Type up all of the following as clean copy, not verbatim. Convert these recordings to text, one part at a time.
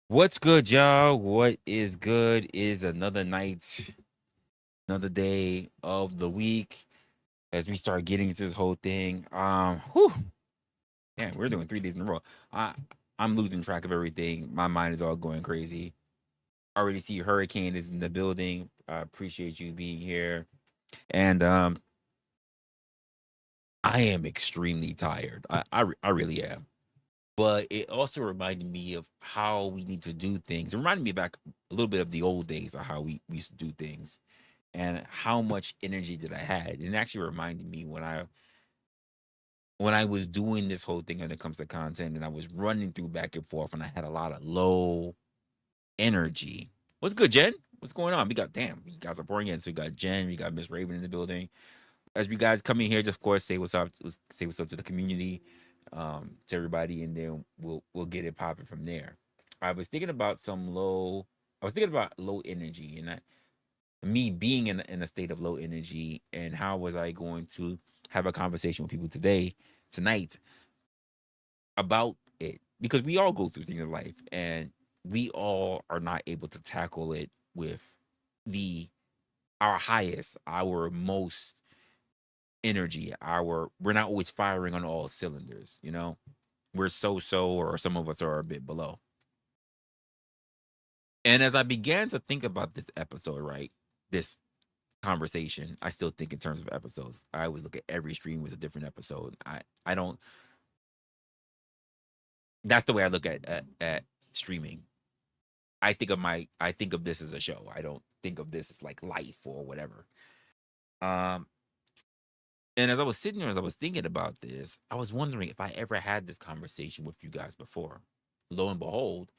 What's good, y'all? What is good is another night, another day of the week as we start getting into this whole thing. Whew, man, we're doing 3 days in a row. I I'm losing track of everything. My mind is all going crazy. I already see Hurricane is in the building. I appreciate you being here. And I am extremely tired. I really am. But it also reminded me of how we need to do things. It reminded me back a little bit of the old days of how we used to do things and how much energy that I had. And it actually reminded me when I was doing this whole thing when it comes to content and I was running through back and forth and I had a lot of low energy. What's good, Jen? What's going on? We got damn, you guys are pouring in. So we got Jen, we got Miss Raven in the building. As you guys come in here, just of course say what's up, say what's up to the community, to everybody, and then we'll get it popping from there. I was thinking about I was thinking about low energy, and me being in a state of low energy, and how was I going to have a conversation with people tonight about it, because we all go through things in life and we all are not able to tackle it with the our highest, our most energy, our we're not always firing on all cylinders, we're so, or some of us are a bit below. And as I began to think about this episode, right, this conversation, I still think in terms of episodes. I always look at every stream with a different episode. I don't. That's the way I look at streaming. I think of this as a show. I don't think of this as like life or whatever. Um, and as I was sitting there, as I was thinking about this, I was wondering if I ever had this conversation with you guys before. Lo and behold,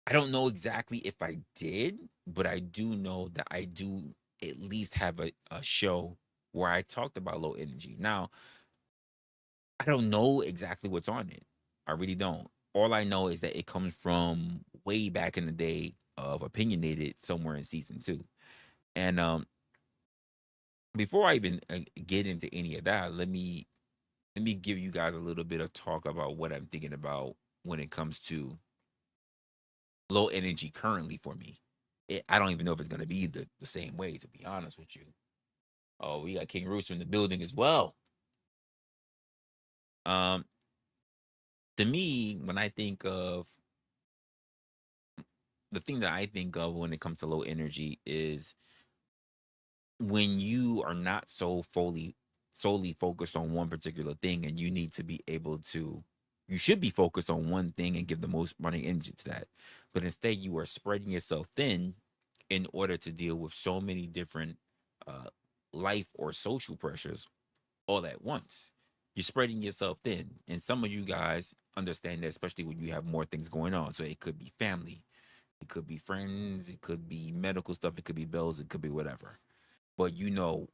I don't know exactly if I did, but I do know that I do at least have a show where I talked about low energy. Now, I don't know exactly what's on it. I really don't. All I know is that it comes from way back in the day of Opinionated somewhere in season 2. And before I even get into any of that, let me give you guys a little bit of talk about what I'm thinking about when it comes to low energy currently for me. I don't even know if it's gonna be the same way, to be honest with you. Oh, we got King Rooster in the building as well. Um, to me, when I think of the thing that I think of when it comes to low energy is when you are not solely focused on one particular thing, and you need to be able to you should be focused on one thing and give the most running energy to that. But instead you are spreading yourself thin in order to deal with so many different uh, life or social pressures all at once. You're spreading yourself thin. And some of you guys understand that, especially when you have more things going on. So it could be family, it could be friends, it could be medical stuff, it could be bills, it could be whatever. But you know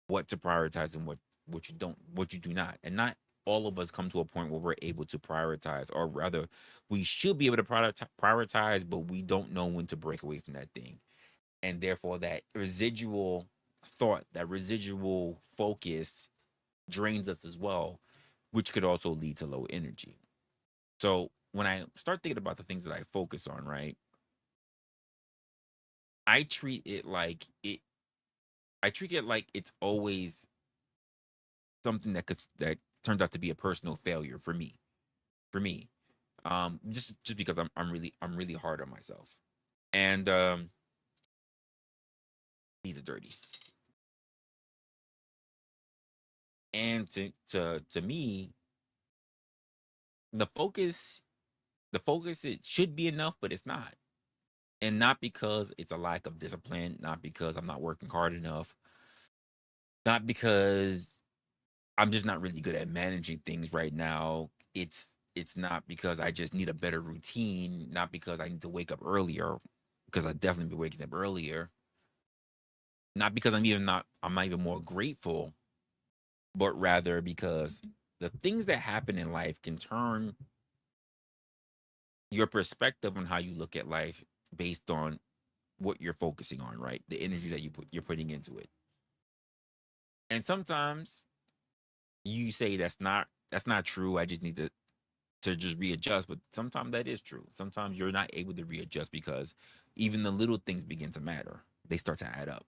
what to prioritize and what you do not. And not all of us come to a point where we're able to prioritize, or rather, we should be able to prioritize, but we don't know when to break away from that thing. And therefore that residual thought, that residual focus drains us as well, which could also lead to low energy. So when I start thinking about the things that I focus on, right, I treat it like it I treat it like it's always something that turns out to be a personal failure for me. For me. Just because I'm really hard on myself. And these are dirty. And to me, the focus it should be enough, but it's not. And not because it's a lack of discipline, not because I'm not working hard enough, not because I'm just not really good at managing things right now. It's not because I just need a better routine, not because I need to wake up earlier, because I definitely be waking up earlier. Not because I'm not even more grateful, but rather because the things that happen in life can turn your perspective on how you look at life based on what you're focusing on, right? The energy that you're putting into it. And sometimes you say that's not true. I just need to to just readjust. But sometimes that is true. Sometimes you're not able to readjust because even the little things begin to matter. They start to add up.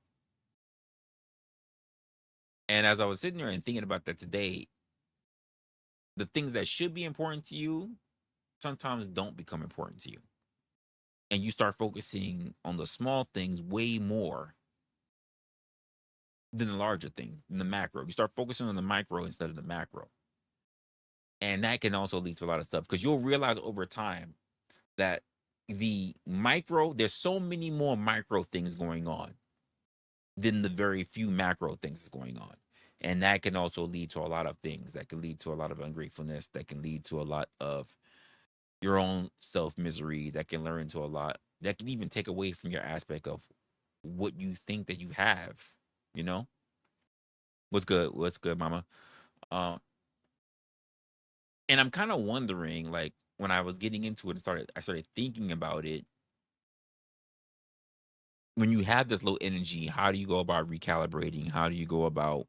And as I was sitting there and thinking about that today, the things that should be important to you sometimes don't become important to you. And you start focusing on the small things way more than the larger thing, than the macro. You start focusing on the micro instead of the macro. And that can also lead to a lot of stuff because you'll realize over time that the micro, there's so many more micro things going on than the very few macro things that's going on. And that can also lead to a lot of things. That can lead to a lot of ungratefulness. That can lead to a lot of your own self misery. That can learn to a lot. That can even take away from your aspect of what you think that you have. You know, what's good? What's good, mama? Um, and I'm kind of wondering, like, when I was getting into it and I started thinking about it. When you have this low energy, how do you go about recalibrating? How do you go about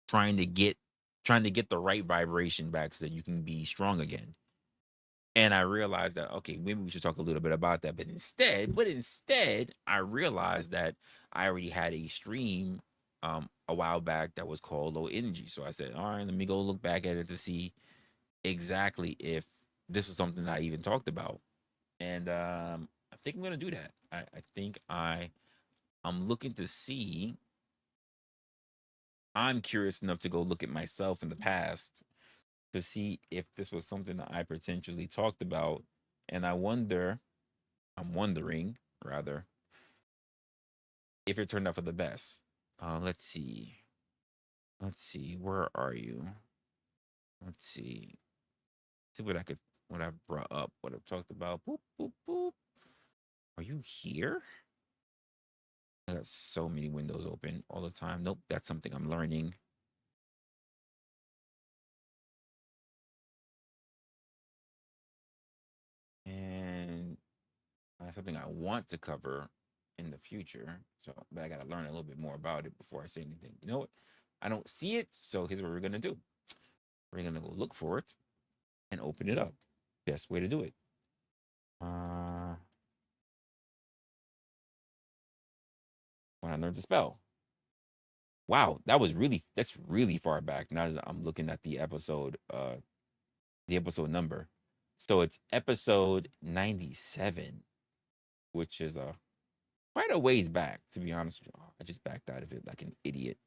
trying to get trying to get the right vibration back so that you can be strong again? And I realized that okay, maybe we should talk a little bit about that. But instead, I realized that I already had a stream a while back that was called low energy. So I said, all right, let me go look back at it to see exactly if this was something that I even talked about. And I think I'm gonna do that. I think I'm looking to see. I'm curious enough to go look at myself in the past to see if this was something that I potentially talked about. And I'm wondering rather, if it turned out for the best. Let's see. Let's see. Where are you? Let's see. See what I've brought up, what I've talked about. Boop, boop, boop. Are you here? I got so many windows open all the time. Nope, that's something I'm learning. And something I want to cover in the future. So, but I got to learn a little bit more about it before I say anything. You know what? I don't see it. So here's what we're gonna do. We're gonna go look for it and open it up. Best way to do it. When I learned to spell. Wow, that's really far back. Now that I'm looking at the episode number. So it's episode 97, which is quite a ways back, to be honest with you. Oh, I just backed out of it like an idiot.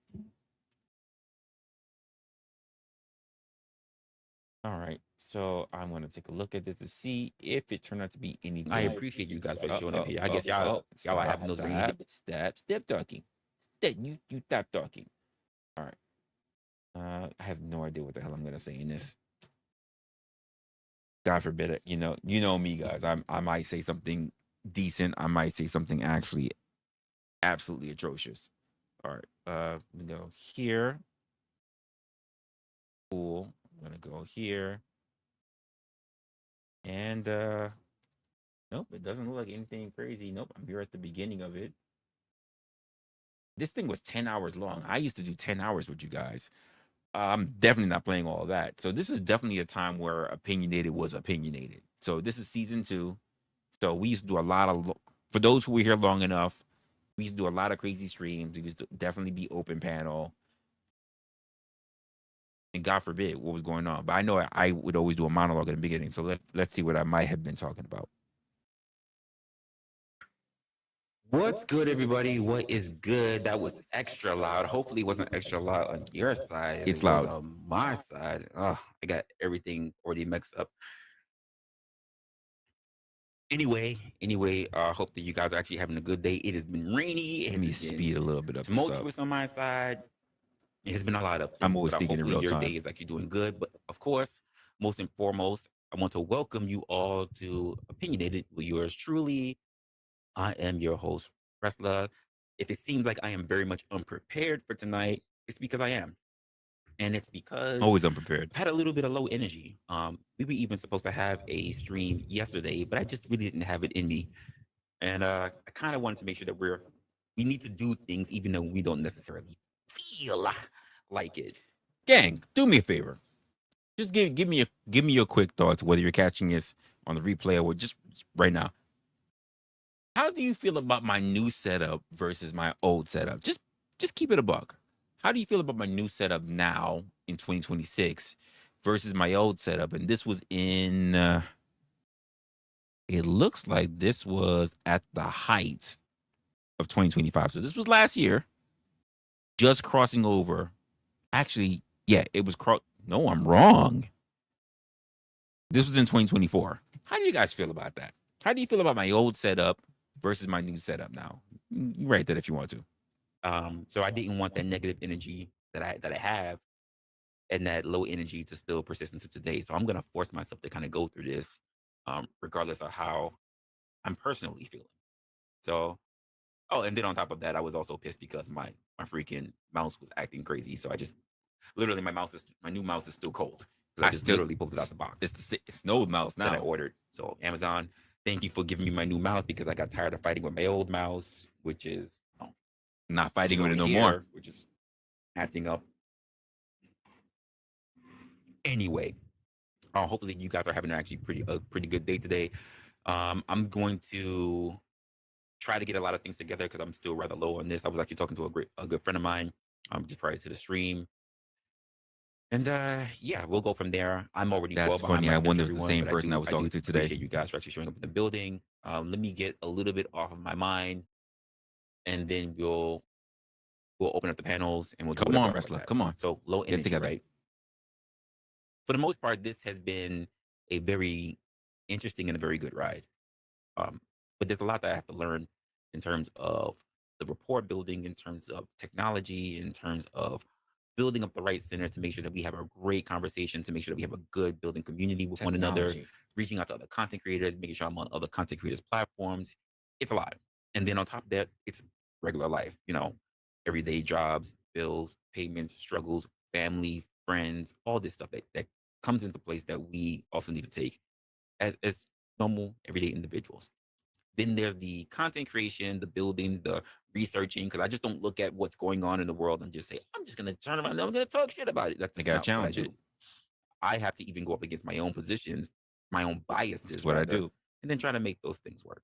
All right. So I'm gonna take a look at this to see if it turned out to be anything. I appreciate you guys for showing up here. I guess y'all are having those step talking. That you stop talking. All right. I have no idea what the hell I'm gonna say in this. God forbid it. You know me, guys. I might say something decent. I might say something actually absolutely atrocious. All right. We go here. Cool. I'm gonna go here. And nope, it doesn't look like anything crazy. Nope, I'm here at the beginning of it. This thing was 10 hours long. I used to do 10 hours with you guys. I'm definitely not playing all of that. So this is definitely a time where opinionated was opinionated. So this is season 2. So we used to do a lot of for those who were here long enough, we used to do a lot of crazy streams. We used to definitely be open panel. And God forbid what was going on. But I know I would always do a monologue at the beginning. So let's see what I might have been talking about. What's good, everybody? What is good? That was extra loud. Hopefully, it wasn't extra loud on your side. It's loud on my side. Oh, I got everything already mixed up. Anyway, hope that you guys are actually having a good day. It has been rainy. Let me speed a little bit up. Tumultuous on my side. It has been a lot of things. I'm always thinking in real time. Your day is actually doing good, but of course, most and foremost, I want to welcome you all to Opinionated with yours truly. I am your host, Resla. If it seems like I am very much unprepared for tonight, it's because I am. And it's because always unprepared. I had a little bit of low energy. We were even supposed to have a stream yesterday, but I just really didn't have it in me. And I kind of wanted to make sure that we need to do things even though we don't necessarily feel like it. Gang, do me a favor. just give me your quick thoughts, whether you're catching this on the replay or just right now. How do you feel about my new setup versus my old setup? Just keep it a buck. How do you feel about my new setup now in 2026 versus my old setup? And this was in it looks like this was at the height of 2025. So this was last year, just crossing over. Actually, yeah, it was no, I'm wrong. This was in 2024. How do you guys feel about that? How do you feel about my old setup versus my new setup now? You write that if you want to. So I didn't want that negative energy that I have and that low energy to still persist into today. So I'm gonna force myself to kind of go through this, regardless of how I'm personally feeling. So, oh, and then on top of that, I was also pissed because my freaking mouse was acting crazy. So I just literally my new mouse is still cold because I just literally pulled it out the box. It's no mouse now that I ordered. So Amazon, thank you for giving me my new mouse because I got tired of fighting with my old mouse, which is not fighting with it no more, which is acting up. Anyway, hopefully you guys are having actually a pretty good day today. I'm going to try to get a lot of things together because I'm still rather low on this. I was actually talking to a good friend of mine just prior to the stream. And yeah, we'll go from there. I'm already well That's behind funny. my I schedule, wonder if it's the everyone, same but person I was talking do to today. appreciate you guys for actually showing up in the building. Let me get a little bit off of my mind, and then we'll open up the panels and we'll do Come whatever on, else like wrestler. that. Come on. So low Get energy, together. right? For the most part, this has been a very interesting and a very good ride. But there's a lot that I have to learn in terms of the rapport building, in terms of technology, in terms of building up the right centers to make sure that we have a great conversation, to make sure that we have a good building community with one another, reaching out to other content creators, making sure I'm on other content creators' platforms. It's a lot. And then on top of that, it's regular life, everyday jobs, bills, payments, struggles, family, friends, all this stuff that comes into place that we also need to take as normal everyday individuals. Then there's the content creation, the building, the researching, because I just don't look at what's going on in the world and just say, I'm just going to turn around and I'm going to talk shit about it. That's gotta not what I challenge do. it. I have to even go up against my own positions, my own biases, That's what I do. and then try to make those things work.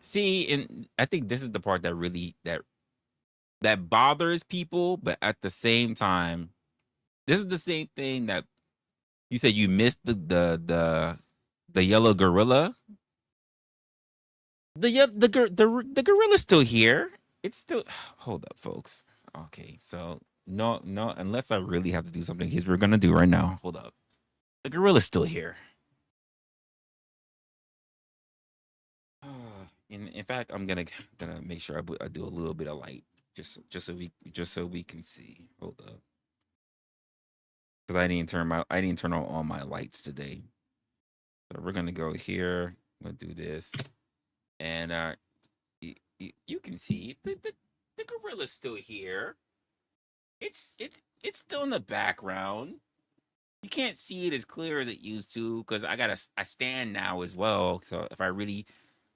See, and I think this is the part that really that bothers people, but at the same time, this is the same thing that you said you missed the yellow gorilla. The gorilla's still here. It's still hold up, folks. Okay, so no, unless I really have to do something, here's what we're gonna do right now. Hold up. The gorilla's still here. In fact, I'm gonna make sure I do a little bit of light just so we can see. Hold up, because I didn't turn on all my lights today. So we're gonna go here. I'm gonna do this, and you can see the gorilla's still here. It's still in the background. You can't see it as clear as it used to because I stand now as well. So if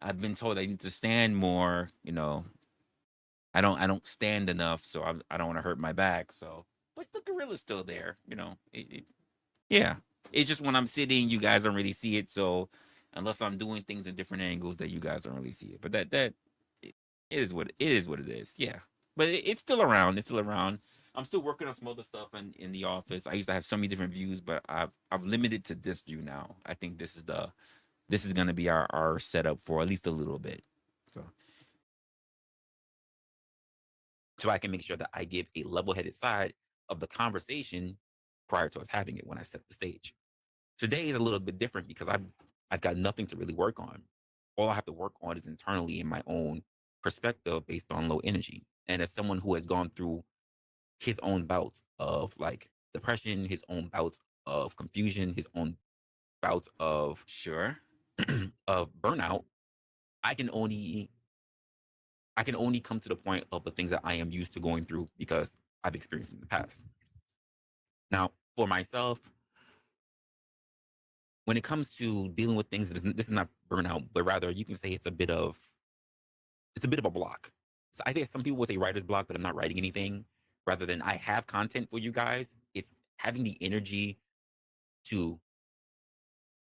I've been told I need to stand more. I don't stand enough, so I don't want to hurt my back. So, but the gorilla's still there. Yeah. It's just when I'm sitting, you guys don't really see it. So unless I'm doing things in different angles, that you guys don't really see it. But it is what it is. Yeah. But it's still around. It's still around. I'm still working on some other stuff in the office. I used to have so many different views, but I've limited to this view now. I think this is gonna be our setup for at least a little bit. So I can make sure that I give a level-headed side of the conversation prior to us having it when I set the stage. Today is a little bit different because I've got nothing to really work on. All I have to work on is internally in my own perspective based on low energy. And as someone who has gone through his own bouts of like depression, his own bouts of confusion, his own bouts of of burnout, I can only come to the point of the things that I am used to going through because I've experienced in the past. Now, for myself, when it comes to dealing with things, this is not burnout, but rather you can say it's a bit of a block. So I think some people would say writer's block, but I'm not writing anything. Rather than I have content for you guys, it's having the energy to,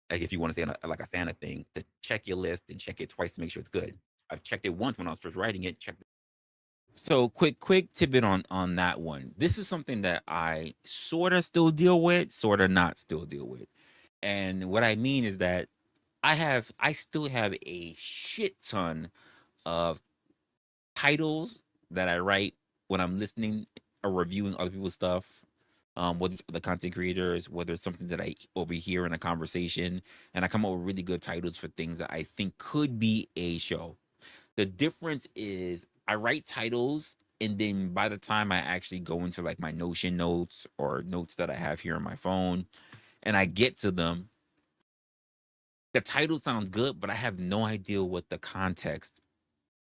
like, if you want to say like a Santa thing, to check your list and check it twice to make sure it's good. I've checked it once when I was first writing it. Checked. So quick tidbit on that one. This is something that I sort of still deal with, sort of not still deal with. And what I mean is that I still have a shit ton of titles that I write when I'm listening or reviewing other people's stuff. Whether it's the content creators, whether it's something that I overhear in a conversation, and I come up with really good titles for things that I think could be a show. The difference is I write titles, and then by the time I actually go into like my Notion notes or notes that I have here on my phone and I get to them, the title sounds good, but I have no idea what the context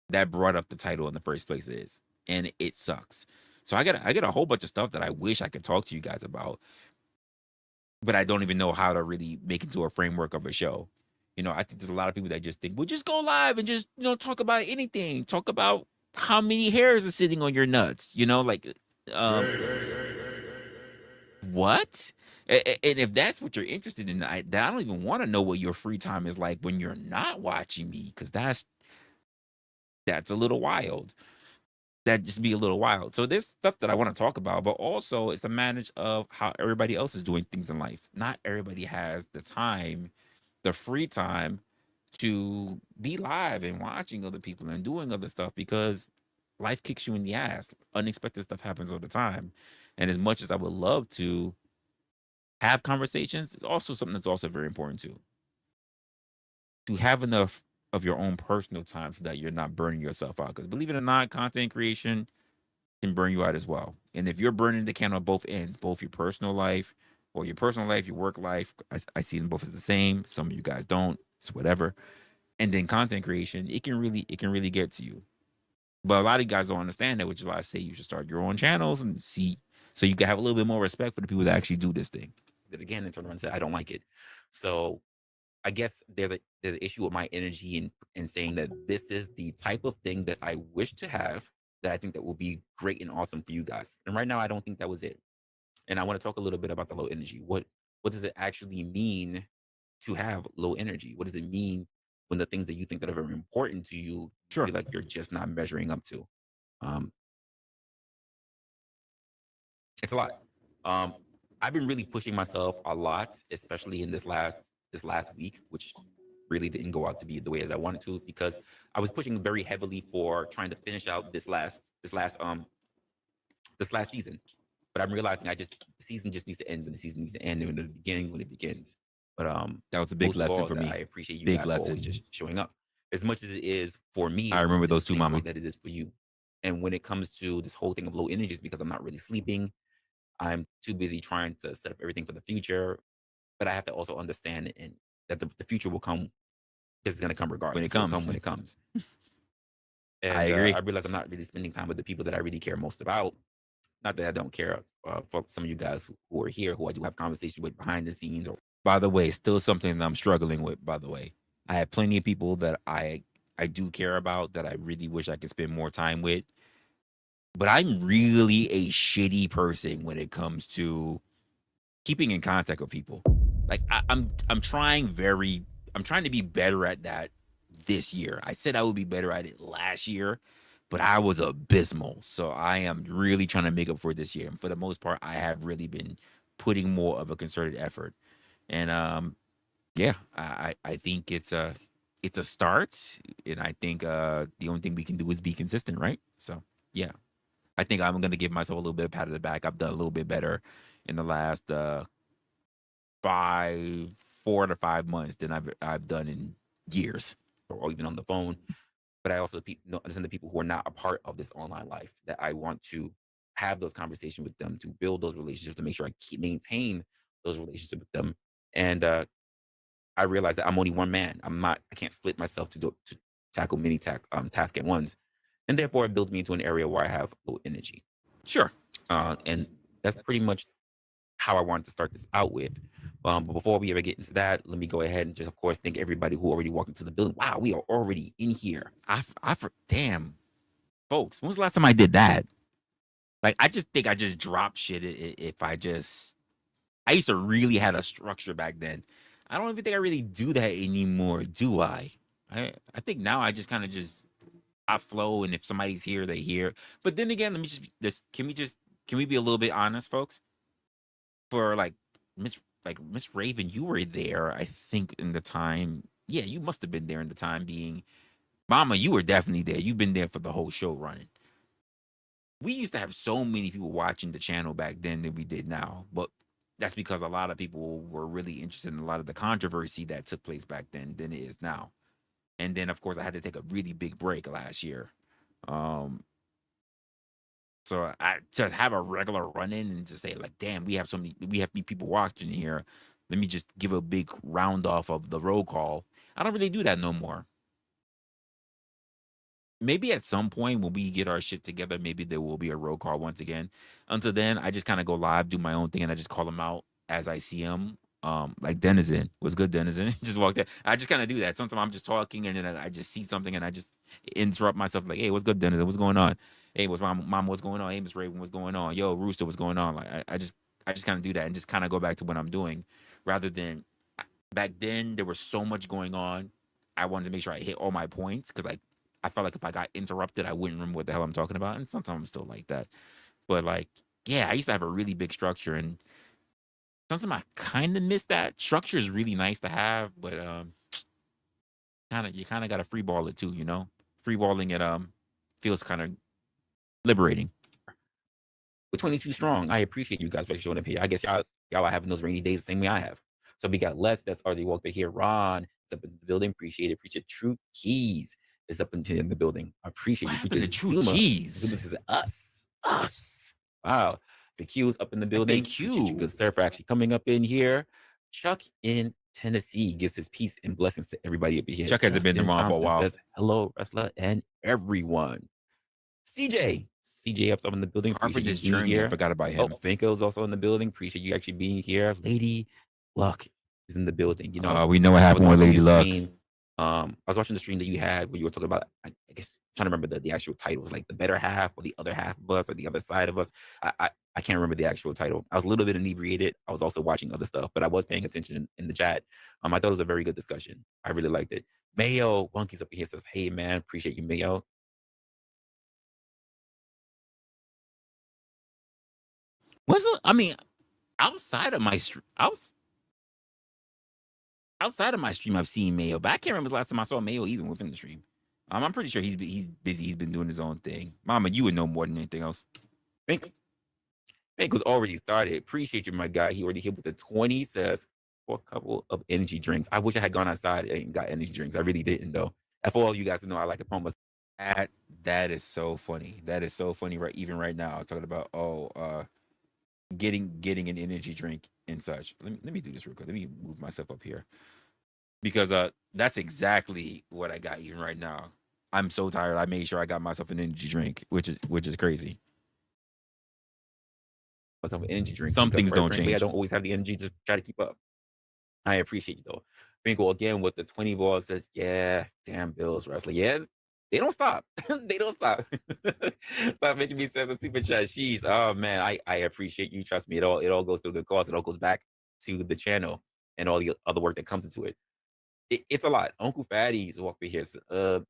that brought up the title in the first place is. And it sucks. So I got a whole bunch of stuff that I wish I could talk to you guys about, but I don't even know how to really make into a framework of a show. I think there's a lot of people that just think, well, just go live and just, talk about anything. Talk about how many hairs are sitting on your nuts, like, um, what? And if that's what you're interested in, I don't even want to know what your free time is like when you're not watching me, because that's a little wild. That just be a little wild. So there's stuff that I want to talk about, but also it's a manage of how everybody else is doing things in life. Not everybody has the time, the free time to be live and watching other people and doing other stuff, because life kicks you in the ass. Unexpected stuff happens all the time. And as much as I would love to have conversations, it's also something that's also very important too. To have enough of your own personal time so that you're not burning yourself out. Because believe it or not, content creation can burn you out as well. And if you're burning the candle on both ends, both your personal life or your personal life, your work life, I see them both as the same. Some of you guys don't. It's whatever. And then content creation, it can really get to you. But a lot of you guys don't understand that, which is why I say you should start your own channels and see, so you can have a little bit more respect for the people that actually do this thing. That again and turn around and say I don't like it. So I guess there's an issue with my energy in saying that this is the type of thing that I wish to have, that I think that will be great and awesome for you guys. And right now I don't think that was it. And I want to talk a little bit about the low energy. What does it actually mean to have low energy? What does it mean when the things that you think that are very important to you, you Sure. feel like you're just not measuring up to? Um, it's a lot. Um, I've been really pushing myself a lot, especially in this last week, which really didn't go out to be the way as I wanted to, because I was pushing very heavily for trying to finish out this last season. But I'm realizing the season just needs to end when the season needs to end, and in the beginning when it begins. But That was a big most of lesson all is for that I me. appreciate you Big guys for always lesson. just showing up. As much as it is for I me, remember it's those the two, same way mama. that it is for you. And when it comes to this whole thing of low energy, is because I'm not really sleeping. I'm too busy trying to set up everything for the future. But I have to also understand and that the future will come, because it's going to come When it regardless. It will come comes. when it comes. I And agree. I realize I'm not really spending time with the people that I really care most about. Not that I don't care for some of you guys who are here, who I do have conversations with behind the scenes. Or By the way, still something that I'm struggling with, by the way. I have plenty of people that I do care about that I really wish I could spend more time with. But I'm really a shitty person when it comes to keeping in contact with people. Like I'm trying to be better at that this year. I said I would be better at it last year, but I was abysmal. So I am really trying to make up for it this year. And for the most part, I have really been putting more of a concerted effort. And yeah, I think it's a start. And I think the only thing we can do is be consistent, right? So yeah. I think I'm gonna give myself a little bit of pat on the back. I've done a little bit better in the last 4 to 5 months than I've done in years. or even on the phone. But I also understand the people who are not a part of this online life, that I want to have those conversations with them, to build those relationships, to make sure I maintain those relationships with them. And I realize that I'm only one man. I can't split myself to tackle many tasks at once. And therefore it builds me into an area where I have low energy. Sure. And that's pretty much how I wanted to start this out with. But before we ever get into that, let me go ahead and just, of course, thank everybody who already walked into the building. Wow, we are already in here. Damn, folks, when was the last time I did that? Like, I just think I just drop shit if I just I used to really had a structure back then. I don't even think I really do that anymore, do I? I think now I just kind of just I flow, and if somebody's here, they hear. But then again, let me can we be a little bit honest, folks? For Miss Raven, you were there, I think, in the time. Yeah, you must have been there in the time being. Mama, you were definitely there. You've been there for the whole show running. We used to have so many people watching the channel back then than we did now. But that's because a lot of people were really interested in a lot of the controversy that took place back then than it is now. And then of course I had to take a really big break last year. Um so I to have a regular run in and just say like, damn, we have people watching here. Let me just give a big round off of the roll call. I don't really do that no more. Maybe at some point when we get our shit together, maybe there will be a roll call once again. Until then, I just kind of go live, do my own thing, and I just call them out as I see them. Like Denizen was good. Denizen just walked in. I just kind of do that. Sometimes I'm just talking and then I just see something and I just interrupt myself like, "Hey, what's good, Denizen? What's going on? Hey, what's mom? What's going on? Hey, Miss Raven, what's going on? Yo, Rooster, what's going on?" Like I just kind of do that and just kind of go back to what I'm doing, rather than back then there was so much going on. I wanted to make sure I hit all my points because like I felt like if I got interrupted, I wouldn't remember what the hell I'm talking about. And sometimes I'm still like that. But like, yeah, I used to have a really big structure, and sometimes I kind of miss that. Structure is really nice to have, but you kind of got to free ball it too, you know. Free balling it feels kind of liberating. With 22 strong, I appreciate you guys for showing up here. I guess y'all are having those rainy days the same way I have. So we got Les that's already walked in here. Ron is up in the building. Appreciate it. Appreciate True Keys is up in the building. I appreciate What you. happened to Appreciate True Zuma. Keys? Zuma says us. Us. Wow. The Q is up in the building. Appreciate you, FAQ. good sir, for actually coming up in here. Chuck in Tennessee gives his peace and blessings to everybody up here. Chuck hasn't been Justin around for a Thompson while. says hello, wrestler, and everyone. CJ up in the building. Harper Appreciate you this being journey. I here. forgot about him. Oh, Finko's also in the building. Appreciate you actually being here. Lady Luck is in the building. You know, we know what I was happened with watching Lady your Luck. stream. I was watching the stream that you had where you were talking about, I guess, trying to remember the actual title. It was like the better half or the other half of us or the other side of us. I can't remember the actual title. I was a little bit inebriated. I was also watching other stuff, but I was paying attention in the chat. I thought it was a very good discussion. I really liked it. Mayo Bunky's up here says, "Hey man, appreciate you, Mayo." I mean, outside of my outside of my stream, I've seen Mayo, but I can't remember the last time I saw Mayo even within the stream. I'm pretty sure he's busy. He's been doing his own thing. Mama, you would know more than anything else. Fink was already started. Appreciate you, my guy. He already hit with the 20. Says for a couple of energy drinks. I wish I had gone outside and got energy drinks. I really didn't though. And for all you guys to know, I like to promo. That is so funny. That is so funny. Right, even right now, talking about getting an energy drink and such. Let me do this real quick. Let me move myself up here because that's exactly what I got even right now. I'm so tired. I made sure I got myself an energy drink, which is crazy. Myself an energy drink. Some things don't change. I don't always have the energy to try to keep up. I appreciate you though. Bingo again with the 20 balls says, yeah, damn Bills wrestler. Yeah, they don't stop. They don't stop. Stop making me send the super chat. Jeez. Oh man, I appreciate you. Trust me, it all goes to a good cause. It all goes back to the channel and all the other work that comes into it. It's a lot. Uncle Fatty's walking here.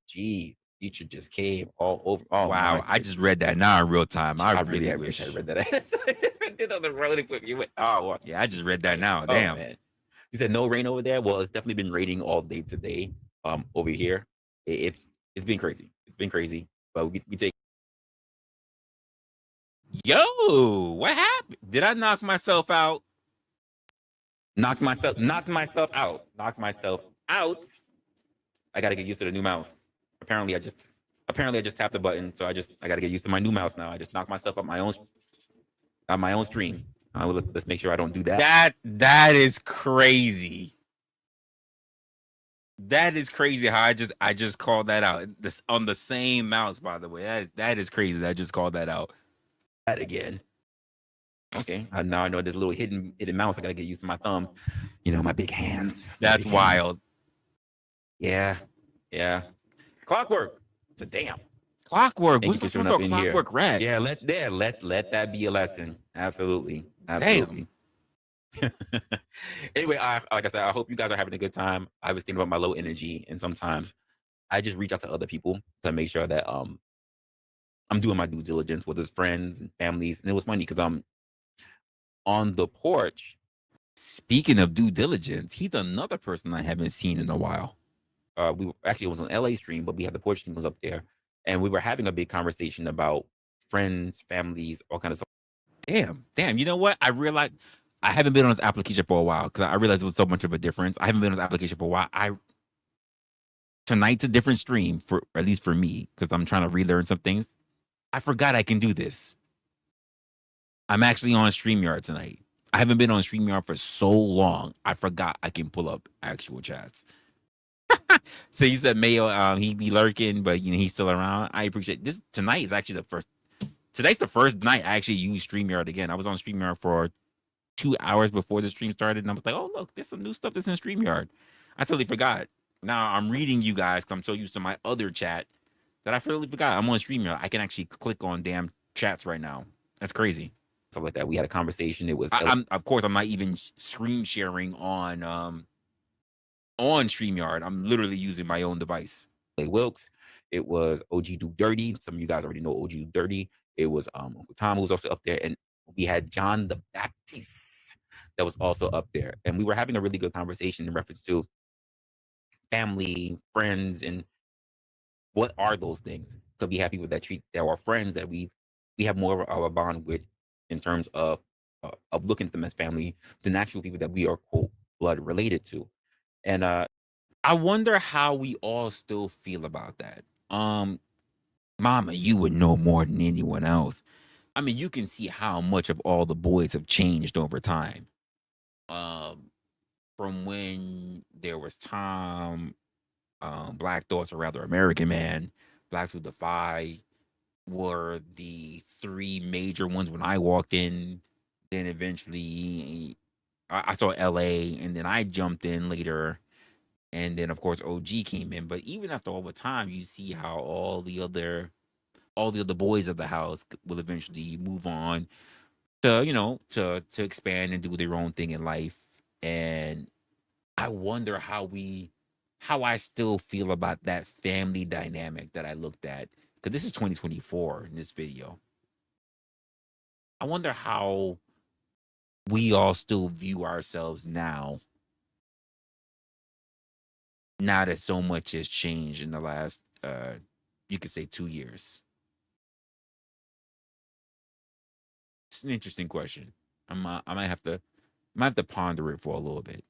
Gee, Future just came all over. Oh wow, I just read that now in real time. I really wish I read that. I did on the road and you went, oh, yeah, I just read that now. Damn. Man. You said no rain over there. Well, it's definitely been raining all day today. Over here, it's been crazy. It's been crazy, but we take. Yo, what happened? Did I knock myself out? Knocked myself out. I gotta get used to the new mouse. Apparently, I just tapped the button, so I gotta get used to my new mouse now. I just knocked myself on my own stream. Let's make sure I don't do that. That is crazy. That is crazy how I just called that out. This on the same mouse, by the way. That is crazy. I just called that out. That again. Okay. Now I know there's a little hidden mouse. I gotta get used to my thumb. You know, my big hands. That's wild. Yeah. Clockwork. It's a damn. Clockwork. What's the so Clockwork Rex? Yeah, let that be a lesson. Absolutely. Damn. Anyway, like I said, I hope you guys are having a good time. I was thinking about my low energy, and sometimes I just reach out to other people to make sure that I'm doing my due diligence with his friends and families. And it was funny because I'm on the porch. Speaking of due diligence, he's another person I haven't seen in a while. We were, actually, it was an LA stream, but we had the porch team was up there, and we were having a big conversation about friends, families, all kind of stuff. Damn. You know what? I realized I haven't been on this application for a while because I realized it was so much of a difference. I haven't been on this application for a while. Tonight's a different stream for at least for me because I'm trying to relearn some things. I forgot I can do this. I'm actually on StreamYard tonight. I haven't been on StreamYard for so long. I forgot I can pull up actual chats. So you said Mayo, he be lurking, but he's still around. I appreciate this. Tonight is actually the first. Tonight's the first night I actually used StreamYard again. I was on StreamYard for 2 hours before the stream started, and I was like, "Oh look, there's some new stuff that's in StreamYard." I totally forgot. Now I'm reading you guys because I'm so used to my other chat that I totally forgot. I'm on StreamYard. I can actually click on damn chats right now. That's crazy. Stuff like that. We had a conversation. It was I'm of course I'm not even screen sharing on StreamYard. I'm literally using my own device. Wilkes. It was OG Do Dirty. Some of you guys already know OG Do Dirty. It was Uncle Tom who was also up there, and we had John the Baptist that was also up there, and we were having a really good conversation in reference to family, friends, and what are those things? Could be happy with that treat. There are friends that we have more of a bond with in terms of looking at them as family than actual people that we are quote blood related to, and I wonder how we all still feel about that. Mama, you would know more than anyone else. I mean, you can see how much of all the boys have changed over time. Um, from when there was Tom, Black Thoughts, or rather American Man, Blacks Who Defy were the three major ones when I walked in. Then eventually I saw LA, and then I jumped in later. And then of course OG came in. But even after all the time, you see how all the other boys of the house will eventually move on to to expand and do their own thing in life. And I wonder how I still feel about that family dynamic that I looked at, because this is 2024 in this video. I wonder how we all still view ourselves now that so much has changed in the last you could say 2 years. It's an interesting question. I might have to ponder it for a little bit.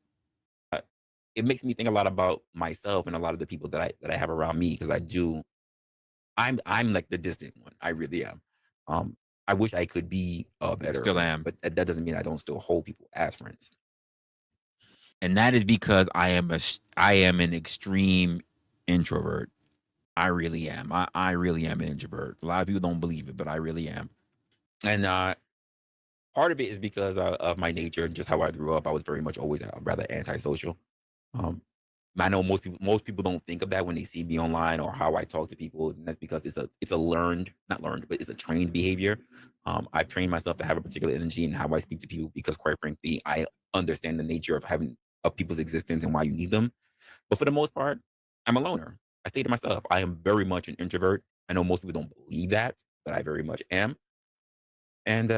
it makes me think a lot about myself and a lot of the people that I have around me because I'm like the distant one. I really am. Um, I wish I could be a better Still friend, am. but that doesn't mean I don't still hold people as friends. And that is because I am an extreme introvert. I really am. I really am an introvert. A lot of people don't believe it, but I really am. And part of it is because of my nature and just how I grew up. I was very much always rather antisocial. Um, I know most people don't think of that when they see me online or how I talk to people. And that's because it's a learned, not learned, but it's a trained behavior. I've trained myself to have a particular energy in how I speak to people because, quite frankly, I understand the nature of people's existence and why you need them. But for the most part, I'm a loner. I stay to myself. I am very much an introvert. I know most people don't believe that, but I very much am. And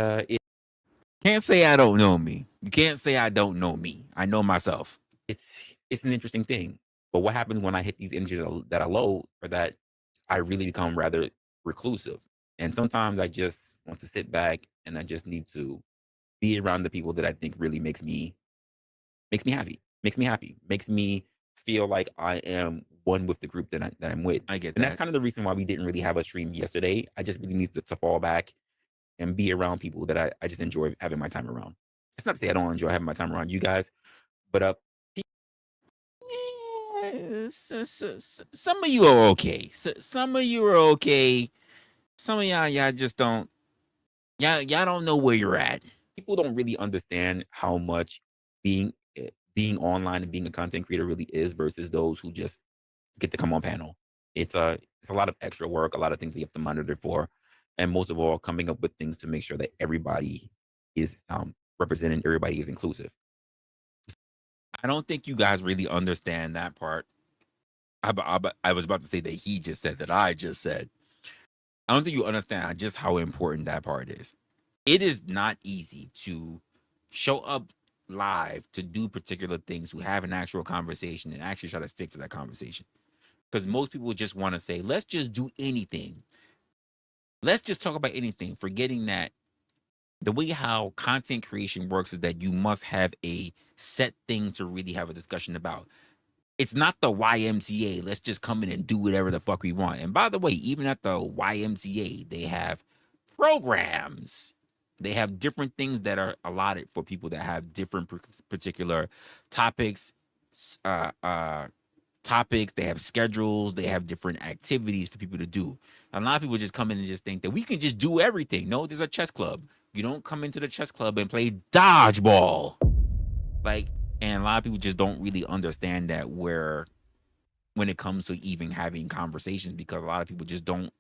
Can't say I don't know me. You can't say I don't know me. I know myself. it's an interesting thing. But what happens when I hit these energies that are low, or that I really become rather reclusive, and sometimes I just want to sit back and I just need to be around the people that I think really makes me happy, makes me feel like I am one with the group that I'm with. I get And that's that. kind of the reason why we didn't really have a stream yesterday. I just really need to fall back and be around people that I just enjoy having my time around. It's not to say I don't enjoy having my time around you guys, but Yeah, some of you are okay. Some of you are okay. Some of y'all just don't. Y'all don't know where you're at. people don't really understand how much being online and being a content creator really is versus those who just get to come on panel. It's a lot of extra work, a lot of things you have to monitor for, and most of all, coming up with things to make sure that everybody is representing everybody is inclusive. I don't think you guys really understand that part. I was about to say that he just said that I just said. I don't think you understand just how important that part is. It is not easy to show up live to do particular things, to have an actual conversation and actually try to stick to that conversation. Because most people just want to say, let's just do anything. Let's just talk about anything, forgetting that the way how content creation works is that you must have a set thing to really have a discussion about. It's not the YMCA. Let's just come in and do whatever the fuck we want. And by the way, even at the YMCA, they have programs. They have different things that are allotted for people that have different particular topics, uh, uh, topics. They have schedules. They have different activities for people to do. A lot of people just come in and just think that we can just do everything. No, there's a chess club. You don't come into the chess club and play dodgeball. Like, and a lot of people just don't really understand that when it comes to even having conversations, because a lot of people just don't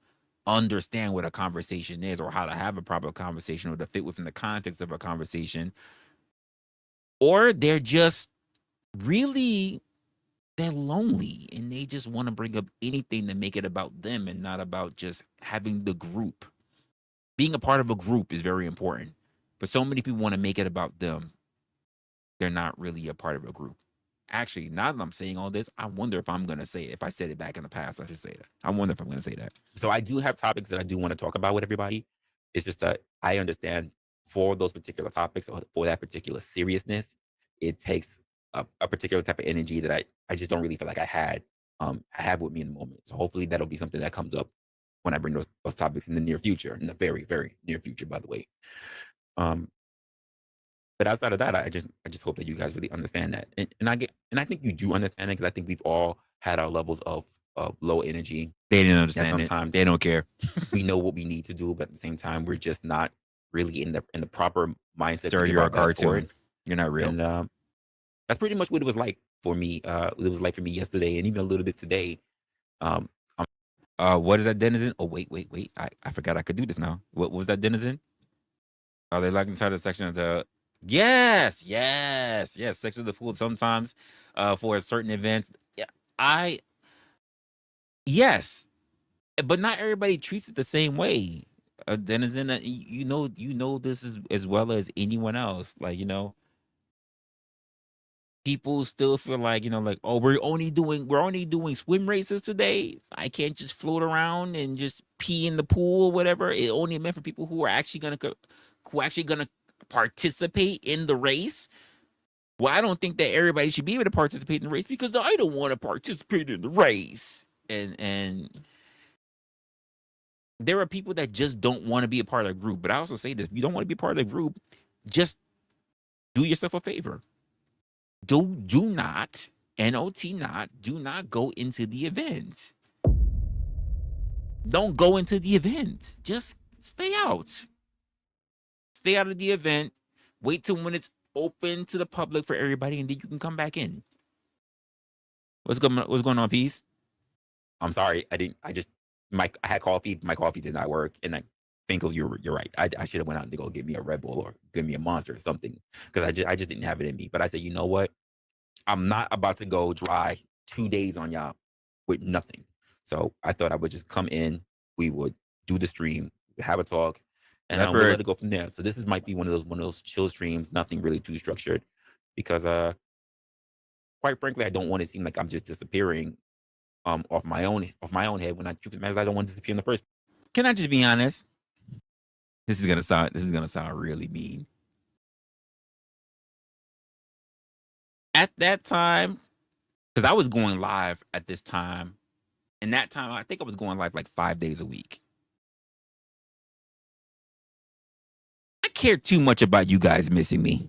understand what a conversation is or how to have a proper conversation or to fit within the context of a conversation. Or they're just really, they're lonely and they just want to bring up anything to make it about them and not about just having the group. Being a part of a group is very important. But so many people want to make it about them. They're not really a part of a group. Actually, now that I'm saying all this, I wonder if I'm going to say it. If I said it back in the past, I should say that. I wonder if I'm going to say that. So I do have topics that I do want to talk about with everybody. It's just that I understand for those particular topics or for that particular seriousness, it takes a particular type of energy that I just don't really feel like I have with me in the moment. So hopefully that'll be something that comes up when I bring those topics in the near future, in the very, very near future, by the way. Um, but outside of that, I just hope that you guys really understand that, and I think you do understand it because I think we've all had our levels of low energy. They didn't And understand it. sometimes They don't care. we know what we need to do, but at the same time, we're just not really in the proper mindset Sir, to give you're our a best for cartoon. it. You're not real. And that's pretty much what it was like for me. It was like for me yesterday, and even a little bit today. Um, What is that, Denizen? Oh, wait. I forgot I could do this now. What was that, Denizen? Are they like inside the section of the yes, section of the pool sometimes for certain events. Yeah, I yes, but not everybody treats it the same way. Denizen, you know this is as well as anyone else. Like, people still feel like, like, oh, we're only doing swim races today. So I can't just float around and just pee in the pool or whatever. It only meant for people who are actually gonna participate in the race. Well, I don't think that everybody should be able to participate in the race because I don't want to participate in the race. And there are people that just don't want to be a part of a group. But I also say this: if you don't want to be a part of the group, just do yourself a favor. Do not, do not go into the event. Don't go into the event. Just stay out. Stay out of the event. Wait till when it's open to the public for everybody, and then you can come back in. What's going on, Peace? I'm sorry, I didn't. I had coffee. My coffee did not work, and I think you're right. I should have went out and go get me a Red Bull or give me a Monster or something because I just didn't have it in me. But I said, you know what? I'm not about to go dry 2 days on y'all with nothing. So I thought I would just come in. We would do the stream, have a talk, and we'll let it go from there. So this might be one of those chill streams, nothing really too structured, because quite frankly, I don't want to seem like I'm just disappearing off my own head when truth matters I don't want to disappear in the first. Can I just be honest? This is gonna sound really mean. At that time, because I was going live at this time, and that time I think I was going live like 5 days a week. I cared too much about you guys missing me.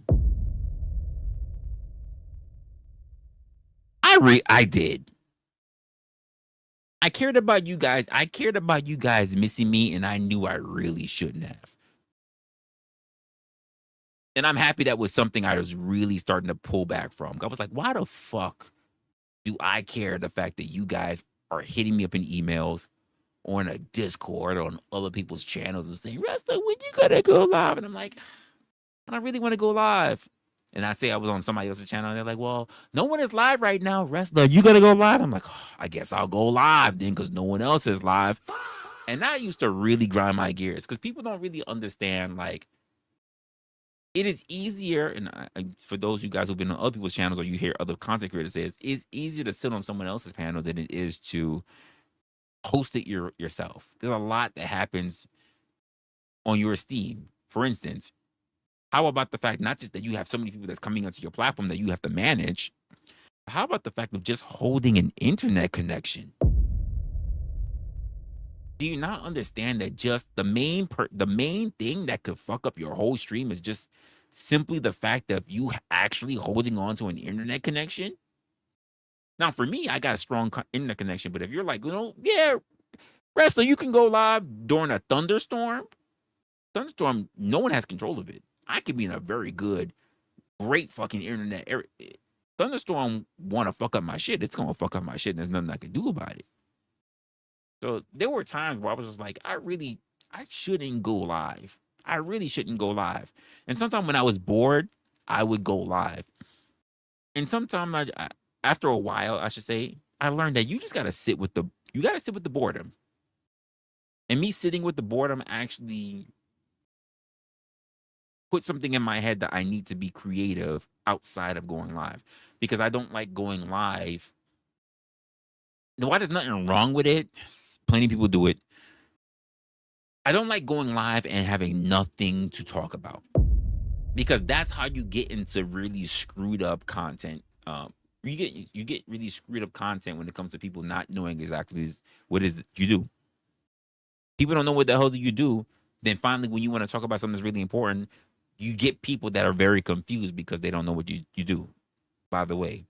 I did. I cared about you guys. I cared about you guys missing me, and I knew I really shouldn't have. And I'm happy that was something I was really starting to pull back from. I was like, why the fuck do I care the fact that you guys are hitting me up in emails or in a Discord or on other people's channels and saying, Resla, when you gonna go live? And I'm like, I really want to go live. And I say I was on somebody else's channel, and they're like, well, no one is live right now. Wrestler, you got to go live. I'm like, oh, I guess I'll go live then because no one else is live. And that used to really grind my gears because people don't really understand, like, it is easier, and for those of you guys who've been on other people's channels or you hear other content creators say, it's easier to sit on someone else's panel than it is to host it yourself. There's a lot that happens on your Steam. For instance, how about the fact not just that you have so many people that's coming onto your platform that you have to manage, how about the fact of just holding an internet connection? Do you not understand that just the main thing that could fuck up your whole stream is just simply the fact of you actually holding on to an internet connection? Now, for me, I got a strong internet connection, but if you're like, yeah, wrestler, you can go live during a thunderstorm. Thunderstorm, no one has control of it. I could be in a very good, great fucking internet area. Thunderstorm want to fuck up my shit. It's gonna fuck up my shit, and there's nothing I can do about it. So there were times where I was just like, I shouldn't go live. I really shouldn't go live. And sometimes when I was bored, I would go live. And sometimes after a while, I should say, I learned that you just gotta sit with the boredom. And me sitting with the boredom actually put something in my head that I need to be creative outside of going live, because I don't like going live. Why there's nothing wrong with it? Plenty of people do it. I don't like going live and having nothing to talk about, because that's how you get into really screwed up content. You get really screwed up content when it comes to people not knowing exactly what is it you do. People don't know what the hell do you do. Then finally, when you want to talk about something that's really important, you get people that are very confused because they don't know what you do. By the way,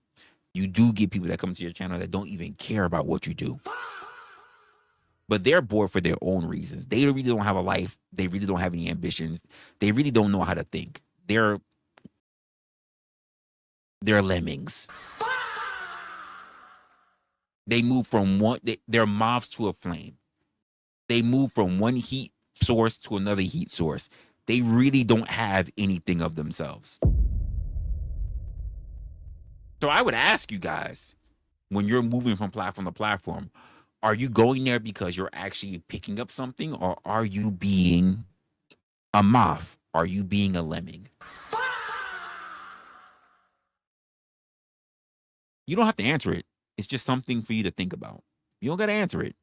you do get people that come to your channel that don't even care about what you do, but they're bored for their own reasons. They really don't have a life. They really don't have any ambitions. They really don't know how to think. They're lemmings. They move from they're moths to a flame. They move from one heat source to another heat source. They really don't have anything of themselves. So I would ask you guys, when you're moving from platform to platform, are you going there because you're actually picking up something, or are you being a moth? Are you being a lemming? You don't have to answer it. It's just something for you to think about. You don't got to answer it.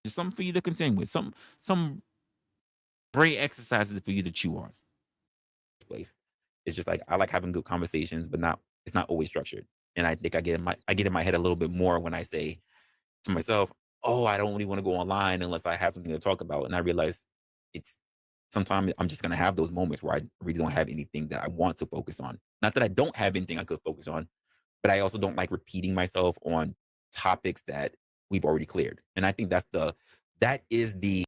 Just something for you to contend with. Some brain exercises for you to chew on. Place. It's just like I like having good conversations, but it's not always structured. And I think I get in my head a little bit more when I say to myself, "Oh, I don't really want to go online unless I have something to talk about." And I realize it's sometimes I'm just gonna have those moments where I really don't have anything that I want to focus on. Not that I don't have anything I could focus on, but I also don't like repeating myself on topics that we've already cleared. And I think that is the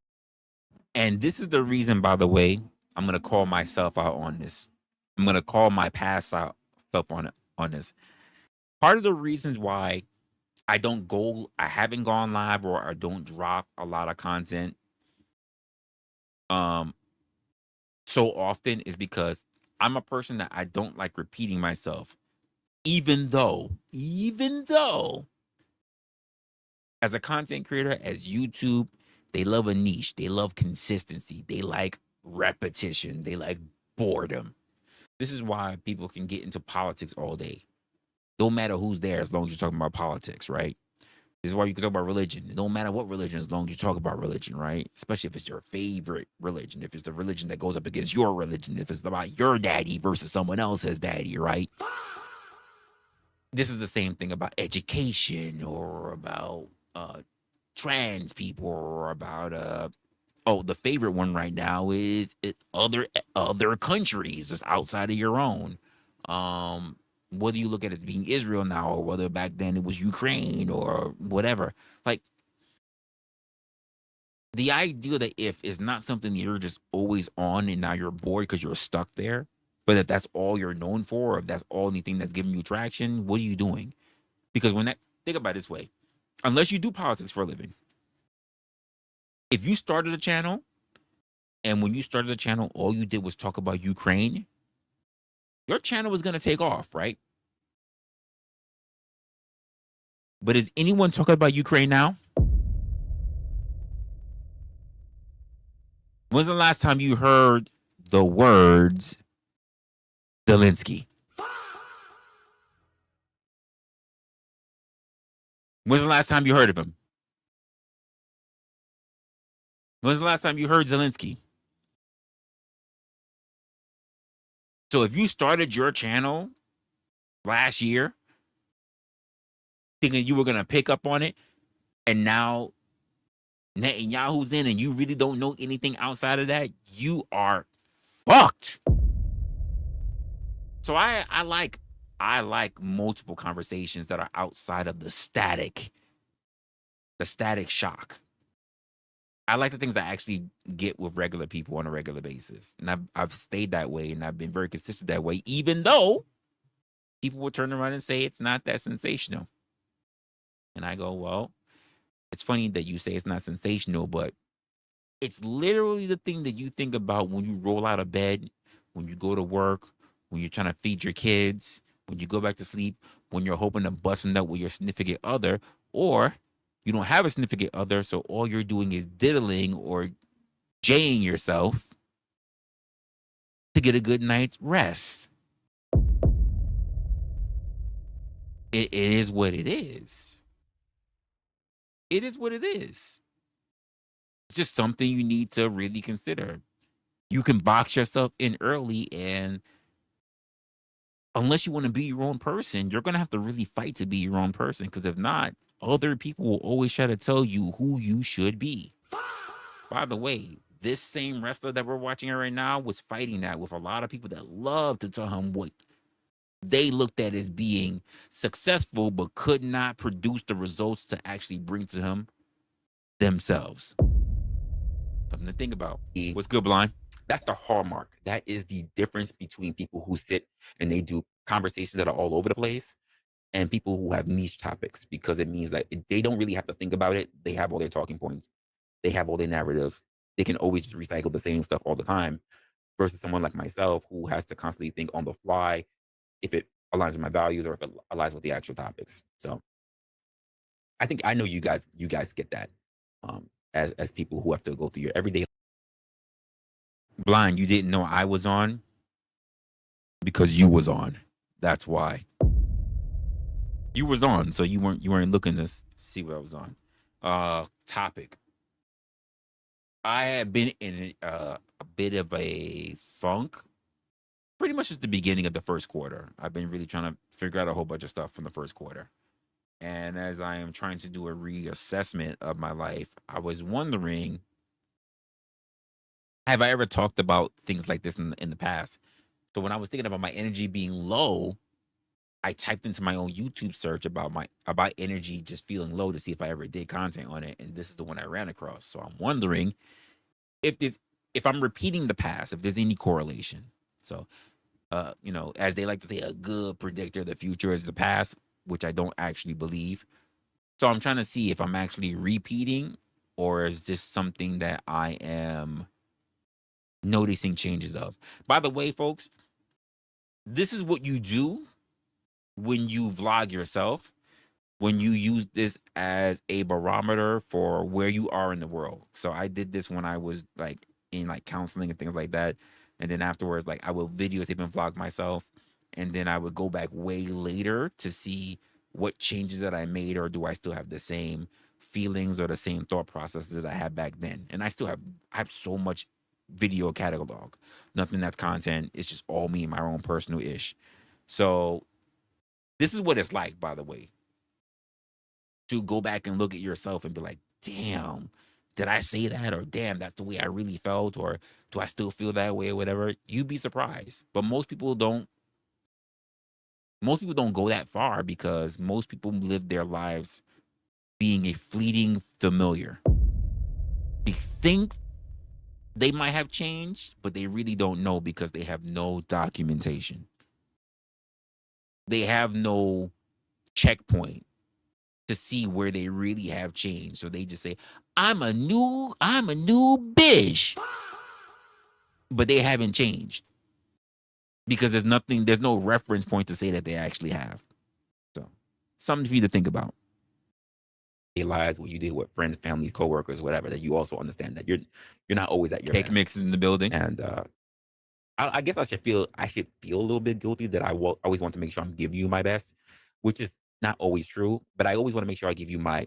and this is the reason, by the way, I'm gonna call myself out on this. I'm gonna call my past self on this. Part of the reasons why I haven't gone live, or I don't drop a lot of content um so often, is because I'm a person that I don't like repeating myself, even though as a content creator, as YouTube, they love a niche. They love consistency. They like repetition. They like boredom. This is why people can get into politics all day. Don't matter who's there as long as you're talking about politics, right? This is why you can talk about religion. It don't matter what religion as long as you talk about religion, right? Especially if it's your favorite religion. If it's the religion that goes up against your religion. If it's about your daddy versus someone else's daddy, right? This is the same thing about education, or about trans people, or about the favorite one right now is other countries that's outside of your own. Whether you look at it being Israel now, or whether back then it was Ukraine or whatever. Like, the idea that if it's not something that you're just always on and now you're bored because you're stuck there, but if that's all you're known for, or if that's all anything that's giving you traction, what are you doing? Because think about it this way, unless you do politics for a living, if you started a channel and when you started the channel, all you did was talk about Ukraine, your channel is going to take off, right? But is anyone talking about Ukraine now? When's the last time you heard the words Zelensky? When's the last time you heard of him? When's the last time you heard Zelensky? So if you started your channel last year thinking you were going to pick up on it, and now Netanyahu's in and you really don't know anything outside of that, you are fucked. So I like multiple conversations that are outside of the static shock. I like the things I actually get with regular people on a regular basis. And I've stayed that way, and I've been very consistent that way, even though people will turn around and say it's not that sensational. And I go, well, it's funny that you say it's not sensational, but it's literally the thing that you think about when you roll out of bed, when you go to work, when you're trying to feed your kids, when you go back to sleep, when you're hoping to bust a nut with your significant other, or you don't have a significant other, so all you're doing is diddling or jaying yourself to get a good night's rest. It is what it is. It is what it is. It's just something you need to really consider. You can box yourself in early, and unless you want to be your own person, you're going to have to really fight to be your own person, because if not, other people will always try to tell you who you should be. By the way, this same wrestler that we're watching right now was fighting that with a lot of people that love to tell him what they looked at as being successful, but could not produce the results to actually bring to him themselves. Something to think about. What's good, Blind? That's the hallmark. That is the difference between people who sit and they do conversations that are all over the place and people who have niche topics, because it means that they don't really have to think about it. They have all their talking points. They have all their narratives. They can always just recycle the same stuff all the time, versus someone like myself who has to constantly think on the fly if it aligns with my values or if it aligns with the actual topics. So I think I know you guys get that, as people who have to go through your everyday. Blind, you didn't know I was on because you was on. That's why. You was on, so you weren't looking to see what I was on. Topic. I have been in a bit of a funk pretty much at the beginning of the first quarter. I've been really trying to figure out a whole bunch of stuff from the first quarter. And as I am trying to do a reassessment of my life, I was wondering, have I ever talked about things like this in the past? So when I was thinking about my energy being low, I typed into my own YouTube search about energy just feeling low to see if I ever did content on it, and this is the one I ran across. So I'm wondering if I'm repeating the past, if there's any correlation. So, as they like to say, a good predictor of the future is the past, which I don't actually believe. So I'm trying to see if I'm actually repeating, or is this something that I am noticing changes of. By the way, folks, this is what you do when you vlog yourself, when you use this as a barometer for where you are in the world. So I did this when I was like in like counseling and things like that. And then afterwards, like I will videotape and vlog myself. And then I would go back way later to see what changes that I made, or do I still have the same feelings or the same thought processes that I had back then. And I have so much video catalog. Nothing that's content. It's just all me and my own personal ish. So this is what it's like, by the way, to go back and look at yourself and be like, damn, did I say that? Or damn, that's the way I really felt? Or do I still feel that way or whatever? You'd be surprised. But most people don't go that far, because most people live their lives being a fleeting familiar. They think they might have changed, but they really don't know, because they have no documentation. They have no checkpoint to see where they really have changed. So they just say, I'm a new bitch. But they haven't changed. because there's no reference point to say that they actually have. So, something for you to think about. Realize what you did with friends, families, coworkers, whatever, that you also understand that you're not always at your Cake best. mix is in the building. And I guess I should feel a little bit guilty that always want to make sure I'm giving you my best, which is not always true. But I always want to make sure I give you my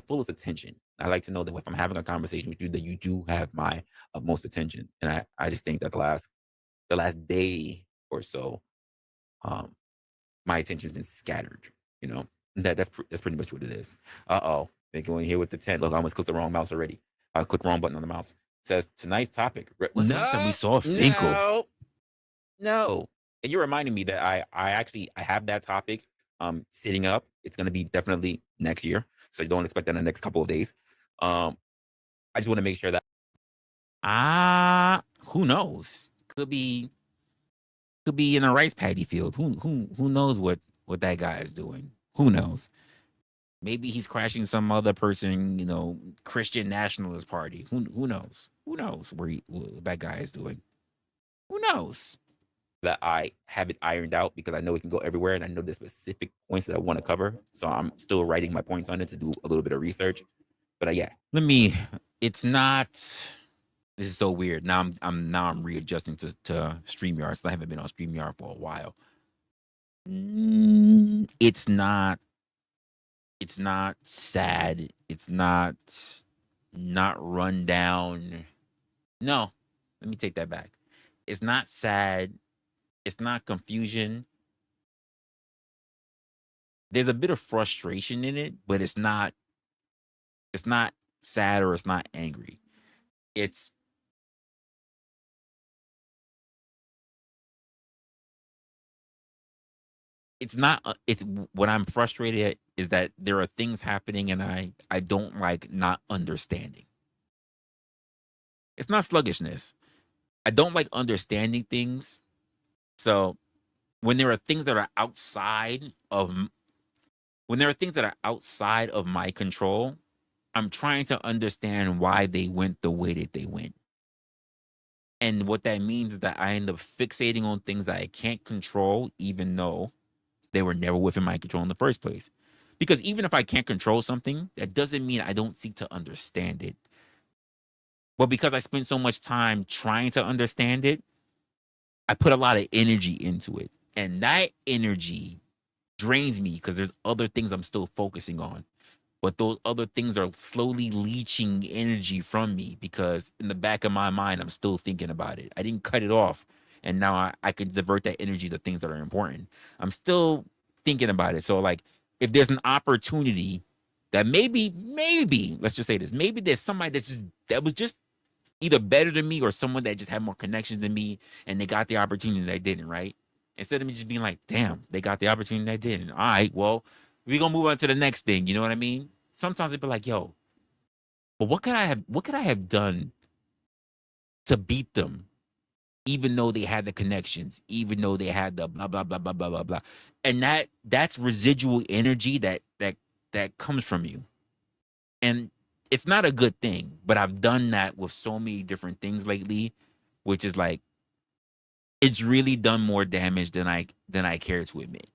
fullest attention. I like to know that if I'm having a conversation with you, that you do have my utmost attention. And I just think that the last day or so, um, my attention's been scattered. You know, that's pretty much what it is. Oh, they going here with the 10. Look, I almost clicked the wrong mouse already. I clicked the wrong button on the mouse. It says tonight's topic. When's the last time we saw Finkel? No. And you're reminding me that I have that topic sitting up. It's gonna be definitely next year. So you don't expect that in the next couple of days. I just want to make sure that Who knows? Could be in a rice paddy field. Who knows what that guy is doing? Who knows? Maybe he's crashing some other person, Christian nationalist party. Who knows? Who knows what that guy is doing? Who knows? that I have it ironed out because I know it can go everywhere and I know the specific points that I want to cover. So I'm still writing my points on it to do a little bit of research. But yeah, It's not. This is so weird. Now I'm readjusting to StreamYard. So I haven't been on StreamYard for a while. It's not sad. It's not run down. No, let me take that back. It's not sad. It's not confusion. There's a bit of frustration in it, but it's not sad or it's not angry. It's not it's what I'm frustrated at is that there are things happening and I don't like not understanding. It's not sluggishness. I don't like understanding things. So when there are things that are outside of my control, I'm trying to understand why they went the way that they went. And what that means is that I end up fixating on things that I can't control, even though they were never within my control in the first place. Because even if I can't control something, that doesn't mean I don't seek to understand it. But because I spend so much time trying to understand it, I put a lot of energy into it. And that energy drains me because there's other things I'm still focusing on. But those other things are slowly leaching energy from me because in the back of my mind, I'm still thinking about it. I didn't cut it off. And now I can divert that energy to things that are important. I'm still thinking about it. So, like, if there's an opportunity that maybe, let's just say this, maybe there's somebody that was just either better than me or someone that just had more connections than me and they got the opportunity that I didn't, right? Instead of me just being like, damn, they got the opportunity that I didn't. All right, well, we're gonna move on to the next thing. You know what I mean? Sometimes they'd be like, yo, but what could I have done to beat them? Even though they had the connections, even though they had the blah blah blah blah blah blah blah. And that's residual energy that comes from you. And it's not a good thing, but I've done that with so many different things lately, which is like it's really done more damage than I care to admit.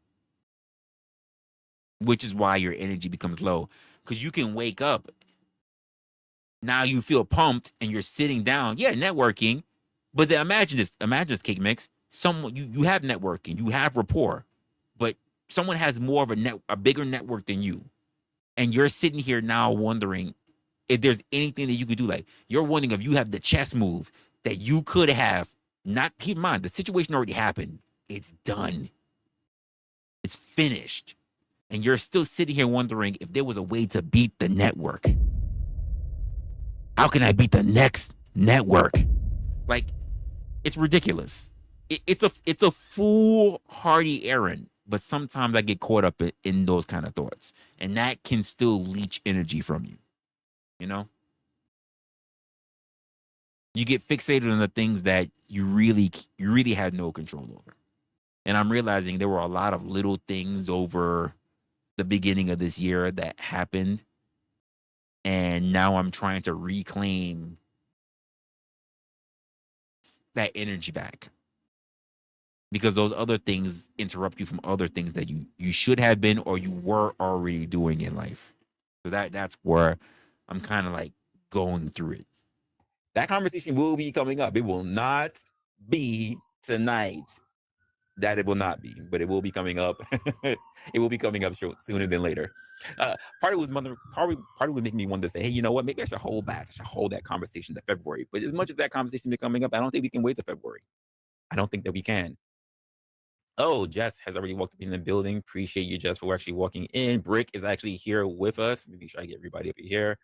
Which is why your energy becomes low. Because you can wake up, now you feel pumped and you're sitting down. Yeah, networking. But then imagine this cake mix. Someone you have networking, you have rapport, but someone has more of a bigger network than you. And you're sitting here now wondering if there's anything that you could do. Like you're wondering if you have the chess move that you could have. Not keep in mind, the situation already happened. It's done. It's finished. And you're still sitting here wondering if there was a way to beat the network. How can I beat the next network? Like, it's ridiculous. It's a foolhardy errand, but sometimes I get caught up in those kind of thoughts, and that can still leach energy from you. You know, you get fixated on the things that you really had no control over. And I'm realizing there were a lot of little things over the beginning of this year that happened, and now I'm trying to reclaim that energy back. because those other things interrupt you from other things that you should have been or you were already doing in life. So that's where I'm kind of like going through it. That conversation will be coming up. It will not be tonight. That it will not be, but it will be coming up. It will be coming up sooner than later. Part of it was making me want to say, hey, you know what? Maybe I should hold back. I should hold that conversation to February. But as much as that conversation is coming up, I don't think we can wait to February. I don't think that we can. Oh, Jess has already walked up in the building. Appreciate you, Jess, for actually walking in. Brick is actually here with us. Maybe try to get everybody up in here.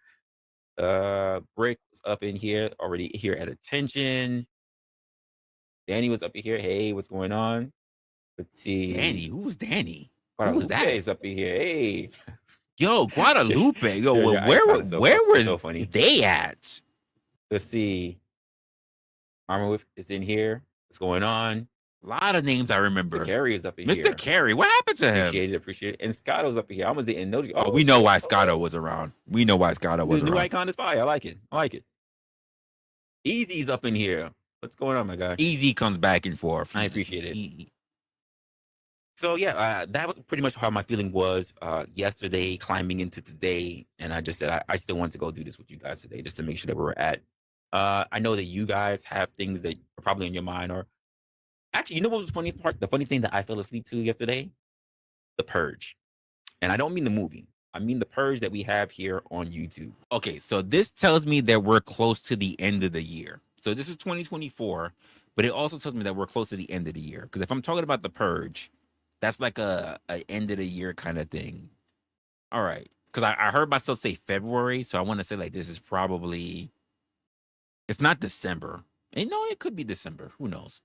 Brick was up in here, already here at attention. Danny was up in here. Hey, what's going on? Let's see. Danny, who's Danny? Guadalupe Who's that? is up in here. Hey. Yo, Guadalupe. Yo, Your where so were so funny. they at? Let's see. Armor is in here. What's going on? A lot of names I remember. Mr. Carey is up in Mr. here. Carey, what happened to him? Appreciate it. And Scotto's up in here. I almost didn't notice. Oh, we know why Scotto was around. We know why Scotto was around. New icon is fire. I like it. Easy's up in here. What's going on, my guy? Easy comes back and forth. I appreciate it. So yeah, that was pretty much how my feeling was yesterday, climbing into today, and I just said I still want to go do this with you guys today, just to make sure that we're at. I know that you guys have things that are probably in your mind, or actually, you know what was the funny part? The funny thing that I fell asleep to yesterday, The Purge, and I don't mean the movie. I mean The Purge that we have here on YouTube. Okay, so this tells me that we're close to the end of the year. So this is 2024, but it also tells me that we're close to the end of the year. Because if I'm talking about The Purge, that's like a end of the year kind of thing. All right. Because I heard myself say February, so I want to say like this is probably, it's not December. And no, it could be December. Who knows?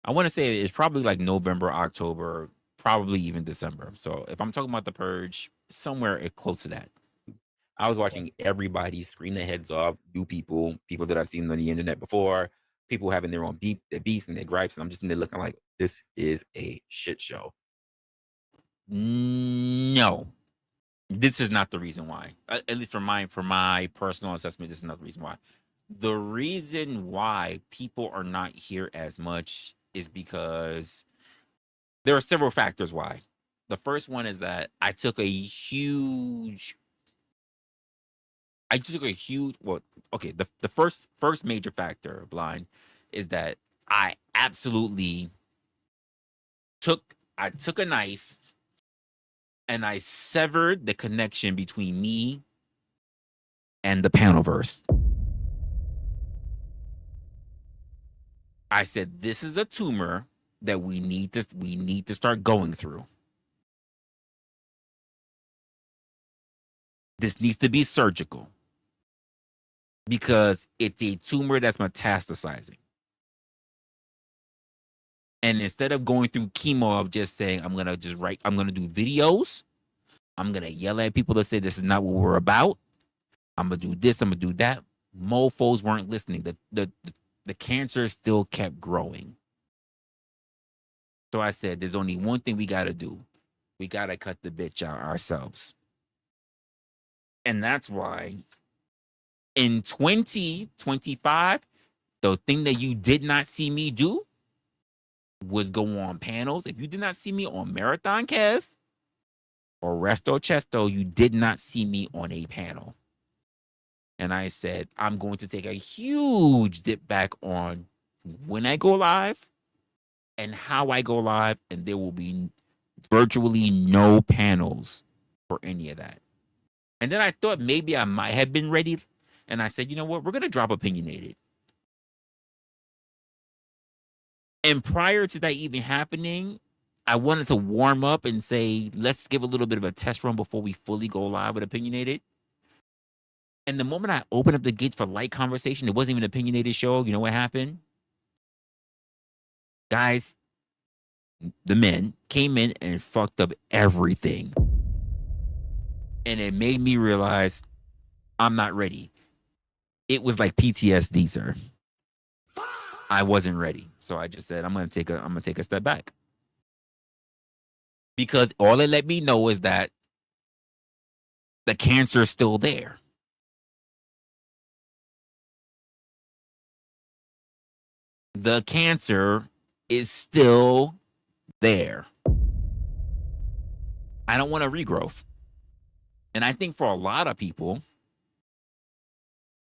I want to say it's probably like November, October, probably even December. So if I'm talking about The Purge, somewhere close to that. I was watching everybody scream their heads off, new people that I've seen on the internet before, people having their own beefs and their gripes, and I'm just in there looking like this is a shit show. No, this is not the reason why. At least for my personal assessment, this is not the reason why. The reason why people are not here as much is because there are several factors why. The first one is that I took a huge the first major factor, Blind, is that I absolutely took a knife and I severed the connection between me and the Panelverse. I said, this is a tumor that we need to start going through. This needs to be surgical because it's a tumor that's metastasizing. And instead of going through chemo of just saying, I'm going to do videos, I'm going to yell at people to say this is not what we're about, I'm going to do this, I'm going to do that. Mofos weren't listening. The cancer still kept growing. So I said, there's only one thing we got to do. We got to cut the bitch out ourselves. And that's why in 2025, the thing that you did not see me do was go on panels. If you did not see me on Marathon Kev or Resto Chesto, you did not see me on a panel. And I said, I'm going to take a huge dip back on when I go live and how I go live, and there will be virtually no panels for any of that. And then I thought maybe I might have been ready, and I said, you know what, we're going to drop Opinionated. And prior to that even happening, I wanted to warm up and say, let's give a little bit of a test run before we fully go live with Opinionated. And the moment I opened up the gates for light conversation, it wasn't even an opinionated show. You know what happened? Guys, the men came in and fucked up everything. And it made me realize I'm not ready. It was like PTSD, sir. I wasn't ready. So I just said, I'm gonna take a step back. Because all it let me know is that the cancer is still there. The cancer is still there. I don't want a regrowth. And I think for a lot of people,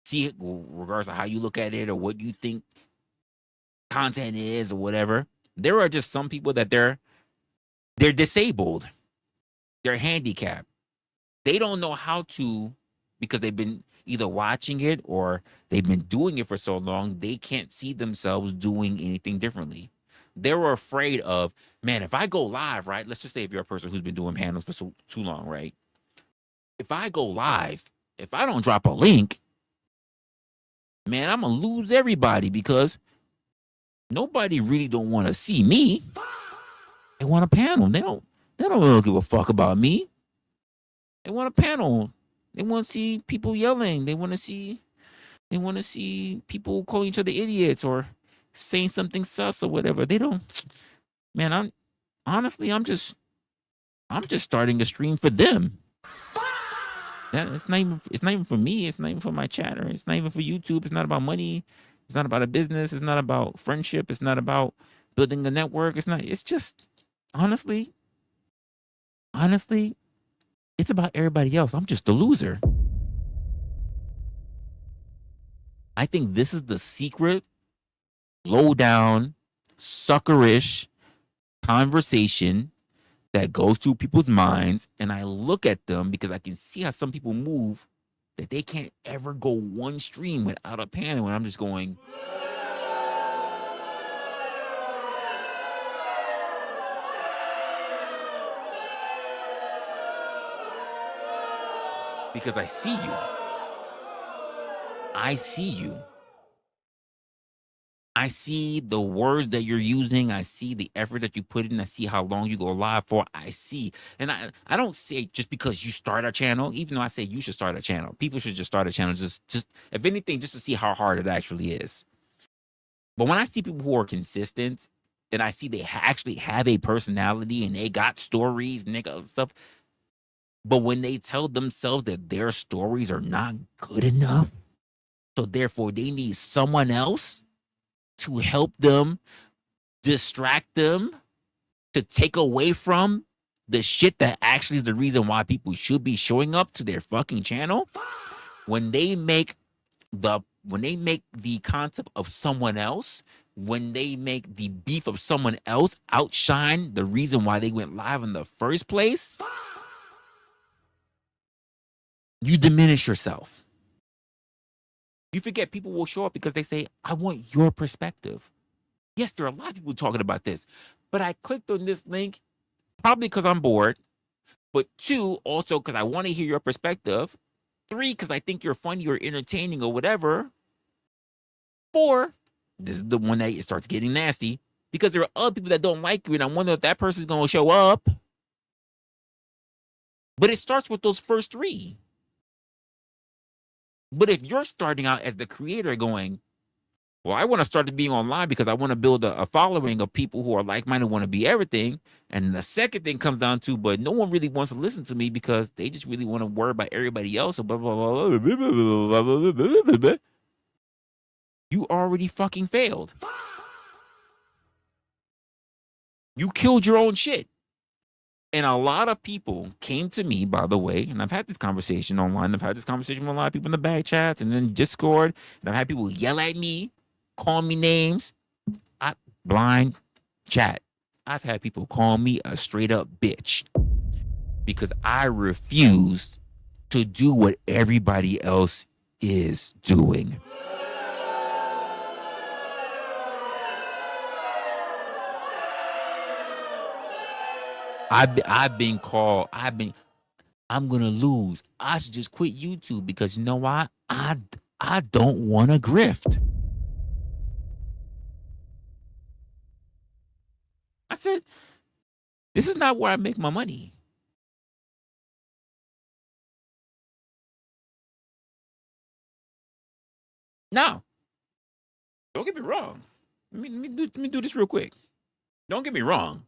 see it regardless of how you look at it or what you think content is or whatever, there are just some people that they're disabled. They're handicapped. They don't know how to, because they've been either watching it or they've been doing it for so long, they can't see themselves doing anything differently. They're afraid of, man, if I go live, right? Let's just say if you're a person who's been doing panels for too long, right? If I go live, if I don't drop a link, man, I'm gonna lose everybody because nobody really don't want to see me. They want a panel. They don't really give a fuck about me. They want a panel. They want to see people yelling. They want to see people calling each other idiots or saying something sus or whatever. They don't. Man, I'm just starting a stream for them. It's not even for me. It's not even for my chatter. It's not even for YouTube. It's not about money. It's not about a business. It's not about friendship. It's not about building a network. It's just honestly, it's about everybody else. I'm just a loser. I think this is the secret, low down, suckerish conversation that goes through people's minds. And I look at them because I can see how some people move, that they can't ever go one stream without a panel. And I'm just going, because I see you. I see you. I see the words that you're using. I see the effort that you put in. I see how long you go live for. I see. And I don't say just because you start a channel, even though I say you should start a channel. People should just start a channel, just if anything, just to see how hard it actually is. But when I see people who are consistent and I see they actually have a personality and they got stories and they got stuff, but when they tell themselves that their stories are not good enough, so therefore they need someone else to help them, distract them, to take away from the shit that actually is the reason why people should be showing up to their fucking channel. When they make the concept of someone else, when they make the beef of someone else outshine the reason why they went live in the first place, you diminish yourself. You forget people will show up because they say, I want your perspective. Yes, there are a lot of people talking about this, but I clicked on this link probably because I'm bored, but 2, also because I want to hear your perspective. 3, because I think you're funny or entertaining or whatever. 4, this is the one that it starts getting nasty, because there are other people that don't like you, and I wonder if that person's going to show up. But it starts with those first 3. But if you're starting out as the creator going, well, I want to start being online because I want to build a following of people who are like-minded, want to be everything. And the second thing comes down to, but no one really wants to listen to me because they just really want to worry about everybody else. So blah, blah, blah, blah, blah, blah, blah, blah, blah. You already fucking failed. You killed your own shit. And a lot of people came to me, by the way, and I've had this conversation online. I've had this conversation with a lot of people in the back chats and then Discord. And I've had people yell at me, call me names. Blind chat. I've had people call me a straight up bitch because I refused to do what everybody else is doing. I've been called, I'm gonna lose. I should just quit YouTube because you know why? I don't want to grift. I said, this is not where I make my money. Now, don't get me wrong. Let me do this real quick. Don't get me wrong.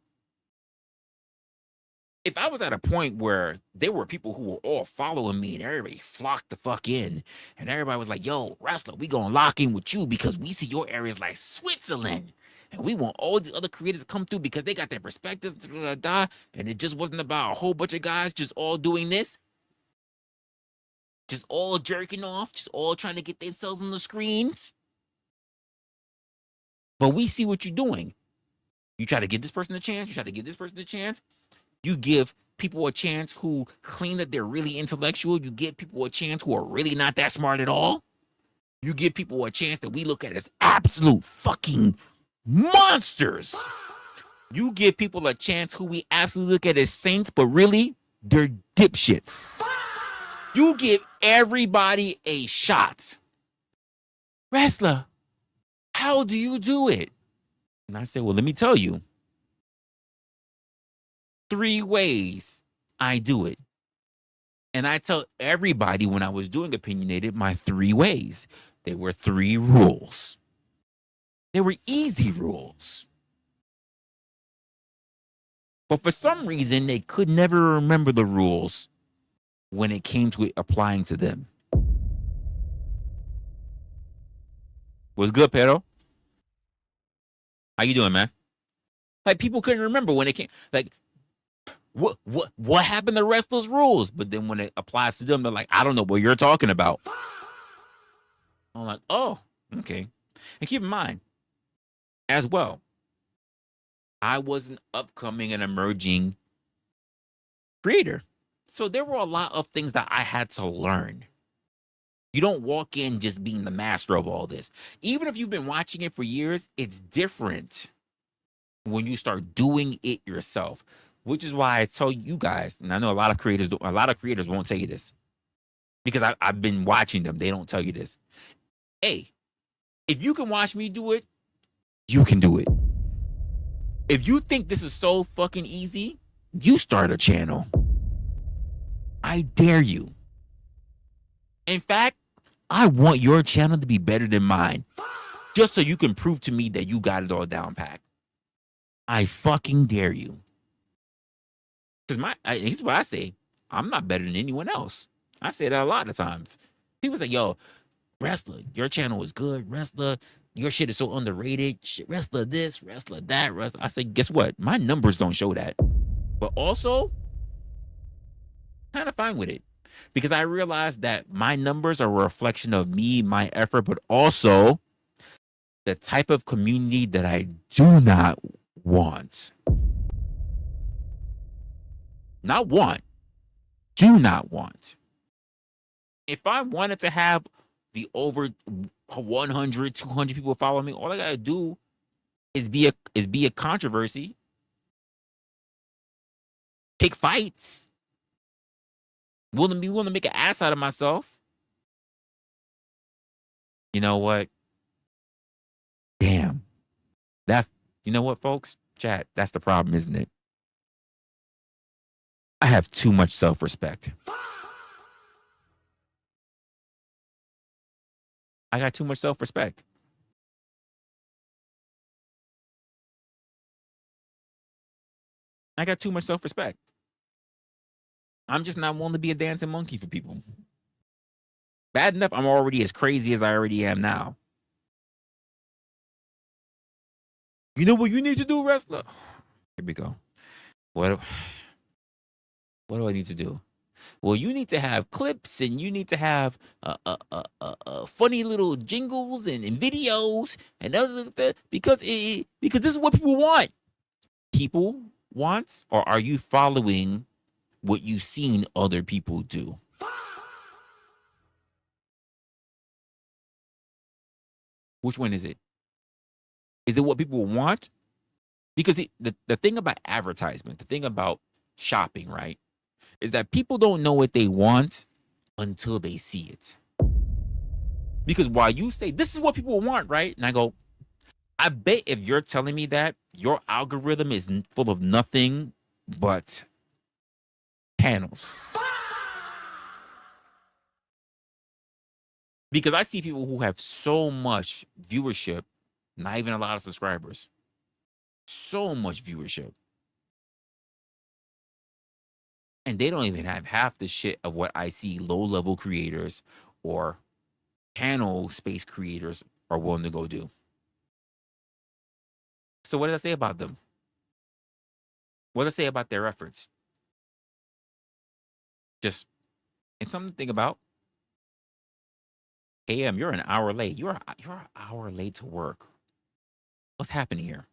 If I was at a point where there were people who were all following me and everybody flocked the fuck in and everybody was like, yo, Resla, we gonna lock in with you because we see your areas like Switzerland. and we want all the other creators to come through because they got their perspectives, and it just wasn't about a whole bunch of guys just all doing this, just all jerking off, just all trying to get themselves on the screens. But we see what you're doing. You try to give this person a chance. You try to give this person a chance. You give people a chance who claim that they're really intellectual. You give people a chance who are really not that smart at all. You give people a chance that we look at as absolute fucking monsters. You give people a chance who we absolutely look at as saints, but really, they're dipshits. You give everybody a shot. Wrestler, how do you do it? And I said, well, let me tell you. 3 ways I do it. And I tell everybody when I was doing Opinionated my 3 ways. They were 3 rules. They were easy rules. But for some reason, they could never remember the rules when it came to it applying to them. What's good, Pedro? How you doing, man? Like, people couldn't remember when it came. Like, what happened to wrestlers' rules? But then when it applies to them, they're like, I don't know what you're talking about. I'm like, oh, okay. And keep in mind, as well, I was an upcoming and emerging creator. So there were a lot of things that I had to learn. You don't walk in just being the master of all this. Even if you've been watching it for years, it's different when you start doing it yourself. Which is why I tell you guys, and I know a lot of creators won't tell you this, because I've been watching them. They don't tell you this. Hey, if you can watch me do it, you can do it. If you think this is so fucking easy, you start a channel. I dare you. In fact, I want your channel to be better than mine, just so you can prove to me that you got it all down packed. I fucking dare you. Because here's what I say. I'm not better than anyone else. I say that a lot of times. People say, yo, Wrestler, your channel is good. Wrestler, your shit is so underrated. Shit, Wrestler this, Wrestler that. Wrestler. I say, guess what? My numbers don't show that. But also, kind of fine with it. Because I realized that my numbers are a reflection of me, my effort, but also the type of community that I do not want. Not want. Do not want. If I wanted to have the over 100, 200 people follow me, all I gotta do is be a controversy, pick fights, willing to make an ass out of myself. You know what? Damn. You know what, folks? Chat, that's the problem, isn't it? I have too much self-respect. I got too much self-respect. I got too much self-respect. I'm just not willing to be a dancing monkey for people. Bad enough, I'm already as crazy as I already am now. You know what you need to do, wrestler? Here we go. What do I need to do? Well, you need to have clips and you need to have funny little jingles and videos and those because this is what people want. People want, or are you following what you've seen other people do? Which one is it? Is it what people want? Because the thing about advertisement, the thing about shopping, right, is that people don't know what they want until they see it. Because while you say, this is what people want, right? And I go, I bet if you're telling me that, your algorithm is full of nothing but panels. Because I see people who have so much viewership, not even a lot of subscribers, so much viewership, and they don't even have half the shit of what I see low-level creators or channel space creators are willing to go do. So what does that say about them? What does it say about their efforts? Just it's something to think about. AM, you're an hour late. You're an hour late to work. What's happening here?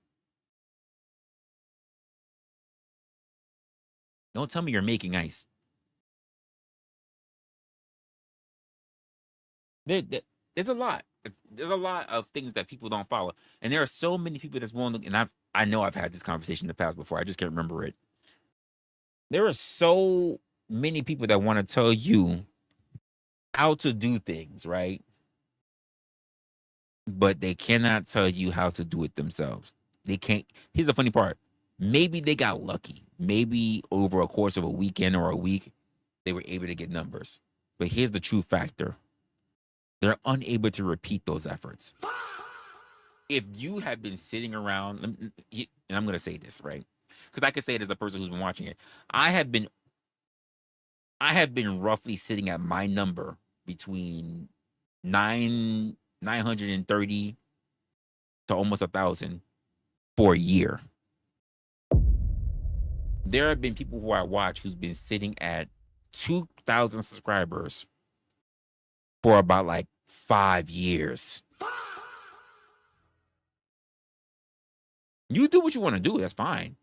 Don't tell me you're making ice. There's a lot. There's a lot of things that people don't follow, and there are so many people that's willing to. And I know I've had this conversation in the past before. I just can't remember it. There are so many people that want to tell you how to do things, right? But they cannot tell you how to do it themselves. They can't. Here's the funny part. Maybe they got lucky. Maybe over a course of a weekend or a week, they were able to get numbers. But here's the true factor. They're unable to repeat those efforts. If you have been sitting around, and I'm going to say this, right? Because I can say it as a person who's been watching it. I have been roughly sitting at my number between 930 to almost 1,000 for a year. There have been people who I watch who's been sitting at 2,000 subscribers for about like 5 years. You do what you want to do, that's fine.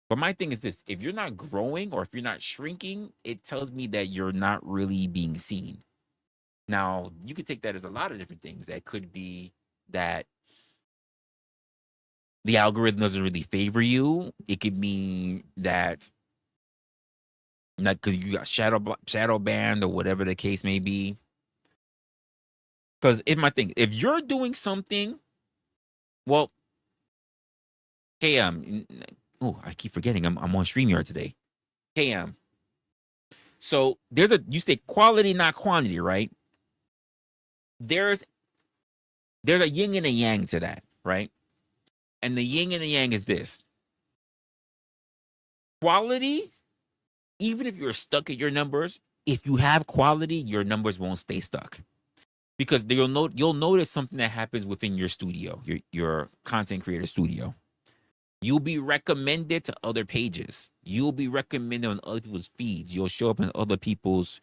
But my thing is this, if you're not growing or if you're not shrinking, it tells me that you're not really being seen. Now, you could take that as a lot of different things. That could be that the algorithm doesn't really favor you. It could mean that not because you got shadow banned or whatever the case may be. Because if you're doing something, well, KM, I keep forgetting I'm on StreamYard today. KM. So you say quality, not quantity, right? There's a yin and a yang to that, right? And the yin and the yang is this. Quality, even if you're stuck at your numbers, if you have quality, your numbers won't stay stuck. Because you'll notice something that happens within your studio, your content creator studio. You'll be recommended to other pages. You'll be recommended on other people's feeds. You'll show up on other people's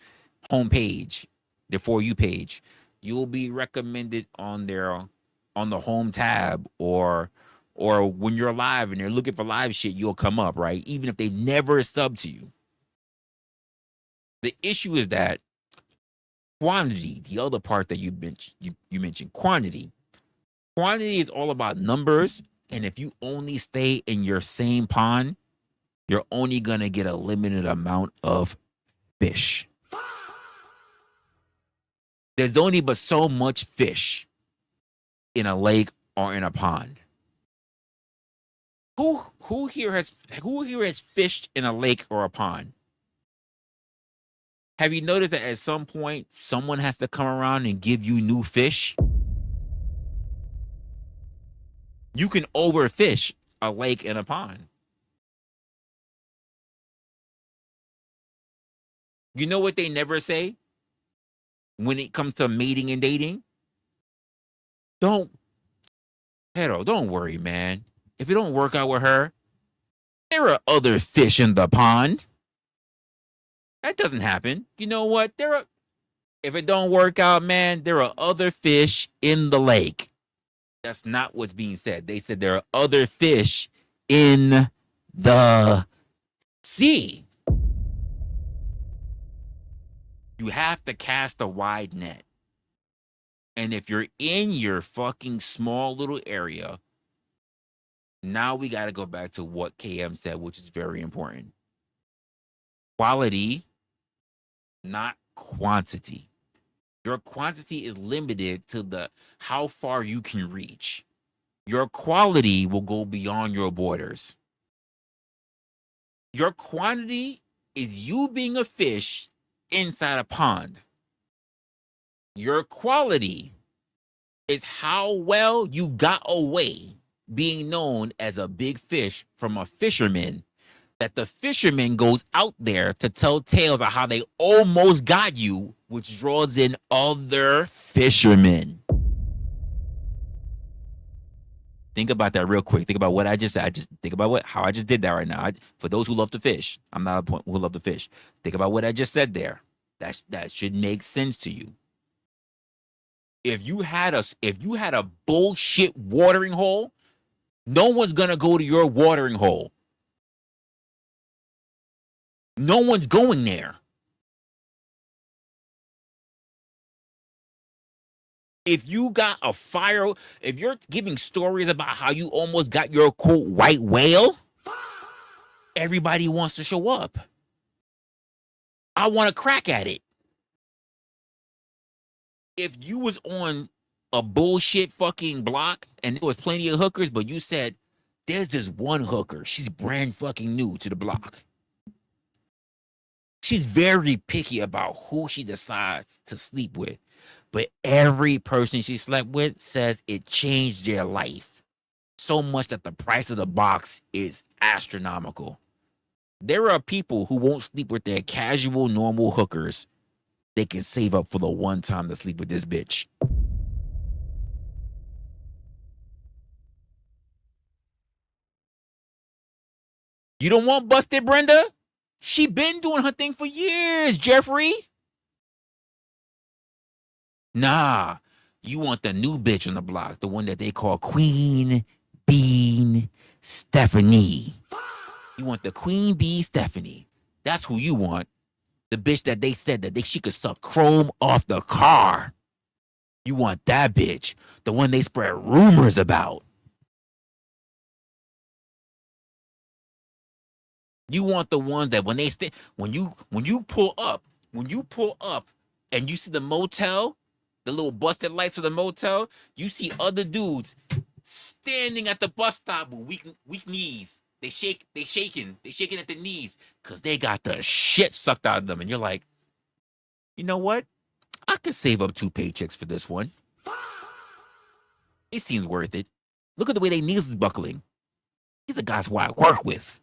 homepage, their For You page. You'll be recommended on the home tab or when you're live and they're looking for live shit, you'll come up, right? Even if they've never subbed to you. The issue is that quantity, the other part that you mentioned, quantity. Quantity is all about numbers. And if you only stay in your same pond, you're only going to get a limited amount of fish. There's only but so much fish in a lake or in a pond. Who here has fished in a lake or a pond? Have you noticed that at some point someone has to come around and give you new fish? You can overfish a lake and a pond. You know what they never say when it comes to mating and dating? Don't worry, man. If it don't work out with her, there are other fish in the pond. That doesn't happen. You know what? If it don't work out, man, there are other fish in the lake. That's not what's being said. They said there are other fish in the sea. You have to cast a wide net. And if you're in your fucking small little area, now we got to go back to what KM said, which is very important. Quality, not quantity. Your quantity is limited to how far you can reach. Your quality will go beyond your borders. Your quantity is you being a fish inside a pond. Your quality is how well you got away being known as a big fish from a fisherman, that the fisherman goes out there to tell tales of how they almost got you, which draws in other fishermen. Think about that real quick. Think about what I just said. Think about how I just did that right now. For those who love to fish, I'm not a point who love to fish. Think about what I just said there. That should make sense to you. If you had a bullshit watering hole, no one's gonna go to your watering hole. No one's going there. If you got a fire, if you're giving stories about how you almost got your quote white whale, everybody wants to show up. I want to crack at it. If you was on a bullshit fucking block and there was plenty of hookers, but you said, there's this one hooker, she's brand fucking new to the block. She's very picky about who she decides to sleep with. But every person she slept with says it changed their life so much that the price of the box is astronomical. There are people who won't sleep with their casual, normal hookers. They can save up for the one time to sleep with this bitch. You don't want busted Brenda? She been doing her thing for years, Jeffrey. Nah, you want the new bitch on the block, the one that they call Queen Bean Stephanie. You want the Queen Bee Stephanie. That's who you want. The bitch that they said that she could suck chrome off the car. You want that bitch, the one they spread rumors about. You want the one that when you pull up and you see the motel, the little busted lights of the motel, you see other dudes standing at the bus stop with weak knees. They shaking at the knees because they got the shit sucked out of them. And you're like, you know what? I could save up 2 paychecks for this one. It seems worth it. Look at the way their knees is buckling. These are guys who I work with.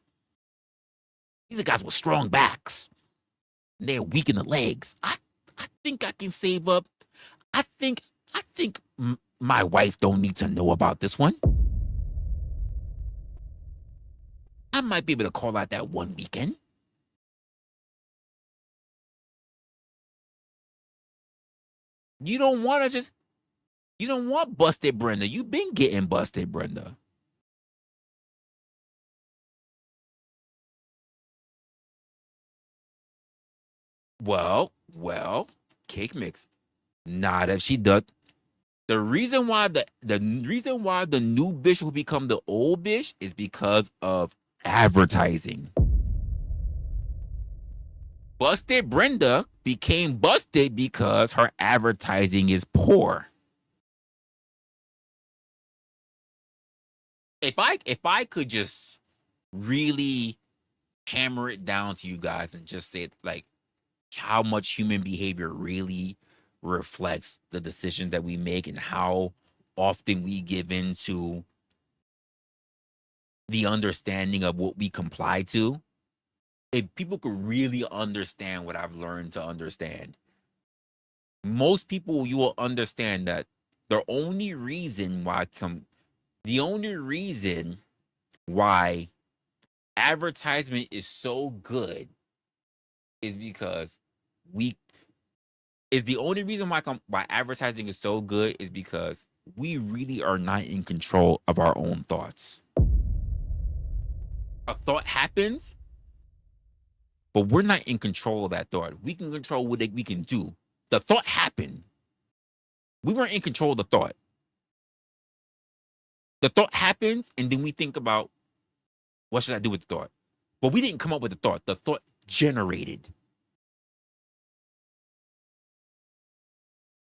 These are guys with strong backs. They're weak in the legs. I think I can save up. I think my wife don't need to know about this one. I might be able to call out that one weekend. You don't want busted Brenda. You've been getting busted, Brenda. Well, cake mix. Not if she does. The reason why the new bitch will become the old bitch is because of advertising. Busted Brenda became busted because her advertising is poor. If I could just really hammer it down to you guys and just say like how much human behavior really reflects the decisions that we make and how often we give in to the understanding of what we comply to. If people could really understand what I've learned to understand, most people, you will understand that the only reason why advertisement is so good is because the only reason why advertising is so good is because we really are not in control of our own thoughts. A thought happens, but we're not in control of that thought. We can control what we can do. The thought happened. We weren't in control of the thought. The thought happens, and then we think about, what should I do with the thought? But we didn't come up with the thought. The thought generated.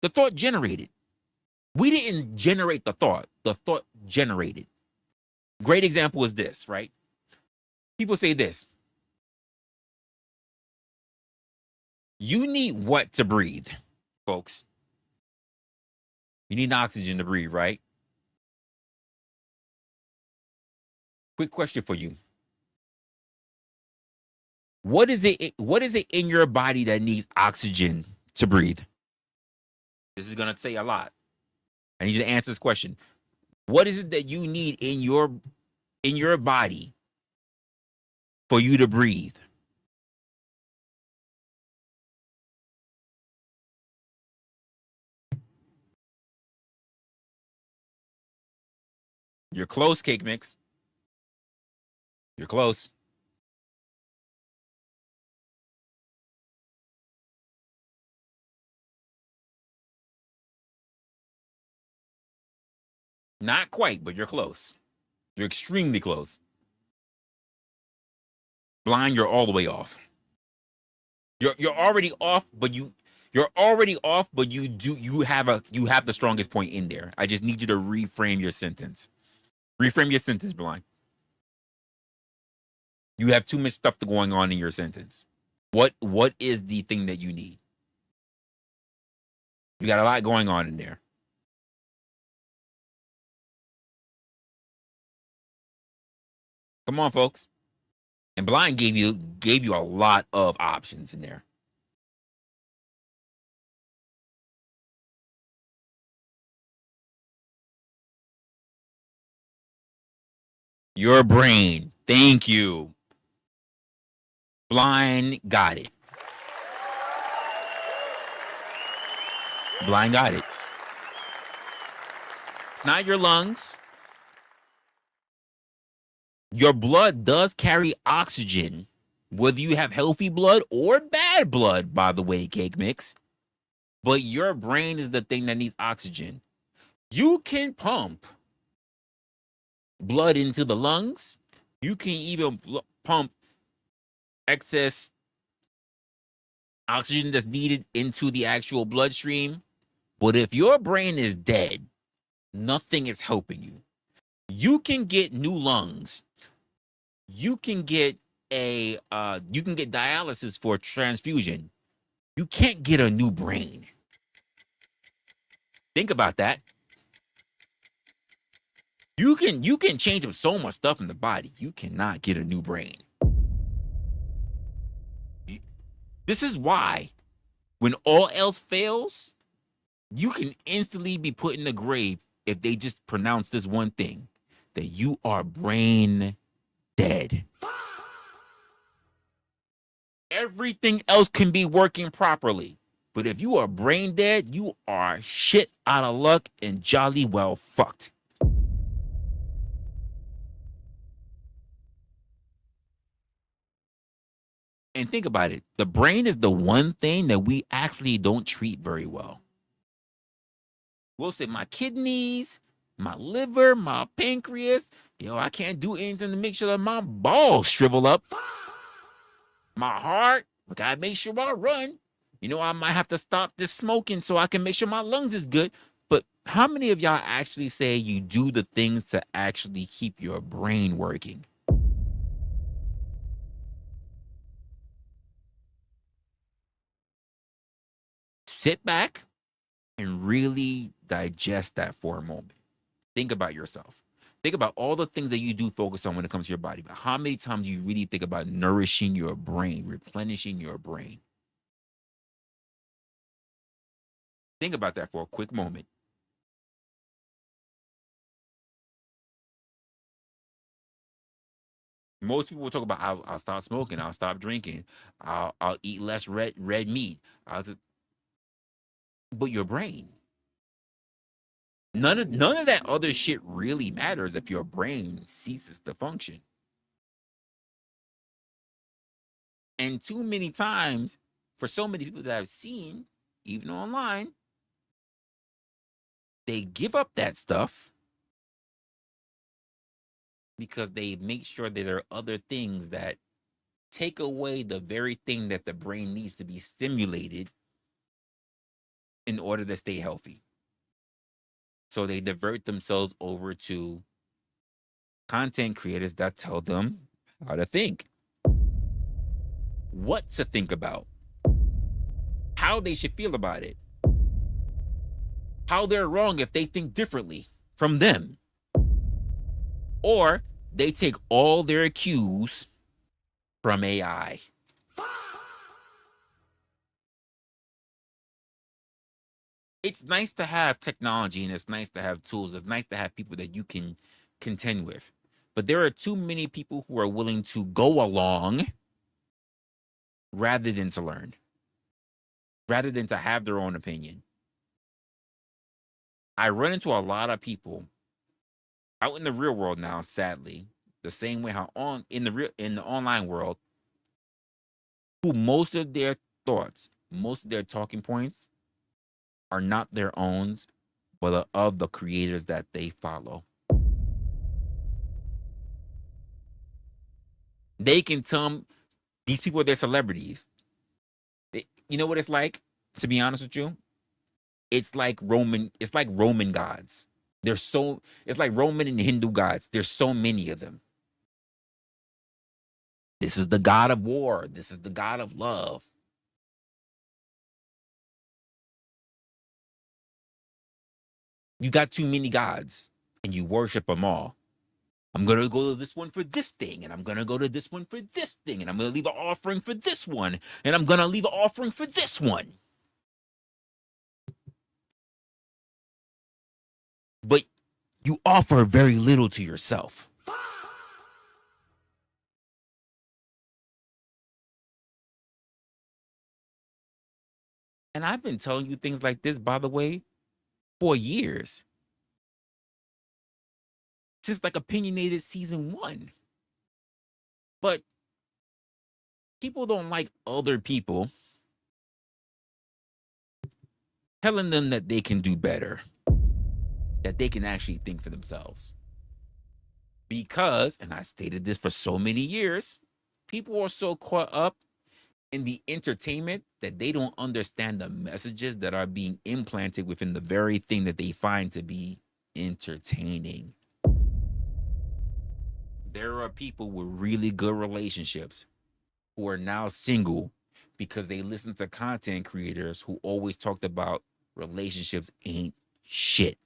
The thought generated. We didn't generate the thought. The thought generated. Great example is this, right? People say this. You need what to breathe, folks? You need oxygen to breathe, right? Quick question for you. What is it in your body that needs oxygen to breathe? This is going to say a lot. I need you to answer this question. What is it that you need in your body for you to breathe? You're close, Cake Mix. You're close. Not quite, but you're close. You're extremely close. Blind, you're all the way off. You're already off, but you have the strongest point in there. I just need you to reframe your sentence. Reframe your sentence, Blind. You have too much stuff going on in your sentence. What is the thing that you need? You got a lot going on in there. Come on, folks. And Blind gave you a lot of options in there. Your brain. Thank you. Blind got it. Blind got it. It's not your lungs. Your blood does carry oxygen, whether you have healthy blood or bad blood, by the way, Cake Mix. But your brain is the thing that needs oxygen. You can pump blood into the lungs. You can even pump excess oxygen that's needed into the actual bloodstream. But if your brain is dead, nothing is helping you. You can get new lungs. You can get dialysis for transfusion. You can't get a new brain. Think about that. You can change up so much stuff in the body. You cannot get a new brain. This is why when all else fails, you can instantly be put in the grave if they just pronounce this one thing, that you are brain dead. Everything else can be working properly. But if you are brain dead, you are shit out of luck and jolly well fucked. And think about it. The brain is the one thing that we actually don't treat very well. We'll say my kidneys, my liver, my pancreas. I can't do anything to make sure that my balls shrivel up. My heart, I gotta make sure I run. I might have to stop this smoking so I can make sure my lungs is good. But how many of y'all actually say you do the things to actually keep your brain working? Sit back and really digest that for a moment. Think about yourself. Think about all the things that you do focus on when it comes to your body. But how many times do you really think about nourishing your brain, replenishing your brain? Think about that for a quick moment. Most people will talk about I'll stop smoking, I'll stop drinking, I'll eat less red meat. But your brain, none of that other shit really matters if your brain ceases to function. And too many times, for so many people that I've seen, even online, they give up that stuff because they make sure that there are other things that take away the very thing that the brain needs to be stimulated in order to stay healthy. So they divert themselves over to content creators that tell them how to think, what to think about, how they should feel about it, how they're wrong if they think differently from them. Or they take all their cues from AI. It's nice to have technology and it's nice to have tools. It's nice to have people that you can contend with. But there are too many people who are willing to go along rather than to learn, rather than to have their own opinion. I run into a lot of people out in the real world now, sadly, the same way how in the online world, who most of their thoughts, most of their talking points are not their own, but of the creators that they follow. They can tell these people are their celebrities. You know what it's like? To be honest with you, it's like Roman. It's like Roman gods. There's so. It's like Roman and Hindu gods. There's so many of them. This is the god of war. This is the god of love. You got too many gods, and you worship them all. I'm gonna go to this one for this thing, and I'm gonna go to this one for this thing, and I'm gonna leave an offering for this one, and I'm gonna leave an offering for this one. But you offer very little to yourself. And I've been telling you things like this, by the way, for years. Since like Opinionated season 1. But people don't like other people telling them that they can do better, that they can actually think for themselves. Because, and I stated this for so many years, people are so caught up in the entertainment that they don't understand the messages that are being implanted within the very thing that they find to be entertaining. There are people with really good relationships who are now single because they listen to content creators who always talked about relationships ain't shit.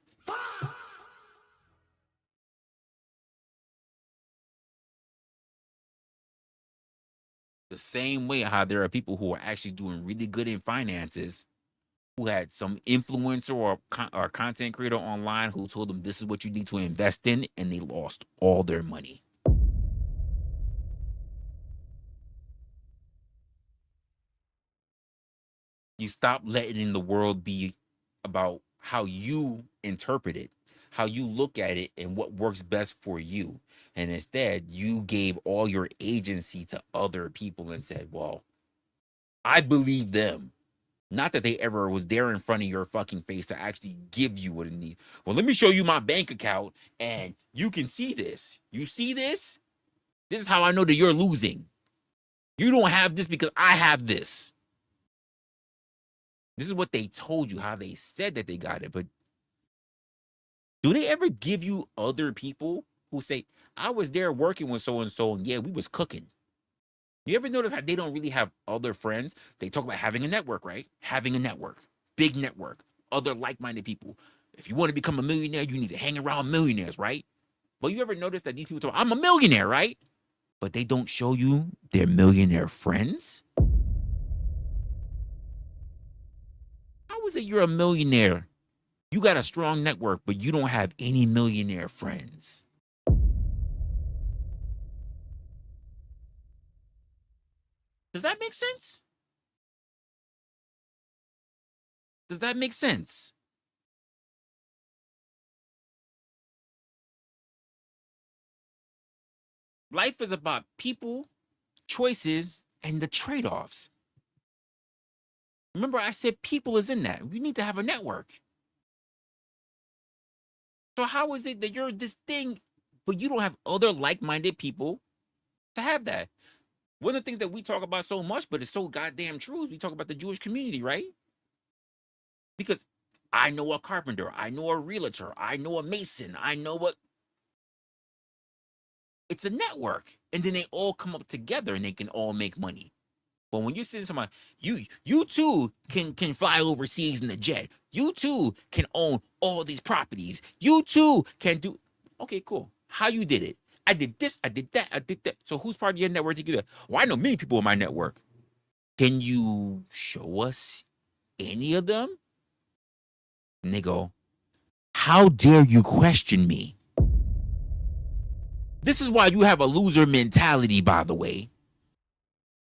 The same way how there are people who are actually doing really good in finances who had some influencer or content creator online who told them this is what you need to invest in, and they lost all their money. You stop letting the world be about how you interpret it, how you look at it, and what works best for you. And instead, you gave all your agency to other people and said, well, I believe them. Not that they ever was there in front of your fucking face to actually give you what it needs. Well, let me show you my bank account and you can see this. You see this? This is how I know that you're losing. You don't have this because I have this. This is what they told you, how they said that they got it. But do they ever give you other people who say, I was there working with so and so, and yeah, we was cooking? You ever notice how they don't really have other friends? They talk about having a network, right? Having a network, big network, other like-minded people. If you want to become a millionaire, you need to hang around millionaires, right? But you ever notice that these people talk, I'm a millionaire, right? But they don't show you their millionaire friends? How is it you're a millionaire? You got a strong network, but you don't have any millionaire friends. Does that make sense? Does that make sense? Life is about people, choices, and the trade offs. Remember, I said people is in that. You need to have a network. So, how is it that you're this thing, but you don't have other like minded people to have that? One of the things that we talk about so much, but it's so goddamn true, is we talk about the Jewish community, right? Because I know a carpenter, I know a realtor, I know a mason, I know what. It's a network. And then they all come up together and they can all make money. But when you're sitting somebody, you too can fly overseas in a jet. You too can own all these properties. You too can do. Okay, cool. How you did it? I did this. I did that. I did that. So who's part of your network to do that? Well, I know many people in my network. Can you show us any of them? And they go, how dare you question me? This is why you have a loser mentality, by the way.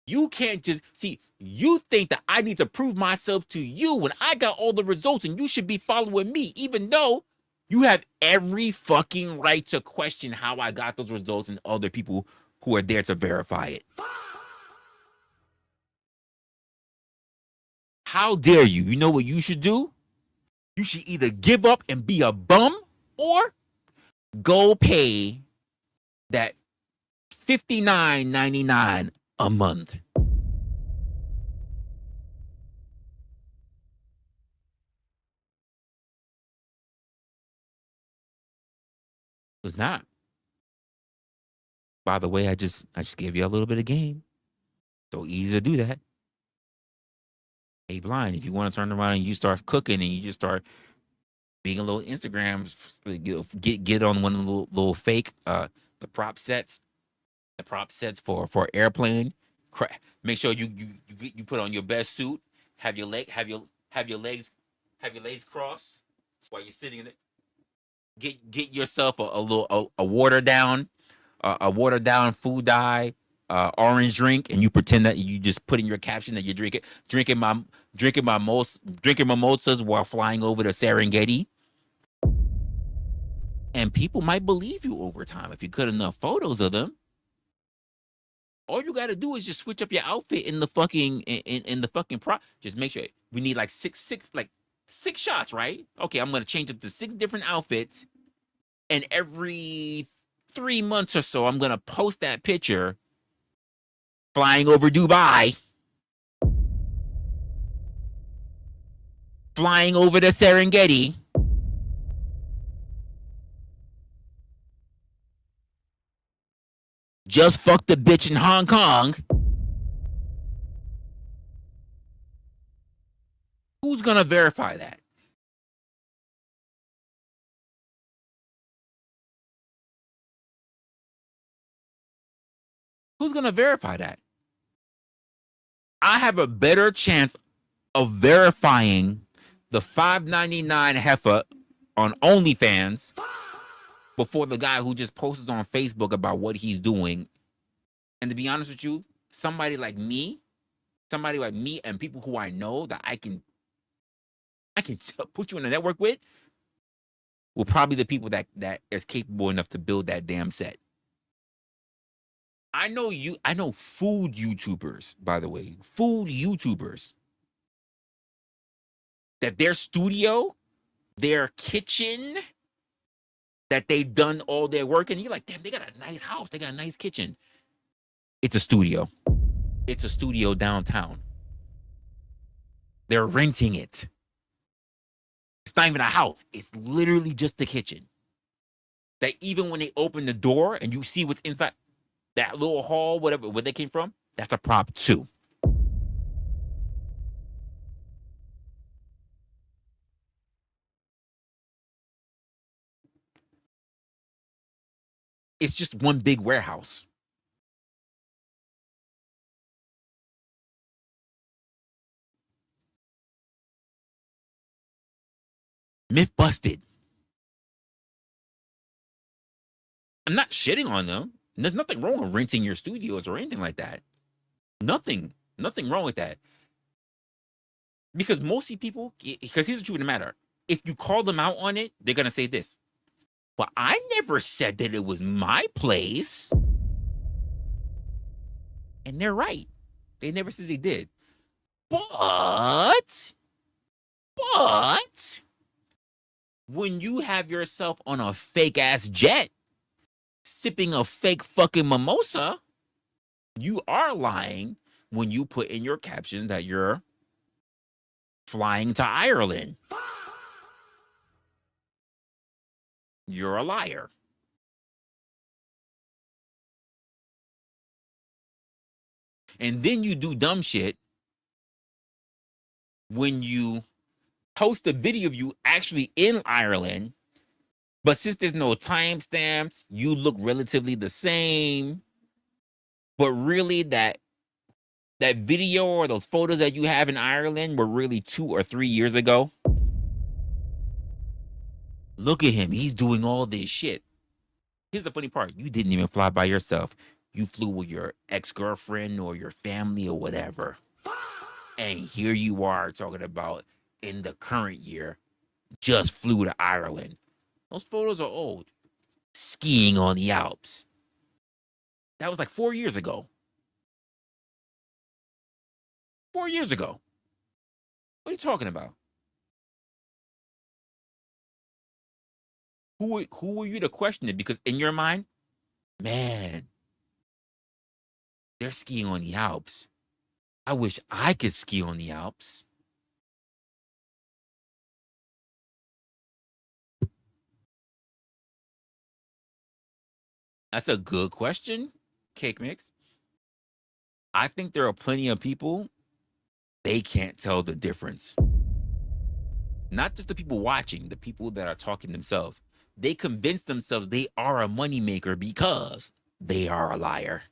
You can't just see, you think that I need to prove myself to you when I got all the results and you should be following me, even though you have every fucking right to question how I got those results and other people who are there to verify it. How dare you? You know what you should do? You should either give up and be a bum or go pay that $59.99 a month. It's not. By the way, I just gave you a little bit of game. So easy to do that. Hey, blind, if you want to turn around and you start cooking and you just start being a little Instagram, get on one of the little fake the prop sets, for airplane. Make sure you put on your best suit. Have your legs crossed while you're sitting in it. Get yourself a little a watered down food dye orange drink, and you pretend that you just put in your caption that you're drinking mimosas while flying over the Serengeti. And people might believe you over time if you cut enough photos of them. All you got to do is just switch up your outfit in the fucking in the fucking prop. Just make sure we need like six shots, right? Okay, I'm gonna change up to 6 different outfits, and every 3 months or so, I'm gonna post that picture flying over Dubai, flying over the Serengeti. Just fucked the bitch in Hong Kong. Who's gonna verify that? Who's gonna verify that? I have a better chance of verifying the $5.99 heifer on OnlyFans before the guy who just posted on Facebook about what he's doing. And to be honest with you, somebody like me and people who I know that I can put you in a network with will probably the people that is capable enough to build that damn set. I know food YouTubers, by the way, that their studio, their kitchen, that they've done all their work, and you're like, damn, they got a nice house, they got a nice kitchen. It's a studio. It's a studio downtown. They're renting it. It's not even a house. It's literally just the kitchen. That even when they open the door and you see what's inside that little hall, whatever, where they came from, that's a prop too. It's just one big warehouse. Myth busted. I'm not shitting on them. There's nothing wrong with renting your studios or anything like that. Nothing wrong with that. Because most people, because here's the truth of the matter. If you call them out on it, they're going to say this. But I never said that it was my place. And they're right. They never said they did. But when you have yourself on a fake ass jet, sipping a fake fucking mimosa, you are lying when you put in your caption that you're flying to Ireland. You're a liar. And then you do dumb shit when you post a video of you actually in Ireland, but since there's no timestamps, you look relatively the same. But really, that video or those photos that you have in Ireland were really 2 or 3 years ago. Look at him. He's doing all this shit. Here's the funny part. You didn't even fly by yourself. You flew with your ex-girlfriend or your family or whatever. And here you are talking about in the current year, just flew to Ireland. Those photos are old. Skiing on the Alps. That was like 4 years ago. 4 years ago. What are you talking about? Who were you to question it? Because in your mind, man, they're skiing on the Alps. I wish I could ski on the Alps. That's a good question, Cake Mix. I think there are plenty of people, they can't tell the difference. Not just the people watching, the people that are talking themselves. They convince themselves they are a moneymaker because they are a liar.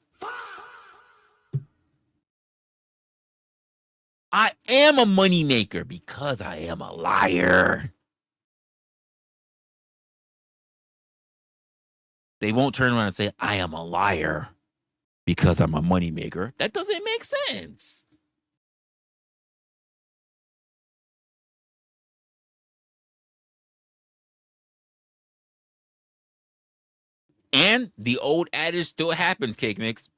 I am a moneymaker because I am a liar. They won't turn around and say, I am a liar because I'm a moneymaker. That doesn't make sense. And the old adage still happens, Cake Mix.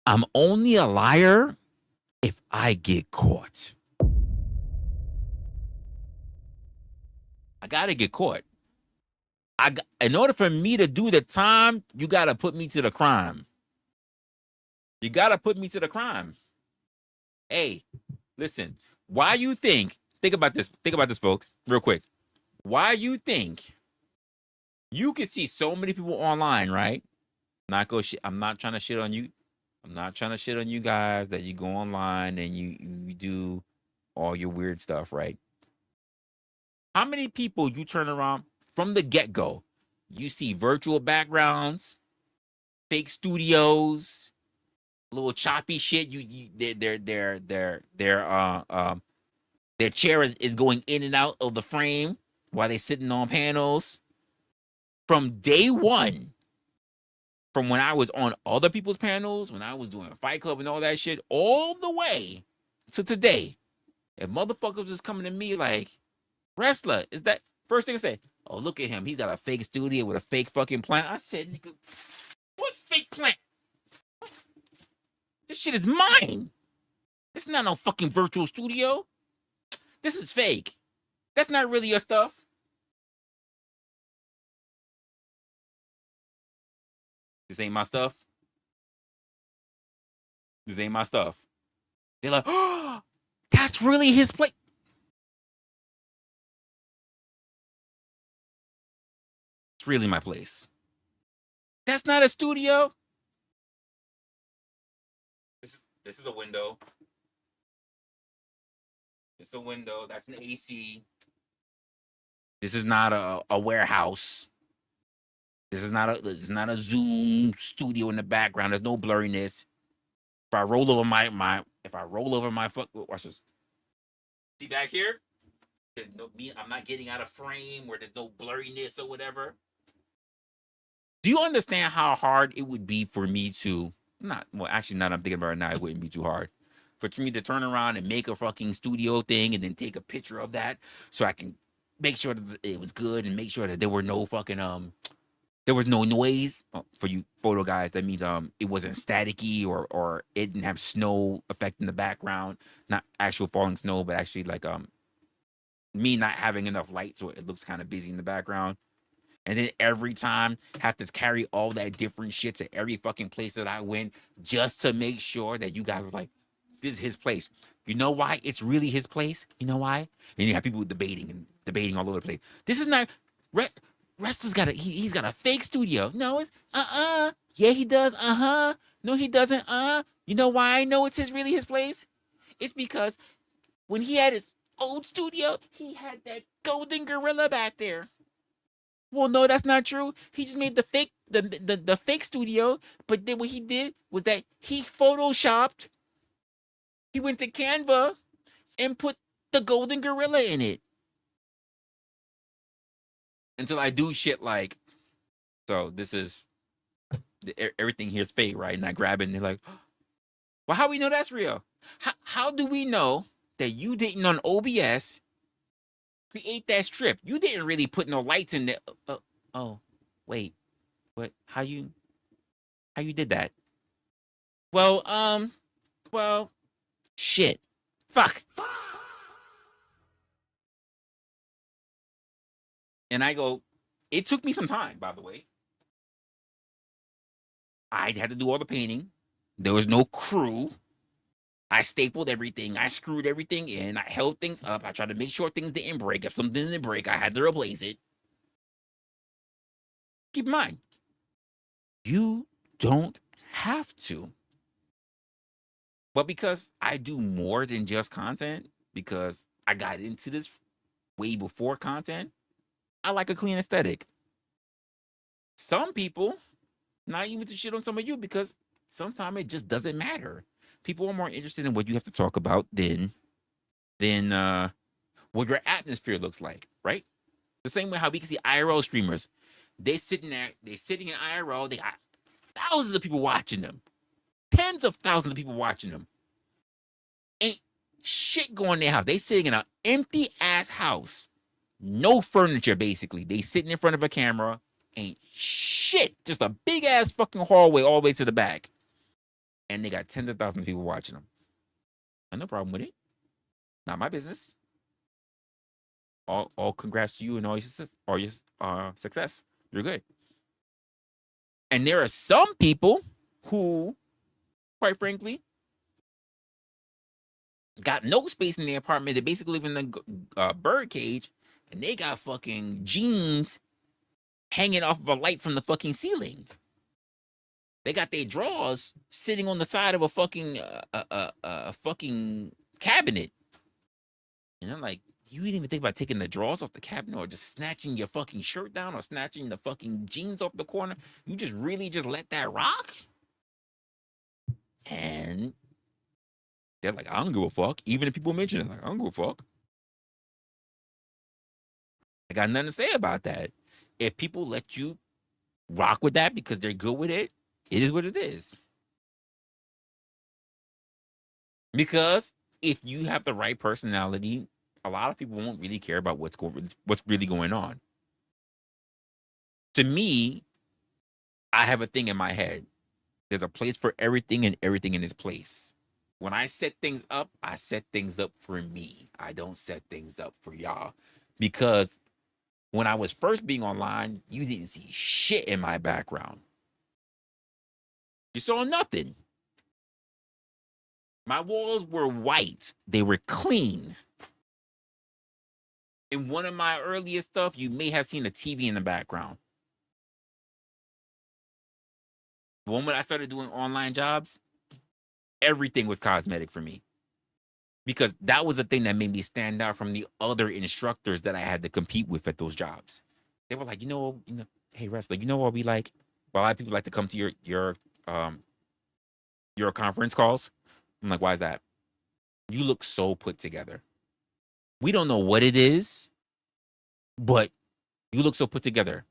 I'm only a liar if I get caught. I gotta get caught. In order for me to do the time, you gotta put me to the crime. You gotta put me to the crime. Hey, listen. Why you think? Think about this. Think about this, folks. Real quick. Why you think you can see so many people online, right? I'm not trying to shit on you. I'm not trying to shit on you guys that you go online and you do all your weird stuff, right? How many people you turn around from the get go? You see virtual backgrounds, fake studios, little choppy shit. Their chair is going in and out of the frame while they're sitting on panels. From day one, from when I was on other people's panels, when I was doing Fight Club and all that shit, all the way to today, if motherfuckers was coming to me like, Wrestler, is that first thing I say? Oh, look at him. He's got a fake studio with a fake fucking plant. I said, nigga, what fake plant? This shit is mine. It's not no fucking virtual studio. This is fake. That's not really your stuff. This ain't my stuff. This ain't my stuff. They're like, oh, that's really his place. It's really my place. That's not a studio. This is a window. It's a window. That's an AC. This is not a warehouse. This is not a Zoom studio in the background. There's no blurriness. If I roll over my foot, watch this. See back here? I'm not getting out of frame where there's no blurriness or whatever. Do you understand how hard it would be for me to not well, actually now that I'm thinking about it now, it wouldn't be too hard. For me to turn around and make a fucking studio thing and then take a picture of that so I can make sure that it was good and make sure that there were no fucking there was no noise. For you photo guys, that means it wasn't staticky or it didn't have snow effect in the background, not actual falling snow, but actually like me not having enough light so it looks kind of busy in the background. And then every time have to carry all that different shit to every fucking place that I went just to make sure that you guys were like, this is his place. You know why it's really his place? You know why? And you have people debating all over the place. This is not Wrestler's got he's got a fake studio. No, it's yeah, he does. No, he doesn't. You know why I know it's really his place? It's because when he had his old studio, he had that golden gorilla back there. Well, no, that's not true. He just made the fake studio, but then what he did was that he photoshopped. He went to Canva and put the golden gorilla in it. until I do shit like, so this is everything here's fake, right? And I grab it and they're like, well, how we know that's real? How do we know that you didn't on OBS create that strip? You didn't really put no lights in there. Oh, wait, what? How you did that? Well, well, shit, fuck. And I go, it took me some time, by the way. I had to do all the painting. There was no crew. I stapled everything. I screwed everything in. I held things up. I tried to make sure things didn't break. If something didn't break, I had to replace it. Keep in mind, you don't have to. But because I do more than just content, because I got into this way before content, I like a clean aesthetic. Some people, not even to shit on some of you, because sometimes it just doesn't matter. People are more interested in what you have to talk about than what your atmosphere looks like, right? The same way how we can see IRL streamers. They sitting in IRL, they got thousands of people watching them. Tens of thousands of people watching them. Ain't shit going in their house. They sitting in an empty ass house. No furniture, basically. They sitting in front of a camera. Ain't shit. Just a big ass fucking hallway all the way to the back. And they got tens of thousands of people watching them. And no problem with it. Not my business. All congrats to you and all your success. You're good. And there are some people who, quite frankly, got no space in their apartment. They basically live in the bird cage, and they got fucking jeans hanging off of a light from the fucking ceiling. They got their drawers sitting on the side of a fucking cabinet. And I'm like, you didn't even think about taking the drawers off the cabinet or just snatching your fucking shirt down or snatching the fucking jeans off the corner. You just really just let that rock? And they're like, I don't give a fuck. Even if people mention it, like, I don't give a fuck. I got nothing to say about that. If people let you rock with that because they're good with it, it is what it is. Because if you have the right personality, a lot of people won't really care about what's really going on. To me, I have a thing in my head. There's a place for everything and everything in its place. When I set things up, I set things up for me. I don't set things up for y'all. Because when I was first being online, you didn't see shit in my background. You saw nothing. My walls were white. They were clean. In one of my earliest stuff, you may have seen a TV in the background. The moment I started doing online jobs, everything was cosmetic for me. Because that was the thing that made me stand out from the other instructors that I had to compete with at those jobs. They were like, hey wrestler, you know what we like? Well, a lot of people like to come to your conference calls. I'm like, why is that? You look so put together. We don't know what it is, but you look so put together.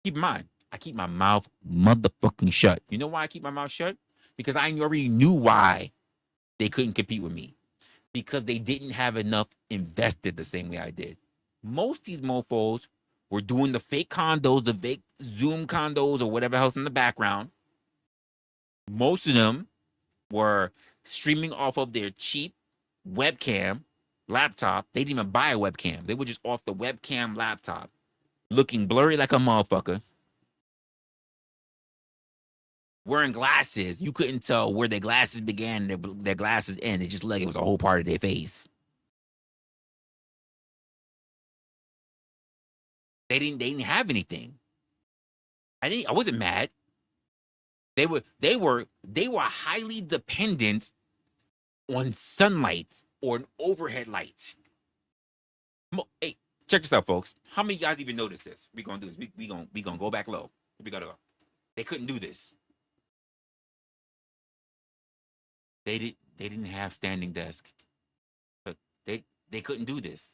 Keep in mind, I keep my mouth motherfucking shut. You know why I keep my mouth shut? Because I already knew why they couldn't compete with me. Because they didn't have enough invested the same way I did. Most of these mofos were doing the fake condos, the fake Zoom condos, or whatever else in the background. Most of them were streaming off of their cheap webcam laptop. They didn't even buy a webcam. They were just off the webcam laptop, looking blurry like a motherfucker. Wearing glasses. You couldn't tell where their glasses began and their glasses ended. Just like it was a whole part of their face. They didn't have anything. I wasn't mad. They were highly dependent on sunlight or an overhead light. Hey, check this out, folks. How many of you guys even noticed this? We gonna do this. We gonna go back low. We gotta go. They couldn't do this. They didn't have standing desk. Look, they couldn't do this.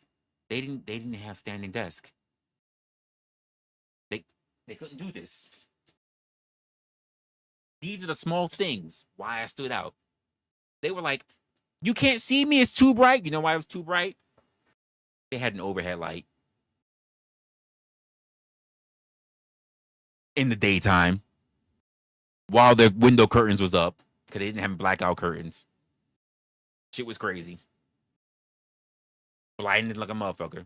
They didn't have standing desk. They couldn't do this. These are the small things why I stood out. They were like, you can't see me, it's too bright. You know why it was too bright? They had an overhead light in the daytime while their window curtains was up because they didn't have blackout curtains. Shit was crazy. Blinded like a motherfucker.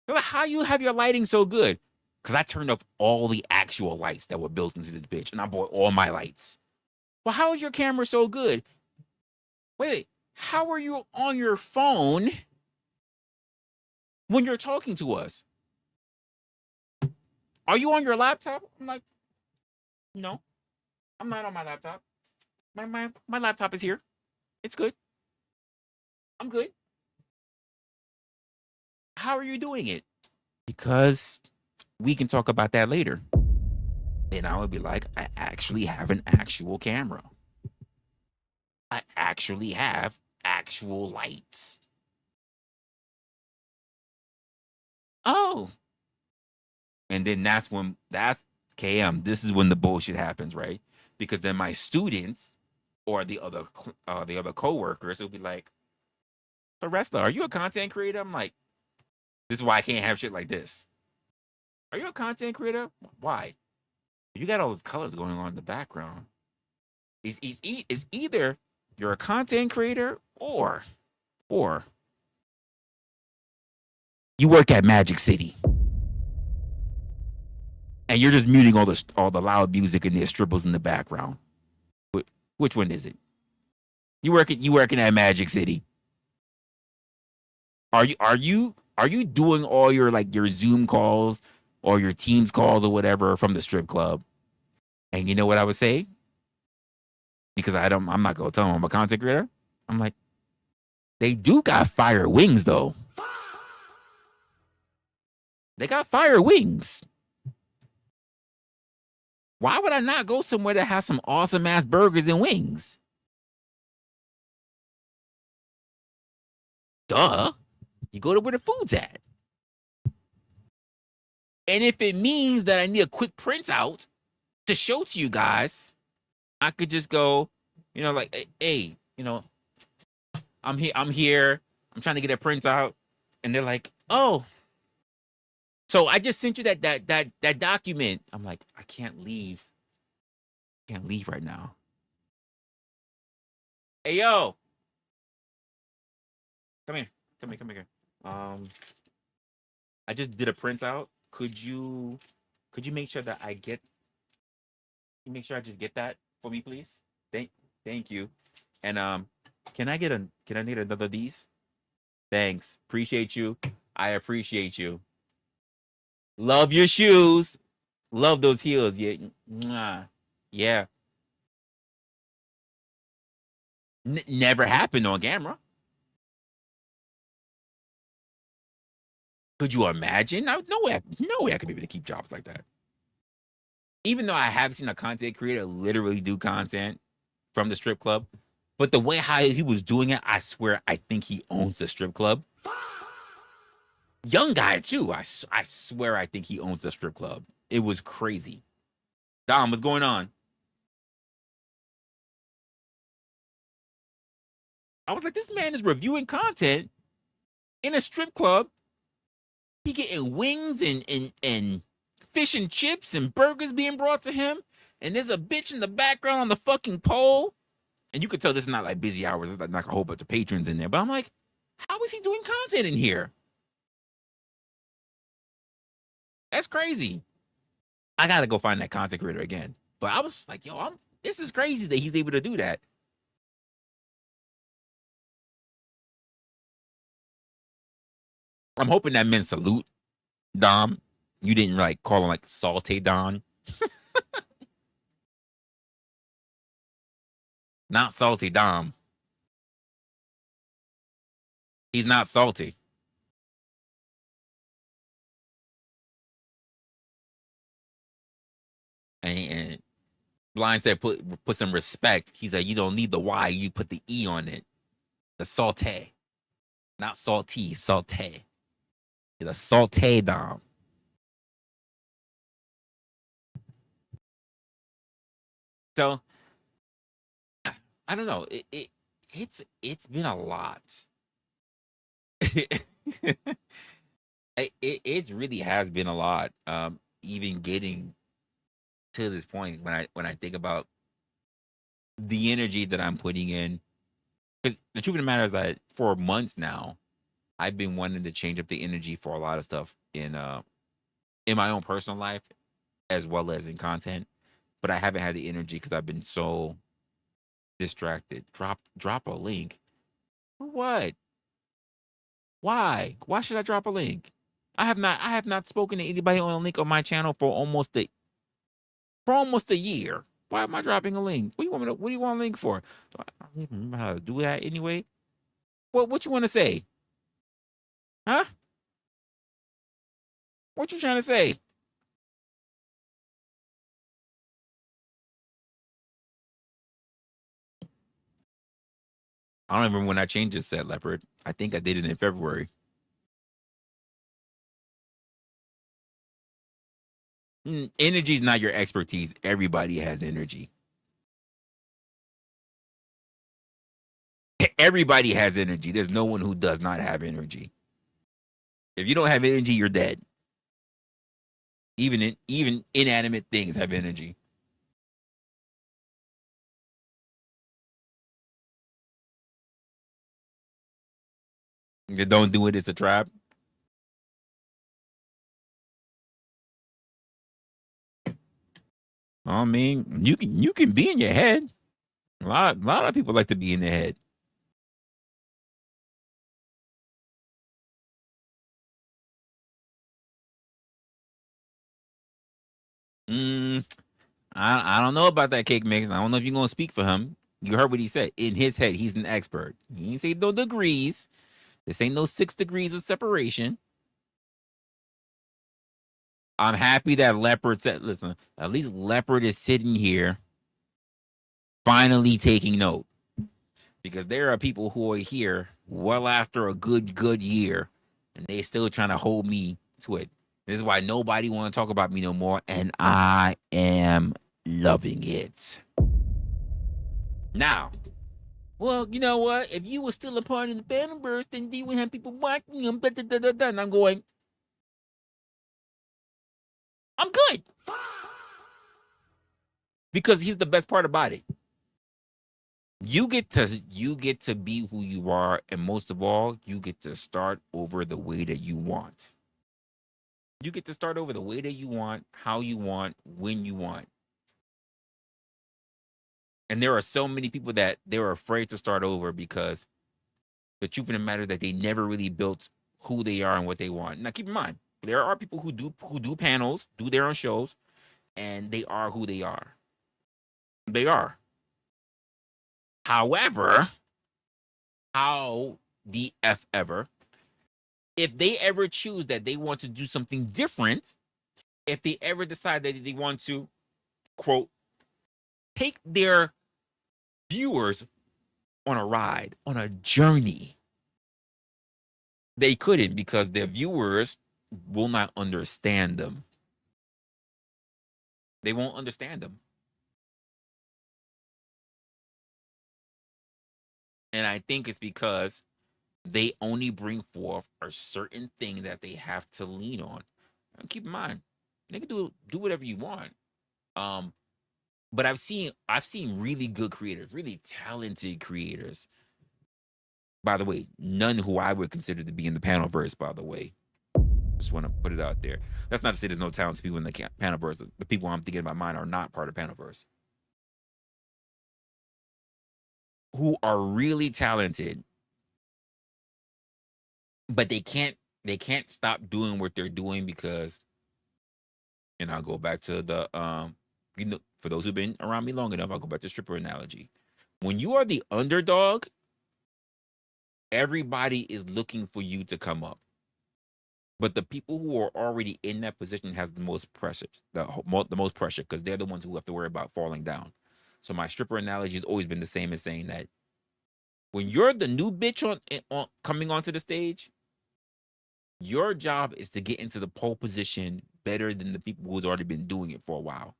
They're like, how you have your lighting so good? Because I turned off all the actual lights that were built into this bitch and I bought all my lights. Well, how is your camera so good? Wait, how are you on your phone when you're talking to us? Are you on your laptop? I'm like, no, I'm not on my laptop. My laptop is here. It's good. I'm good. How are you doing it? Because we can talk about that later. And I would be like, I actually have an actual camera. I actually have actual lights. Oh. And then that's KM. This is when the bullshit happens, right? Because then my students or the other coworkers will be like, "So Resla, are you a content creator?" I'm like, "This is why I can't have shit like this." Are you a content creator? Why? You got all those colors going on in the background. It's either you're a content creator or you work at Magic City and you're just muting all the loud music and there's strippers in the background. Which one is it? You working at Magic City? Are you doing all your like your Zoom calls or your Teams calls or whatever from the strip club? And you know what I would say? Because I'm not gonna tell them I'm a content creator. I'm like, they do got fire wings though. They got fire wings. Why would I not go somewhere that has some awesome ass burgers and wings? Duh. You go to where the food's at. And if it means that I need a quick printout to show to you guys, I could just go, like, hey, I'm here. I'm trying to get a printout. And they're like, oh. So I just sent you that document. I'm like, I can't leave. Can't leave right now. Hey yo. Come here. Come here. I just did a printout. Could you make sure that make sure I just get that for me, please? Thank you. And can I need another of these? Thanks. Appreciate you. I appreciate you. Love your shoes. Love those heels. Yeah. Mwah. Yeah. Never happened on camera. Could you imagine? No way I could be able to keep jobs like that. Even though I have seen a content creator literally do content from the strip club, but the way how he was doing it, I swear, I think he owns the strip club. Young guy too. I swear, I think he owns the strip club. It was crazy. Dom, what's going on? I was like, this man is reviewing content in a strip club. He getting wings and fish and chips and burgers being brought to him. And there's a bitch in the background on the fucking pole. And you could tell this is not like busy hours. There's like a whole bunch of patrons in there. But I'm like, how is he doing content in here? That's crazy. I gotta go find that content creator again. But I was like, yo, this is crazy that he's able to do that. I'm hoping that meant salute, Dom. You didn't like call him like Saute Don. Not salty Dom. He's not salty. And Blind said put some respect. He said you don't need the Y, you put the E on it. The saute. Not salty, saute. The saute Dom. So I don't know. It's been a lot. It really has been a lot. Even getting to this point, when I think about the energy that I'm putting in, because the truth of the matter is that for months now, I've been wanting to change up the energy for a lot of stuff in my own personal life as well as in content, but I haven't had the energy because I've been so distracted. Drop a link. For what? Why? Why should I drop a link? I have not spoken to anybody on a link on my channel for almost a year. Why am I dropping a link? What do you want a link for? I don't even remember how to do that anyway. What you want to say? Huh? What you trying to say? I don't even remember when I changed this set, Leopard. I think I did it in February. Energy is not your expertise. Everybody has energy. Everybody has energy. There's no one who does not have energy. If you don't have energy, you're dead. Even inanimate things have energy. You don't do it, it's a trap. I mean, you can be in your head. A lot of people like to be in their head. Mm, I don't know about that cake mix. I don't know if you're gonna speak for him. You heard what he said. In his head, he's an expert. He didn't say no degrees. This ain't no 6 degrees of separation. I'm happy that Leopard said, listen, at least Leopard is sitting here finally taking note. Because there are people who are here well after a good year and they still trying to hold me to it. This is why nobody want to talk about me no more, and I am loving it. Now, well, you know what? If you were still a part of the Bannerverse, then you would have people watching them. Da, da, da, da, da. And I'm going, I'm good. Because here's the best part about it. You get to be who you are, and most of all, you get to start over the way that you want. You get to start over the way that you want, how you want, when you want. And there are so many people that they're afraid to start over because the truth of the matter is that they never really built who they are and what they want. Now, keep in mind, there are people who do panels, do their own shows, and they are who they are. They are. However, how the f ever, if they ever choose that they want to do something different, if they ever decide that they want to quote take their viewers on a ride, on a journey, they couldn't because their viewers will not understand them. They won't understand them. And I think it's because they only bring forth a certain thing that they have to lean on. And keep in mind, they can do whatever you want. Um, but I've seen really good creators, really talented creators. By the way, none who I would consider to be in the panel verse, by the way. Just want to put it out there. That's not to say there's no talented people in the panel verse. The people I'm thinking about mine are not part of panel verse. Who are really talented, but they can't stop doing what they're doing because, and I'll go back to the you know, for those who've been around me long enough, I'll go back to stripper analogy. When you are the underdog, everybody is looking for you to come up. But the people who are already in that position has the most pressure, the most pressure because they're the ones who have to worry about falling down. So my stripper analogy has always been the same as saying that when you're the new bitch on coming onto the stage, your job is to get into the pole position better than the people who's already been doing it for a while.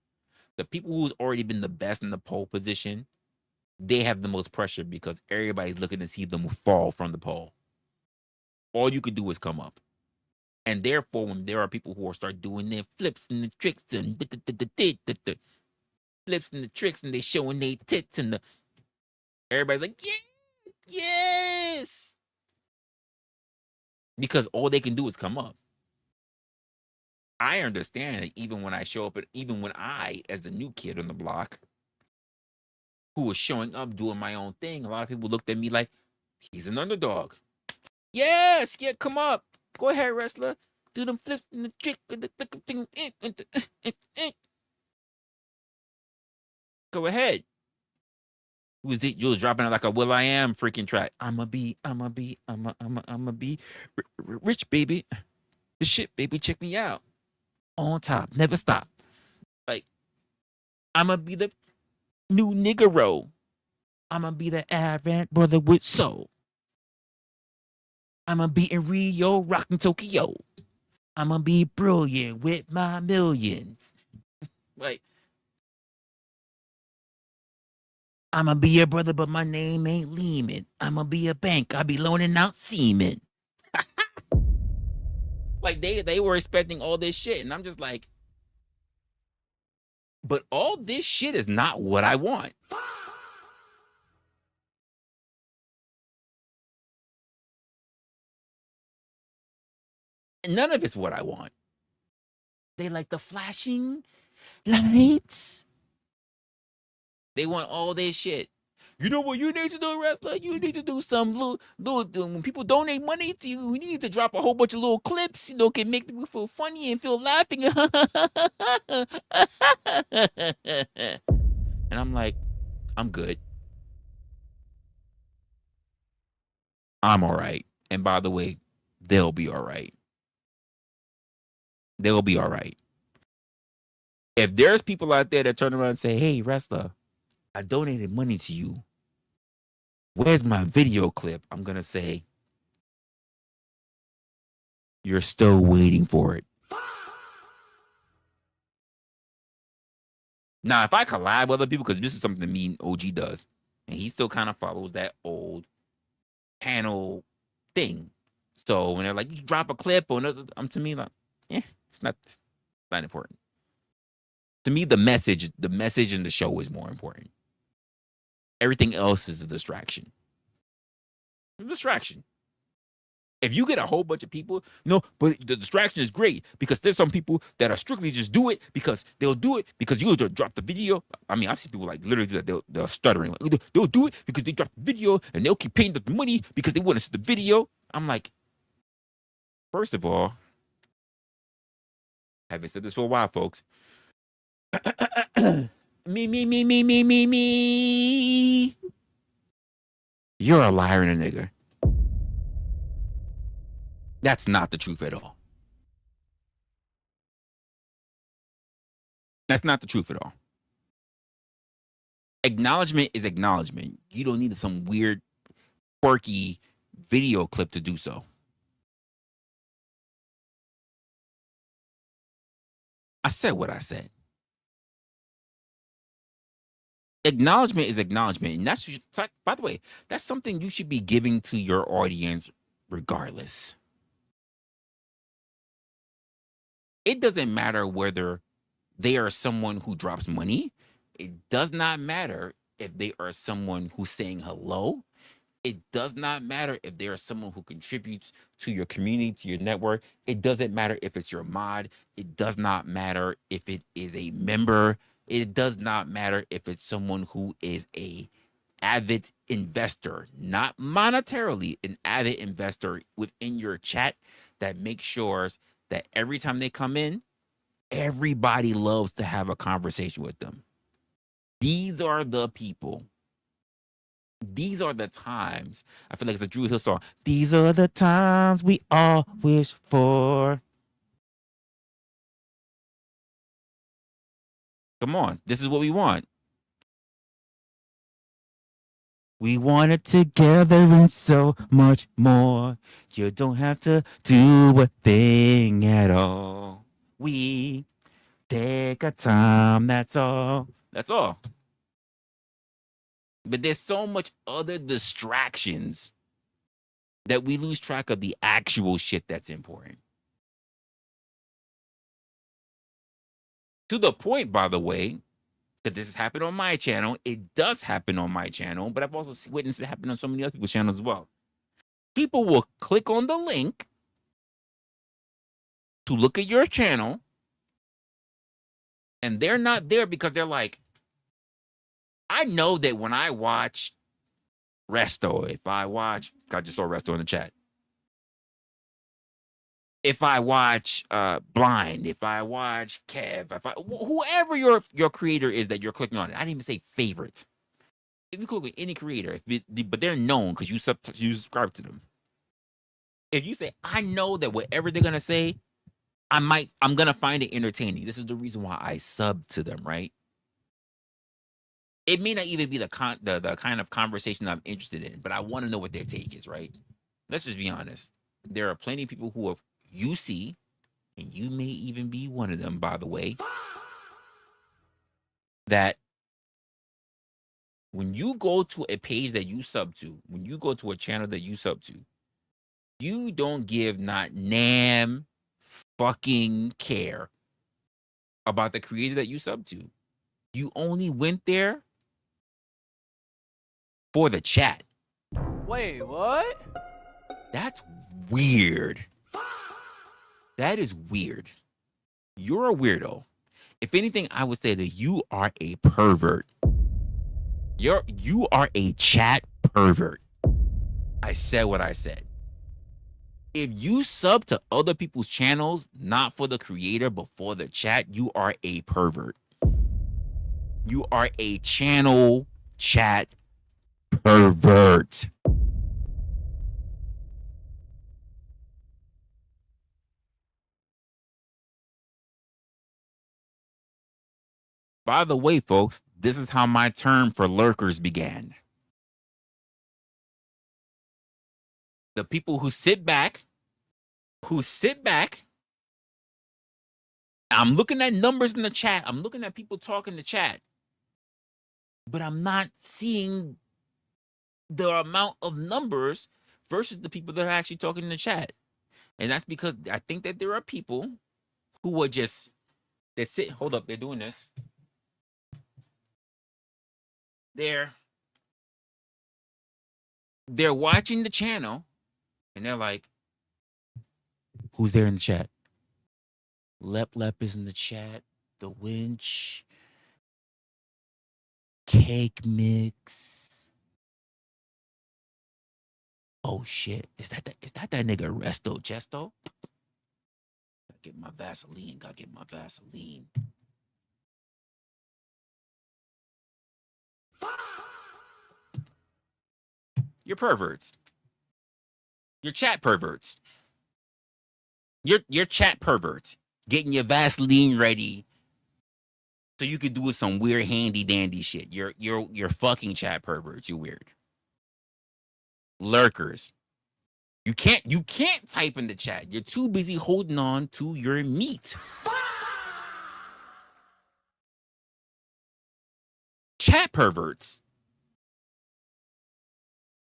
The people who's already been the best in the pole position, they have the most pressure because everybody's looking to see them fall from the pole. All you could do is come up. And therefore, when there are people who will start doing their flips and the tricks and flips and the tricks and they showing their tits and everybody's like, yeah, yes. Because all they can do is come up. I understand that even when I show up, even when I, as the new kid on the block, who was showing up doing my own thing, a lot of people looked at me like, he's an underdog. Yes, yeah, come up. Go ahead, wrestler. Do them flips and the trick and the thing. Go ahead. You was dropping it like a Will I Am freaking track. I'ma be rich, baby. The shit, baby. Check me out. On top, never stop. Like, I'ma be the new niggero. I'ma be the Advent brother with soul. I'ma be in Rio, rocking Tokyo. I'ma be brilliant with my millions. Like, I'ma be your brother, but my name ain't Lehman. I'ma be a bank. I be loaning out semen. Like they were expecting all this shit, and I'm just like, but all this shit is not what I want. None of it's what I want. They like the flashing lights. They want all this shit. You know what you need to do, wrestler? You need to do some little when people donate money to you, you need to drop a whole bunch of little clips, can make people feel funny and feel laughing. And I'm like, I'm good. I'm all right. And by the way, they'll be all right. They'll be all right. If there's people out there that turn around and say, hey, wrestler, I donated money to you. Where's my video clip? I'm going to say, you're still waiting for it. Now, if I collab with other people, because this is something that me and OG does, and he still kind of follows that old panel thing. So when they're like, you drop a clip or another, to me, like, it's not important. To me, the message in the show is more important. Everything else is a distraction. It's a distraction. If you get a whole bunch of people, but the distraction is great because there's some people that are strictly just do it because they'll do it because you'll drop the video. I mean, I've seen people like literally do that. They're stuttering. Like, they'll do it because they drop the video and they'll keep paying the money because they want to see the video. I'm like, first of all, I haven't said this for a while, folks. Me. You're a liar and a nigger. That's not the truth at all. That's not the truth at all. Acknowledgement is acknowledgement. You don't need some weird, quirky video clip to do so. I said what I said. Acknowledgement is acknowledgement. And that's, by the way, that's something you should be giving to your audience regardless. It doesn't matter whether they are someone who drops money. It does not matter if they are someone who's saying hello. It does not matter if they are someone who contributes to your community, to your network. It doesn't matter if it's your mod. It does not matter if it is a member. It does not matter if it's someone who is a avid investor, not monetarily, an avid investor within your chat that makes sure that every time they come in, everybody loves to have a conversation with them. These are the people. These are the times. I feel like it's a Drew Hill song. These are the times we all wish for. Come on. This is what we want. We want it together and so much more. You don't have to do a thing at all. We Take a time, that's all. That's all. But there's so much other distractions that we lose track of the actual shit that's important. To the point, by the way, that this has happened on my channel. It does happen on my channel, but I've also witnessed it happen on so many other people's channels as well. People will click on the link to look at your channel, and they're not there because they're like, I know that when I watch Resto, if I watch, I just saw Resto in the chat. If I watch Blind, if I watch Kev, if whoever your creator is that you're clicking on, I didn't even say favorite. If you click with any creator, but they're known because you subscribe to them. If you say, I know that whatever they're gonna say, I'm gonna find it entertaining. This is the reason why I sub to them, right? It may not even be the kind of conversation I'm interested in, but I want to know what their take is, right? Let's just be honest. There are plenty of people who have you see, and you may even be one of them, by the way, that when you go to a page that you sub to, when you go to a channel that you sub to, you don't give not nam fucking care about the creator that you sub to. You only went there for the chat. Wait, what? That's weird. That is weird. You're a weirdo. If anything, I would say that you are a pervert. You are a chat pervert. I said what I said. If you sub to other people's channels, not for the creator, but for the chat, you are a pervert. You are a channel chat pervert. By the way, folks, this is how my term for lurkers began. The people who sit back, I'm looking at numbers in the chat. I'm looking at people talking in the chat, but I'm not seeing the amount of numbers versus the people that are actually talking in the chat. And that's because I think that there are people who are just, they sit, hold up, they're doing this. They're watching the channel and they're like, who's there in the chat? Lep is in the chat. The Winch. Cake Mix. Oh shit. Is that nigga Resto Chesto? Gotta get my Vaseline. You're perverts. You're chat perverts. You're chat perverts. Getting your Vaseline ready so you could do some weird handy dandy shit. You're fucking chat perverts. You're weird. Lurkers. You can't type in the chat. You're too busy holding on to your meat. Chat perverts.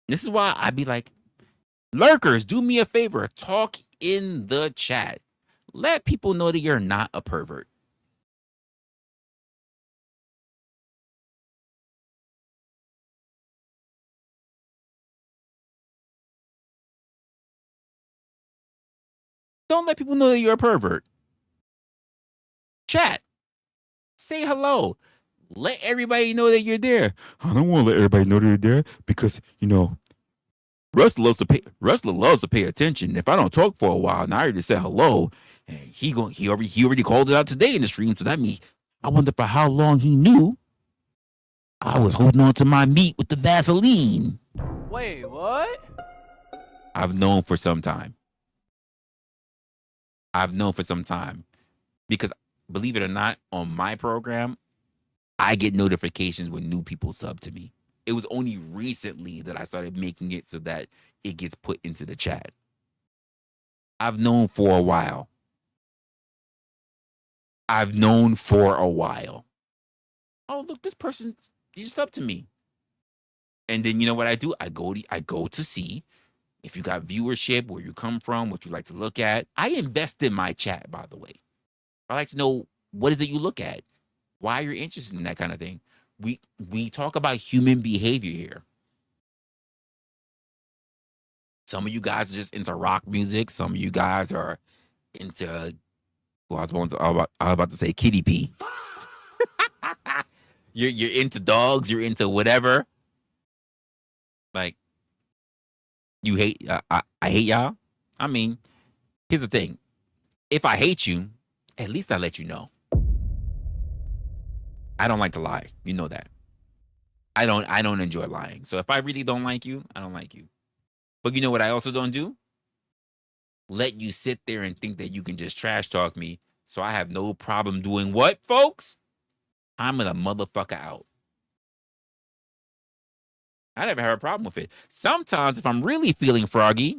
This is why I'd be like, lurkers, do me a favor. Talk in the chat. Let people know that you're not a pervert. Don't let people know that you're a pervert. Chat. Say hello. Let everybody know that you're there. I don't want to let everybody know that you're there because, Russ loves to pay attention. If I don't talk for a while, and I already said hello, and he already called it out today in the stream. So that means I wonder for how long he knew I was holding on to my meat with the Vaseline. Wait, what? I've known for some time. Because believe it or not, on my program, I get notifications when new people sub to me. It was only recently that I started making it so that it gets put into the chat. I've known for a while. I've known for a while. Oh, look, this person's just up to me. And then you know what I do? I go to see if you got viewership, where you come from, what you like to look at. I invest in my chat, by the way. I like to know what is it you look at, why you're interested in that kind of thing. We talk about human behavior here. Some of you guys are just into rock music. Some of you guys are into. Well, I was about to say kitty P. You're into dogs. You're into whatever. Like you hate. I hate y'all. I mean, here's the thing. If I hate you, at least I let you know. I don't like to lie. You know that. I don't enjoy lying. So if I really don't like you, I don't like you. But you know what I also don't do? Let you sit there and think that you can just trash talk me. So I have no problem doing what, folks? I'm a motherfucker out. I never had a problem with it. Sometimes if I'm really feeling froggy,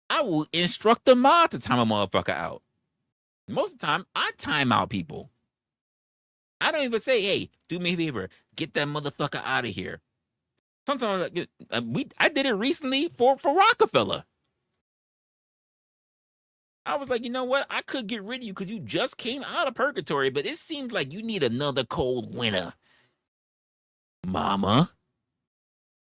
I will instruct the mod to time a motherfucker out. Most of the time, I time out people. I don't even say, hey, do me a favor, get that motherfucker out of here. Sometimes I did it recently for Rockefeller. I was like, you know what? I could get rid of you because you just came out of purgatory, but it seems like you need another cold winter. Mama.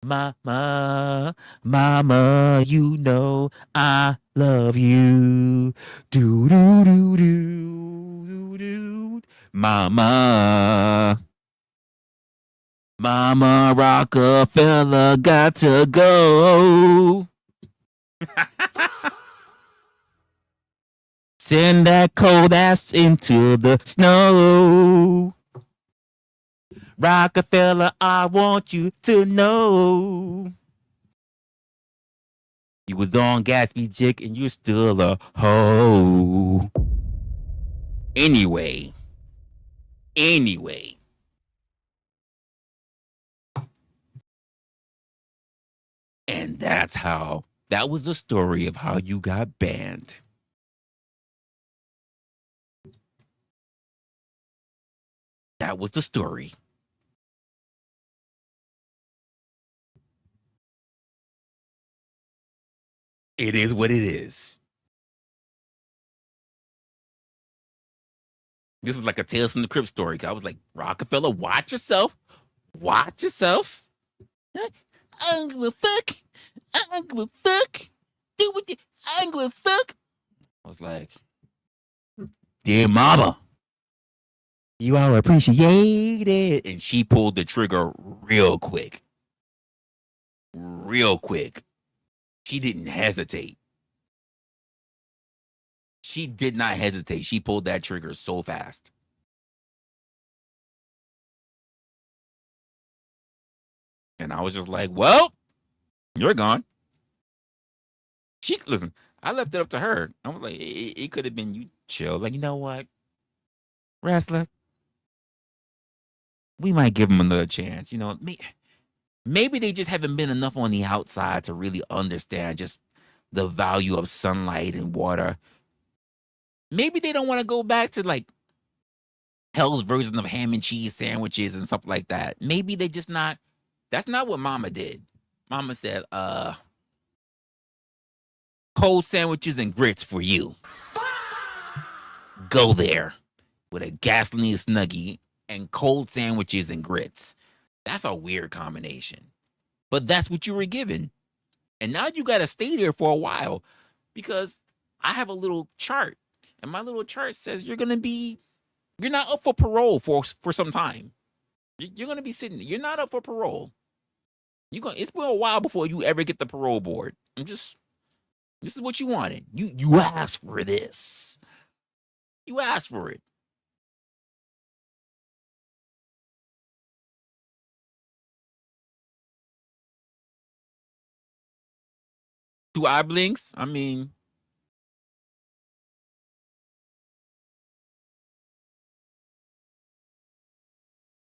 Mama, mama, you know I love you. Do do do do do do. Mama. Mama Rockefeller got to go. Send that cold ass into the snow. Rockefeller, I want you to know. You was on Gatsby's dick and you're still a hoe. Anyway. And that was the story of how you got banned. That was the story. It is what it is. This was like a Tales from the Crypt story. I was like, Rockefeller, watch yourself. Watch yourself. I don't give a fuck. I don't give a fuck. Do what you. I don't give a fuck. I was like, dear mama, you are appreciated. And she pulled the trigger real quick. Real quick. She didn't hesitate. She did not hesitate. She pulled that trigger so fast. And I was just like, well, you're gone. Listen, I left it up to her. I was like, it could have been you chill. Like, you know what? Wrestler, we might give him another chance. You know, maybe they just haven't been enough on the outside to really understand just the value of sunlight and water. Maybe they don't want to go back to like Hell's version of ham and cheese sandwiches and stuff like that. Maybe they just not. That's not what Mama did. Mama said, cold sandwiches and grits for you. Go there with a gasoline snuggie and cold sandwiches and grits. That's a weird combination. But that's what you were given. And now you got to stay there for a while because I have a little chart. And my little chart says you're not up for parole for some time. You're going to be sitting, you're not up for parole. It's been a while before you ever get the parole board. This is what you wanted. You asked for this. You asked for it. Two eye blinks. I mean,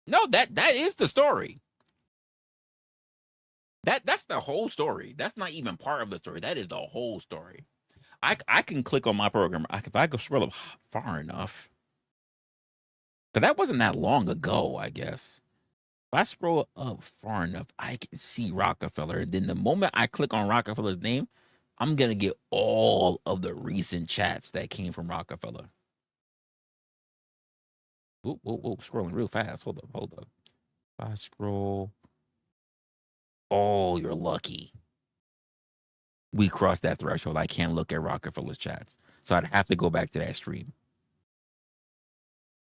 no, that is the story. That's the whole story. That's not even part of the story. That is the whole story. I can click on my program. If I go scroll up far enough, But that wasn't that long ago, I guess. If I scroll up far enough, I can see Rockefeller. And then the moment I click on Rockefeller's name, I'm gonna get all of the recent chats that came from Rockefeller. Whoop, whoop, whoop, scrolling real fast. Hold up, hold up. If I scroll, oh, you're lucky. We crossed that threshold. I can't look at Rockefeller's chats. So I'd have to go back to that stream.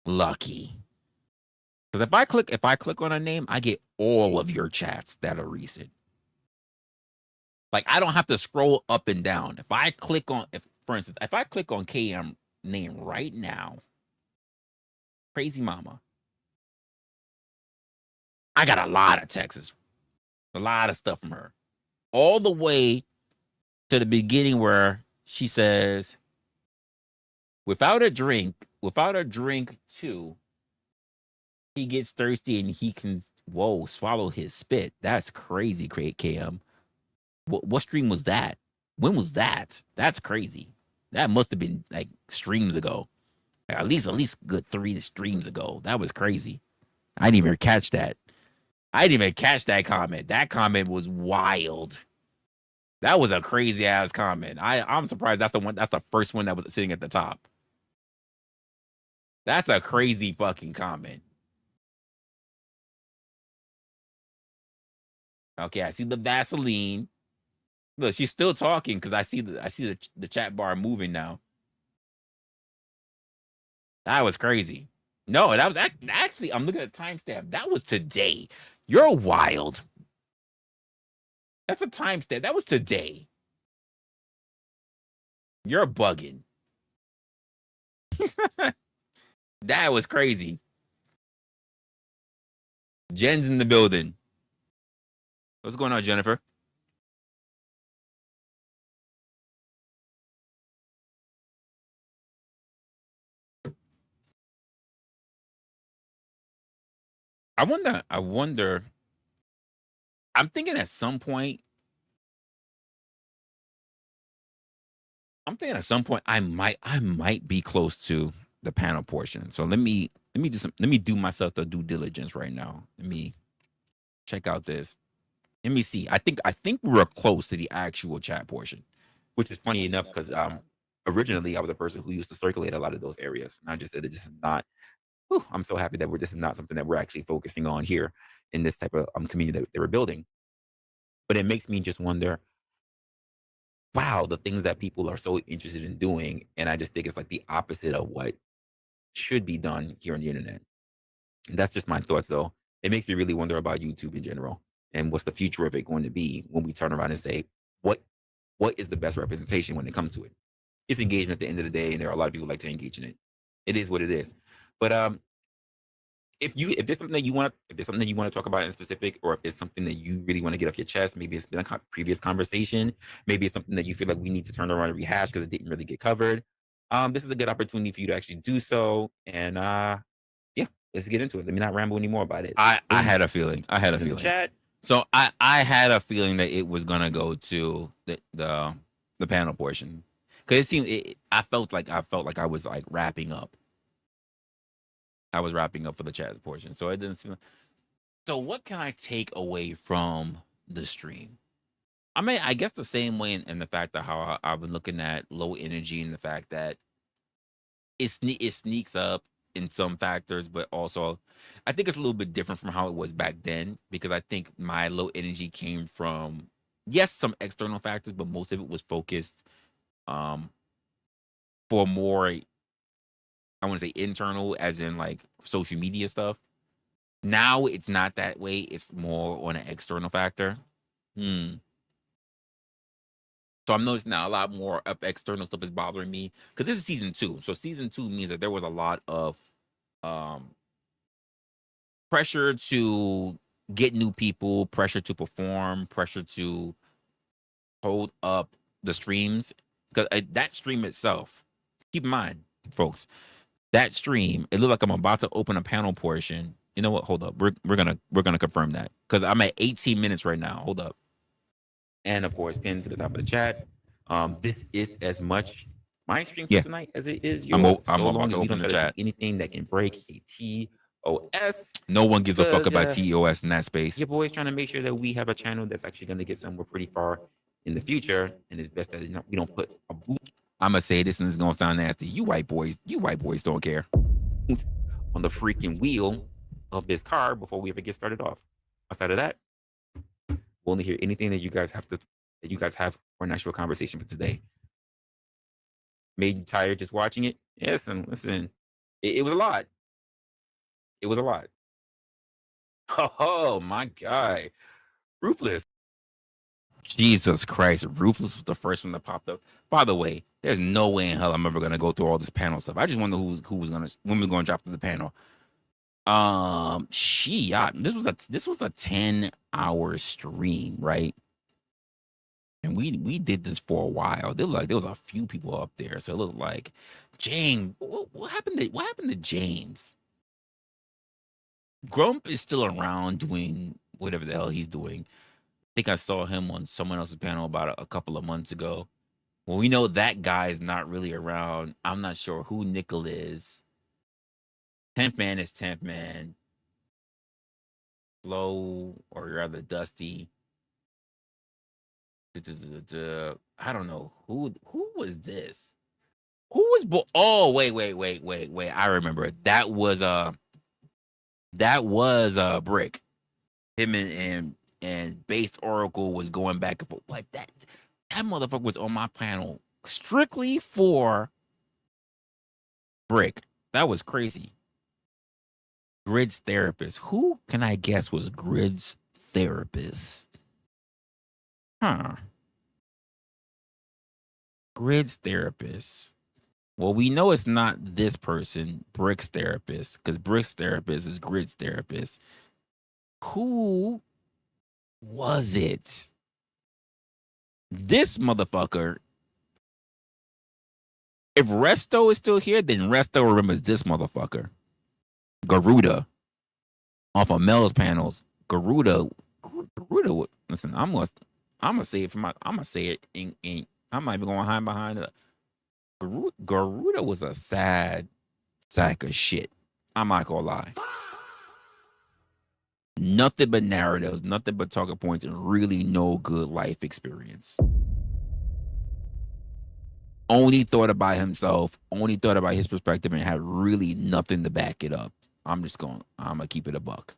Lucky. Because if I click on a name, I get all of your chats that are recent. Like I don't have to scroll up and down. If I click on, for instance, if I click on KM name right now, Crazy Mama, I got a lot of texts, a lot of stuff from her, all the way to the beginning where she says, without a drink too, he gets thirsty and he can swallow his spit. That's crazy, KM. What stream was that? When was that? That's crazy. That must have been like streams ago. At least good 3 streams ago. That was crazy. I didn't even catch that. I didn't even catch that comment. That comment was wild. That was a crazy ass comment. I'm surprised that's the first one that was sitting at the top. That's a crazy fucking comment. Okay, I see the Vaseline. Look, she's still talking because I see the chat bar moving now. That was crazy. No, that was actually, I'm looking at the timestamp. That was today. You're wild. That's a timestamp. That was today. You're bugging. That was crazy. Jen's in the building. What's going on, Jennifer? I wonder. I'm thinking at some point. I might be close to the panel portion. So let me do myself the due diligence right now. Let me check out this. Let me see. I think we're close to the actual chat portion, which is funny enough because originally I was a person who used to circulate a lot of those areas. And I just said this is not. Whew, I'm so happy that this is not something that we're actually focusing on here in this type of community that we're building. But it makes me just wonder, wow, the things that people are so interested in doing, and I just think it's like the opposite of what should be done here on the internet. And that's just my thoughts, though. It makes me really wonder about YouTube in general and what's the future of it going to be when we turn around and say what is the best representation when it comes to it. It's engagement at the end of the day, and there are a lot of people who like to engage in it. It is what it is. But if there's something that you want to talk about in specific, or if it's something that you really want to get off your chest, maybe it's been a previous conversation, maybe it's something that you feel like we need to turn around and rehash because it didn't really get covered. This is a good opportunity for you to actually do so. And yeah, let's get into it. Let me not ramble anymore about it. I had a feeling. Chat. So I had a feeling that it was gonna go to the panel portion because it seemed I felt like I was like wrapping up. I was wrapping up for the chat portion, so it didn't seem. So what can I take away from the stream? I mean, I guess the same way in the fact that how I've been looking at low energy and the fact that it sneaks up in some factors, but also I think it's a little bit different from how it was back then because I think my low energy came from yes, some external factors, but most of it was focused um for more I want to say internal as in like social media stuff. Now it's not that way. It's more on an external factor. Hmm. So I'm noticing now a lot more of external stuff is bothering me because this is season 2. So season 2 means that there was a lot of um pressure to get new people, pressure to perform, pressure to hold up the streams because that stream itself. Keep in mind, folks, that stream it looked like I'm about to open a panel portion. You know what? Hold up. We're gonna confirm that because I'm at 18 minutes right now. Hold up. And of course, pinned to the top of the chat. This is as much my stream Yeah. for tonight as it is I'm yours. about long to as we open don't the try to chat. see anything that can break a TOS. No one gives a fuck Because, about TOS in that space. Your boy's trying to make sure that we have a channel that's actually going to get somewhere pretty far in the future, and it's best that we don't put a boot I'm gonna say this and it's gonna sound nasty. You white boys don't care. on the freaking wheel of this car before we ever get started off. Outside of that, we'll only hear anything that you guys have for an actual conversation for today. Made you tired just watching it? Yes, and listen, it was a lot. It was a lot. Oh my god, Ruthless. Jesus Christ, Ruthless was the first one that popped up. By the way, there's no way in hell I'm ever gonna go through all this panel stuff. I just wonder when was gonna drop to the panel. This was a 10-hour stream, right? And we did this for a while. There was a few people up there, so it looked like James. What happened to James? Grump is still around doing whatever the hell he's doing. I think I saw him on someone else's panel about a couple of months ago. Well, we know that guy is not really around. I'm not sure who Nickel is. 10th man is 10th man. Slow, or rather Dusty. I don't know who was this. Who was oh wait. I remember that was Brick. Him and Based Oracle was going back and forth. What that motherfucker was on my panel strictly for Brick. That was crazy. Grid's therapist. Who can I guess was Grid's therapist? Grid's therapist. Well, we know it's not this person, Brick's therapist, because Brick's therapist is Grid's therapist. Who was it? This motherfucker. If Resto is still here, then Resto remembers this motherfucker. Garuda. Off of Mel's panels. Garuda. Listen, I'm gonna say it I'm gonna say it in I'm not even going to hide behind it. Garuda was a sad sack of shit. I'm not gonna lie. Nothing but narratives, nothing but talking points, and really no good life experience. Only thought about himself, only thought about his perspective, and had really nothing to back it up. I'm gonna keep it a buck.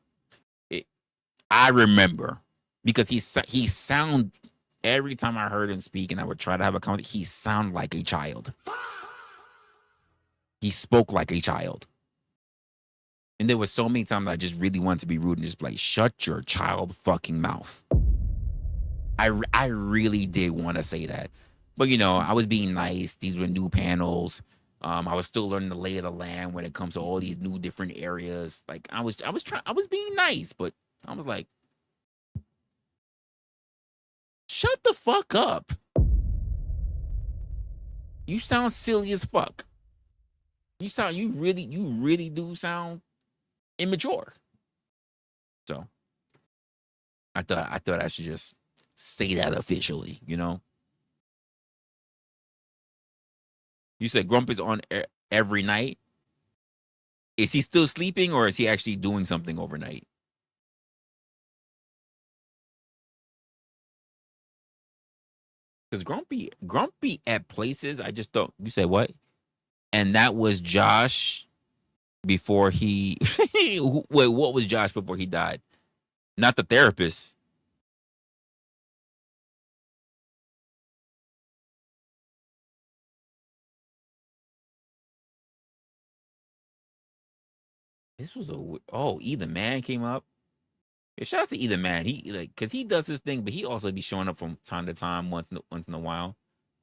I remember because he sound every time I heard him speak, and I would try to have a conversation, he sounded like a child. He spoke like a child. And there were so many times I just really wanted to be rude and just be like, shut your child fucking mouth. I really did want to say that. But, I was being nice. These were new panels. I was still learning the lay of the land when it comes to all these new different areas. Like, I was being nice, but I was like, shut the fuck up. You sound silly as fuck. You really do sound immature. So I thought I should just say that officially, You said Grump is on every night. Is he still sleeping or is he actually doing something overnight? Because Grumpy at places, I just thought, you said what? And that was Josh before he, wait, what was Josh before he died? Not the therapist. This was Either Man came up. Yeah, shout out to Either Man. He cause he does his thing, but he also be showing up from time to time once in a while.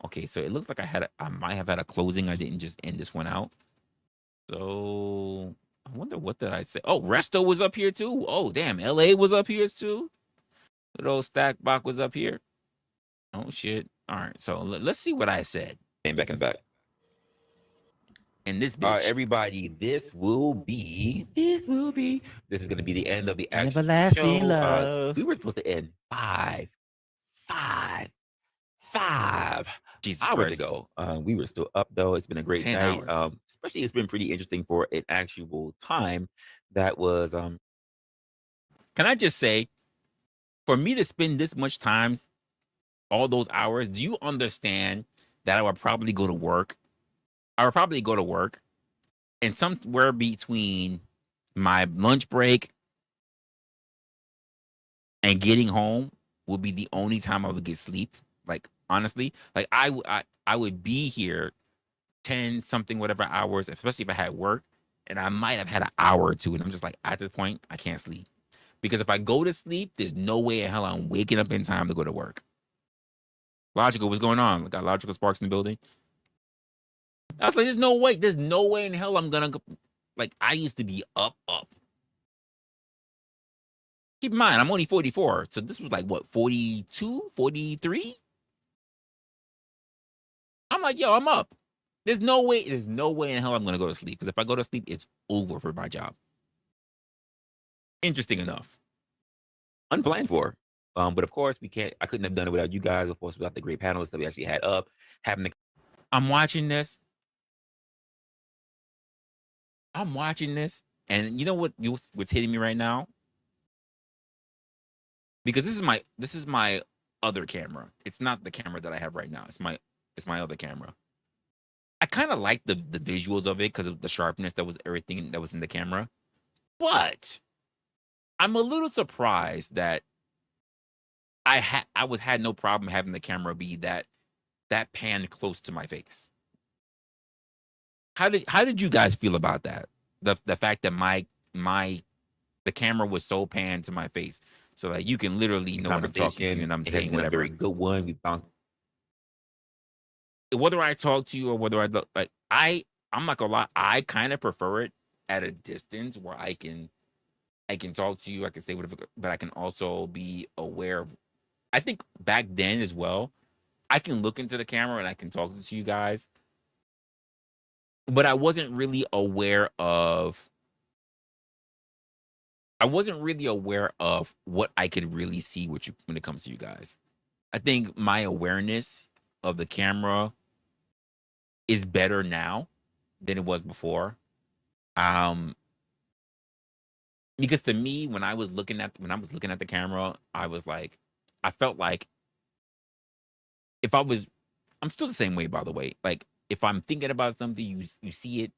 Okay, so it looks like I might have had a closing. I didn't just end this one out. So I wonder what did I say? Oh, Resto was up here too. Oh, damn, LA was up here too. Little Stack Bach was up here. Oh shit. All right, so let's see what I said. Came back in the back. And this bitch. Everybody, this is gonna be the end of the actual Everlasting show. love. We were supposed to end 5. Jesus hours Christ. ago. We were still up though. It's been a great 10 night. hours. Especially it's been pretty interesting for an actual time that was Can I just say, for me to spend this much time, all those hours, do you understand that I would probably go to work? I would probably go to work, and somewhere between my lunch break and getting home would be the only time I would get sleep. Like, honestly, like I would be here 10 something whatever hours, especially if I had work, and I might have had an hour or two, and I'm just like, at this point I can't sleep, because if I go to sleep, there's no way in hell I'm waking up in time to go to work. Logical, what's going on? Got logical sparks in the building. I was like, there's no way in hell I'm gonna go. Like, I used to be up. Keep in mind, I'm only 44, so this was like what, 42, 43? I'm like, yo, I'm up. There's no way in hell I'm gonna go to sleep, because if I go to sleep, it's over for my job. Interesting enough. unplanned for. But of course, I couldn't have done it without you guys. Of course, without the great panelists that we actually had up, having the I'm watching this, and you know what's hitting me right now? Because this is my other camera. It's not the camera that I have right now. It's my other camera. I kind of like the visuals of it because of the sharpness that was everything that was in the camera. But I'm a little surprised that I had no problem having the camera be that panned close to my face. How did you guys feel about that? The fact that the camera was so panned to my face, so that you can literally know what I'm talking to you, and I'm It has saying been a whatever. very good one. We bounced. Whether I talk to you or whether I look, like, I'm not gonna lie, I kind of prefer it at a distance where I can talk to you, I can say whatever, but I can also be aware of. I think back then as well, I can look into the camera and I can talk to you guys, but I wasn't really aware of. I wasn't really aware of what I could really see with you when it comes to you guys. I think my awareness of the camera is better now than it was before. Um, because to me, when I was looking at the camera, I was like, I felt like if I was, I'm still the same way, by the way. Like, if I'm thinking about something, you see it,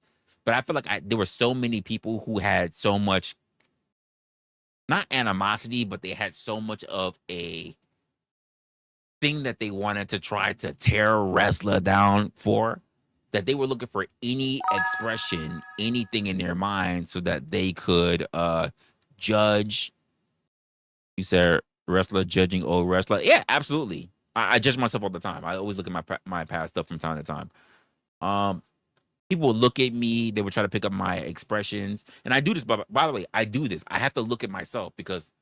but I feel like there were so many people who had so much, not animosity, but they had so much of a thing that they wanted to try to tear Resla down for, that they were looking for any expression, anything in their mind, so that they could judge. You said wrestler judging old wrestler. Yeah, absolutely. I judge myself all the time. I always look at my past stuff from time to time. Um, People would look at me. They would try to pick up my expressions, and I do this. By the way, I do this. I have to look at myself, because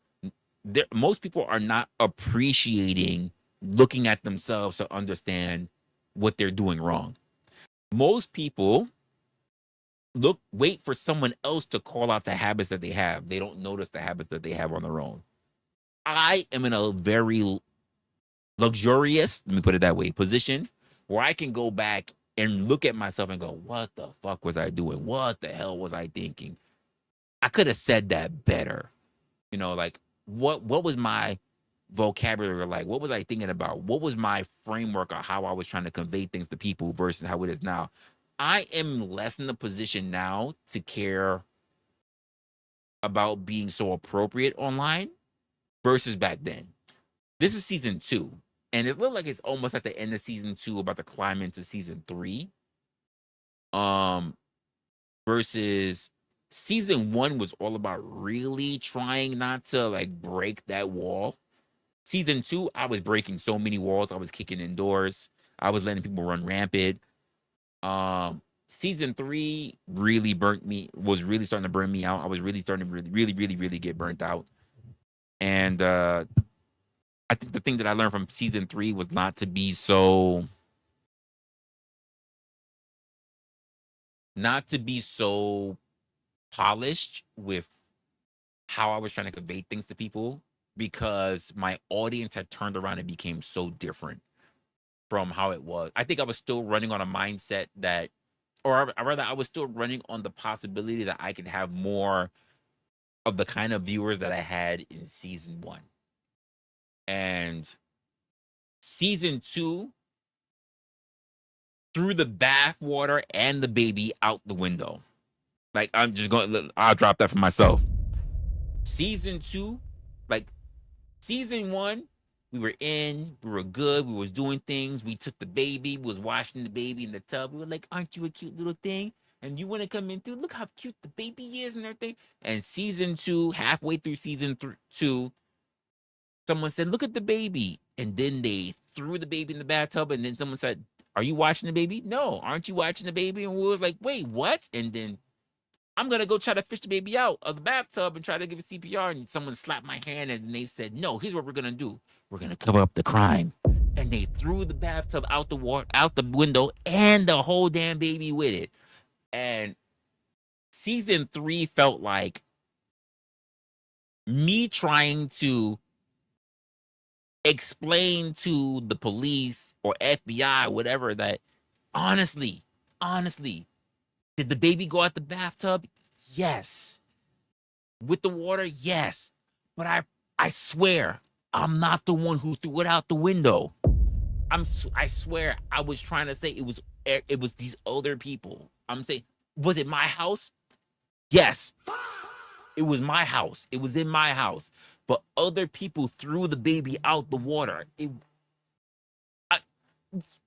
most people are not appreciating looking at themselves to understand what they're doing wrong. Most people wait for someone else to call out the habits that they have. They don't notice the habits that they have on their own. I am in a very luxurious, let me put it that way, position where I can go back and look at myself and go, what the fuck was I doing? What the hell was I thinking? I could have said that better. Like, what was my vocabulary like? What was I thinking about? What was my framework of how I was trying to convey things to people versus how it is now? I am less in the position now to care about being so appropriate online versus back then. This is season 2, and it looked like it's almost at the end of season 2, about to climb into season 3. Versus season 1 was all about really trying not to, like, break that wall. Season 2, I was breaking so many walls. I was kicking in doors. I was letting people run rampant. Season 3 really was really starting to burn me out. I was really starting to really get burnt out. And I think the thing that I learned from season 3 was not to be so polished with how I was trying to convey things to people, because my audience had turned around and became so different. from how it was. I think I was still running on a mindset that, or rather, I was still running on the possibility that I could have more of the kind of viewers that I had in season 1. And season 2 threw the bath water and the baby out the window. Like, I'll drop that for myself. Season 2, like, season 1, we were good, we was doing things, we took the baby, we was washing the baby in the tub, we were like, aren't you a cute little thing? And you want to come in through, look how cute the baby is and everything. And season 2, halfway through season 2, someone said, look at the baby. And then they threw the baby in the bathtub, and then someone said, are you watching the baby? No, aren't you watching the baby? And we was like, wait, what? And then I'm gonna go try to fish the baby out of the bathtub and try to give it CPR. And someone slapped my hand, and they said, no, here's what we're gonna do. We're gonna cover up the crime. And they threw the bathtub out the window, and the whole damn baby with it. And season 3 felt like me trying to explain to the police or FBI, whatever, that honestly, did the baby go out the bathtub? Yes. With the water? Yes. But I swear, I'm not the one who threw it out the window. I swear, I was trying to say it was these other people. I'm saying, was it my house? Yes. It was my house. It was in my house. But other people threw the baby out the water.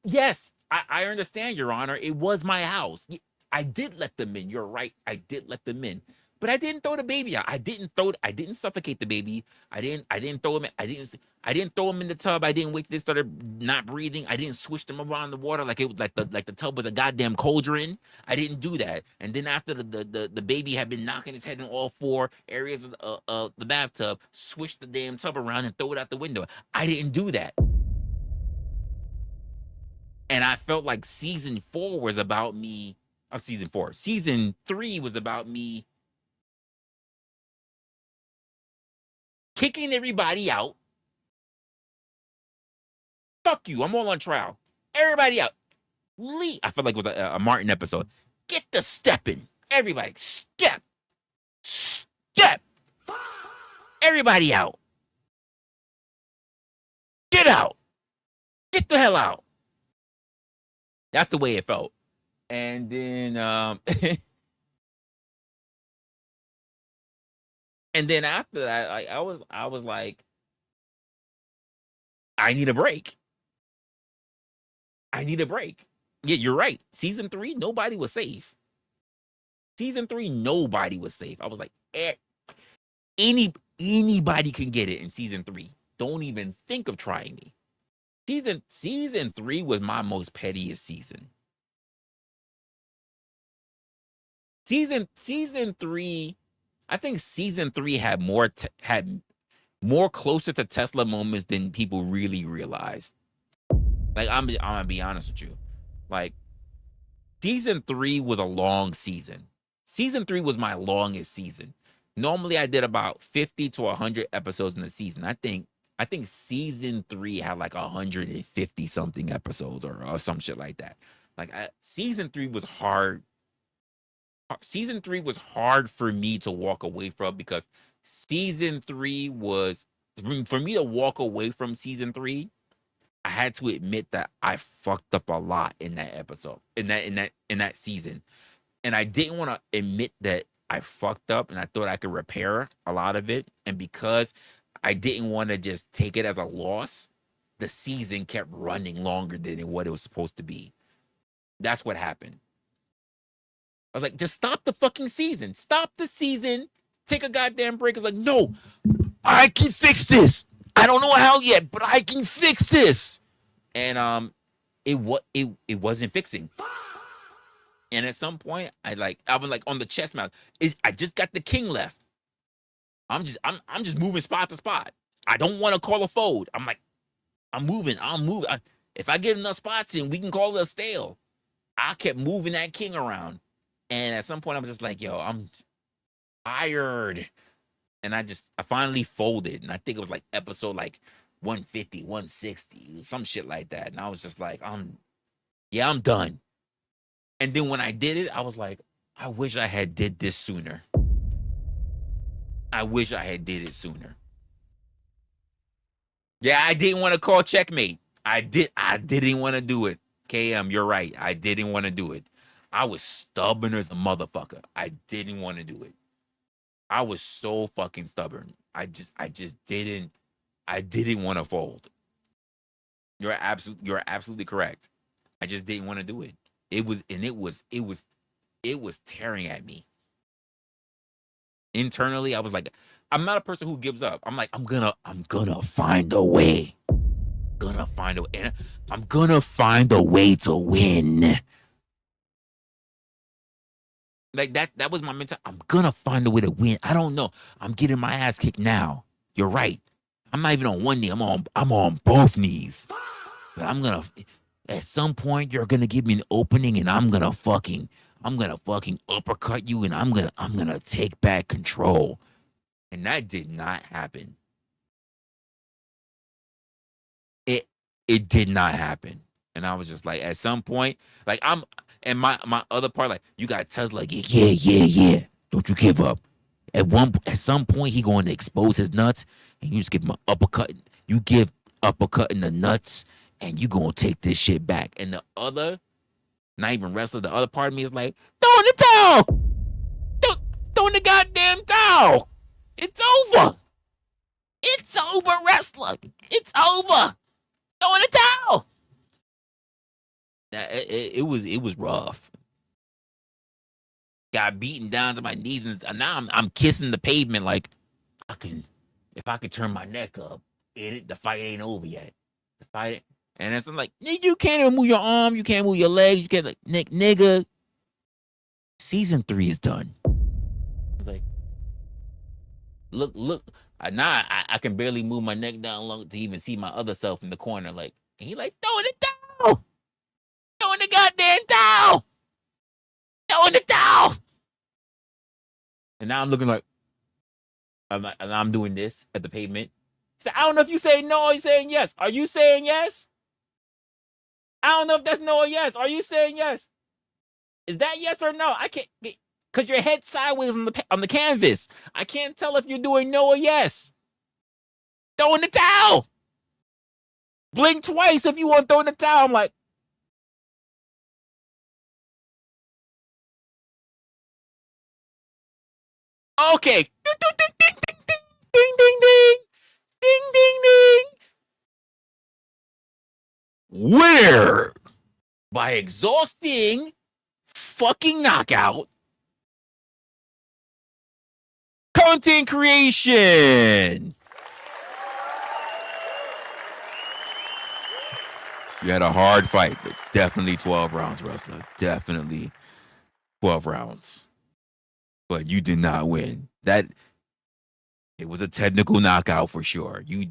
Yes, I understand, Your Honor. It was my house. I did let them in. You're right. I did let them in. But I didn't throw the baby out. I didn't suffocate the baby. I didn't throw him in, I didn't throw him in the tub. I didn't wait till they started not breathing. I didn't swish them around the water like it was like the tub with a goddamn cauldron. I didn't do that. And then after the baby had been knocking his head in all 4 areas of the bathtub, swish the damn tub around and throw it out the window. I didn't do that. And I felt like season 4 was about me. Season 3 was about me kicking everybody out. Fuck you. I'm all on trial. Everybody out. Leave. I felt like it was a Martin episode. Get the stepping. Everybody, step. Step. Everybody out. Get out. Get the hell out. That's the way it felt. And then and then after that, like I was like, I need a break. I need a break. Yeah, you're right. Season 3, nobody was safe. Season 3, nobody was safe. I was like, anybody can get it in season 3. Don't even think of trying me. Season 3 was my most pettiest season. Season 3, I think season 3 had more closer to Tesla moments than people really realized. Like, I'm gonna be honest with you. Like, season 3 was a long season. Season 3 was my longest season. Normally, I did about 50 to 100 episodes in a season. I think season 3 had like 150 something episodes or some shit like that. Like, season 3 was hard. Season 3 was hard for me to walk away from, because season 3 was, for me to walk away from season 3, I had to admit that I fucked up a lot in that episode, in that season. And I didn't want to admit that I fucked up, and I thought I could repair a lot of it. And because I didn't want to just take it as a loss, the season kept running longer than what it was supposed to be. That's what happened. I was like, just stop the fucking season. Stop the season. Take a goddamn break. I was like, no, I can fix this. I don't know how yet, but I can fix this. And it wasn't fixing. And at some point, I was like on the chess mount. I just got the king left. I'm just moving spot to spot. I don't want to call a fold. I'm like, I'm moving. If I get enough spots in, we can call it a stale. I kept moving that king around. And at some point, I was just like, yo, I'm tired. And I finally folded. And I think it was like episode 150, 160, some shit like that. And I was just like, I'm done. And then when I did it, I was like, I wish I had did this sooner. I wish I had did it sooner. Yeah, I didn't want to call checkmate. I didn't want to do it. KM, you're right. I didn't want to do it. I was stubborn as a motherfucker. I didn't want to do it. I was so fucking stubborn. I just didn't want to fold. You're absolutely correct. I just didn't want to do it. It was tearing at me. Internally, I was like, I'm not a person who gives up. I'm like, I'm gonna find a way. Gonna find a way. And I'm gonna find a way to win. Like that was my mentality. I'm gonna find a way to win. I don't know. I'm getting my ass kicked now. You're right. I'm not even on one knee. I'm on both knees. But I'm gonna, at some point, you're gonna give me an opening, and I'm gonna fucking uppercut you, and I'm gonna take back control. And that did not happen. It did not happen. And I was just like, at some point, like and my other part, like, you got Tesla, like, yeah. Don't you give up. At some point, he going to expose his nuts, and you just give him an uppercut. You give uppercut in the nuts, and you gonna take this shit back. And the other, not even wrestler, the other part of me is like, throw in the towel. Throw in the goddamn towel. It's over. It's over, wrestler. It's over. Throw in the towel. It was rough. Got beaten down to my knees, and now I'm kissing the pavement like, if I could turn my neck up, the fight ain't over yet. The fight, and it's like, you can't even move your arm, you can't move your legs, you can't, like, nigga. Season 3 is done. Like, look. Now I can barely move my neck down low to even see my other self in the corner. Like, and he like, throw in the towel. Throw in the goddamn towel. Throw in the towel. And now I'm looking like, I'm doing this at the pavement. He said, I don't know if you say no or you saying yes. Are you saying yes? I don't know if that's no or yes. Are you saying yes? Is that yes or no? I can't, because your head's sideways on the canvas. I can't tell if you're doing no or yes. Throw in the towel. Blink twice if you want to throw in the towel. I'm like, okay. Ding, ding, ding. Ding, ding, ding. Where? By exhausting fucking knockout. Content creation. You had a hard fight, but definitely 12 rounds, wrestler. Definitely 12 rounds. But you did not win. It was a technical knockout for sure. You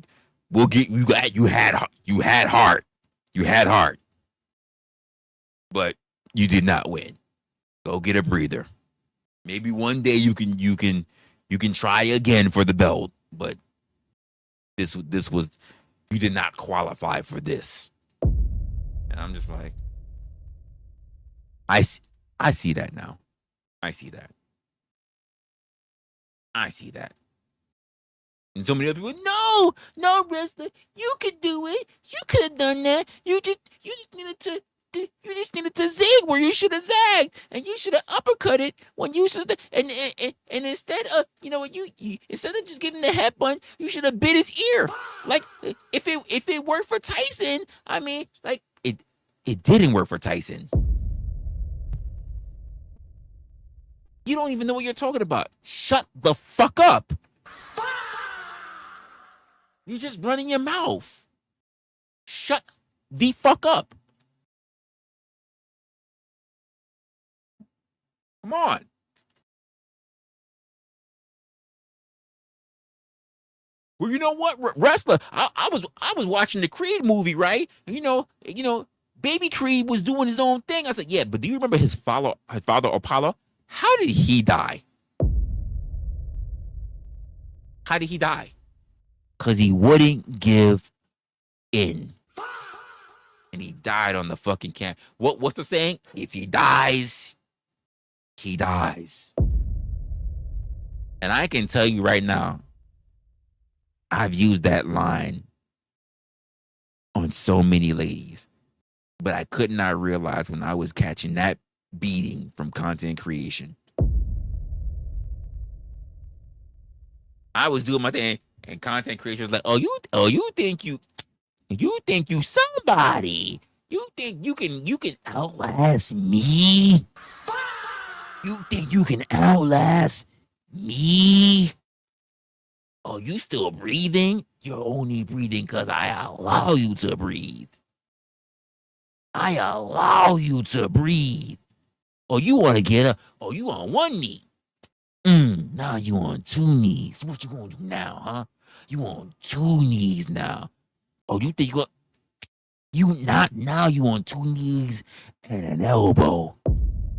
had heart. You had heart. But you did not win. Go get a breather. Maybe one day you can try again for the belt, but this was, you did not qualify for this. And I'm just like, I see that now. I see that. And so many other people, no, wrestler, you could do it. You could have done that. You just needed to zig where you should have zagged, and you should have uppercut it when you should have. And instead of, instead of just giving the headbutt, you should have bit his ear. Like, if it worked for Tyson, I mean, like, it didn't work for Tyson. You don't even know what you're talking about. Shut the fuck up. You're just running your mouth. Shut the fuck up. Come on. Well, you know what, wrestler? I was watching the Creed movie, right? Baby Creed was doing his own thing. I said, yeah, but do you remember his father Apollo? How did he die? Because he wouldn't give in. And he died on the fucking camp. What's the saying? If he dies, he dies. And I can tell you right now, I've used that line on so many ladies. But I could not realize when I was catching that beating from content creation. I was doing my thing, and content creation was like, you think you somebody. You think you can outlast me? You think you can outlast me? Oh, you still breathing? You're only breathing because I allow you to breathe. I allow you to breathe. Oh, you want to get up? Oh, you on one knee. Now you on two knees. What you gonna do now, huh? You on two knees now. Oh, you think you not now you on two knees and an elbow.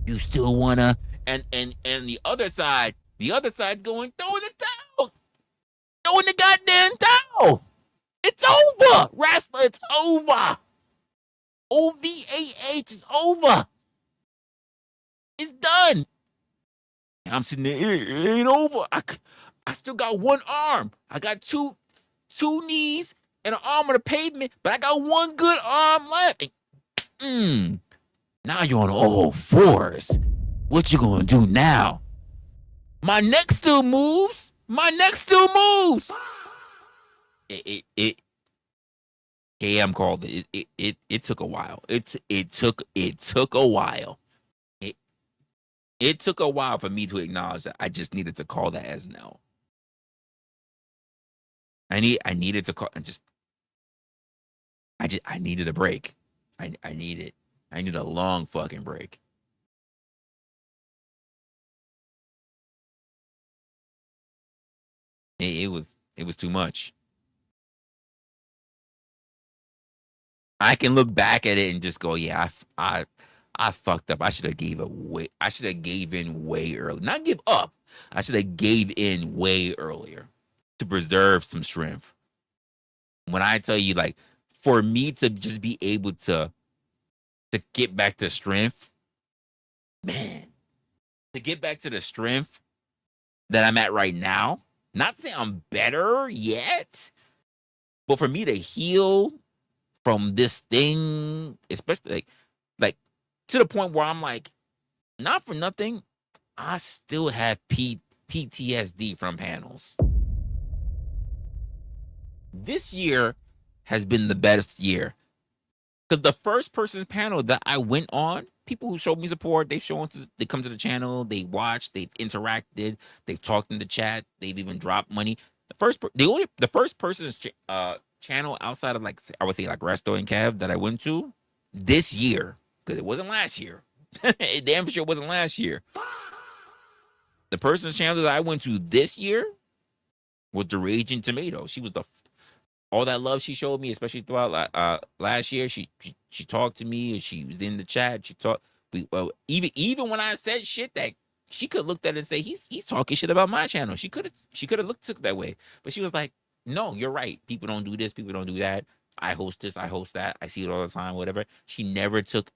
You still wanna and the other side's going throwing the towel. Throwing the goddamn towel. It's over. Wrestler, it's over. OVAH is over. It's done. I'm sitting there, it ain't over. I still got one arm. I got two knees and an arm on the pavement, but I got one good arm left. Now you're on all fours. What you gonna do now? My neck still moves. It KM called it. It took a while. It took a while. It took a while for me to acknowledge that I just needed to call that as no. I needed to call and I needed a break. I need a long fucking break. It was too much. I can look back at it and just go, yeah, I fucked up. I should have gave in way early. Not give up. I should have gave in way earlier to preserve some strength. When I tell you, like, for me to just be able to get back to strength, man, to get back to the strength that I'm at right now, not to say I'm better yet, but for me to heal from this thing, especially like to the point where I'm like, not for nothing, I still have PTSD from panels. This year has been the best year. Because the first person's panel that I went on, people who showed me support, they come to the channel, they watched, they've interacted, they've talked in the chat, they've even dropped money. The first person's channel outside of like I would say like Resto and Kev that I went to this year, because it wasn't last year. It damn for sure wasn't last year. The person's channel that I went to this year was the Raging Tomato. She was all that love she showed me, especially throughout last year. She talked to me and she was in the chat. She talked. Even when I said shit that she could look at it and say he's talking shit about my channel. She could have took that way, but she was like, no, you're right. People don't do this. People don't do that. I host this. I host that. I see it all the time. Whatever. She never took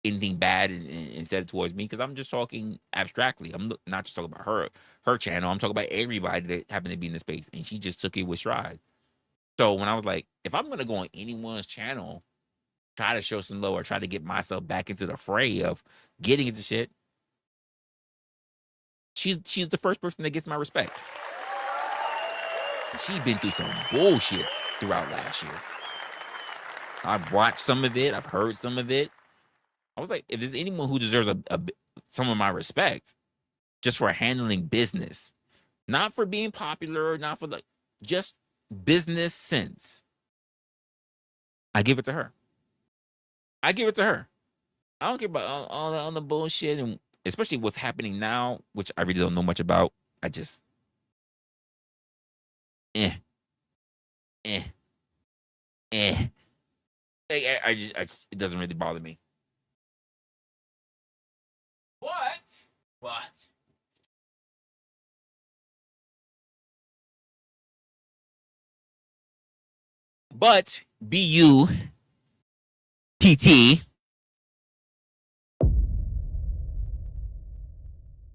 anything bad and said it towards me because I'm just talking abstractly. I'm not just talking about her channel. I'm talking about everybody that happened to be in the space, and she just took it with stride. So when I was like, if I'm gonna go on anyone's channel, try to show some love or try to get myself back into the fray of getting into shit, she's the first person that gets my respect. She's been through some bullshit throughout last year. I've watched some of it. I've heard some of it. I was like, if there's anyone who deserves some of my respect, just for handling business, not for being popular, not for just business sense, I give it to her. I don't care about all the bullshit and especially what's happening now, which I really don't know much about. I just, eh. I just, it doesn't really bother me. But But BUTT,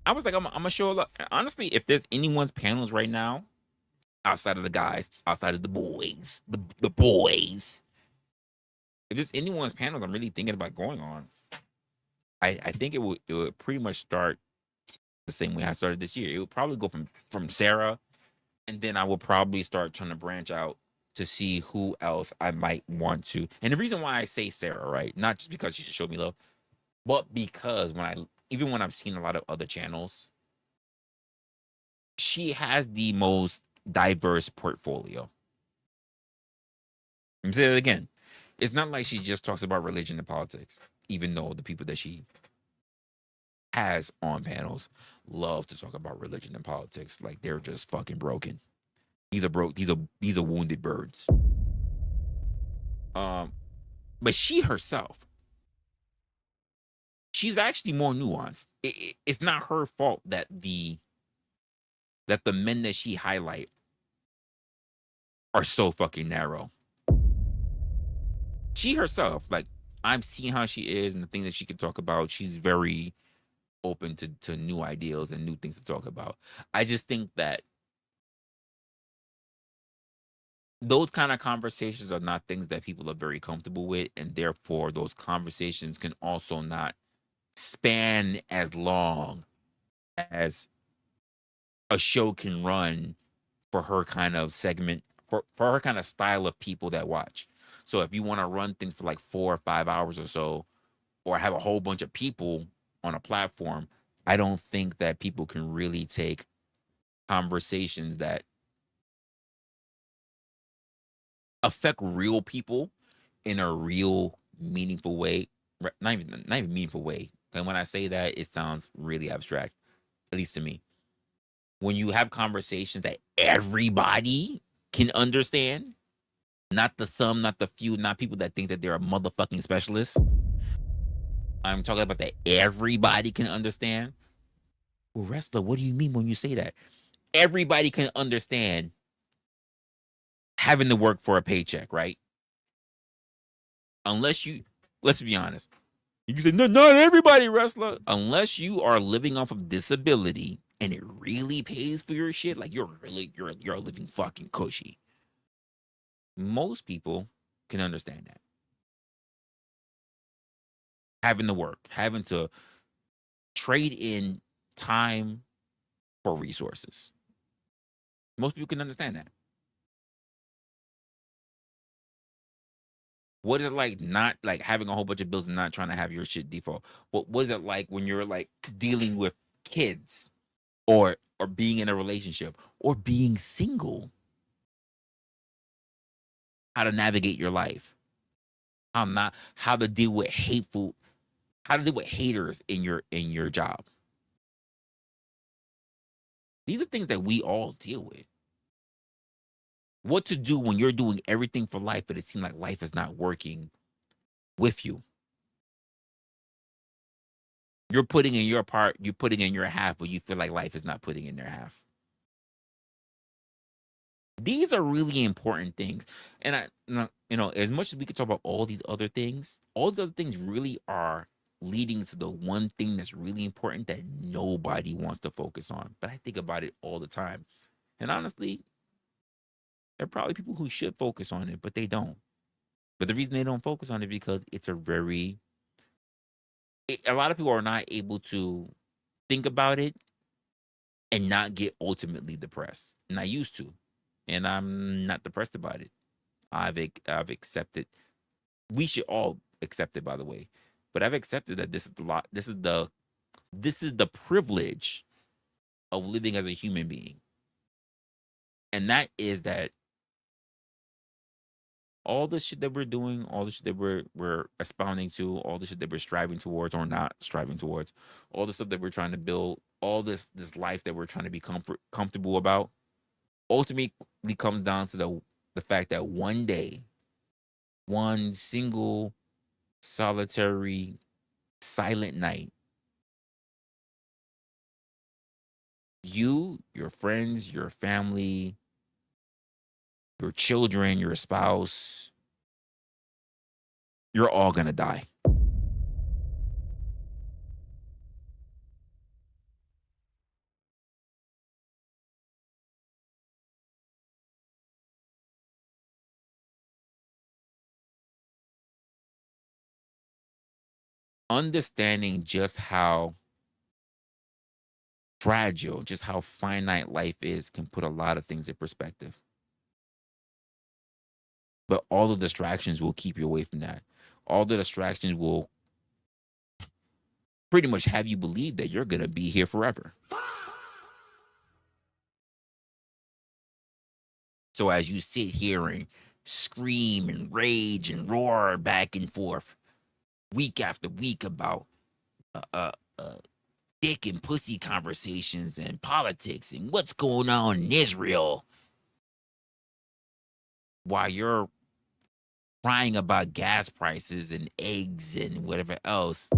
I was like, I'm gonna show a lot. Honestly, if there's anyone's panels right now, outside of the guys, outside of the boys, the boys, if there's anyone's panels I'm really thinking about going on, I think it would pretty much start the same way I started this year. It would probably go from Sarah, and then I will probably start trying to branch out to see who else I might want to. And the reason why I say Sarah, right? Not just because she should show me love, but because even when I've seen a lot of other channels, she has the most diverse portfolio. I'm saying it again. It's not like she just talks about religion and politics, even though the people that she has on panels love to talk about religion and politics like they're just fucking broken. These are wounded birds. Um, but she herself, she's actually more nuanced. It's not her fault that the men that she highlight are so fucking narrow. She herself, like, I'm seeing how she is and the things that she can talk about. She's very open to new ideals and new things to talk about. I just think that those kind of conversations are not things that people are very comfortable with, and therefore those conversations can also not span as long as a show can run for her kind of segment, for her kind of style of people that watch. So if you want to run things for like 4 or 5 hours or so, or have a whole bunch of people on a platform, I don't think that people can really take conversations that affect real people in a real meaningful way. Not even meaningful way. And when I say that, it sounds really abstract, at least to me. When you have conversations that everybody can understand, not the some, not the few, not people that think that they're a motherfucking specialist. I'm talking about that everybody can understand. Well, wrestler, what do you mean when you say that? Everybody can understand having to work for a paycheck, right? Unless you, let's be honest, you can say, no, not everybody, wrestler. Unless you are living off of disability and it really pays for your shit, like you're living fucking cushy. Most people can understand that. Having to work, having to trade in time for resources. Most people can understand that. What is it like not like having a whole bunch of bills and not trying to have your shit default? What is it like when you're like dealing with kids or being in a relationship or being single? How to navigate your life? How to deal with how to deal with haters in your job. These are things that we all deal with. What to do when you're doing everything for life, but it seems like life is not working with you. You're putting in your part, you're putting in your half, but you feel like life is not putting in their half. These are really important things. And as much as we could talk about all the other things really are leading to the one thing that's really important that nobody wants to focus on. But I think about it all the time. And honestly, there are probably people who should focus on it, but they don't. But the reason they don't focus on it because a lot of people are not able to think about it and not get ultimately depressed. And I used to, and I'm not depressed about it. I've accepted. We should all accept it, by the way. But I've accepted that this is the lot. This is the privilege of living as a human being, and that is that all the shit that we're doing, all the shit that we're expounding to, all the shit that we're striving towards or not striving towards, all the stuff that we're trying to build, all this life that we're trying to be comfortable about, ultimately comes down to the fact that one day, one single solitary silent night, you, your friends, your family, your children, your spouse, you're all going to die. Understanding just how fragile, just how finite life is can put a lot of things in perspective. But all the distractions will keep you away from that. All the distractions will pretty much have you believe that you're going to be here forever. So as you sit here and scream and rage and roar back and forth week after week about uh, uh, dick and pussy conversations and politics and what's going on in Israel, while you're crying about gas prices and eggs and whatever else,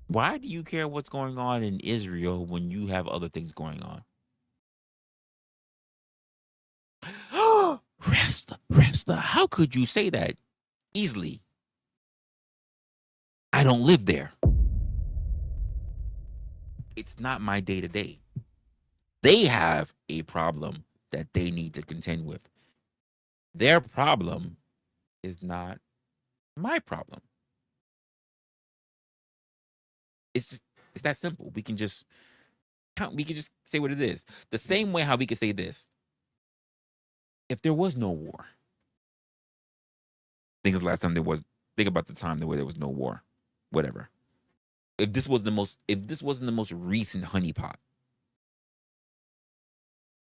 why do you care what's going on in Israel when you have other things going on? Resla, how could you say that easily? I don't live there. It's not my day to day. They have a problem that they need to contend with. Their problem is not my problem. It's that simple. We can just say what it is. The same way how we could say this. If there was no war, think of the last time there was. Think about the time where there was no war. Whatever. If this wasn't the most recent honeypot,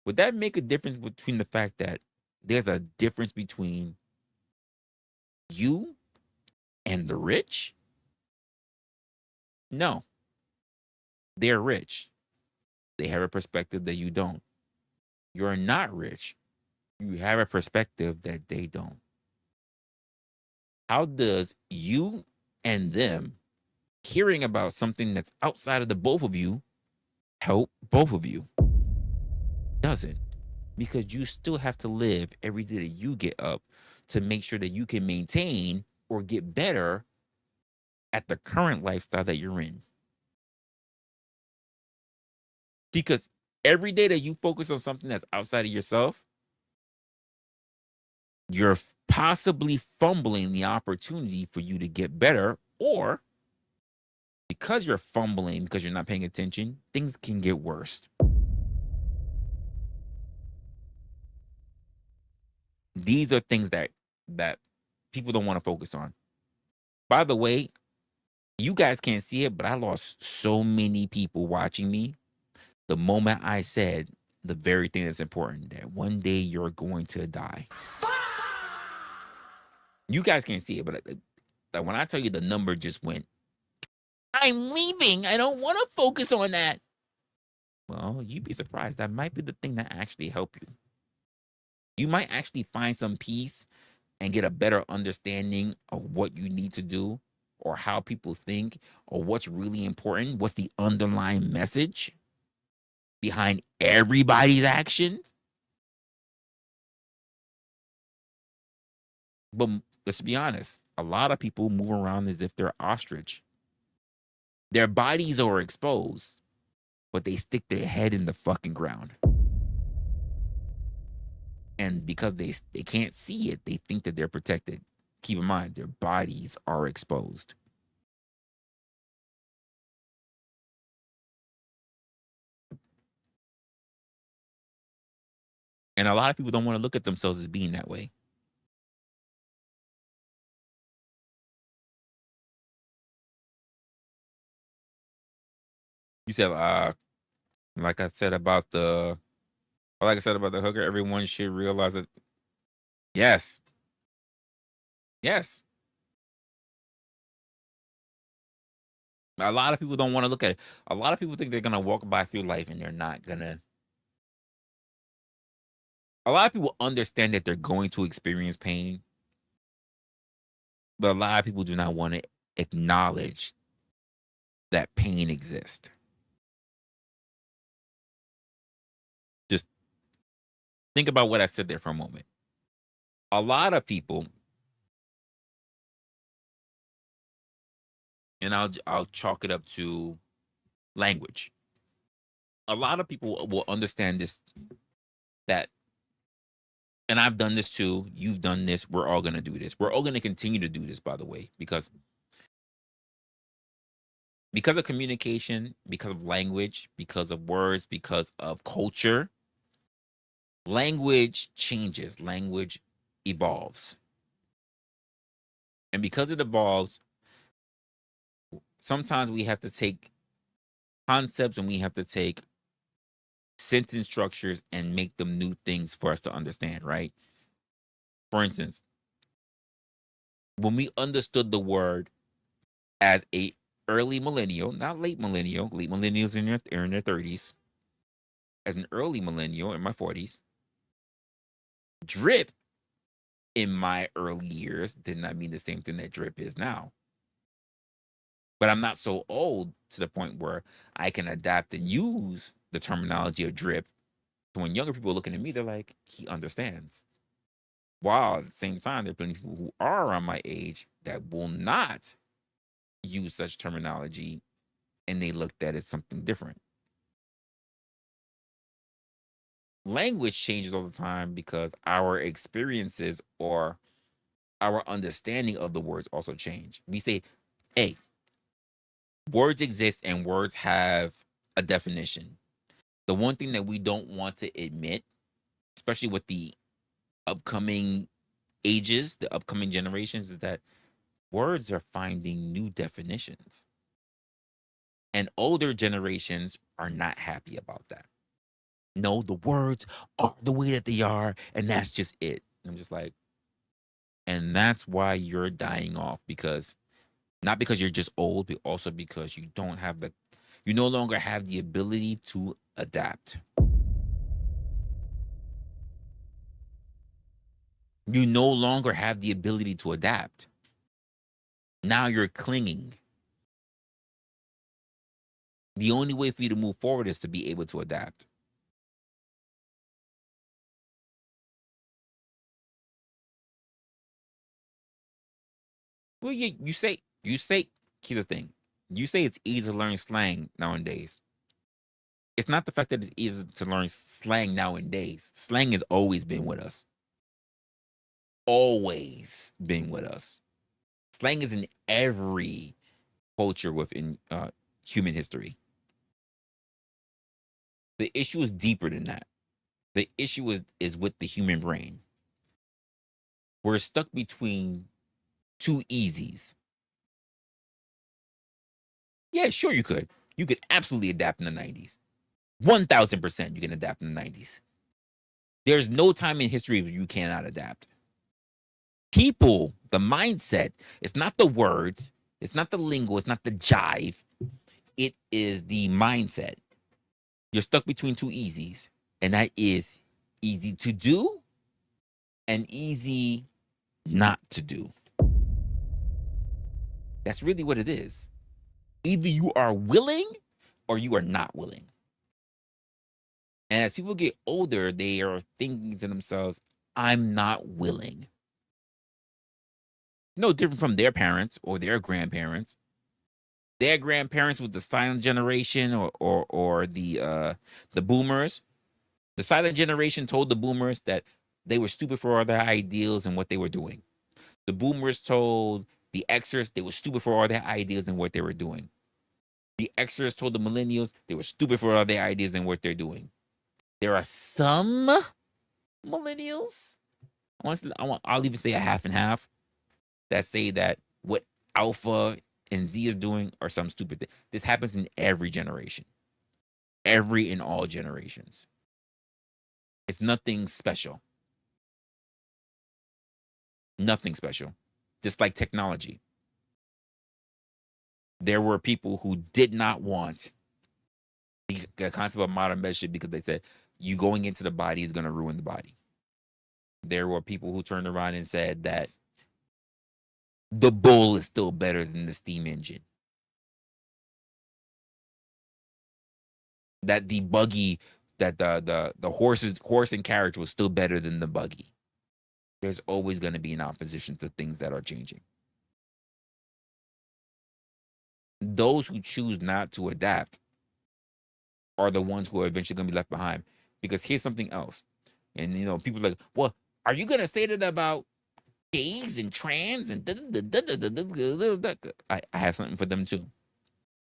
would that make a difference between the fact that there's a difference between you and the rich? No. They're rich. They have a perspective that you don't. You're not rich. You have a perspective that they don't. How does you and them hearing about something that's outside of the both of you help both of you? Doesn't. Because you still have to live every day that you get up to make sure that you can maintain or get better at the current lifestyle that you're in. Because every day that you focus on something that's outside of yourself, you're possibly fumbling the opportunity for you to get better, or because you're fumbling, because you're not paying attention, things can get worse. These are things that people don't want to focus on. By the way, you guys can't see it, but I lost so many people watching me the moment I said the very thing that's important, that one day you're going to die. You guys can't see it, but when I tell you the number just went, I'm leaving. I don't want to focus on that. Well, you'd be surprised. That might be the thing that actually help you. You might actually find some peace and get a better understanding of what you need to do or how people think or what's really important. What's the underlying message behind everybody's actions? But let's be honest, a lot of people move around as if they're ostrich. Their bodies are exposed, but they stick their head in the fucking ground. And because they can't see it, they think that they're protected. Keep in mind, their bodies are exposed. And a lot of people don't want to look at themselves as being that way. You said, like I said about the hooker, everyone should realize that. Yes. Yes. A lot of people don't want to look at it. A lot of people think they're going to walk by through life and they're not going to. A lot of people understand that they're going to experience pain, but a lot of people do not want to acknowledge that pain exists. Think about what I said there for a moment. A lot of people, and I'll chalk it up to language. A lot of people will understand this, that, and I've done this too. You've done this. We're all gonna do this. We're all gonna continue to do this, by the way, because of communication, because of language, because of words, because of culture. Language changes. Language evolves, and because it evolves, sometimes we have to take concepts and we have to take sentence structures and make them new things for us to understand, right? For instance, when we understood the word as a early millennial, not late millennial, late millennials in their 30s, as an early millennial in my 40s, drip in my early years did not mean the same thing that drip is now. But I'm not so old to the point where I can adapt and use the terminology of drip. So when younger people are looking at me, they're like, he understands. While at the same time, there are plenty of people who are around my age that will not use such terminology, and they looked at it something different. Language changes all the time because our experiences or our understanding of the words also change. We say, hey, words exist and words have a definition. The one thing that we don't want to admit, especially with the upcoming ages, the upcoming generations, is that words are finding new definitions. And older generations are not happy about that. No, the words are the way that they are, and that's just it. I'm just like, and that's why you're dying off, because not because you're just old, but also because you no longer have the ability to adapt. You no longer have the ability to adapt. Now you're clinging. The only way for you to move forward is to be able to adapt. Well, you say, here's the thing. You say it's easy to learn slang nowadays. It's not the fact that it's easy to learn slang nowadays. Slang has always been with us. Always been with us. Slang is in every culture within human history. The issue is deeper than that. The issue is with the human brain. We're stuck between two easies. Yeah, sure you could. You could absolutely adapt in the 90s. 1000% you can adapt in the 90s. There's no time in history where you cannot adapt. People, the mindset, it's not the words, it's not the lingo, it's not the jive. It is the mindset. You're stuck between two easies, and that is easy to do and easy not to do. That's really what it is. Either you are willing or you are not willing. And as people get older, they are thinking to themselves, I'm not willing. No different from their parents or their grandparents. Their grandparents was the silent generation or the boomers. The silent generation told the boomers that they were stupid for all their ideals and what they were doing. The boomers told the Xers they were stupid for all their ideas and what they were doing. The Xers told the millennials they were stupid for all their ideas and what they're doing. There are some millennials, I'll even say a half and half, that say that what Alpha and Z is doing are some stupid thing. This happens in every generation, every and all generations. It's nothing special. Nothing special. Just like technology. There were people who did not want the concept of modern medicine because they said you going into the body is going to ruin the body. There were people who turned around and said that the bull is still better than the steam engine. That the buggy that the horse and carriage was still better than the buggy. There's always going to be an opposition to things that are changing. Those who choose not to adapt are the ones who are eventually going to be left behind. Because here's something else. And, you know, people are like, well, are you going to say that about gays and trans and I have something for them too,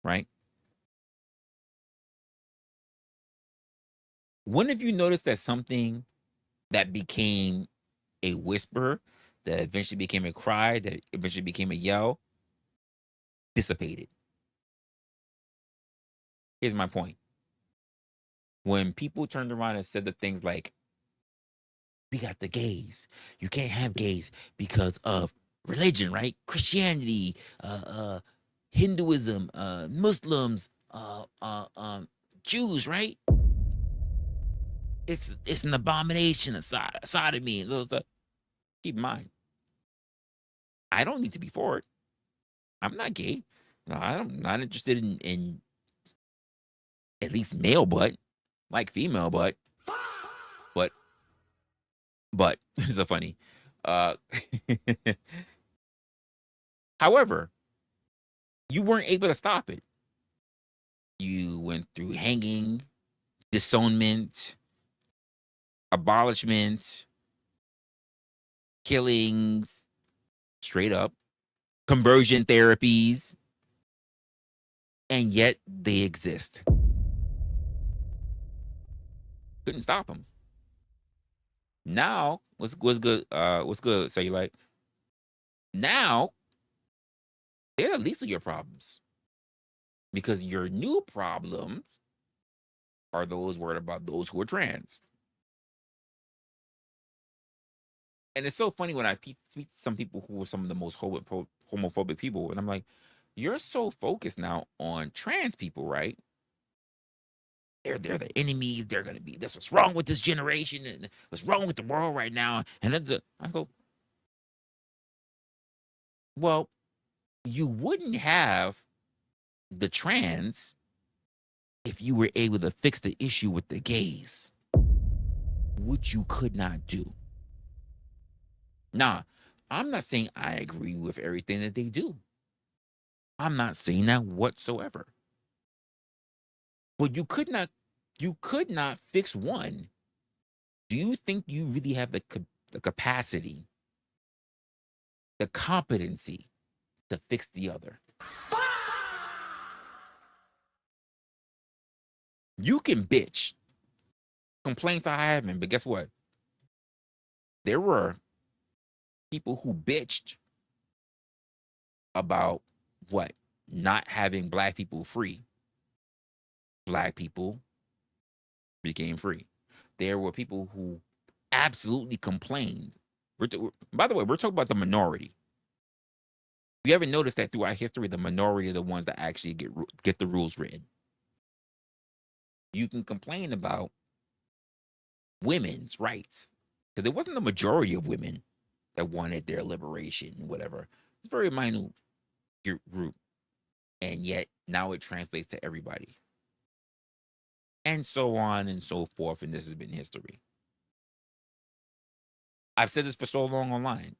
right? When have you noticed that something that became a whisper, that eventually became a cry, that eventually became a yell, dissipated? Here's my point. When people turned around and said the things like, we got the gays. You can't have gays because of religion, right? Christianity, Hinduism, Muslims, Jews, right? It's an abomination of sodomy and those stuff. Keep in mind, I don't need to be for it. I'm not gay. No, I'm not interested in at least male butt, like female butt. But it's so funny. However, you weren't able to stop it. You went through hanging, disownment, abolishment, killings, straight up, conversion therapies, and yet they exist. Couldn't stop them. Now, what's good? What's good? So you like now? They're the least of your problems, because your new problems are those worried about those who are trans. And it's so funny when I speak to some people who are some of the most homophobic people, and I'm like, you're so focused now on trans people, right? They're the enemies. They're gonna be this. What's wrong with this generation? And what's wrong with the world right now? And then I go, well, you wouldn't have the trans if you were able to fix the issue with the gays, which you could not do. Nah, I'm not saying I agree with everything that they do. I'm not saying that whatsoever. But you could not fix one. Do you think you really have the capacity, the competency to fix the other? You can bitch, complain to high heaven, but guess what? There were people who bitched about what? Not having black people free. Black people became free. There were people who absolutely complained. By the way, we're talking about the minority. You ever notice that throughout history, the minority are the ones that actually get the rules written? You can complain about women's rights, because there wasn't the majority of women that wanted their liberation, whatever. It's a very minute group. And yet now it translates to everybody. And so on and so forth. And this has been history. I've said this for so long online.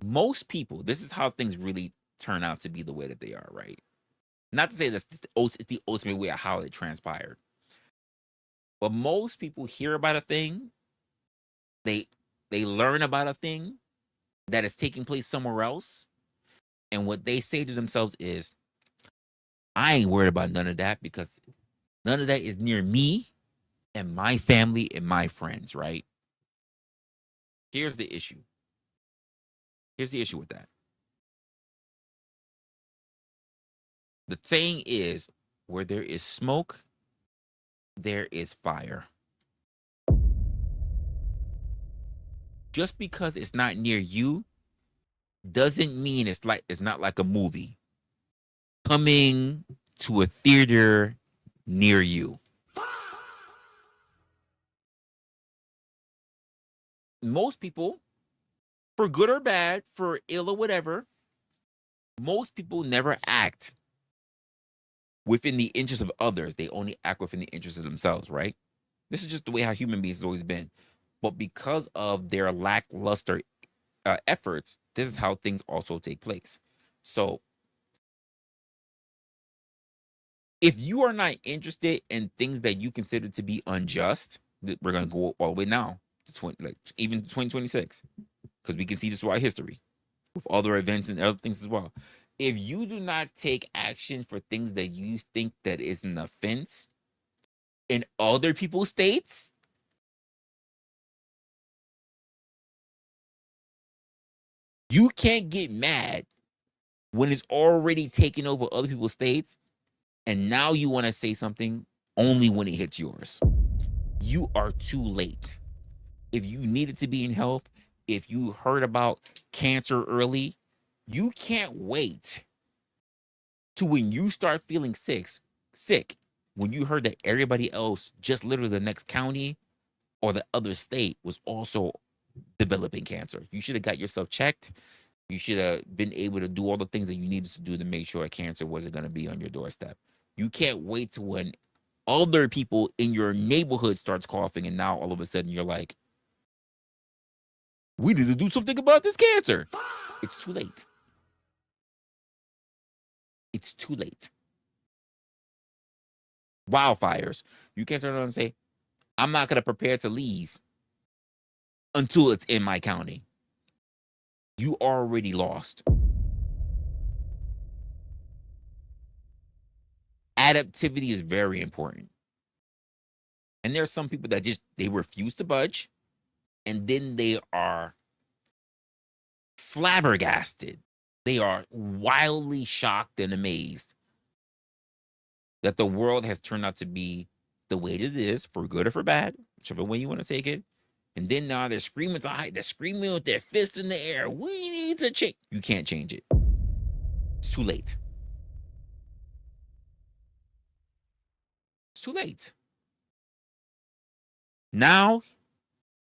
Most people, this is how things really turn out to be the way that they are, right? Not to say that's the ultimate way of how it transpired. But most people hear about a thing, they learn about a thing that is taking place somewhere else, and what they say to themselves is, I ain't worried about none of that, because none of that is near me and my family and my friends, right? Here's the issue. Here's the issue with that. The thing is, where there is smoke, there is fire. Just because it's not near you doesn't mean it's not like a movie coming to a theater near you. Most people, for good or bad, for ill or whatever, most people never act within the interest of others. They only act within the interest of themselves, right? This is just the way how human beings has always been. But because of their lackluster efforts, this is how things also take place. So if you are not interested in things that you consider to be unjust, we're gonna go all the way now to even 2026, because we can see this throughout history with other events and other things as well. If you do not take action for things that you think that is an offense in other people's states, you can't get mad when it's already taken over other people's states, and now you want to say something only when it hits yours. You are too late. If you needed to be in health, if you heard about cancer early, you can't wait to when you start feeling sick, when you heard that everybody else, just literally the next county or the other state, was also developing cancer. You should have got yourself checked. You should have been able to do all the things that you needed to do to make sure cancer wasn't going to be on your doorstep. You can't wait to when other people in your neighborhood starts coughing, and now all of a sudden you're like, we need to do something about this cancer. It's too late. It's too late. Wildfires. You can't turn around and say, I'm not going to prepare to leave until it's in my county. You already lost. Adaptivity is very important. And there are some people that they refuse to budge, and then they are flabbergasted. They are wildly shocked and amazed that the world has turned out to be the way that it is, for good or for bad, whichever way you want to take it. And then now they're screaming they're screaming with their fists in the air. We need to change. You can't change it. It's too late. It's too late. Now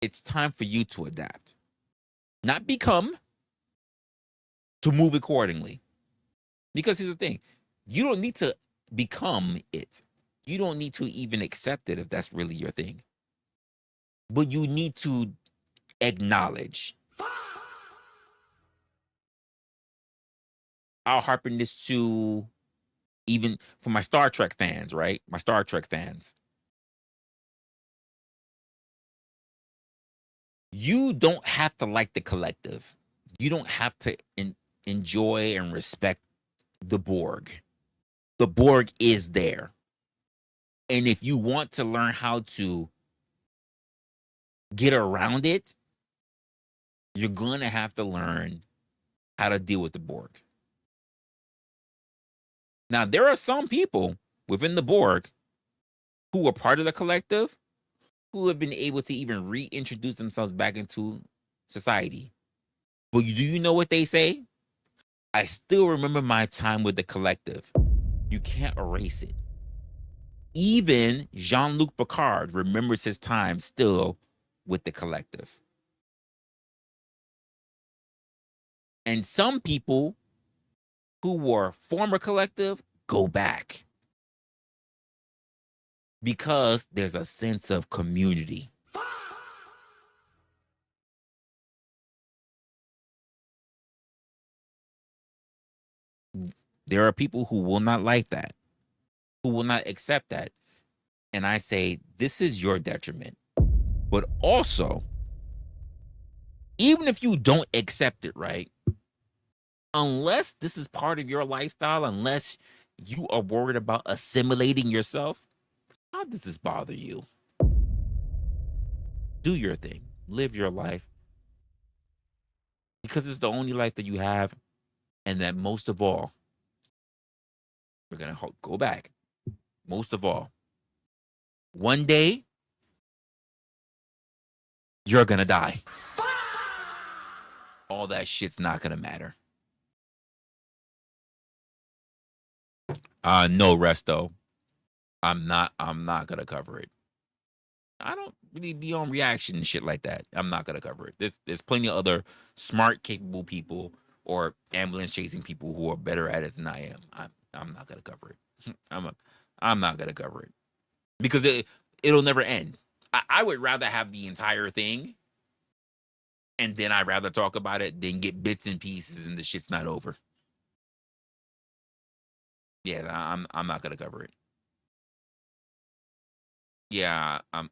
it's time for you to adapt. Not become, to move accordingly. Because here's the thing. You don't need to become it. You don't need to even accept it if that's really your thing. But you need to acknowledge. I'll harpen this to even for my Star Trek fans, right? My Star Trek fans. You don't have to like the collective. You don't have to enjoy and respect the Borg. The Borg is there. And if you want to learn how to get around it, you're going to have to learn how to deal with the Borg. Now, there are some people within the Borg who are part of the collective who have been able to even reintroduce themselves back into society. But do you know what they say? I still remember my time with the collective. You can't erase it. Even Jean-Luc Picard remembers his time still with the collective. And some people who were former collective go back because there's a sense of community. There are people who will not like that, who will not accept that. And I say, this is your detriment. But also, even if you don't accept it, right? Unless this is part of your lifestyle, unless you are worried about assimilating yourself, how does this bother you? Do your thing. Live your life. Because it's the only life that you have. And that most of all, we're going to go back. Most of all, one day, you're going to die. All that shit's not going to matter. No, Resto. I'm not gonna cover it. I don't really be on reaction and shit like that. I'm not gonna cover it. There's plenty of other smart, capable people or ambulance chasing people who are better at it than I am. I'm not gonna cover it. I'm not gonna cover it because it'll never end. I would rather have the entire thing, and then I'd rather talk about it than get bits and pieces and the shit's not over. Yeah, I'm not gonna cover it. Yeah, I'm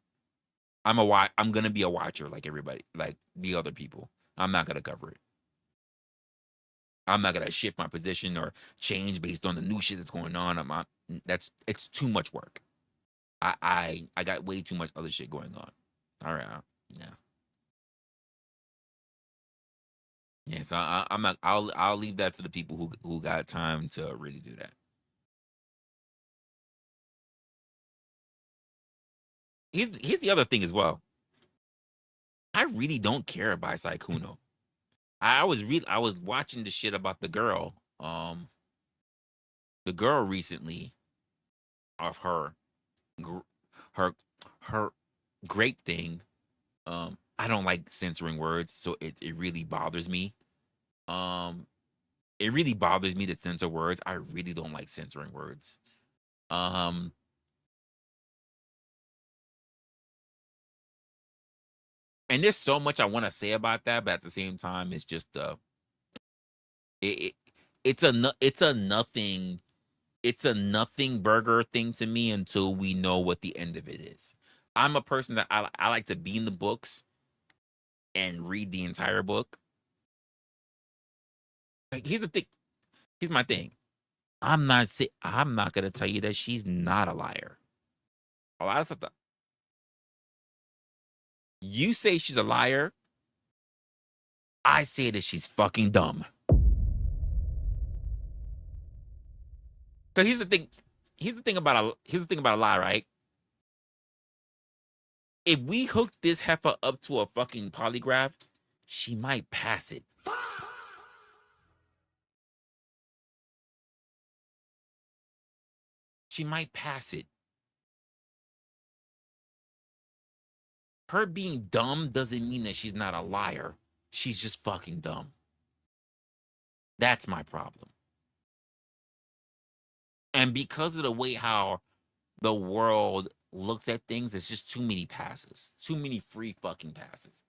gonna be a watcher like everybody, like the other people. I'm not gonna cover it. I'm not gonna shift my position or change based on the new shit that's going on. It's too much work. I got way too much other shit going on. All right, yeah, yeah. So I'm not. I'll leave that to the people who got time to really do that. Here's the other thing as well. I really don't care about Saikuno. I was watching the shit about the girl recently of gr- her her grape thing. I don't like censoring words, so it really bothers me. Um, it really bothers me to censor words. I really don't like censoring words. Um, and there's so much I want to say about that, but at the same time, it's just it, it it's a nothing burger thing to me until we know what the end of it is. I'm a person that I like to be in the books and read the entire book. Like, here's the thing. Here's my thing. I'm not gonna tell you that she's not a liar. A lot of stuff that you say she's a liar, I say that she's fucking dumb. Cause here's the thing. Here's the thing about a lie, right? If we hook this heifer up to a fucking polygraph, she might pass it. She might pass it. Her being dumb doesn't mean that she's not a liar. She's just fucking dumb. That's my problem. And because of the way how the world looks at things, it's just too many passes. Too many free fucking passes.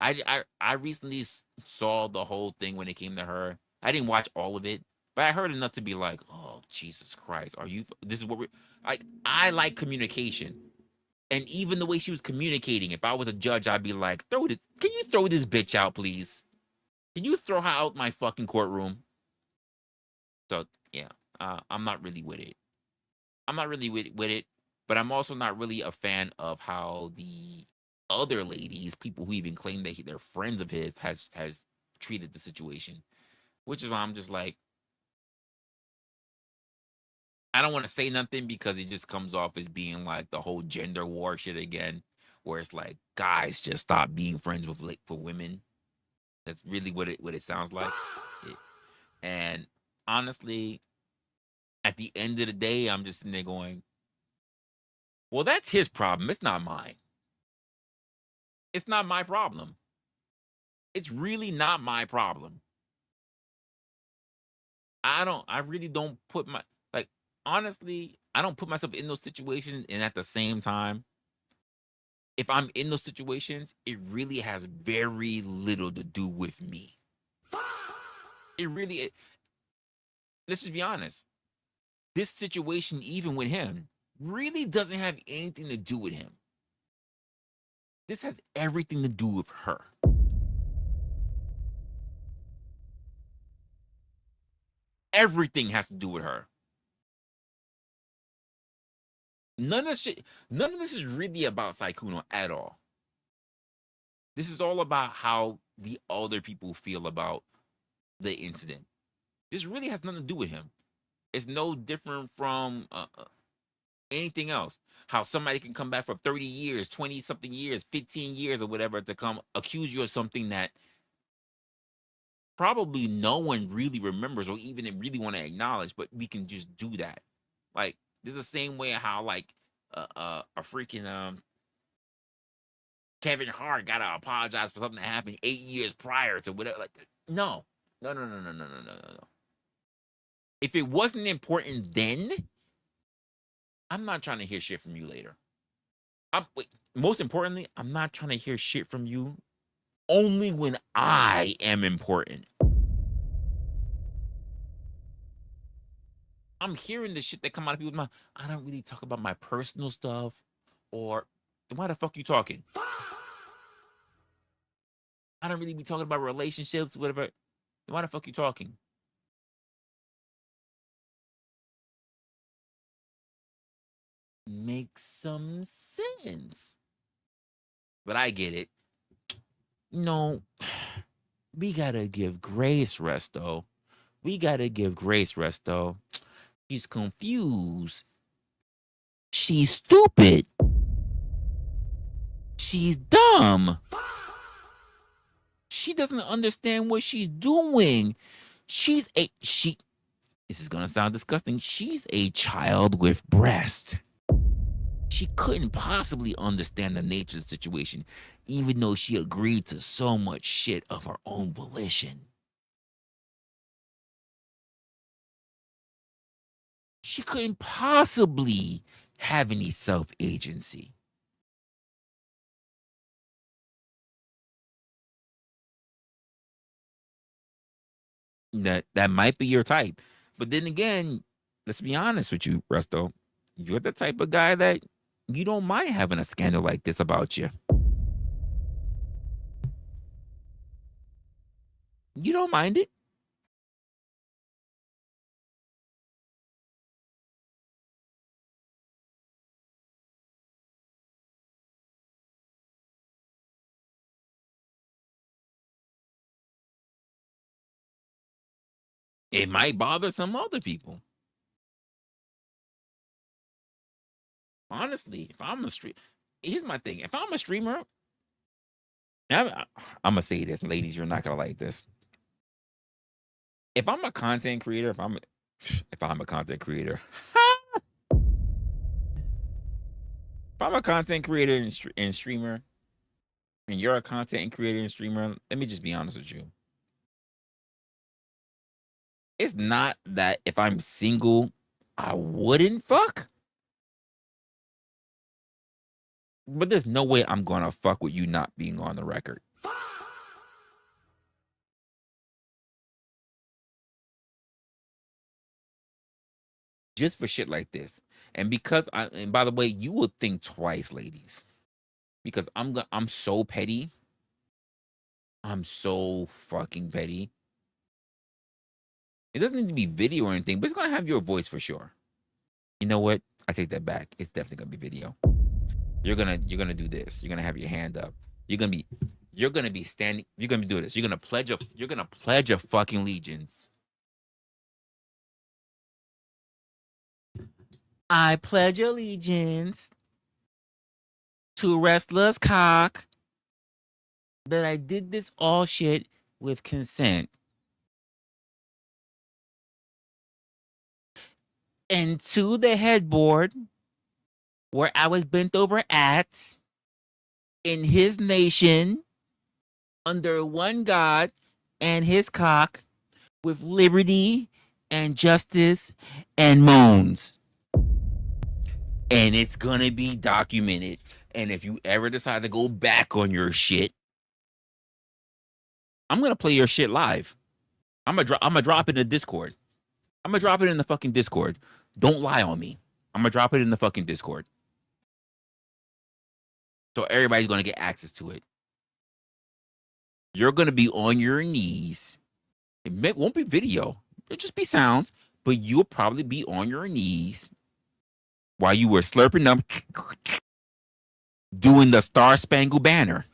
I recently saw the whole thing when it came to her. I didn't watch all of it, but I heard enough to be like, "Oh, Jesus Christ. Are you this is what we I like communication." And even the way she was communicating, if I was a judge, I'd be like, can you throw this bitch out, please? Can you throw her out my fucking courtroom? So yeah, I'm not really with it. I'm not really with it, but I'm also not really a fan of how the other ladies, people who even claim that they're friends of his, has treated the situation. Which is why I'm just like, I don't want to say nothing because it just comes off as being like the whole gender war shit again, where it's like guys just stop being friends with like for women. That's really what it sounds like. It, and honestly, at the end of the day, I'm just sitting there going, well, that's his problem. It's not mine. It's not my problem. It's really not my problem. I really don't put my, like, honestly, I don't put myself in those situations. And at the same time, if I'm in those situations, it really has very little to do with me. It really, let's just be honest. This situation, even with him, really doesn't have anything to do with him. This has everything to do with her. Everything has to do with her. None of this is really about Saikuno at all. This is all about how the other people feel about the incident. This really has nothing to do with him. It's no different from anything else. How somebody can come back for 30 years, 20 something years, 15 years or whatever to come accuse you of something that probably no one really remembers or even really want to acknowledge, but we can just do that. Like, this is the same way how like a freaking Kevin Hart gotta apologize for something that happened 8 years prior to whatever. Like, no. If it wasn't important then, I'm not trying to hear shit from you later. Most importantly, I'm not trying to hear shit from you only when I am important. I'm hearing the shit that come out of people's mouth. I don't really talk about my personal stuff, or why the fuck you talking? I don't really be talking about relationships, whatever. Why the fuck you talking? Makes some sense. But I get it. No, we gotta give Grace rest though. We gotta give Grace rest though. She's confused. She's stupid. She's dumb. She doesn't understand what she's doing. She this is gonna sound disgusting. She's a child with breast. She couldn't possibly understand the nature of the situation, even though she agreed to so much shit of her own volition. She couldn't possibly have any self-agency. That might be your type. But then again, let's be honest with you, Resto. You're the type of guy that you don't mind having a scandal like this about you. You don't mind it. It might bother some other people. Honestly, if I'm a stream, here's my thing. If I'm a streamer, I'm gonna say this, ladies, you're not gonna like this. If I'm a content creator, if I'm a content creator, if I'm a content creator and streamer, and you're a content creator and streamer, let me just be honest with you. It's not that if I'm single, I wouldn't fuck. But there's no way I'm gonna fuck with you not being on the record. Just for shit like this. And by the way, you will think twice, ladies. Because I'm so petty. I'm so fucking petty. It doesn't need to be video or anything, but it's gonna have your voice for sure. You know what? I take that back. It's definitely gonna be video. You're gonna do this. You're gonna have your hand up. You're gonna be standing. You're gonna do this. You're gonna pledge a fucking allegiance. I pledge allegiance to wrestler's cock that I did this all shit with consent. And to the headboard where I was bent over at in his nation under one God and his cock with liberty and justice and moans. And it's gonna be documented. And if you ever decide to go back on your shit, I'm gonna play your shit live. I'm gonna drop it in the Discord. I'm gonna drop it in the fucking Discord. Don't lie on me. I'm gonna drop it in the fucking Discord. So everybody's gonna get access to it. You're gonna be on your knees. Won't be video. It'll just be sounds, but you'll probably be on your knees while you were slurping up, doing the Star Spangled Banner.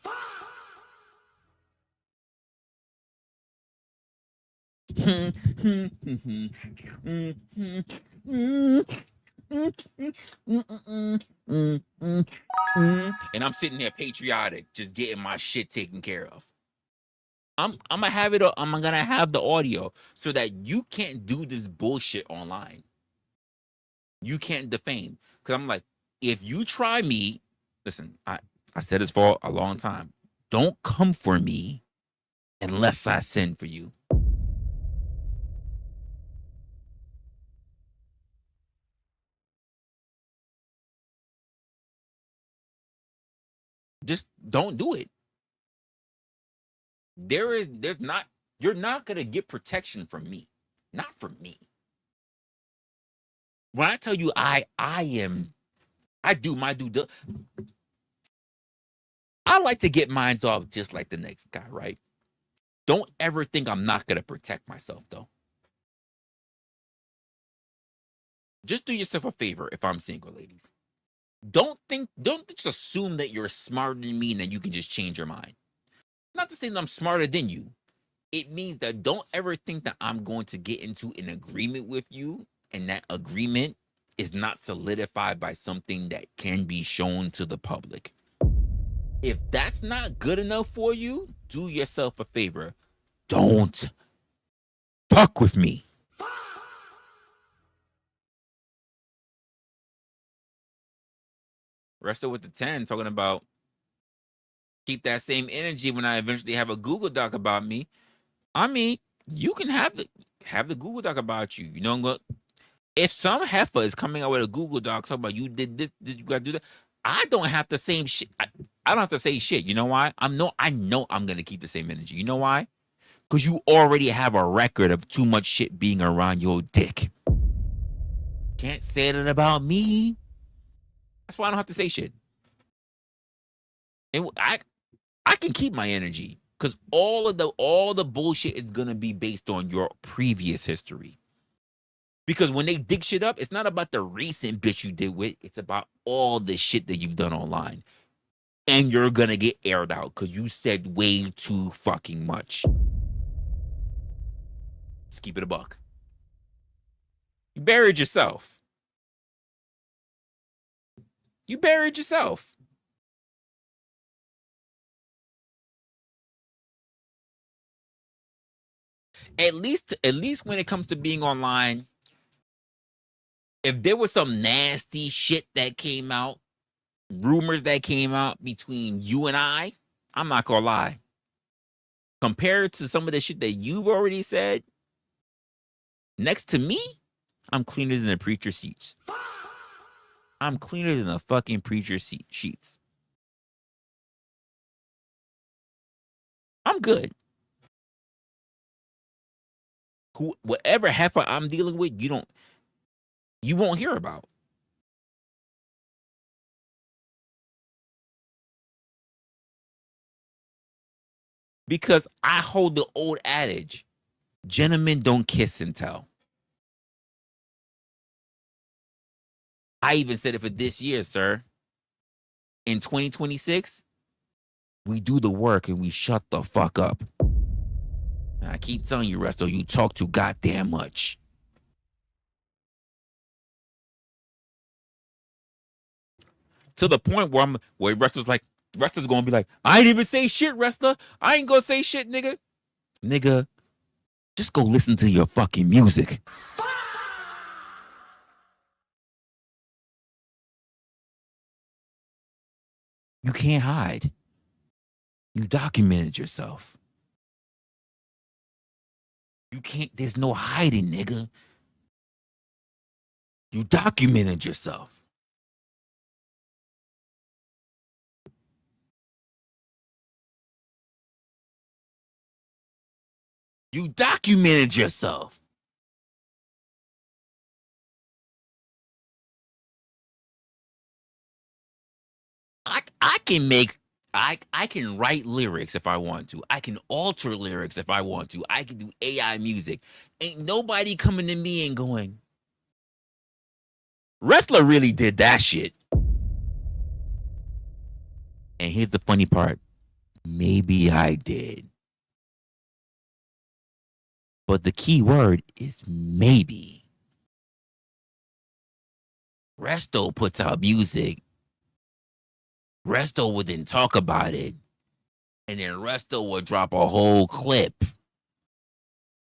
And I'm sitting there patriotic, just getting my shit taken care of. I'm gonna have it. I'm gonna have the audio so that you can't do this bullshit online. You can't defame. Cause I'm like, if you try me, listen, I said this for a long time. Don't come for me unless I send for you. Just don't do it. There's not, you're not gonna get protection from me. Not from me. When I tell you I do my I like to get mines off just like the next guy, right? Don't ever think I'm not gonna protect myself though. Just do yourself a favor if I'm single, ladies. Don't just assume that you're smarter than me and that you can just change your mind. Not to say that I'm smarter than you. It means that don't ever think that I'm going to get into an agreement with you and that agreement is not solidified by something that can be shown to the public. If that's not good enough for you, do yourself a favor. Don't fuck with me. Wrestle with the 10 talking about keep that same energy when I eventually have a Google Doc about me. I mean, you can have the Google Doc about you. You know what? If some heifer is coming out with a Google Doc talking about you did this, did you gotta do that? I don't have the same shit. I don't have to say shit. You know why? I know I'm gonna keep the same energy. You know why? Because you already have a record of too much shit being around your dick. Can't say that about me. That's why I don't have to say shit. And I can keep my energy because all the bullshit is gonna be based on your previous history. Because when they dig shit up, it's not about the recent bitch you did with. It's about all the shit that you've done online. And you're gonna get aired out because you said way too fucking much. Let's keep it a buck. You buried yourself. You buried yourself. At least when it comes to being online, if there was some nasty shit that came out, rumors that came out between you and I'm not gonna lie. Compared to some of the shit that you've already said, next to me, I'm cleaner than the preacher sheets. I'm cleaner than the fucking preacher sheets. I'm good. Whatever heifer I'm dealing with, you won't hear about. Because I hold the old adage, gentlemen don't kiss and tell. I even said it for this year, sir. In 2026, we do the work and we shut the fuck up. And I keep telling you, Resto, you talk too goddamn much. To the point where Resto's gonna be like, I ain't even say shit, Resta. I ain't gonna say shit, nigga. Nigga, just go listen to your fucking music. You can't hide. You documented yourself. You can't, there's no hiding, nigga. You documented yourself. You documented yourself. I can make I can write lyrics if I want to. I can alter lyrics if I want to. I can do AI music. Ain't nobody coming to me and going, Wrestler really did that shit. And here's the funny part. Maybe I did. But the key word is maybe. Resto puts out music. Resto would then talk about it. And then Resto would drop a whole clip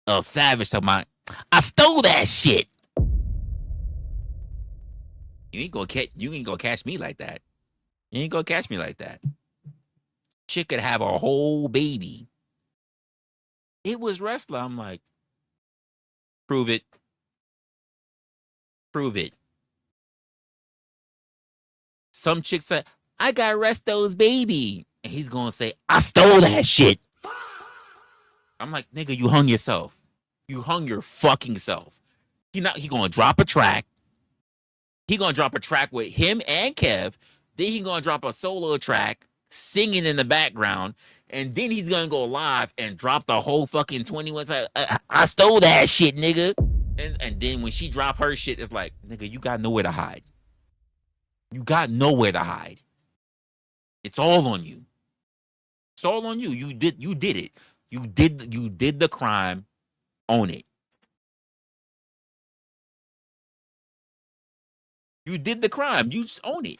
of Savage talking about, I stole that shit. You ain't gonna catch me like that. You ain't gonna catch me like that. Chick could have a whole baby. It was Wrestler. I'm like, prove it. Prove it. Some chicks said, I got Resto's baby. And he's going to say, I stole that shit. I'm like, nigga, you hung yourself. You hung your fucking self. He going to drop a track. He going to drop a track with him and Kev. Then he going to drop a solo track singing in the background. And then he's going to go live and drop the whole fucking 21. I stole that shit, nigga. And then when she drop her shit, it's like, nigga, you got nowhere to hide. You got nowhere to hide. It's all on you. It's all on you. You did it. You did the crime. Own it. You did the crime. You just own it.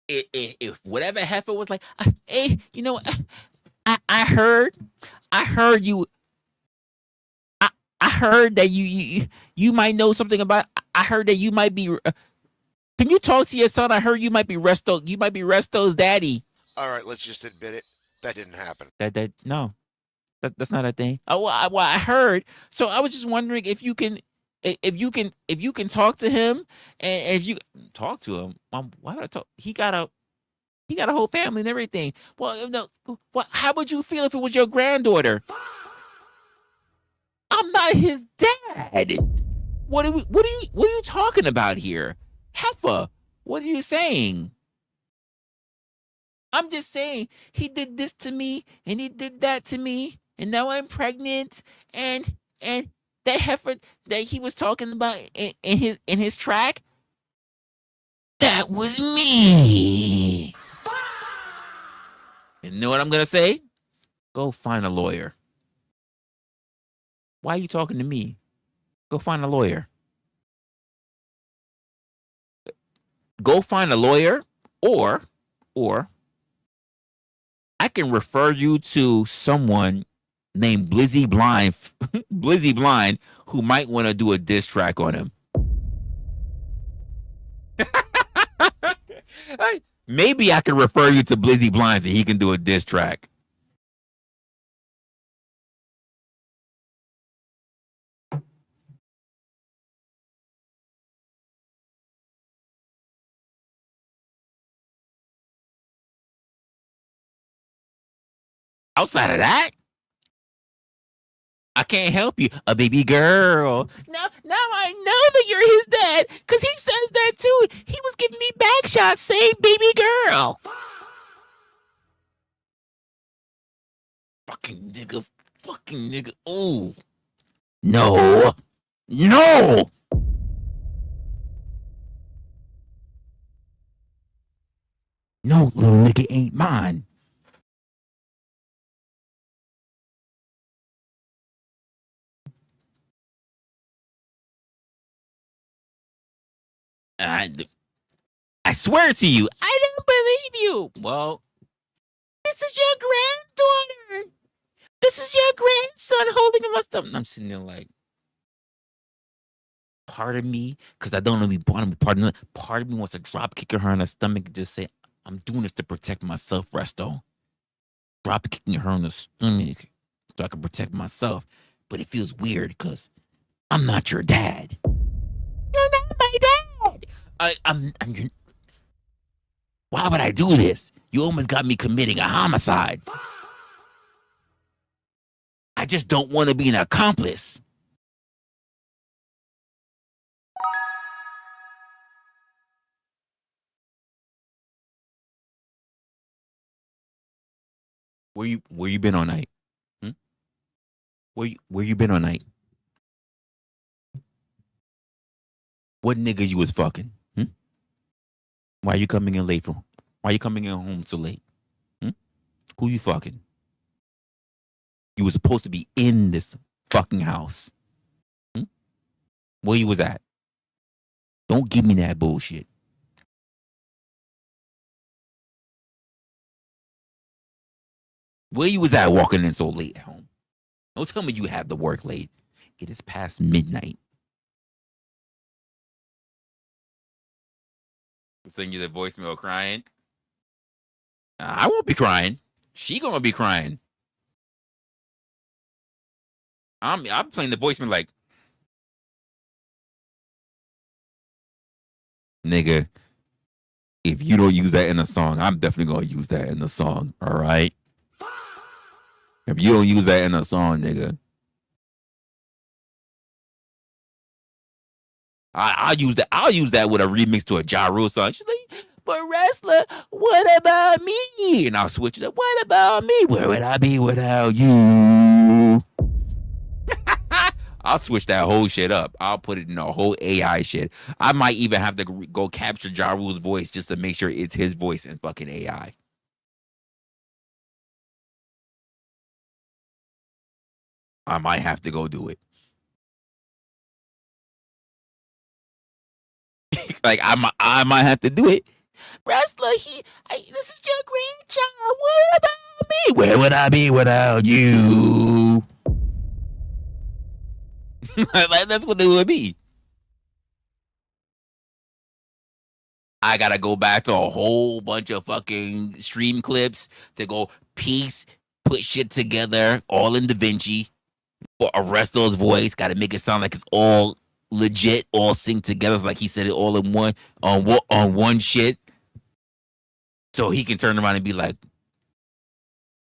If whatever heifer was like, hey, you know, I heard you. I heard that you might know something about. I heard that you might be. Can you talk to your son? I heard you might be Resto. You might be Resto's daddy. All right, let's just admit it. That didn't happen. That no, that's not a thing. Oh, well, I heard. So I was just wondering if you can talk to him, and if you talk to him, why would I talk? He got a whole family and everything. Well, no, how would you feel if it was your granddaughter? I'm not his dad. What are you talking about here? Heifer, what are you saying? I'm just saying he did this to me and he did that to me, and now I'm pregnant, and that heifer that he was talking about in his track, that was me. And you know what I'm gonna say? Go find a lawyer. Why are you talking to me? Go find a lawyer. Go find a lawyer, or I can refer you to someone named Blizzy Blind, Blizzy Blind, who might want to do a diss track on him. Maybe I can refer you to Blizzy Blind so he can do a diss track. Outside of that, I can't help you, a baby girl. Now I know that you're his dad, because he says that too. He was giving me back shots saying baby girl. Fucking nigga. Ooh. No. No, little nigga ain't mine. I swear to you, I don't believe you. Well, this is your granddaughter. This is your grandson holding him up. I'm sitting there like, part of me, because I don't know me, part of me wants to drop kick her in the stomach and just say, I'm doing this to protect myself, Resto. Drop kicking her in the stomach so I can protect myself. But it feels weird because I'm not your dad. You're not my dad. Why would I do this? You almost got me committing a homicide. I just don't want to be an accomplice. Where you been all night? Where you been all night? What nigga you was fucking? Why you coming in late from? Why you coming in home so late? Who you fucking? You was supposed to be in this fucking house. Where you was at? Don't give me that bullshit. Where you was at walking in so late at home? Don't tell me you had to work late. It is past midnight. Send you the voicemail crying. I won't be crying. She gonna be crying. I'm playing the voicemail like, nigga, if you don't use that in a song, I'm definitely gonna use that in the song. All right. If you don't use that in a song, nigga, I'll use that. I'll use that with a remix to a Ja Rule song. She's like, but wrestler, what about me? And I'll switch it up. What about me? Where would I be without you? I'll switch that whole shit up. I'll put it in a whole AI shit. I might even have to go capture Ja Rule's voice just to make sure it's his voice in fucking AI. I might have to go do it. Like I might have to do it. Wrestler, this is your grandchild. What about me? Where would I be without you? Like, that's what it would be. I gotta go back to a whole bunch of fucking stream clips to go piece, put shit together, all in DaVinci. Or arrest those voice. Gotta make it sound like it's all legit, all synced together, like he said it all in one on one shit. So he can turn around and be like,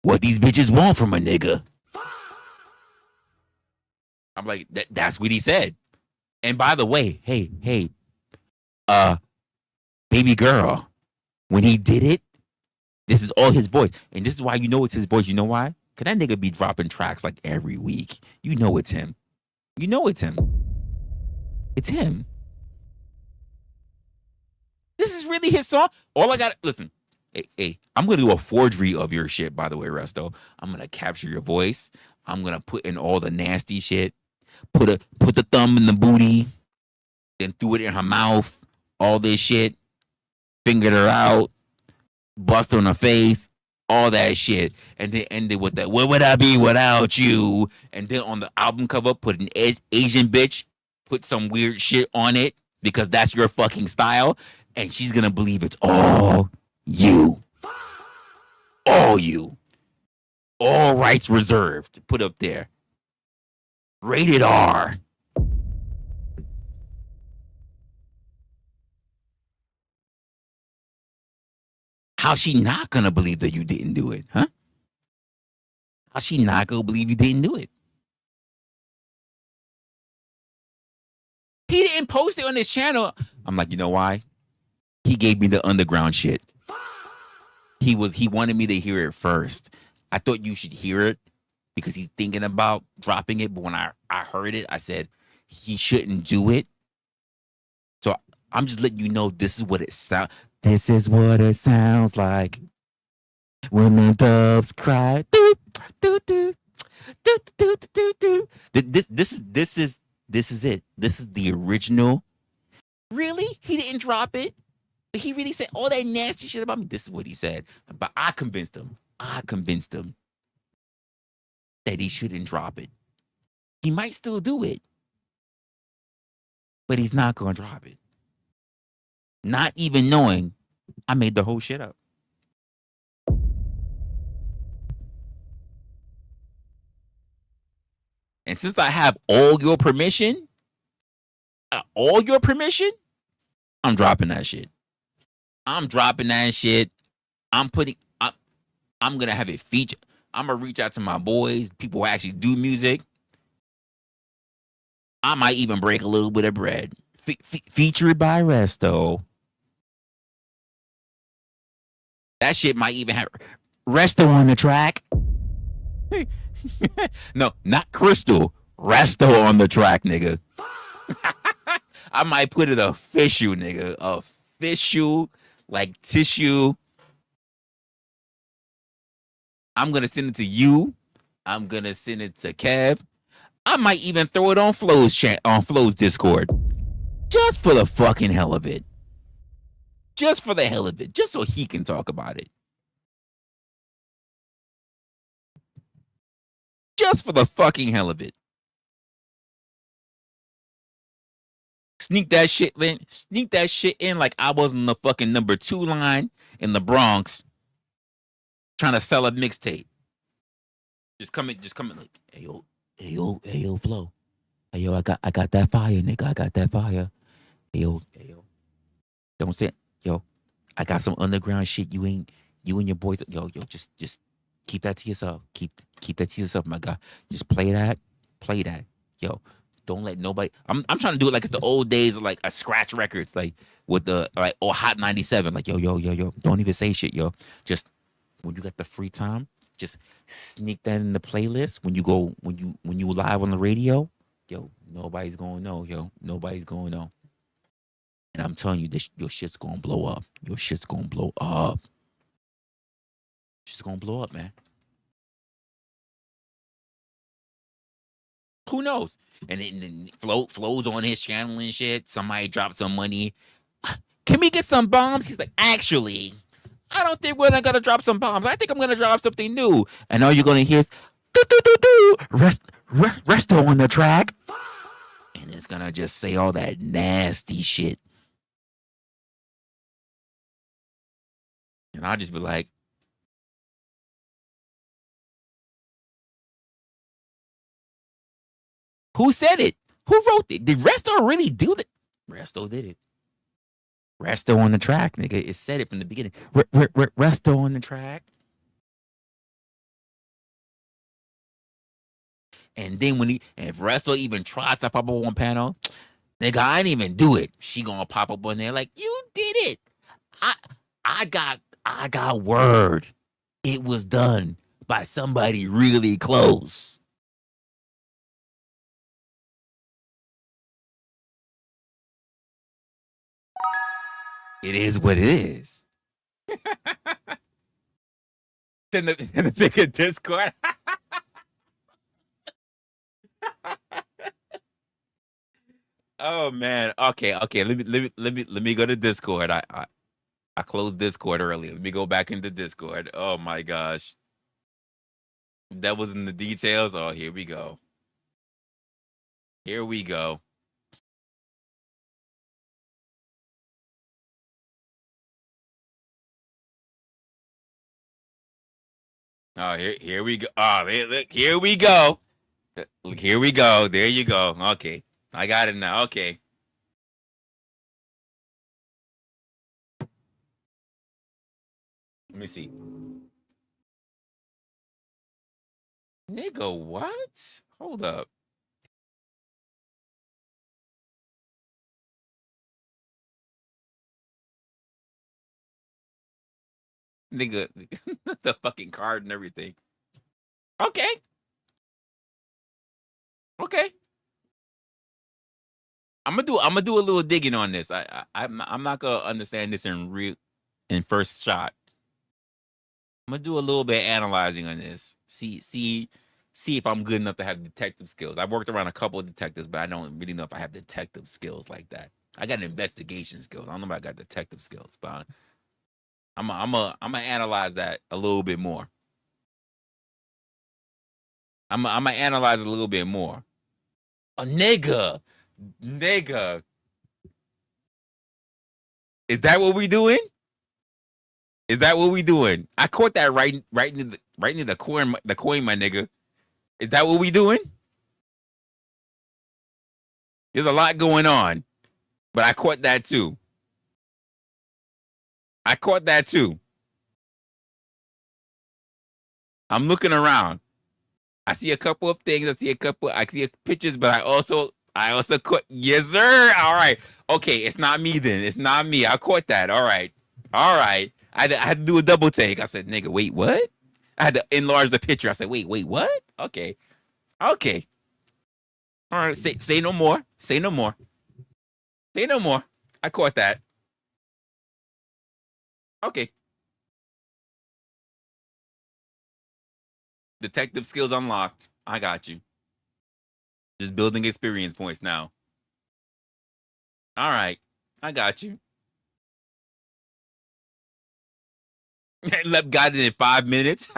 what these bitches want from a nigga. I'm like, that's what he said. And by the way, hey, baby girl, when he did it, this is all his voice. And this is why you know it's his voice. You know why? Because that nigga be dropping tracks like every week. You know it's him. You know it's him. It's him. This is really his song. All I got, listen, hey, I'm going to do a forgery of your shit, by the way, Resto. I'm going to capture your voice. I'm going to put in all the nasty shit. Put the thumb in the booty. Then threw it in her mouth. All this shit. Fingered her out. Bust on her face. All that shit. And then ended with that, where would I be without you? And then on the album cover, put an Asian bitch. Put some weird shit on it. Because that's your fucking style. And she's going to believe it's all you. All you. All rights reserved. Put up there. Rated R. How's she not gonna believe that you didn't do it, huh? How's she not gonna believe you didn't do it? He didn't post it on his channel. I'm like, you know why? He gave me the underground shit. He wanted me to hear it first. I thought you should hear it because he's thinking about dropping it. But when I heard it, I said he shouldn't do it. So I'm just letting you know this is what it sounds. This is what it sounds like when the doves cry. Do, do, do, do, do, do, do. This is it. This is the original. Really? He didn't drop it? He really said all that nasty shit about me. This is what he said. But I convinced him that he shouldn't drop it. He might still do it, but he's not going to drop it. Not even knowing I made the whole shit up. And since I have all your permission, I'm dropping that shit. I'm going to have it featured. I'm going to reach out to my boys, people who actually do music. I might even break a little bit of bread. Featured by Resto. That shit might even have Resto on the track. No, not Crystal. Resto on the track, nigga. I might put it official, nigga. Official, like tissue. I'm going to send it to you. I'm going to send it to Kev. I might even throw it on Flo's Discord. Just for the fucking hell of it. Just for the hell of it. Just so he can talk about it. Just for the fucking hell of it. Sneak that shit in like I was on the fucking number 2 line in the Bronx trying to sell a mixtape. Just come in like, hey yo, Flo. Hey yo, I got that fire, nigga. I got that fire. Hey yo. Don't say, yo, I got some underground shit. You and your boys. Yo, just keep that to yourself. Keep that to yourself, my guy. Just play that. Play that. Yo, don't let nobody. I'm trying to do it like it's the old days of like a scratch records, like with the like or Hot 97. Like yo. Don't even say shit, yo. Just when you got the free time, just sneak that in the playlist when you live on the radio. Yo, nobody's gonna know, yo. Nobody's gonna know. And I'm telling you, your shit's gonna blow up. Your shit's gonna blow up. Shit's gonna blow up, man. Who knows? And then flows on his channel and shit. Somebody dropped some money. Can we get some bombs? He's like, actually, I don't think we're gonna drop some bombs. I think I'm gonna drop something new. And all you're gonna hear is do do do do resto on the track. And it's gonna just say all that nasty shit. And I'll just be like, who said it? Who wrote it? Did Resto really do that? Resto did it. Resto on the track, nigga. It said it from the beginning. Resto on the track. And then if Resto even tries to pop up on panel, nigga, I didn't even do it. She gonna pop up on there like, you did it. I got word. It was done by somebody really close. It is what it is. Send the bigger Discord. Oh man. Okay. Let me go to Discord. I closed Discord earlier. Let me go back into Discord. Oh my gosh. That was in the details. Oh, here we go. Here we go. Oh, here we go. Oh, look, here we go. Look, here we go. There you go. Okay. I got it now. Okay. Let me see. Nigga, what? Hold up. Nigga, the fucking card and everything. Okay. Okay. I'm gonna do a little digging on this. I'm not gonna understand this in first shot. I'm gonna do a little bit of analyzing on this. See if I'm good enough to have detective skills. I've worked around a couple of detectives, but I don't really know if I have detective skills like that. I got investigation skills. I don't know if I got detective skills, but I'm gonna analyze that a little bit more. I'm gonna analyze it a little bit more. A nigga. Is that what we doing? Is that what we doing? I caught that right into the coin, my nigga. Is that what we doing? There's a lot going on, but I caught that too. I caught that too. I'm looking around. I see a couple of things. I see pictures, but I also caught. Yes, sir. All right. Okay, it's not me then. It's not me. I caught that. All right. All right. I had to do a double take. I said, nigga, wait, what? I had to enlarge the picture. I said, wait, what? Okay. Okay. All right. Say no more. Say no more. Say no more. I caught that. Okay. Detective skills unlocked. I got you. Just building experience points now. All right. I got you. Lep got it in 5 minutes.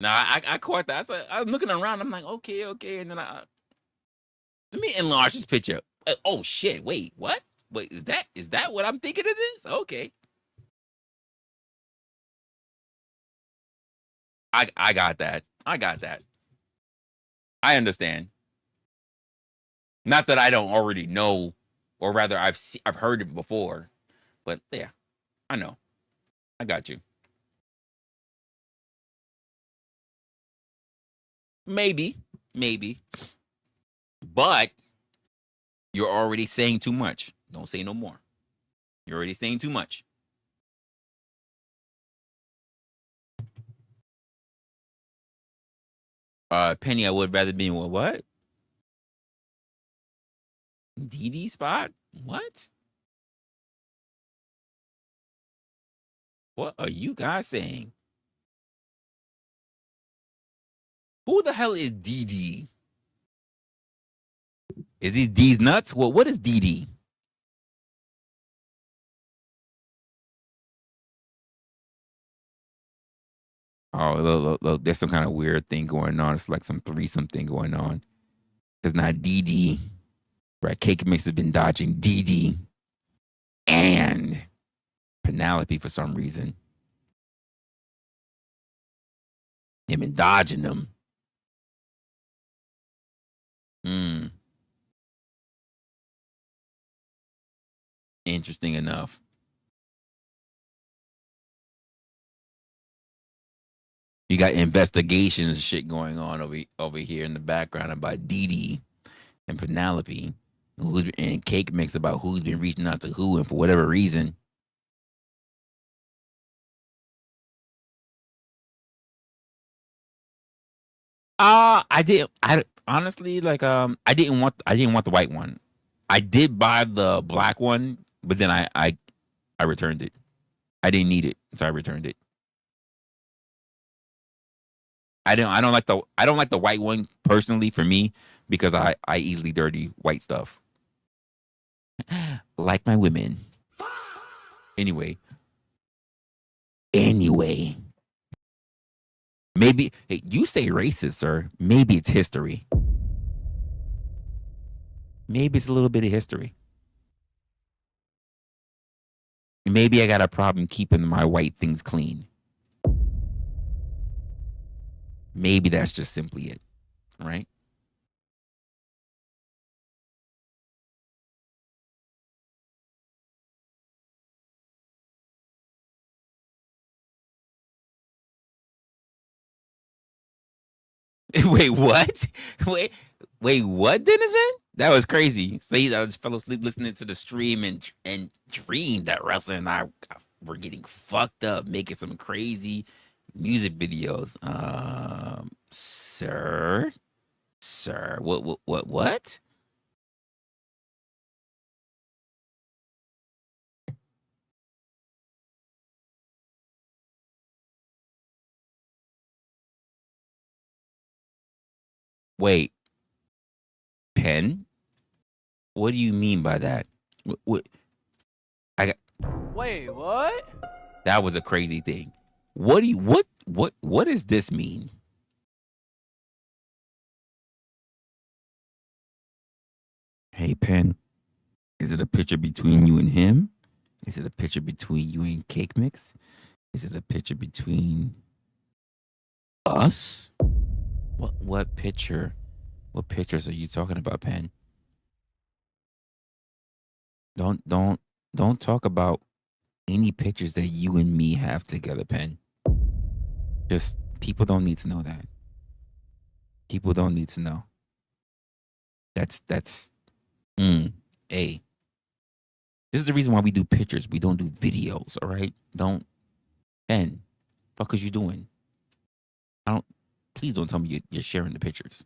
Nah, I caught that. I was looking around. I'm like, okay. And then let me enlarge this picture. Oh shit! Wait, what? Wait, is that what I'm thinking it is? Okay, I got that. I got that. I understand. Not that I don't already know, or rather I've heard it before. But yeah, I know. I got you. Maybe. But you're already saying too much. Don't say no more. You're already saying too much. Penny, I would rather be in what? DD spot? What? What are you guys saying? Who the hell is DD? Is these D's nuts? Well, what is DD? Oh, look, there's some kind of weird thing going on. It's like some threesome thing going on. It's not DD. Right? Cake Mix has been dodging DD and Penelope for some reason. They've been dodging them. Interesting enough. You got investigations shit going on over here in the background about Dee and Penelope, and Cake Mix about who's been reaching out to who, and for whatever reason. I honestly I didn't want the white one. I did buy the black one, but then I returned it. I didn't need it, so I returned it. I don't like the white one personally for me, because I easily dirty white stuff. Like my women. Anyway. Maybe, hey, you say racist, sir. Maybe it's history. Maybe it's a little bit of history. Maybe I got a problem keeping my white things clean. Maybe that's just simply it, right? Wait, what? Wait, what, Denizen? That was crazy. So I just fell asleep listening to the stream and dreamed that Russell and I were getting fucked up, making some crazy music videos. Sir, what? Wait, Pen? What do you mean by that? What? Wait, what? That was a crazy thing. What does this mean? Hey, Pen, is it a picture between you and him? Is it a picture between you and Cake Mix? Is it a picture between us? What picture? What pictures are you talking about, Pen? Don't talk about any pictures that you and me have together, Pen. Just people don't need to know that. People don't need to know. That's hey. This is the reason why we do pictures. We don't do videos, all right? Pen, fuck is you doing? Please don't tell me you're sharing the pictures.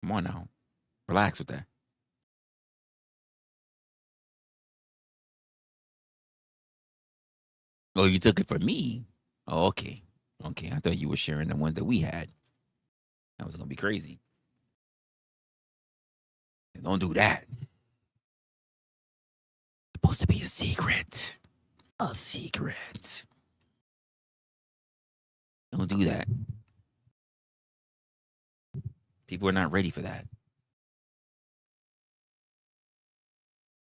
Come on now. Relax with that. Oh, you took it from me? Oh, okay. Okay, I thought you were sharing the ones that we had. That was going to be crazy. Don't do that. It's supposed to be a secret. A secret. Don't do that. People are not ready for that.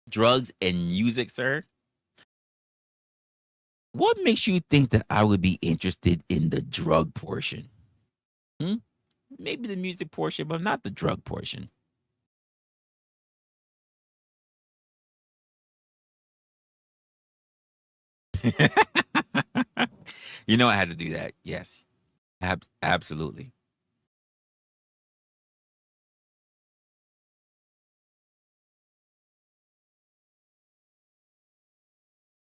Drugs and music, sir? What makes you think that I would be interested in the drug portion? Maybe the music portion, but not the drug portion. You know I had to do that. Yes. Absolutely.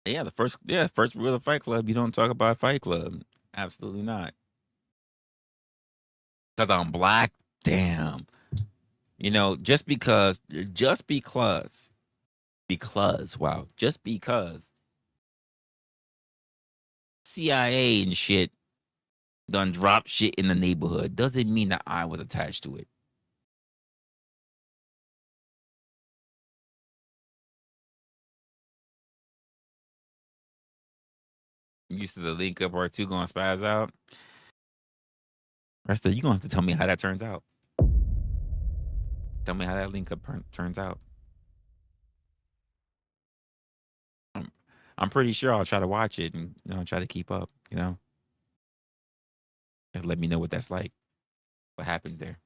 Yeah, first rule of Fight Club, you don't talk about Fight Club. Absolutely not. Cuz I'm black. Damn. You know, just because CIA and shit done drop shit in the neighborhood doesn't mean that I was attached to it. You used to the link up or two going spaz out. Resta, you gonna have to tell me how that turns out. Tell me how that link up turns out. I'm, I'm pretty sure I'll try to watch it and try to keep up. And let me know what that's like. What happens there?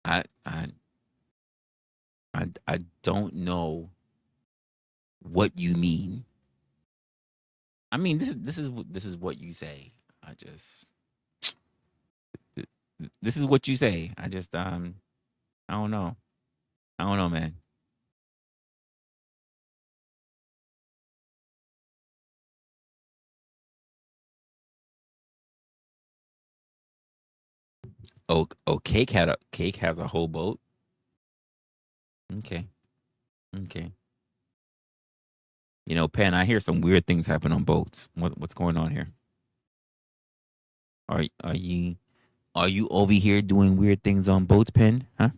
I I I don't know what you mean. I mean, this is what you say. I just this is what you say. I just I don't know. I don't know, man. Cake has a whole boat. Okay, okay. Penn, I hear some weird things happen on boats. What's going on here? Are you over here doing weird things on boats, Penn? Huh?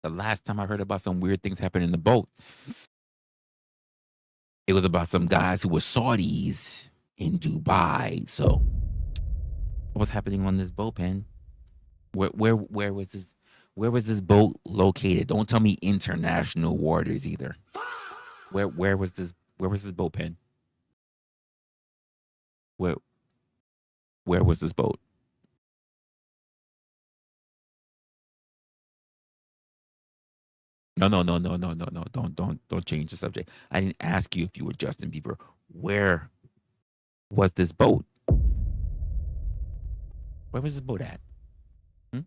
The last time I heard about some weird things happening in the boat, it was about some guys who were Saudis in Dubai. So, what's happening on this boat, Penn? Where was this? Where was this boat located? Don't tell me international waters either. Where was this? Where was this boat, Penn? Where where was this boat? No, no, no, no, no, no, no. Don't change the subject. I didn't ask you if you were Justin Bieber. Where was this boat? Where was this boat at? Hmm?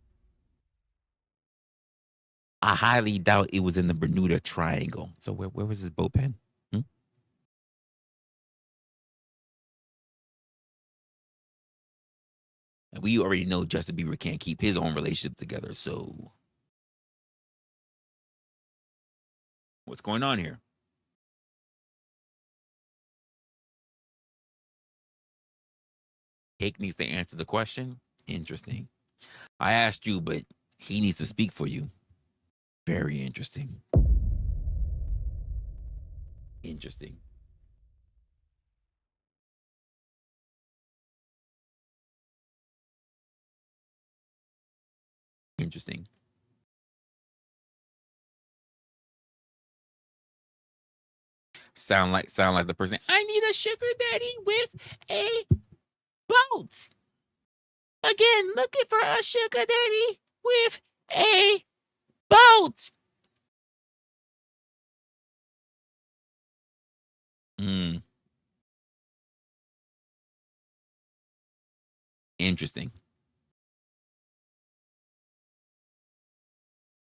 I highly doubt it was in the Bermuda Triangle. So where was this boat, Penn? Hmm? And we already know Justin Bieber can't keep his own relationship together. So what's going on here? Cake needs to answer the question. Interesting. I asked you, but he needs to speak for you. Very interesting. Interesting. Interesting. Sound like the person. I need a sugar daddy with a boat. Again, looking for a sugar daddy with a boat. Mm, interesting.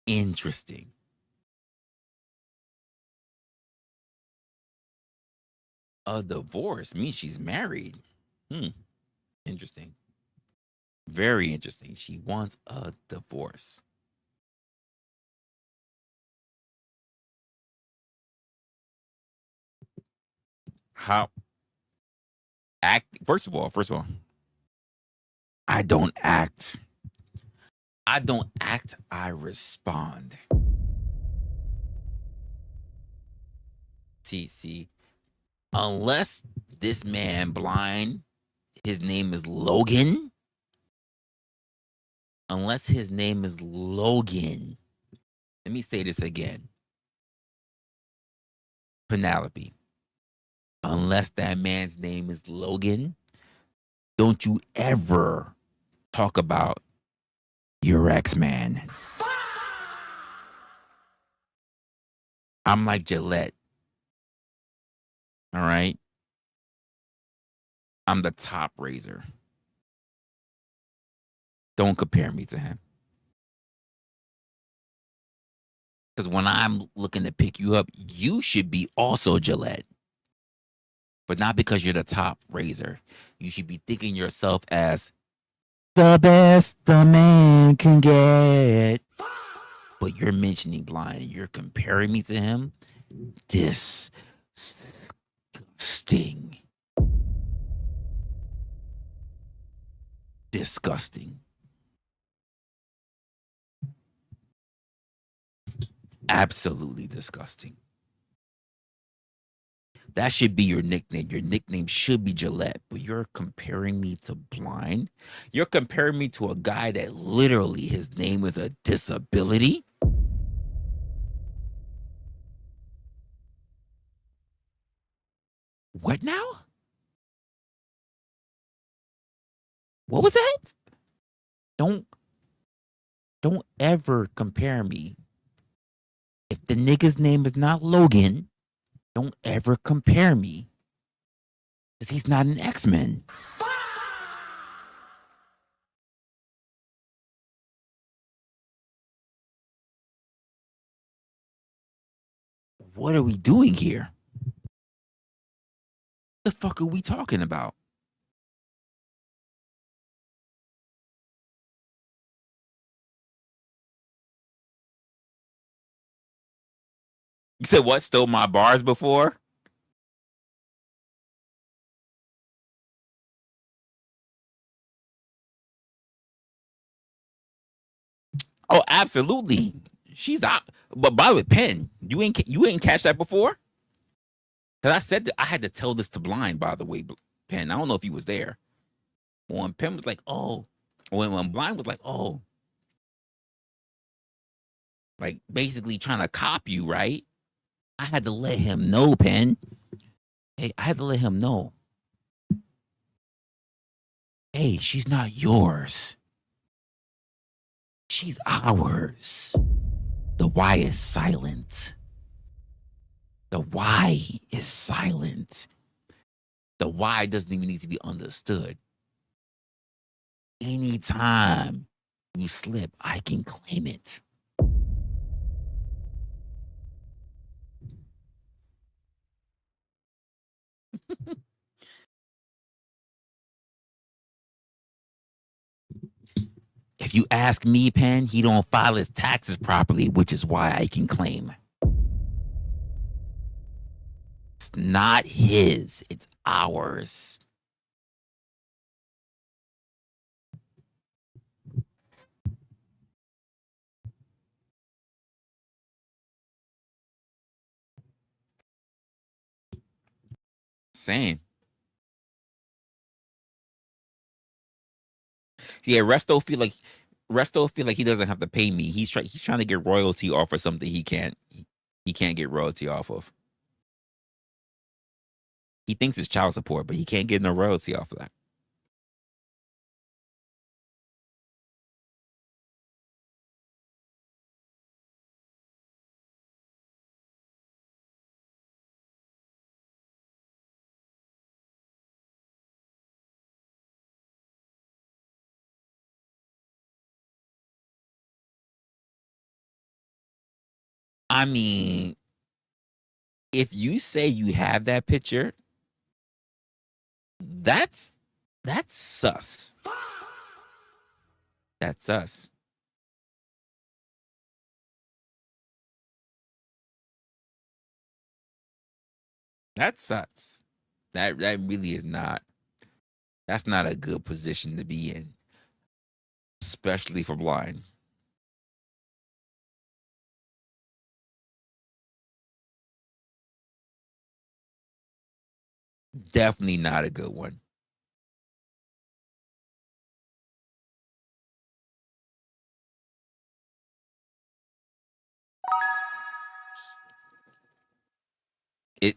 Interesting. A divorce means she's married. Hmm. Interesting. Very interesting. She wants a divorce. How act first of all, I don't act. I don't act, I respond. See, unless this man blind, his name is Logan. Unless his name is Logan. Let me say this again. Penelope, unless that man's name is Logan, don't you ever talk about your ex man. I'm like Gillette. All right. I'm the top razor. Don't compare me to him. Because when I'm looking to pick you up, you should be also Gillette. But not because you're the top razor. You should be thinking yourself as the best the man can get. But you're mentioning Blind and you're comparing me to him. Disgusting. Disgusting. Absolutely disgusting. That should be your nickname. Your nickname should be Gillette, but you're comparing me to Blind. You're comparing me to a guy that literally his name is a disability. What now? What was that? Don't don't ever compare me. If the nigga's name is not Logan, don't ever compare me. Because he's not an X-Men. What are we doing here? The fuck are we talking about? You said what? Stole my bars before? Oh, absolutely. She's out. But by the way, Penn, you ain't catch that before? Cause I said that I had to tell this to Blind. By the way, Penn. I don't know if he was there. When Penn was like, "Oh," when Blind was like, "Oh," like basically trying to cop you, right? I had to let him know, Penn. Hey, I had to let him know. Hey, she's not yours. She's ours. The Y is silent. The Y is silent. The Y doesn't even need to be understood. Anytime you slip, I can claim it. If you ask me, Penn, he don't file his taxes properly, which is why I can claim. It's not his, it's ours. Same. Yeah, Resto feel like he doesn't have to pay me. He's trying to get royalty off of something he can't get royalty off of. He thinks it's child support, but he can't get no royalty off of that. I mean, if you say you have that picture, that's that's sus. That's sus. That's sus. That really is not. That's not a good position to be in, especially for Blind. Definitely not a good one. It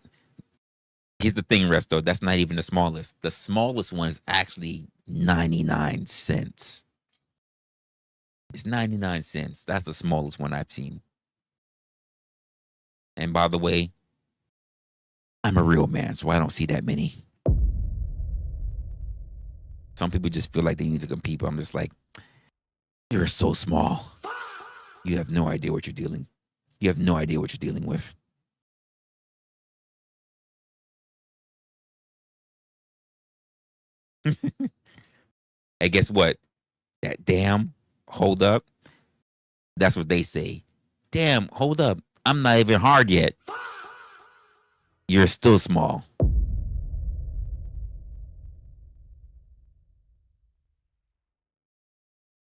Here's the thing, Resto. That's not even the smallest. The smallest one is actually 99 cents. It's 99 cents. That's the smallest one I've seen. And by the way, I'm a real man, so I don't see that many. Some people just feel like they need to compete, but I'm just like, you're so small. You have no idea what you're dealing. You have no idea what you're dealing with. And guess what? That damn hold up. That's what they say. Damn, hold up. I'm not even hard yet. You're still small.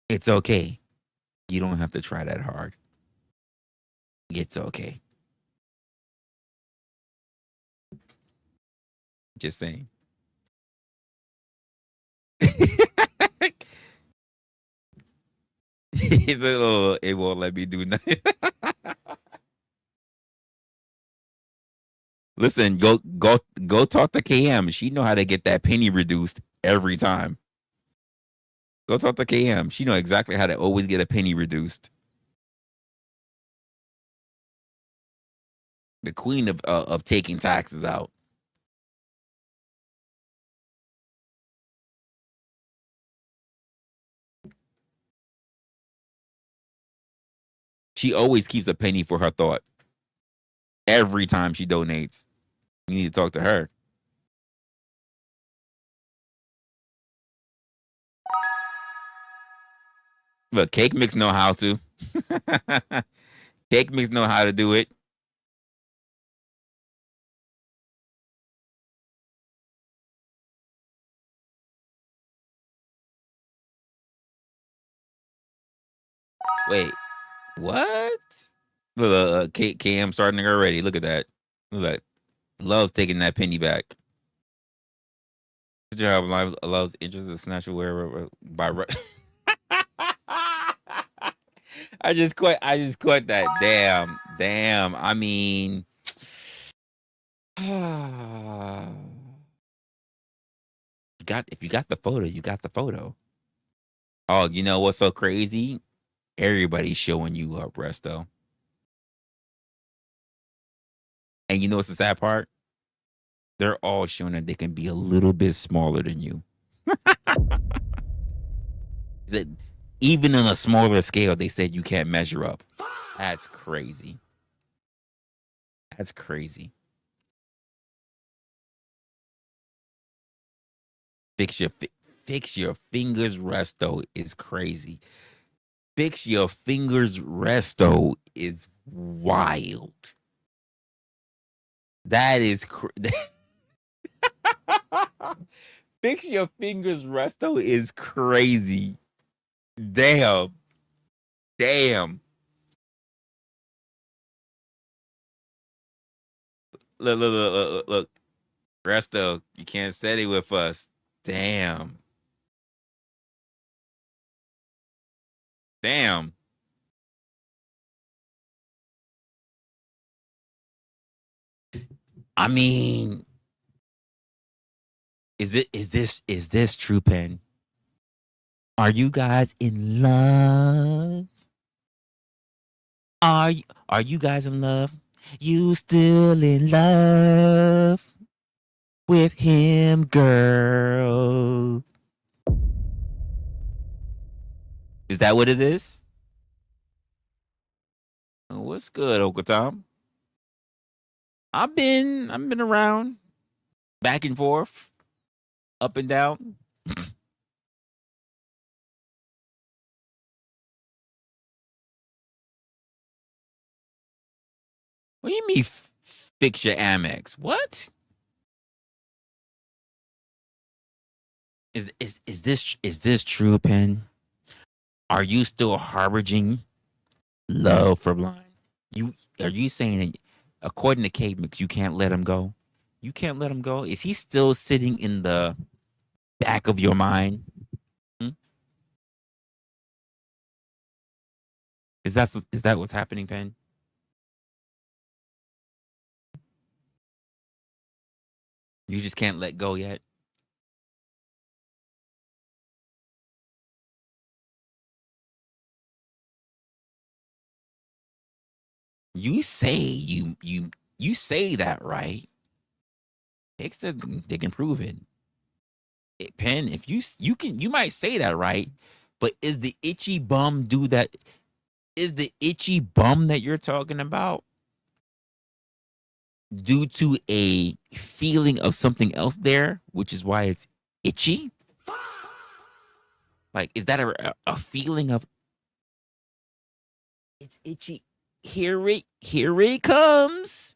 It's okay. You don't have to try that hard. It's okay. Just saying. It won't let me do nothing. Listen, go talk to KM. She know how to get that penny reduced every time. Go talk to KM. She know exactly how to always get a penny reduced. The queen of taking taxes out. She always keeps a penny for her thought. Every time she donates. You need to talk to her. Look, Cake Mix know how to. Cake Mix know how to do it. Wait, what? Look, KM starting already. Look at that. Look at that. Loves taking that penny back. Good job. Allows interest in snatch aware by. I just caught that. Damn. I mean, if you got the photo, you got the photo. Oh, you know what's so crazy? Everybody's showing you up, Resto. And you know what's the sad part? They're all showing that they can be a little bit smaller than you. That even on a smaller scale, they said you can't measure up. That's crazy. That's crazy. Fix your fingers, Resto is crazy. Fix your fingers, Resto is wild. That is fix your fingers, Resto is crazy. Damn. Look. Resto, you can't set it with us. Damn. I mean, is this true, Pen? Are you guys in love? Are you guys in love? You still in love with him, girl? Is that what it is? What's good, Uncle Tom? I've been around, back and forth, up and down. What do you mean fix your Amex? What? Is this true, Pen? Are you still harboring love for Blind? Are you saying that according to K Mix, you can't let him go? You can't let him go? Is he still sitting in the back of your mind? Hmm? Is that what's happening, Pen? You just can't let go yet. You say you say that, right? They said they can prove it. Pen, if you might say that, right? But is the itchy bum do that? Is the itchy bum that you're talking about due to a feeling of something else there, which is why it's itchy? Like, is that a feeling of it's itchy? Here it comes.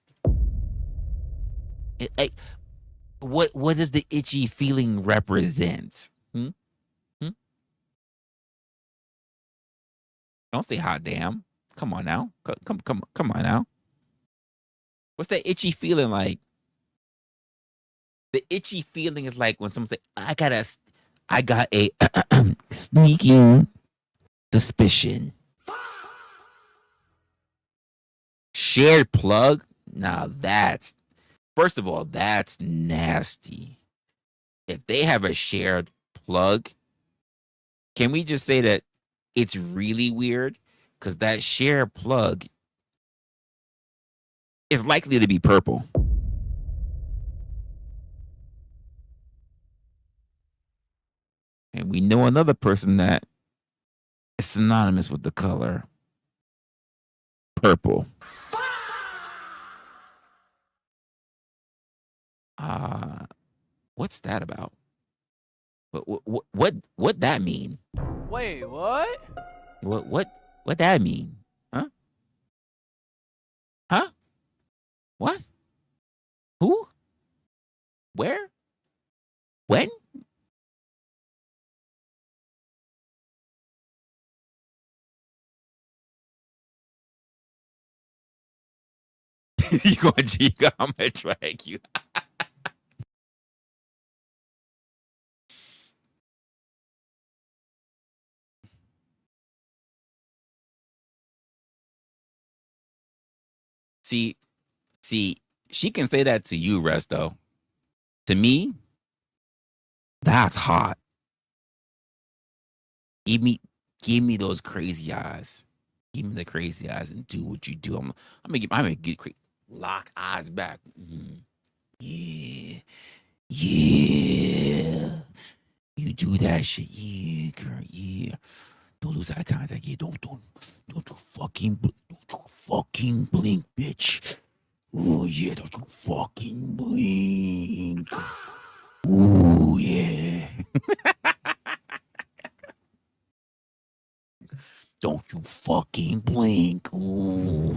What does the itchy feeling represent? Hmm? Hmm? Don't say hot damn. Come on now. Come on now. What's that itchy feeling like? The itchy feeling is like when someone say, I got a sneaking suspicion. Shared plug? Now that's first of all, that's nasty. If they have a shared plug, can we just say that it's really weird? Because that shared plug is likely to be purple. And we know another person that is synonymous with the color purple. Uh, what's that about? What that mean? Wait, what? What that mean? Huh? Huh? What? Who? Where? When? You going to I'm gonna drag you. See, see, she can say that to you, Resto. To me, that's hot. Give me, give me those crazy eyes. Give me the crazy eyes and do what you do. I'm gonna get lock eyes back. Yeah, yeah. You do that shit, yeah, girl, yeah. Don't lose eye contact, yeah. Don't you fucking blink, bitch. Oh yeah, don't you fucking blink. Ooh yeah. Don't you fucking blink. Ooh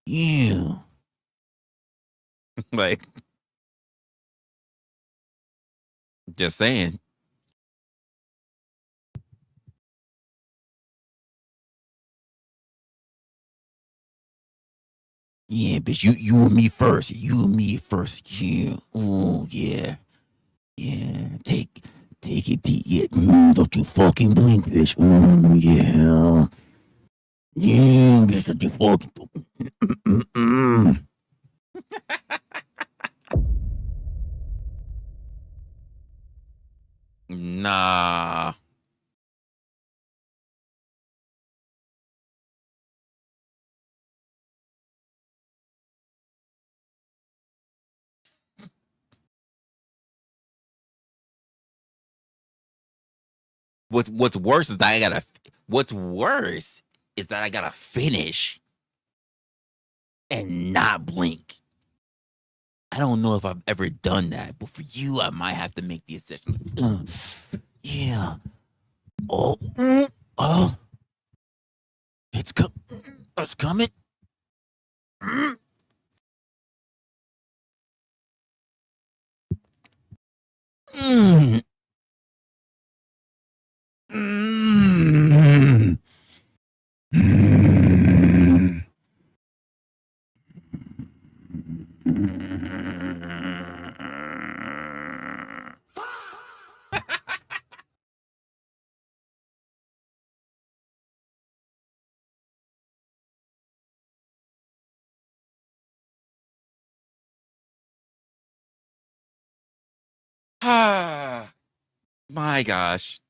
yeah. Like, just saying. Yeah, bitch, you and me first. You and me first. Yeah. Oh yeah. Yeah. Take it deep. Yeah. Don't you fucking blink, bitch. Oh yeah. Yeah, bitch, don't you fucking. Nah. What's worse is that I gotta. What's worse is that I gotta finish and not blink. I don't know if I've ever done that, but for you, I might have to make the exception. Yeah. Oh. Oh. It's com- It's coming. Mm, mm, mm, mm, mm. Ah, my gosh.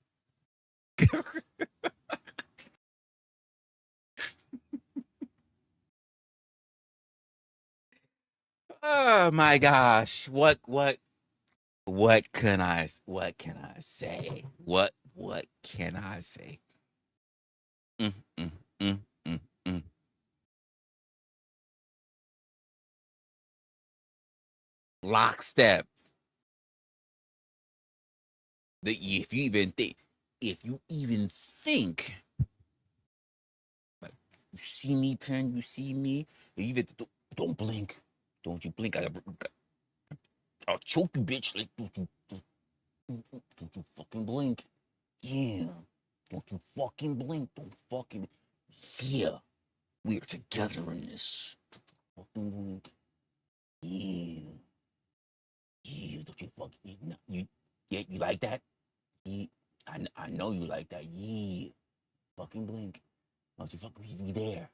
Oh my gosh. What can I say? What can I say? Mm, mm, mm, mm, mm. Lockstep. If you even think, like, you see me, Pen, you see me, you even don't blink. Don't you blink. I'll choke you, bitch. Like, don't you fucking blink. Yeah. Don't you fucking blink. Don't fucking. Yeah. We're together in this. Fucking blink. Yeah. Yeah. Don't you fucking. You, yeah, you like that? Yeah. I know you like that. Yeah. Fucking blink. Don't you fucking. You there.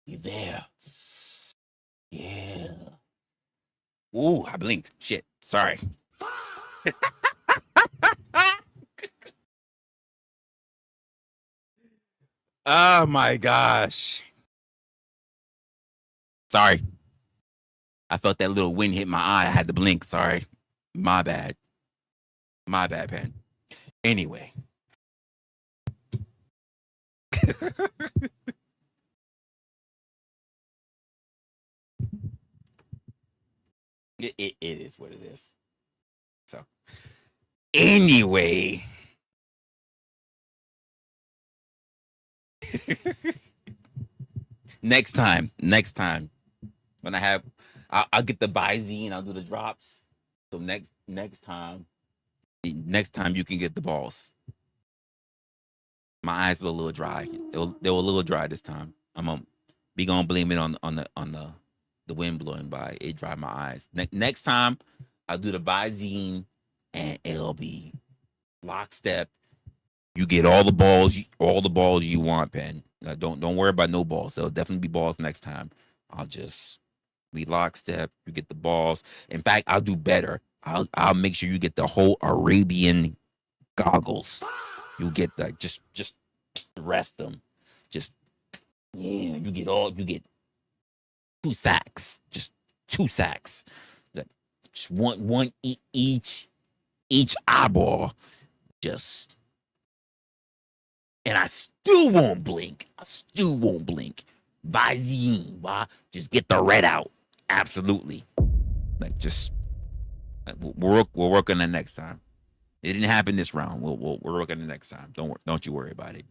You there. Yeah. Ooh, I blinked. Shit. Sorry. Oh my gosh. Sorry. I felt that little wind hit my eye. I had to blink. Sorry. My bad. My bad, Pen. Anyway. It is what it is. So, anyway. Next time. When I'll get the Bizine, I'll do the drops. So next time you can get the balls. My eyes were a little dry. They were a little dry this time. I'm gonna blame it on the wind blowing by. It dried my eyes. Next time I'll do the Visine and it'll be lockstep. You get all the balls you want, Pen. Don't worry about no balls. There'll definitely be balls next time. I'll just be lockstep. You get the balls. In fact, I'll do better. I'll make sure you get the whole Arabian goggles. You get that. Just rest them. Just yeah. You get 2 sacks. Just 2 sacks. Just one each eyeball. Just and I still won't blink. Visine, why? Just get the red out. Absolutely. Like just we'll work on that next time. It didn't happen this round. We'll work on it next time. Don't you worry about it.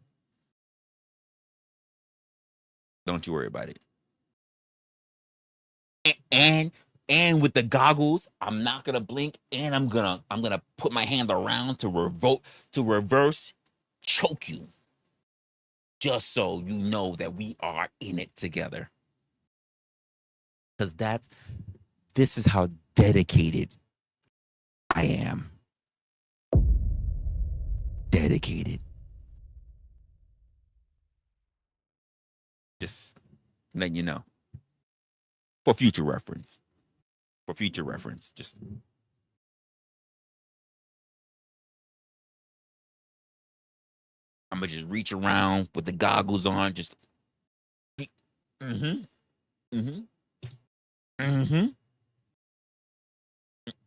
Don't you worry about it. And with the goggles, I'm not gonna blink, and I'm gonna put my hand around to reverse choke you, just so you know that we are in it together. Cause this is how dedicated I am. Dedicated. Just letting you know for future reference. For future reference, just I'm gonna just reach around with the goggles on, just mm-hmm, mm-hmm, mm-hmm,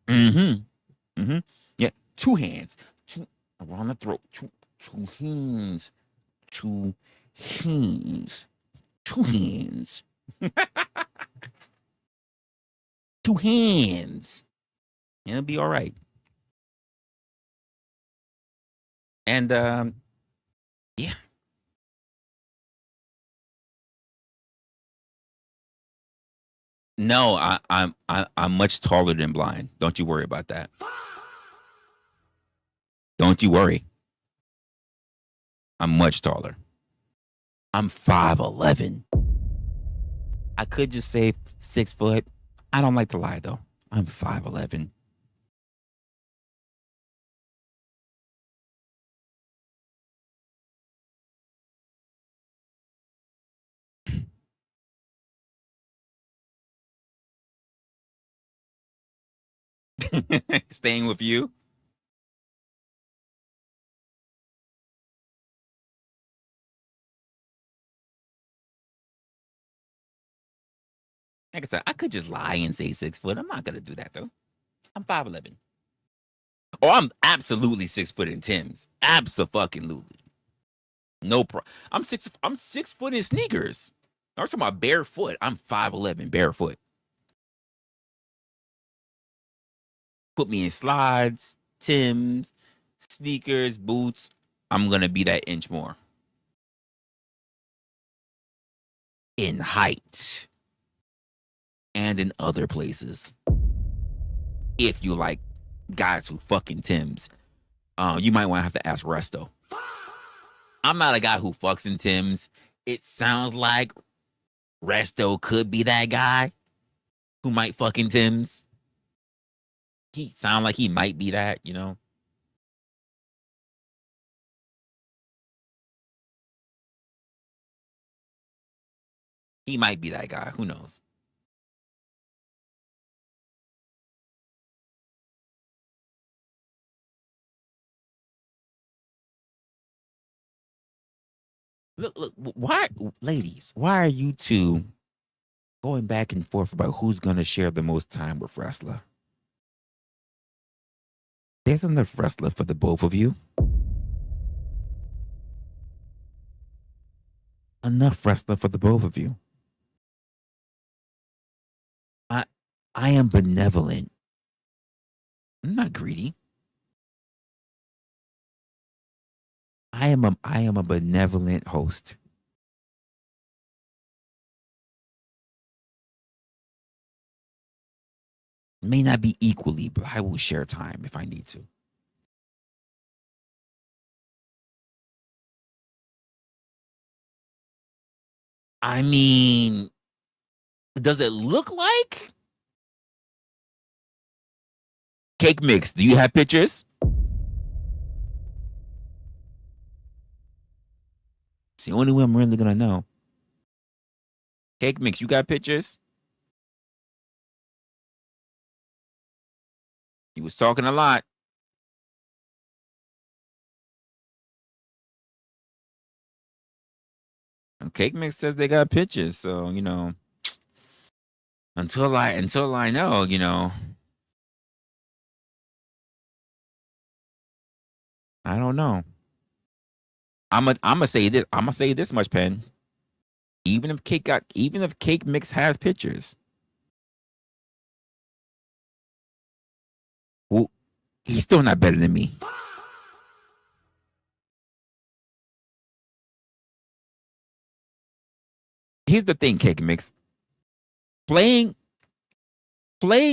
mm-hmm, mm-hmm. Yeah, 2 hands, two around the throat, two hands, two hands, two hands, two hands. And it'll be all right. And yeah. No, I'm much taller than Blind. Don't you worry about that. Don't you worry. I'm much taller. I'm 5'11". I could just say 6 foot. I don't like to lie though. I'm 5'11". Staying with you. Like I said, I could just lie and say 6 foot. I'm not gonna do that though. I'm 5'11". Oh, I'm absolutely 6 foot in Tim's. Absolutely. No problem. I'm 6 foot in sneakers. I'm talking about barefoot. I'm 5'11" barefoot. Put me in slides, Tim's, sneakers, boots. I'm gonna be that inch more in height and in other places. If you like guys who fucking Tim's, you might want to have to ask Resto. I'm not a guy who fucks in Tim's. It sounds like Resto could be that guy who might fuck in Tim's. He sound like he might be that, you know. He might be that guy. Who knows? Look. Why, ladies? Why are you two going back and forth about who's gonna share the most time with Wrestler? There's enough Wrestler for the both of you. Enough Wrestler for the both of you. I I am benevolent. I'm not greedy. I am a benevolent host. May not be equally, but I will share time if I need to. I mean, does it look like cake mix? Do you have pictures? It's the only way I'm really gonna know. Cake mix, you got pictures? He was talking a lot. And cake mix says they got pictures, so you know. Until I know, you know. I don't know. I'm gonna say this. I'm gonna say this much, Pen. Even if cake mix has pictures, well, he's still not better than me. Here's the thing, cake mix. Playing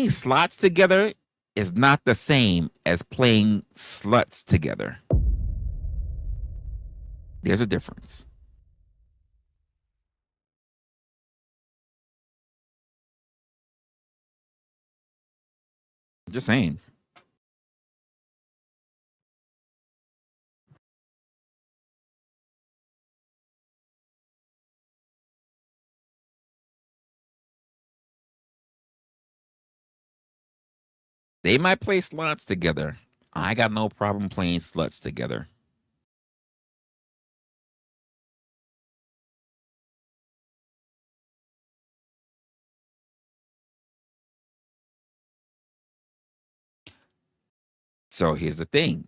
slots together is not the same as playing sluts together. There's a difference. Just saying. They might play slots together. I got no problem playing sluts together. So here's the thing.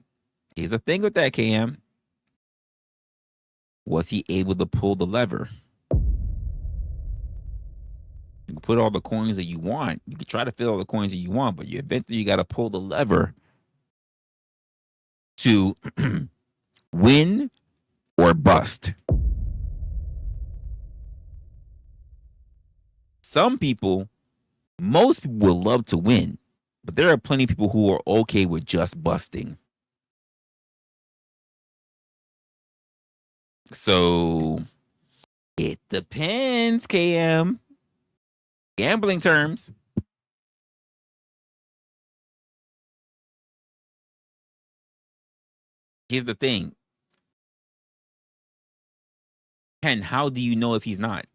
Here's the thing with that, KM. Was he able to pull the lever? You can put all the coins that you want. You can try to fill all the coins that you want, but you got to pull the lever to win or bust. Most people will love to win, but there are plenty of people who are okay with just busting. So it depends, KM. Gambling terms. Here's the thing. Ken, how do you know if he's not?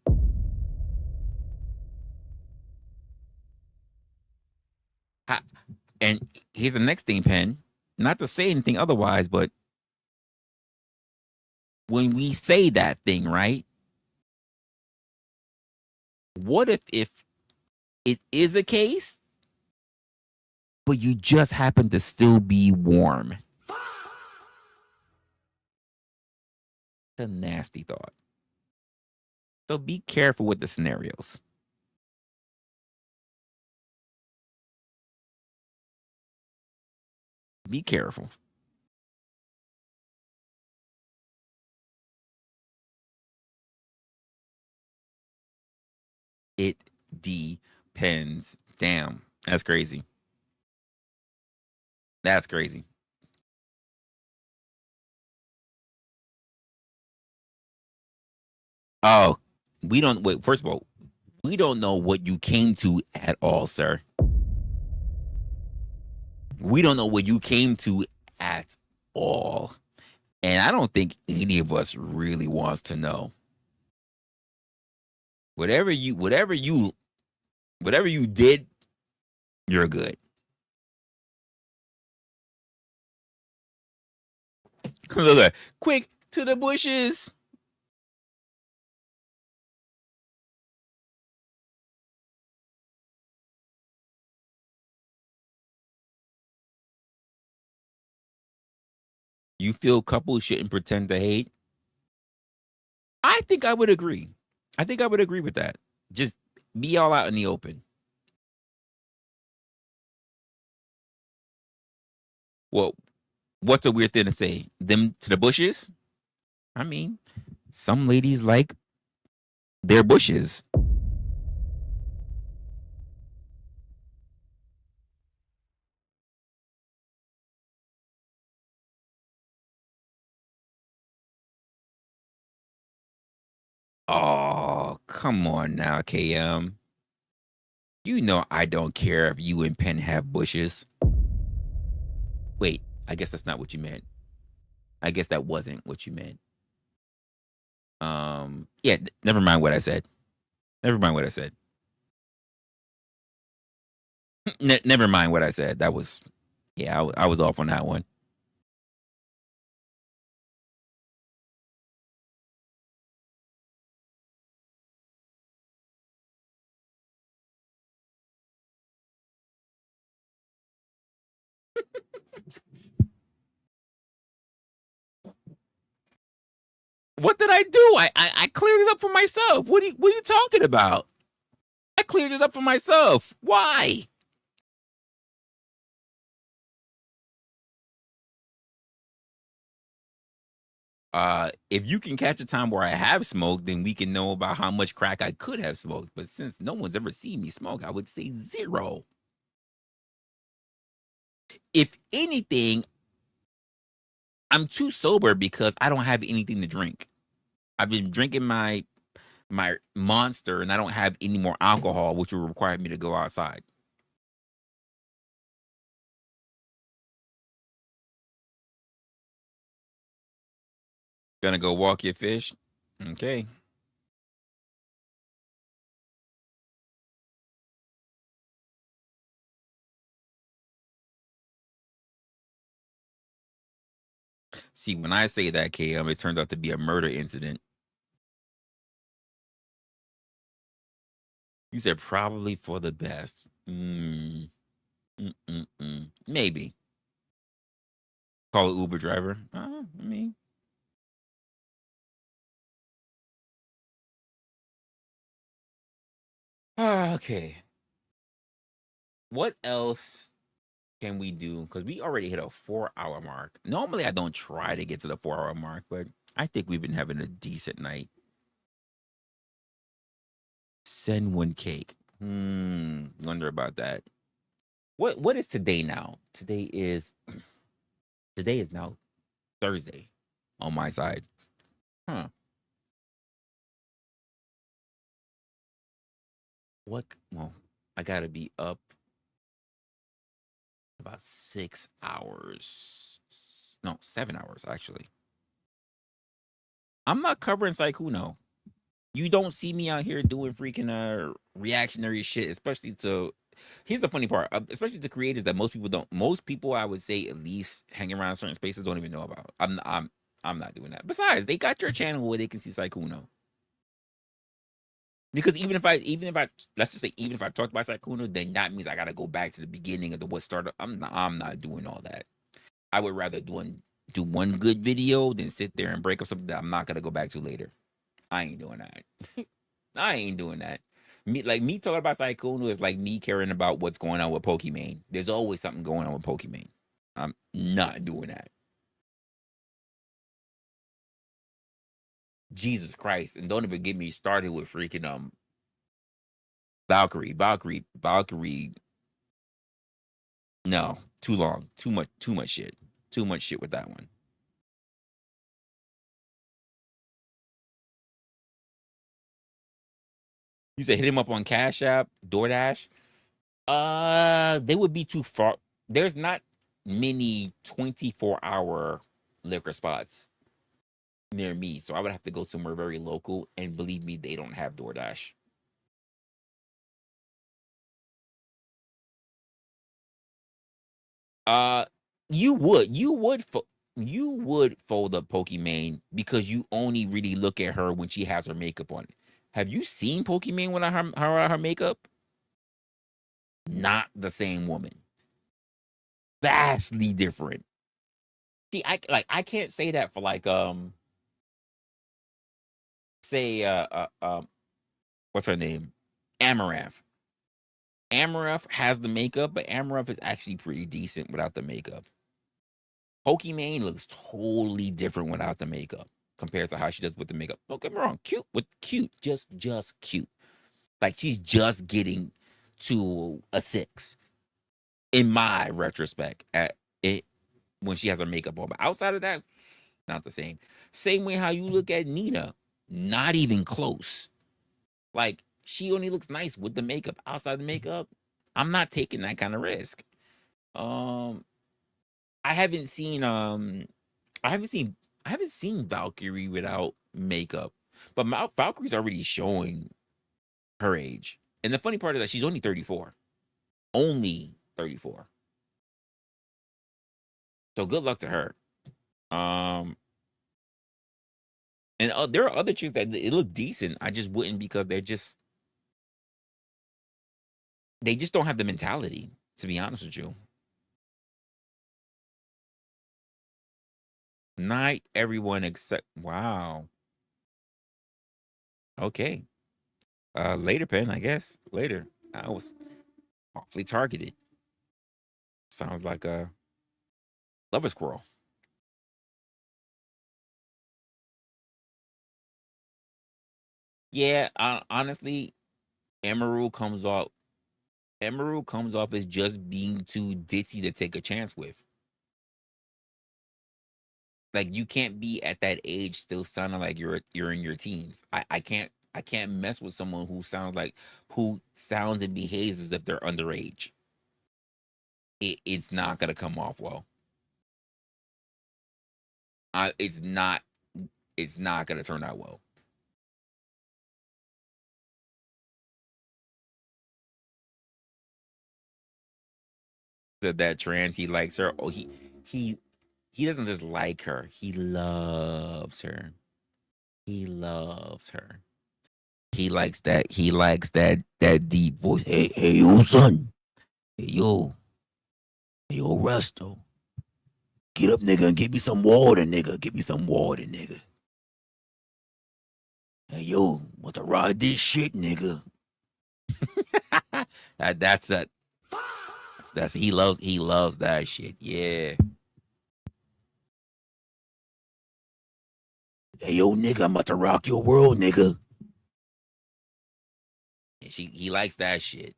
And here's the next thing, Pen. Not to say anything otherwise, but when we say that thing, right? What if it is a case, but you just happen to still be warm. It's a nasty thought. So be careful with the scenarios. Be careful. It depends. Damn, that's crazy. That's crazy. Oh, we don't wait. First of all, we don't know what you came to at all, sir. We don't know what you came to at all. And I don't think any of us really wants to know. Whatever you did, you're good. Look, quick to the bushes. You feel couples shouldn't pretend to hate? I think I would agree. I think I would agree with that. Just be all out in the open. Well, what's a weird thing to say? Them to the bushes? I mean, some ladies like their bushes. Oh, come on now, KM. You know I don't care if you and Penn have bushes. Wait, I guess that's not what you meant. I guess that wasn't what you meant. Yeah, never mind what I said. Never mind what I said. Never mind what I said. That was, yeah, I was off on that one. What did I do? I cleared it up for myself. What are you talking about? I cleared it up for myself. Why? If you can catch a time where I have smoked, then we can know about how much crack I could have smoked. But since no one's ever seen me smoke, I would say 0. If anything, I'm too sober because I don't have anything to drink. I've been drinking my Monster, and I don't have any more alcohol, which will require me to go outside. Gonna go walk your fish? Okay. See, when I say that, KM, it turned out to be a murder incident. You said probably for the best. Maybe. Call an Uber driver. I mean. Okay. What else can we do? Because we already hit a 4-hour mark. Normally, I don't try to get to the 4-hour mark, but I think we've been having a decent night. Send one cake. Wonder about that. What is today now? Today is now Thursday on my side. Huh. What? Well, I gotta be up about 6 hours. No, 7 hours actually. I'm not covering Saikuno. You don't see me out here doing freaking reactionary shit, especially to. Here's the funny part, especially to creators that most people don't. Most people, I would say, at least hanging around certain spaces, don't even know about. I'm not doing that. Besides, they got your channel where they can see Saikuno. Because even if I let's just say even if I talked about Sykkuno, then that means I gotta go back to the beginning of the what started. I'm not doing all that. I would rather do one good video than sit there and break up something that I'm not gonna go back to later. I ain't doing that. I ain't doing that. Me talking about Sykkuno is like me caring about what's going on with Pokimane. There's always something going on with Pokimane. I'm not doing that. Jesus Christ. And don't even get me started with freaking Valkyrie. No, too long. Too much shit. Too much shit with that one. You said hit him up on Cash App, DoorDash. They would be too far. There's not many 24-hour liquor spots near me, so I would have to go somewhere very local. And believe me, they don't have DoorDash. Uh, you would fold up Pokimane because you only really look at her when she has her makeup on. Have you seen Pokimane without her makeup? Not the same woman. Vastly different. See, I can't say that for like say what's her name? Amaranth. Amaranth has the makeup, but Amaranth is actually pretty decent without the makeup. Pokimane looks totally different without the makeup compared to how she does with the makeup. Don't get me wrong, cute, just cute. Like she's just getting to a 6 in my retrospect at it when she has her makeup on. But outside of that, not the same. Same way how you look at Nina, not even close. Like she only looks nice with the makeup. Outside the makeup, I'm not taking that kind of risk. Um, I haven't seen I haven't seen Valkyrie without makeup, but Valkyrie's already showing her age. And the funny part is that she's only 34. Only 34. So good luck to her. Um, and there are other chicks that it look decent. I just wouldn't because they just don't have the mentality, to be honest with you. Not everyone except wow. Okay. Later, Pen, I guess. Later. I was awfully targeted. Sounds like a lover squirrel. Yeah, honestly, Emerald comes off. Emerald comes off as just being too ditzy to take a chance with. Like you can't be at that age still sounding like you're in your teens. I can't mess with someone who sounds and behaves as if they're underage. It's not gonna come off well. It's not gonna turn out well. Said that trans he likes her. Oh, he doesn't just like her. He loves her. He loves her. He likes that. He likes that deep voice. Hey, yo, son. Hey, yo, Resto. Get up, nigga, and get me some water, nigga. Get me some water, nigga. Hey, yo, want to ride this shit, nigga? That's it. That's he loves that shit. Yeah. Hey, yo, nigga, I'm about to rock your world, nigga. And he likes that shit.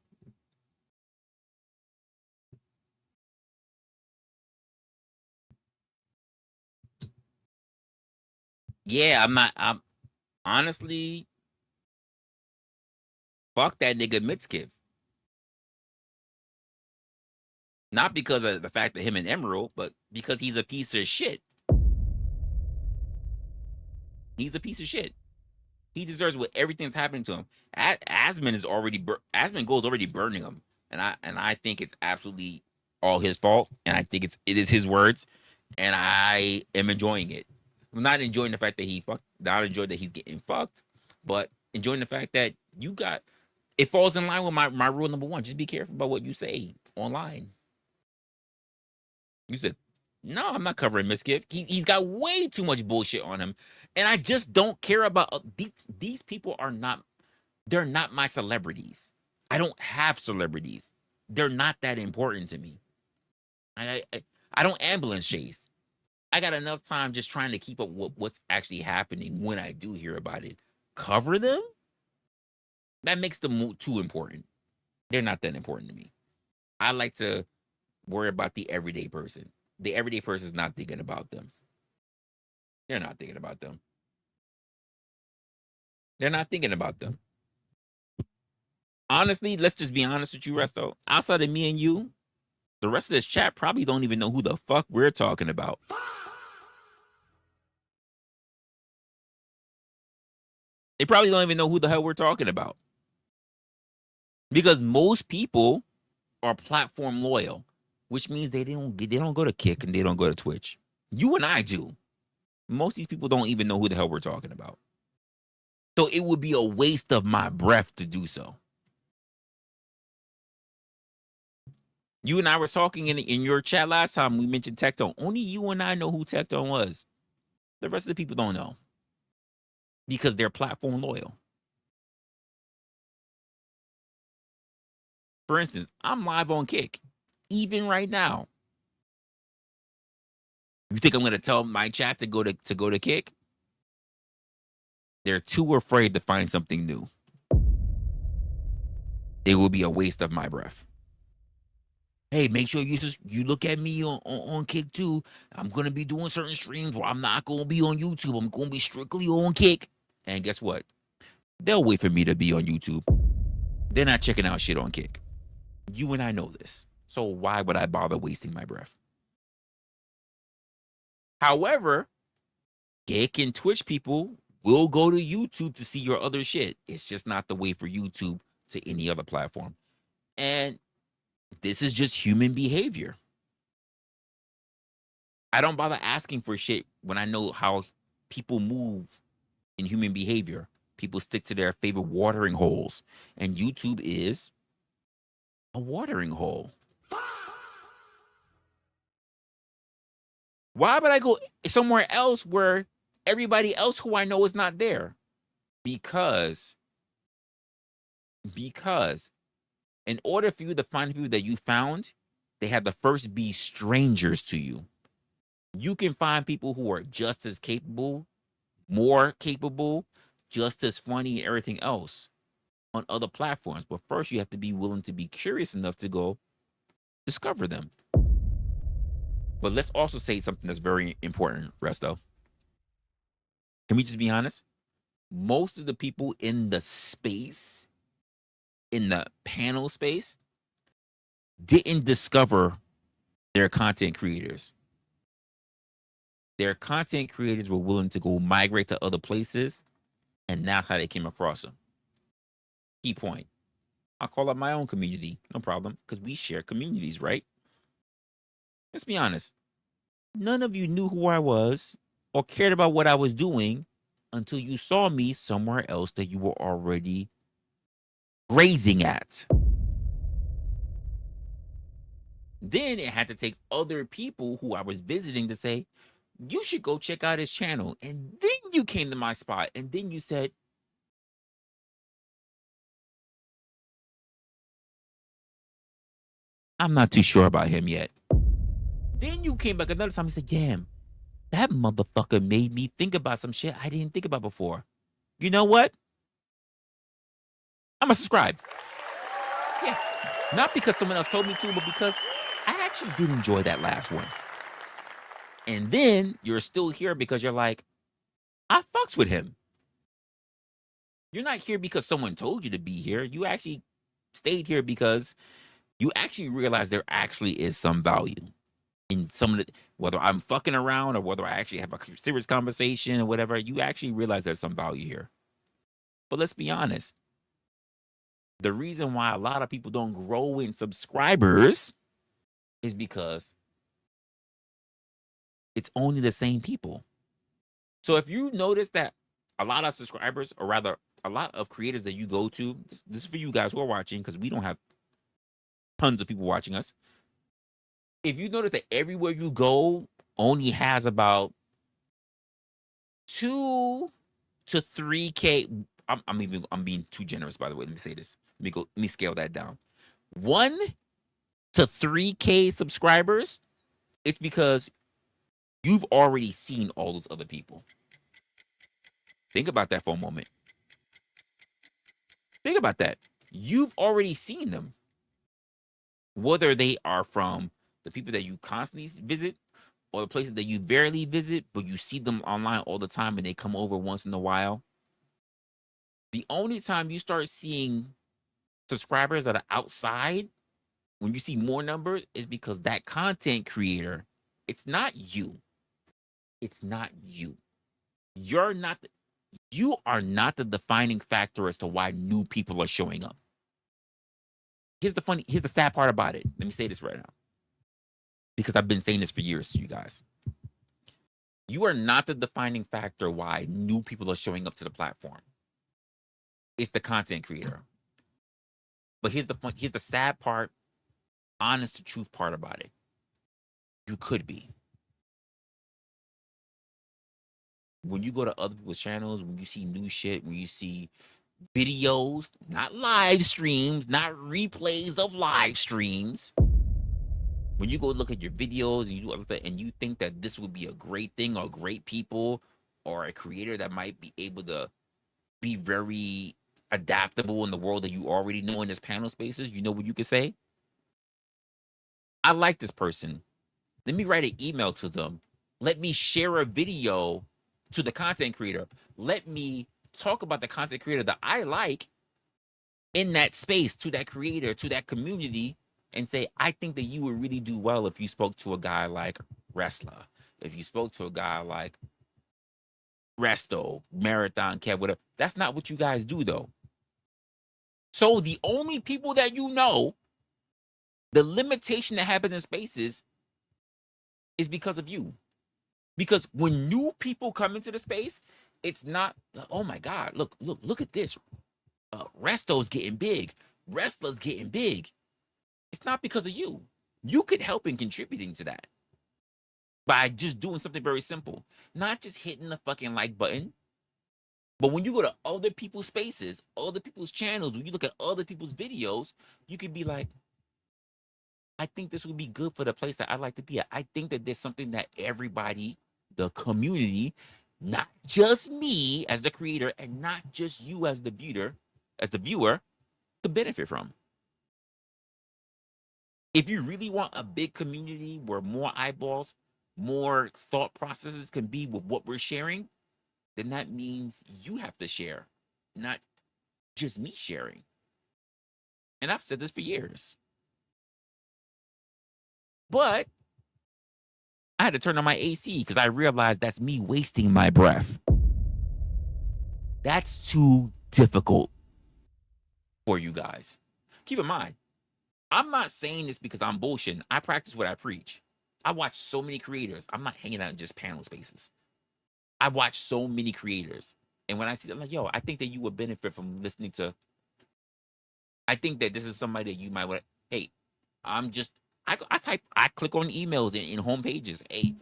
Yeah, I'm honestly fuck that nigga Mitskiv. Not because of the fact that him and Emerald, but because he's a piece of shit. He's a piece of shit. He deserves what everything's happening to him. Asmon Gold's already burning him, and I think it's absolutely all his fault, and I think it is his words, and I am enjoying it. I'm not enjoying the fact that not enjoying that he's getting fucked, but enjoying the fact that You got it falls in line with my rule number one. Just be careful about what you say online. You said, no, I'm not covering Misgift. He's got way too much bullshit on him. And I just don't care about these people they're not my celebrities. I don't have celebrities. They're not that important to me. I don't ambulance chase. I got enough time just trying to keep up with what's actually happening when I do hear about it. Cover them? That makes them too important. They're not that important to me. I like to worry about the everyday person. The everyday person is not thinking about them. They're not thinking about them. They're not thinking about them. Honestly, let's just be honest with you, Resto. Outside of me and you, the rest of this chat probably don't even know who the fuck we're talking about. They probably don't even know who the hell we're talking about. Because most people are platform loyal, which means they don't go to Kick and they don't go to Twitch. You and I do. Most of these people don't even know who the hell we're talking about. So it would be a waste of my breath to do so. You and I was talking in your chat last time. We mentioned Tectone. Only you and I know who Tectone was. The rest of the people don't know. Because they're platform loyal. For instance, I'm live on Kick. Even right now. You think I'm going to tell my chat to go to Kick? They're too afraid to find something new. It will be a waste of my breath. Hey, make sure you look at me on Kick too. I'm going to be doing certain streams where I'm not going to be on YouTube. I'm going to be strictly on Kick. And guess what? They'll wait for me to be on YouTube. They're not checking out shit on Kick. You and I know this. So why would I bother wasting my breath? However, Kick and Twitch people will go to YouTube to see your other shit. It's just not the way for YouTube to any other platform. And this is just human behavior. I don't bother asking for shit when I know how people move in human behavior. People stick to their favorite watering holes. And YouTube is a watering hole. Why would I go somewhere else where everybody else who I know is not there? Because in order for you to find people that you found, they have to first be strangers to you. You can find people who are just as capable, more capable, just as funny and everything else on other platforms. But first, you have to be willing to be curious enough to go discover them. But let's also say something that's very important, Resto. Can we just be honest? Most of the people in the space, in the panel space, didn't discover their content creators. Their content creators were willing to go migrate to other places, and that's how they came across them. Key point. I'll call up my own community, no problem, because we share communities, right? Let's be honest. None of you knew who I was or cared about what I was doing until you saw me somewhere else that you were already grazing at. Then it had to take other people who I was visiting to say, you should go check out his channel. And then you came to my spot and then you said, I'm not too sure about him yet. Then you came back another time and said, damn, that motherfucker made me think about some shit I didn't think about before. You know what? I'm gonna subscribe. Yeah. Not because someone else told me to, but because I actually did enjoy that last one. And then you're still here because you're like, I fucks with him. You're not here because someone told you to be here. You actually stayed here because you actually realize there actually is some value in some of the, whether I'm fucking around or whether I actually have a serious conversation or whatever, you actually realize there's some value here. But let's be honest. The reason why a lot of people don't grow in subscribers is because it's only the same people. So if you notice that a lot of subscribers, or rather a lot of creators that you go to, this is for you guys who are watching, because we don't have tons of people watching us. If you notice that everywhere you go only has about 2 to 3K. I'm being too generous, by the way. Let me say this. Let me scale that down. 1 to 3K subscribers. It's because you've already seen all those other people. Think about that for a moment. Think about that. You've already seen them. Whether they are from the people that you constantly visit or the places that you barely visit, but you see them online all the time and they come over once in a while. The only time you start seeing subscribers that are outside, when you see more numbers, is because that content creator, it's not you. It's not you. You are not the defining factor as to why new people are showing up. Here's the sad part about it. Let me say this right now, because I've been saying this for years to you guys. You are not the defining factor why new people are showing up to the platform. It's the content creator. But here's the sad part, honest to truth part about it. You could be. When you go to other people's channels, when you see new shit, when you see videos, not live streams, not replays of live streams. When you go look at your videos and you do everything and you think that this would be a great thing or great people or a creator that might be able to be very adaptable in the world that you already know in this panel spaces, you know what you could say? I like this person. Let me write an email to them. Let me share a video to the content creator. Let me talk about the content creator that I like in that space to that creator, to that community, and say, I think that you would really do well if you spoke to a guy like Resla, if you spoke to a guy like Resto, Marathon, Kev, whatever. That's not what you guys do, though. So the only people that you know, the limitation that happens in spaces is because of you. Because when new people come into the space, it's not, oh my God, look at this. Resto's getting big. Wrestler's getting big. It's not because of you. You could help in contributing to that by just doing something very simple. Not just hitting the fucking like button. But when you go to other people's spaces, other people's channels, when you look at other people's videos, you could be like, I think this would be good for the place that I'd like to be at. I think that there's something that everybody, the community, not just me as the creator and not just you as the viewer, could benefit from. If you really want a big community where more eyeballs, more thought processes can be with what we're sharing, then that means you have to share, not just me sharing. And I've said this for years. But I had to turn on my AC because I realized that's me wasting my breath. That's too difficult for you guys. Keep in mind, I'm not saying this because I'm bullshitting. I practice what I preach. I watch so many creators. I'm not hanging out in just panel spaces. I watch so many creators. And when I see them, I'm like, yo, I think that you would benefit from listening to. I think that this is somebody that you might want. Hey, I click on emails in home pages. Hey,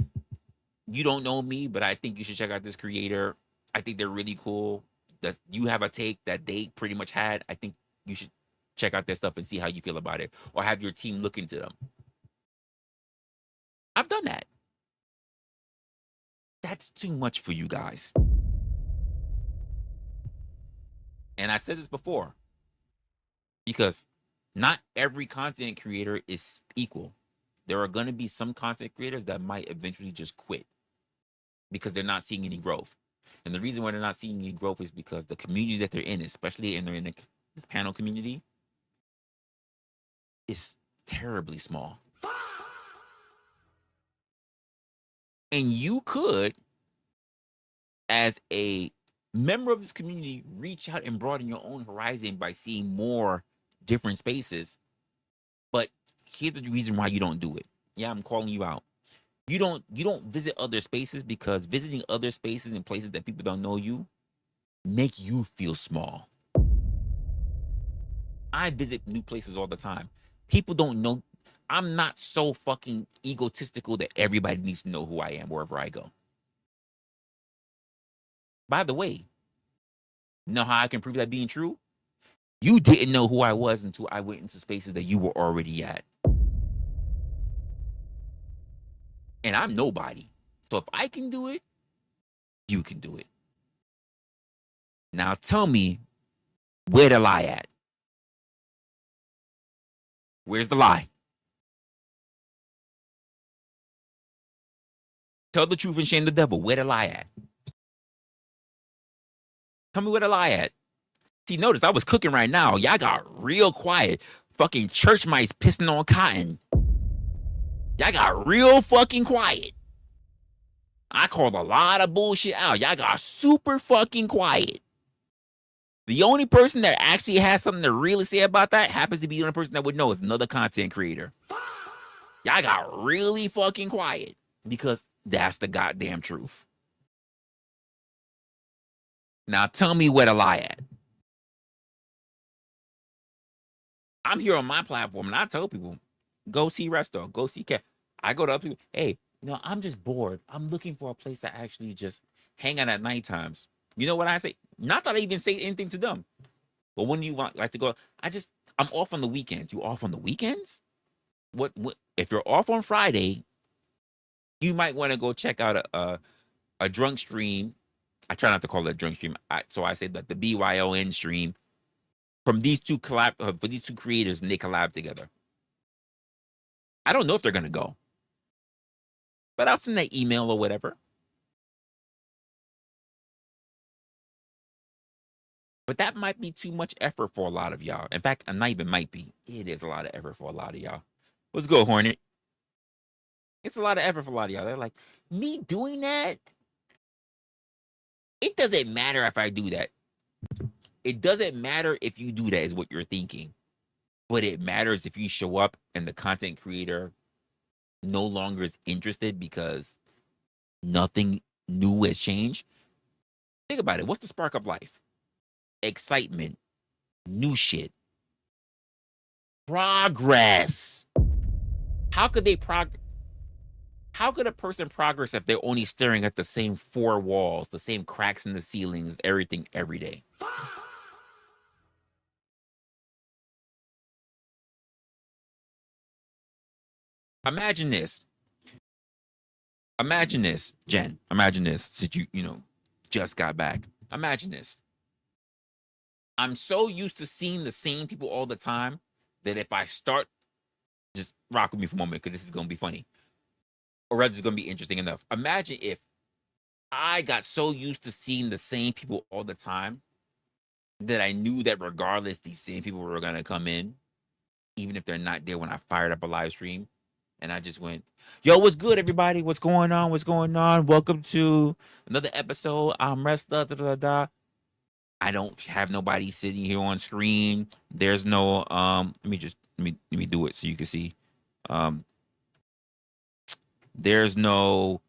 you don't know me, but I think you should check out this creator. I think they're really cool. That you have a take that they pretty much had. I think you should check out their stuff and see how you feel about it, or have your team look into them. I've done that. That's too much for you guys. And I said this before, because not every content creator is equal. There are going to be some content creators that might eventually just quit because they're not seeing any growth. And the reason why they're not seeing any growth is because the community that they're in, especially they're in the panel community, is terribly small. And you could, as a member of this community, reach out and broaden your own horizon by seeing more different spaces. But here's the reason why you don't do it. Yeah, I'm calling you out. You don't visit other spaces because visiting other spaces and places that people don't know you make you feel small. I visit new places all the time. People don't know. I'm not so fucking egotistical that everybody needs to know who I am wherever I go. By the way, know how I can prove that being true? You didn't know who I was until I went into spaces that you were already at. And I'm nobody. So if I can do it, you can do it. Now tell me where the lie at. Where's the lie? Tell the truth and shame the devil. Where the lie at? Tell me where the lie at. See, notice I was cooking right now. Y'all got real quiet. Fucking church mice pissing on cotton. Y'all got real fucking quiet. I called a lot of bullshit out. Y'all got super fucking quiet. The only person that actually has something to really say about that happens to be the only person that would know is another content creator. Y'all got really fucking quiet because that's the goddamn truth. Now tell me where the lie at. I'm here on my platform and I tell people, go see Resto, go see Cat. I go to other people, hey, I'm just bored. I'm looking for a place to actually just hang out at night times. You know what I say? Not that I even say anything to them. But when you like to go, I'm off on the weekends. You off on the weekends? What if you're off on Friday, you might want to go check out a drunk stream. I try not to call it a drunk stream. So I say that the BYON stream from these two for these two creators, and they collab together. I don't know if they're gonna go, but I'll send that email or whatever. But that might be too much effort for a lot of y'all. In fact, not even might be. It is a lot of effort for a lot of y'all. Let's go, Hornet. It's a lot of effort for a lot of y'all. They're like, me doing that? It doesn't matter if I do that. It doesn't matter if you do that is what you're thinking. But it matters if you show up and the content creator no longer is interested because nothing new has changed. Think about it. What's the spark of life? Excitement, new shit, progress. How could they How could a person progress if they're only staring at the same four walls, the same cracks in the ceilings, everything every day? Imagine this. Imagine this, Jen. Imagine this, since you just got back. Imagine this. I'm so used to seeing the same people all the time that if I start, just rock with me for a moment because this is going to be funny. Or rather, it's going to be interesting enough. Imagine if I got so used to seeing the same people all the time that I knew that regardless, these same people were going to come in, even if they're not there when I fired up a live stream. And I just went, yo, what's good, everybody? What's going on? What's going on? Welcome to another episode. IamResla. Da, da, da. I don't have nobody sitting here on screen. There's no let me do it so you can see. There's no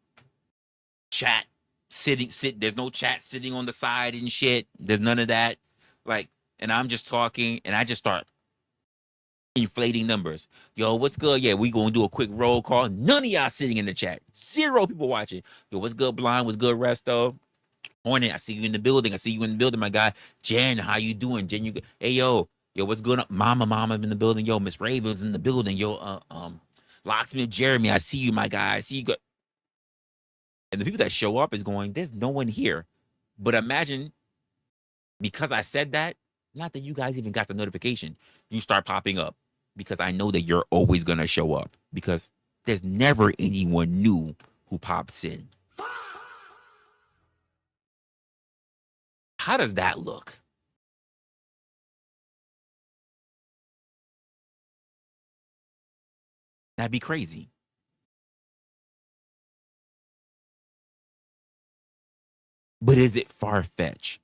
chat there's no chat sitting on the side and shit. There's none of that. Like, and I'm just talking and I just start inflating numbers. Yo, what's good? Yeah, we gonna do a quick roll call. None of y'all sitting in the chat. 0 people watching. Yo, what's good, Blind? What's good, Resto? Hornet, I see you in the building. I see you in the building, my guy. Jen, how you doing? Jen, hey, yo, what's good? Mama in the building. Yo, Miss Raven's in the building. Yo, Locksmith Jeremy, I see you, my guy. I see you. And the people that show up is going, there's no one here. But imagine, because I said that, not that you guys even got the notification, you start popping up because I know that you're always going to show up because there's never anyone new who pops in. How does that look? That'd be crazy. But is it far-fetched?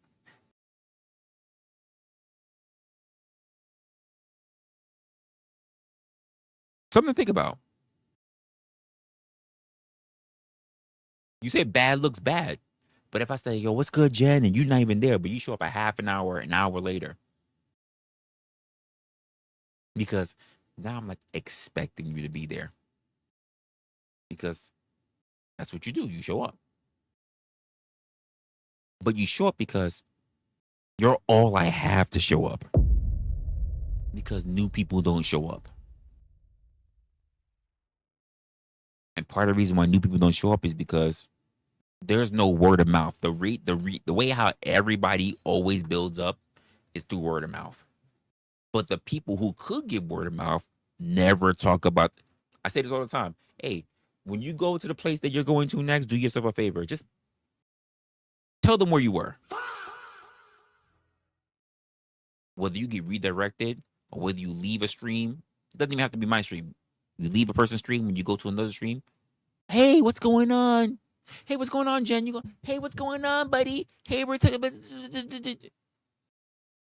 Something to think about. You say bad looks bad. But if I say, yo, what's good, Jen? And you're not even there, but you show up a half an hour later. Because now I'm like expecting you to be there. Because that's what you do. You show up. But you show up because you're all I have to show up. Because new people don't show up. And part of the reason why new people don't show up is because there's no word of mouth. The way how everybody always builds up is through word of mouth. But the people who could give word of mouth never talk about. I say this all the time. Hey, when you go to the place that you're going to next, do yourself a favor. Just tell them where you were. Whether you get redirected or whether you leave a stream, it doesn't even have to be my stream. You leave a person's stream when you go to another stream. Hey, what's going on? Hey, what's going on, Jen? You go, hey, what's going on, buddy? Hey, we're talking about.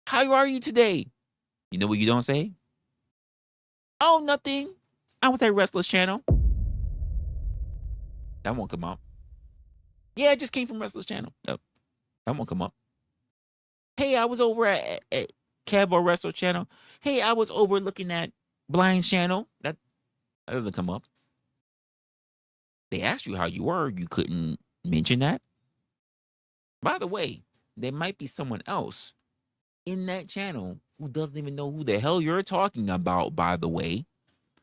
How are you today? You know what you don't say? Oh, nothing. I was at Wrestler's channel. That won't come up. Yeah, it just came from Wrestler's channel. Yep. That won't come up. Hey, I was over at Kev or Wrestler channel. Hey, I was over looking at Blind's channel. That doesn't come up. They asked you how you were. You couldn't mention that. By the way, there might be someone else in that channel who doesn't even know who the hell you're talking about, by the way,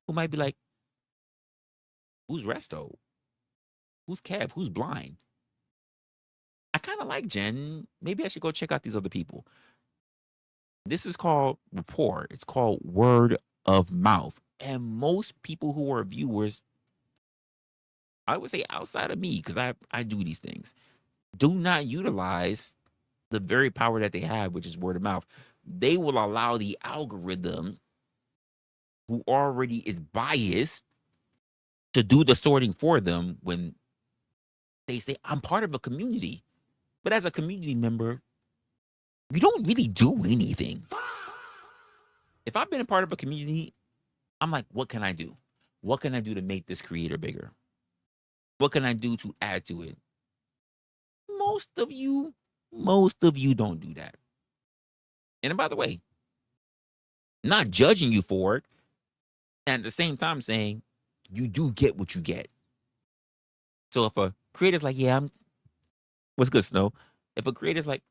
who might be like, who's Resto? Who's Kev? Who's Blind? I kind of like Jen. Maybe I should go check out these other people. This is called rapport. It's called word of mouth. And most people who are viewers, I would say outside of me, because I do these things, do not utilize the very power that they have, which is word of mouth. They will allow the algorithm, who already is biased, to do the sorting for them when they say, I'm part of a community. But as a community member, you don't really do anything. If I've been a part of a community, I'm like, what can I do? What can I do to make this creator bigger? What can I do to add to it? Most of you don't do that. And by the way, not judging you for it, and at the same time saying you do get what you get. So if a creator's like, yeah, what's good, Snow? If a creator's like,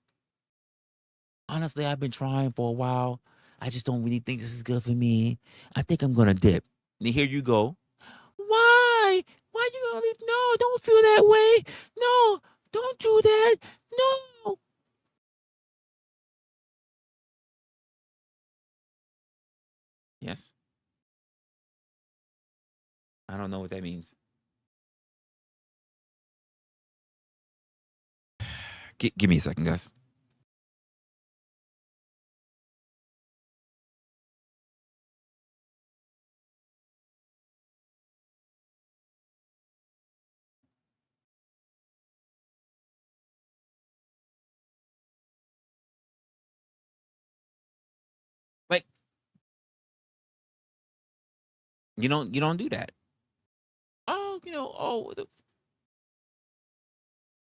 honestly, I've been trying for a while. I just don't really think this is good for me. I think I'm gonna dip. And here you go. Why? Why you gonna leave? No, don't feel that way. No, don't do that. No. Yes. I don't know what that means. Give me a second, guys. Like, you don't do that. Oh,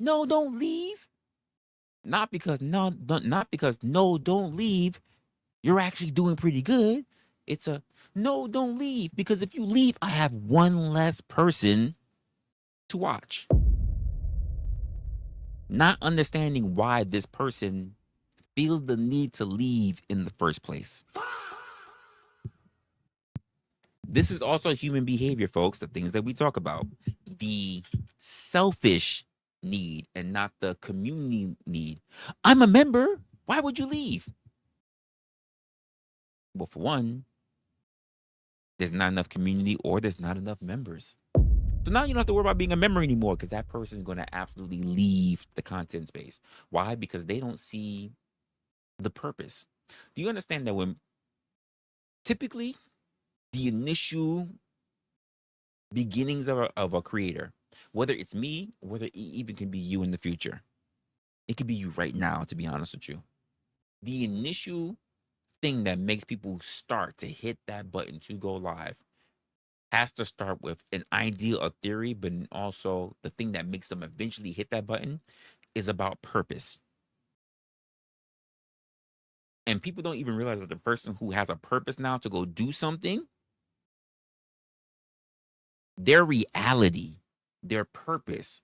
no, don't leave. Not because not because no, don't leave. You're actually doing pretty good. It's a no, don't leave, because if you leave, I have one less person to watch. Not understanding why this person feels the need to leave in the first place. This is also human behavior, folks, the things that we talk about. The selfish need and not the community need. I'm a member. Why would you leave? Well, for one, there's not enough community or there's not enough members. So now you don't have to worry about being a member anymore, because that person is going to absolutely leave the content space. Why? Because they don't see the purpose. Do you understand that when typically the initial beginnings of a creator, whether it's me, whether it even can be you in the future, it could be you right now, to be honest with you. The initial thing that makes people start to hit that button to go live has to start with an idea or theory, but also the thing that makes them eventually hit that button is about purpose. And people don't even realize that the person who has a purpose now to go do something, their reality, their purpose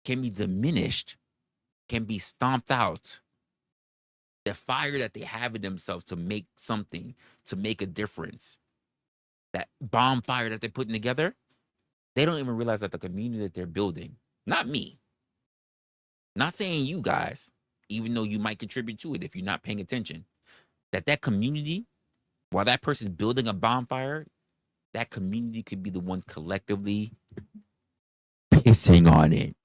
can be diminished, can be stomped out. The fire that they have in themselves to make something, to make a difference, that bonfire that they're putting together, they don't even realize that the community that they're building, not me, not saying you guys, even though you might contribute to it if you're not paying attention, that community, while that person's building a bonfire, that community could be the ones collectively pissing on it.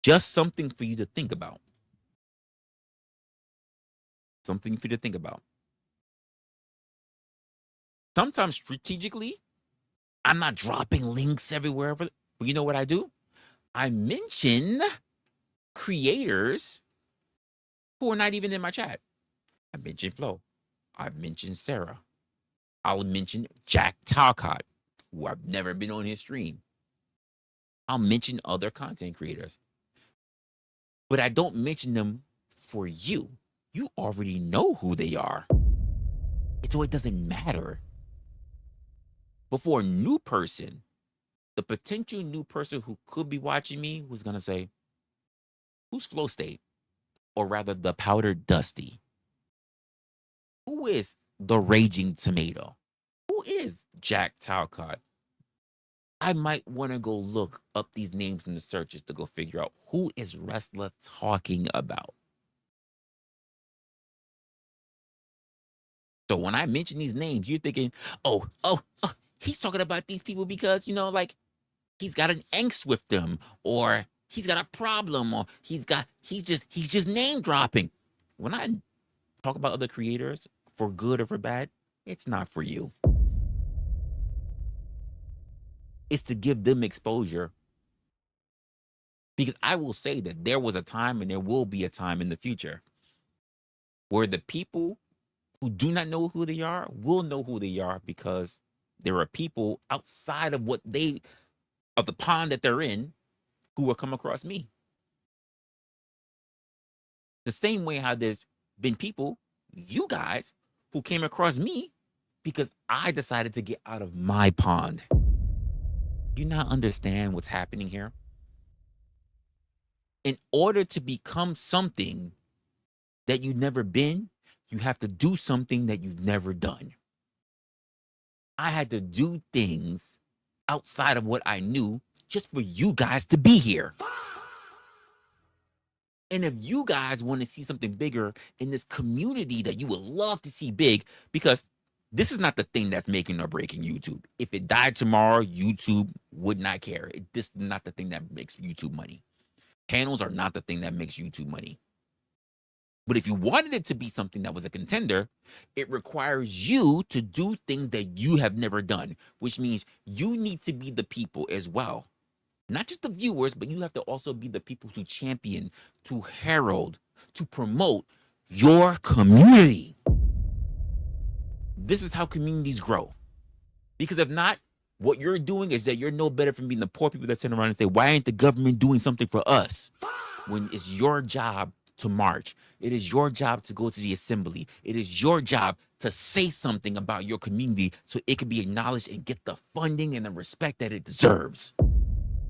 Just something for you to think about. Something for you to think about. Sometimes strategically, I'm not dropping links everywhere, but you know what I do? I mention creators who are not even in my chat. I mentioned Flo. I've mentioned Sarah. I'll mention Jack Talcott, who I've never been on his stream. I'll mention other content creators. But I don't mention them for you. You already know who they are. So it doesn't matter. But for a new person, the potential new person who could be watching me, who's going to say, who's Flow State? Or rather, the Powdered Dusty? Who is the Raging Tomato? Who is Jack Talcott? I might want to go look up these names in the searches to go figure out who is Resla talking about. So when I mention these names, you're thinking, oh, he's talking about these people because, like he's got an angst with them, or he's got a problem, or he's just name dropping. When I talk about other creators, for good or for bad, it's not for you. It's to give them exposure. Because I will say that there was a time and there will be a time in the future where the people who do not know who they are will know who they are, because there are people outside of of the pond that they're in who will come across me. The same way how there's been people, you guys, who came across me because I decided to get out of my pond. Do you not understand what's happening here? In order to become something that you've never been, you have to do something that you've never done. I had to do things outside of what I knew just for you guys to be here. And if you guys want to see something bigger in this community that you would love to see big, because this is not the thing that's making or breaking YouTube. If it died tomorrow, YouTube would not care. This is not the thing that makes YouTube money. Channels are not the thing that makes YouTube money. But if you wanted it to be something that was a contender, it requires you to do things that you have never done, which means you need to be the people as well. Not just the viewers, but you have to also be the people to champion, to herald, to promote your community. This is how communities grow. Because if not, what you're doing is that you're no better from being the poor people that sit around and say, why ain't the government doing something for us? When it's your job to march. It is your job to go to the assembly. It is your job to say something about your community so it can be acknowledged and get the funding and the respect that it deserves.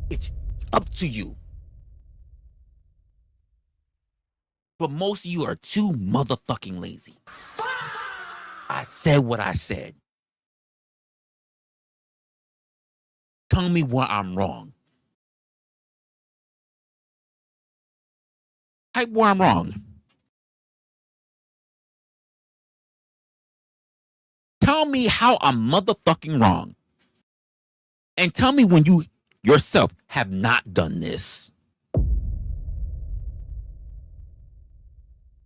It's up to you. But most of you are too motherfucking lazy. I said what I said. Tell me where I'm wrong. Type where I'm wrong. Tell me how I'm motherfucking wrong. And tell me when you yourself have not done this.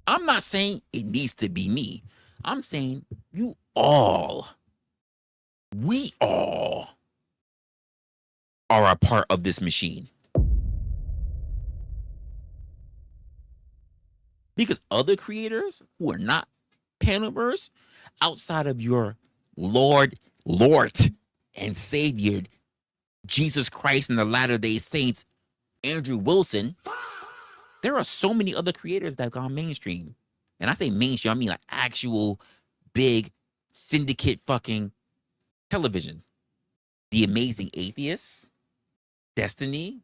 I'm not saying it needs to be me. I'm saying we all are a part of this machine. Because other creators who are not panel members outside of your Lord, and Savior, Jesus Christ and the Latter-day Saints, Andrew Wilson. There are so many other creators that have gone mainstream. And I say mainstream, I mean like actual big syndicate fucking television. The Amazing Atheist, Destiny,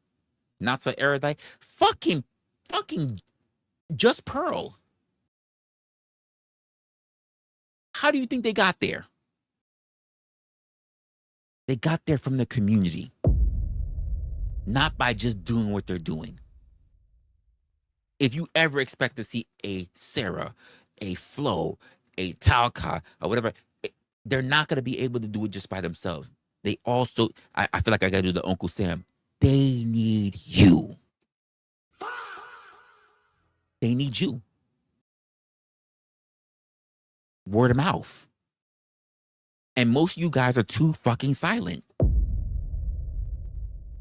Not So Erudite, fucking Just Pearl. How do you think they got there? They got there from the community, not by just doing what they're doing. If you ever expect to see a Sarah, a Flo, a Talca, or whatever, they're not going to be able to do it just by themselves. They also, I feel like I got to do the Uncle Sam. They need you. They need you. Word of mouth. And most of you guys are too fucking silent.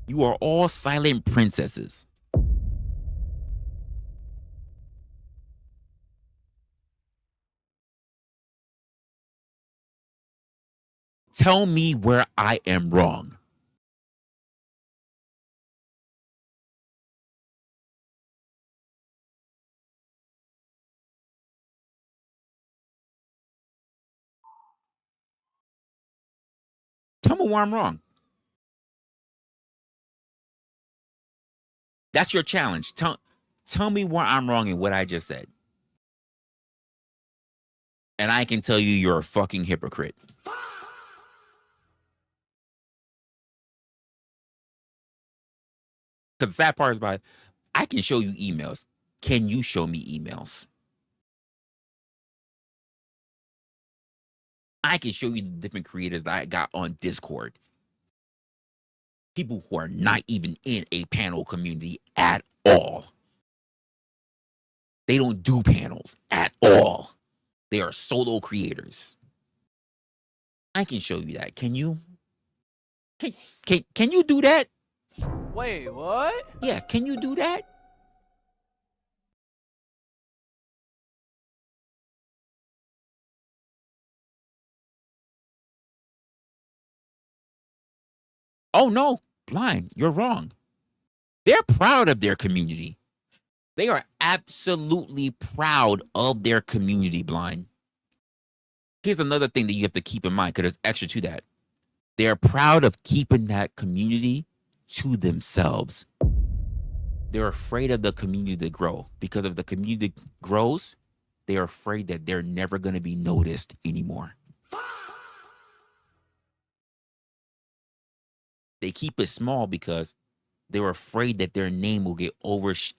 You are all silent princesses. Tell me where I am wrong. Tell me where I'm wrong. That's your challenge. Tell me where I'm wrong in what I just said. And I can tell you you're a fucking hypocrite. Because the sad part is about, I can show you emails. Can you show me emails? I can show you the different creators that I got on Discord. People who are not even in a panel community at all. They don't do panels at all. They are solo creators. I can show you that. Can you? Can you do that? Wait, what? Yeah, can you do that? Oh no, Blind, you're wrong. They're proud of their community. They are absolutely proud of their community, Blind. Here's another thing that you have to keep in mind, because there's extra to that. They're proud of keeping that community to themselves. They're afraid of the community to grow, because if the community grows, they're afraid that they're never going to be noticed anymore. They keep it small because they're afraid that their name will get overshined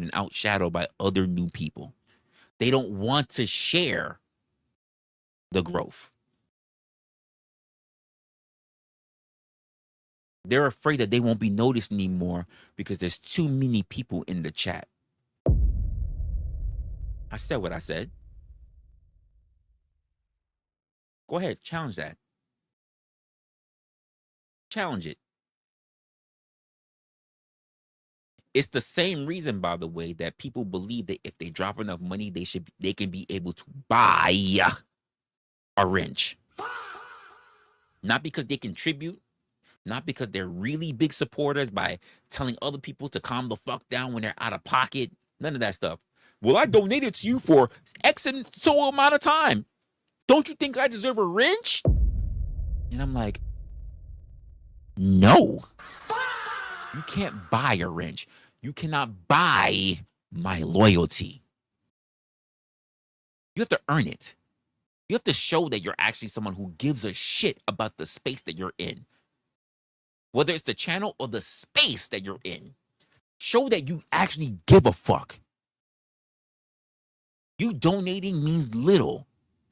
and outshadowed by other new people. They don't want to share the growth. They're afraid that they won't be noticed anymore because there's too many people in the chat. I said what I said. Go ahead, challenge that. Challenge it. It's the same reason, by the way, that people believe that if they drop enough money, they can be able to buy a wrench. Not because they contribute, not because they're really big supporters by telling other people to calm the fuck down when they're out of pocket. None of that stuff. Well, I donated to you for X and so amount of time. Don't you think I deserve a wrench? And I'm like, no. You can't buy a wrench. You cannot buy my loyalty. You have to earn it. You have to show that you're actually someone who gives a shit about the space that you're in. Whether it's the channel or the space that you're in. Show that you actually give a fuck. You donating means little.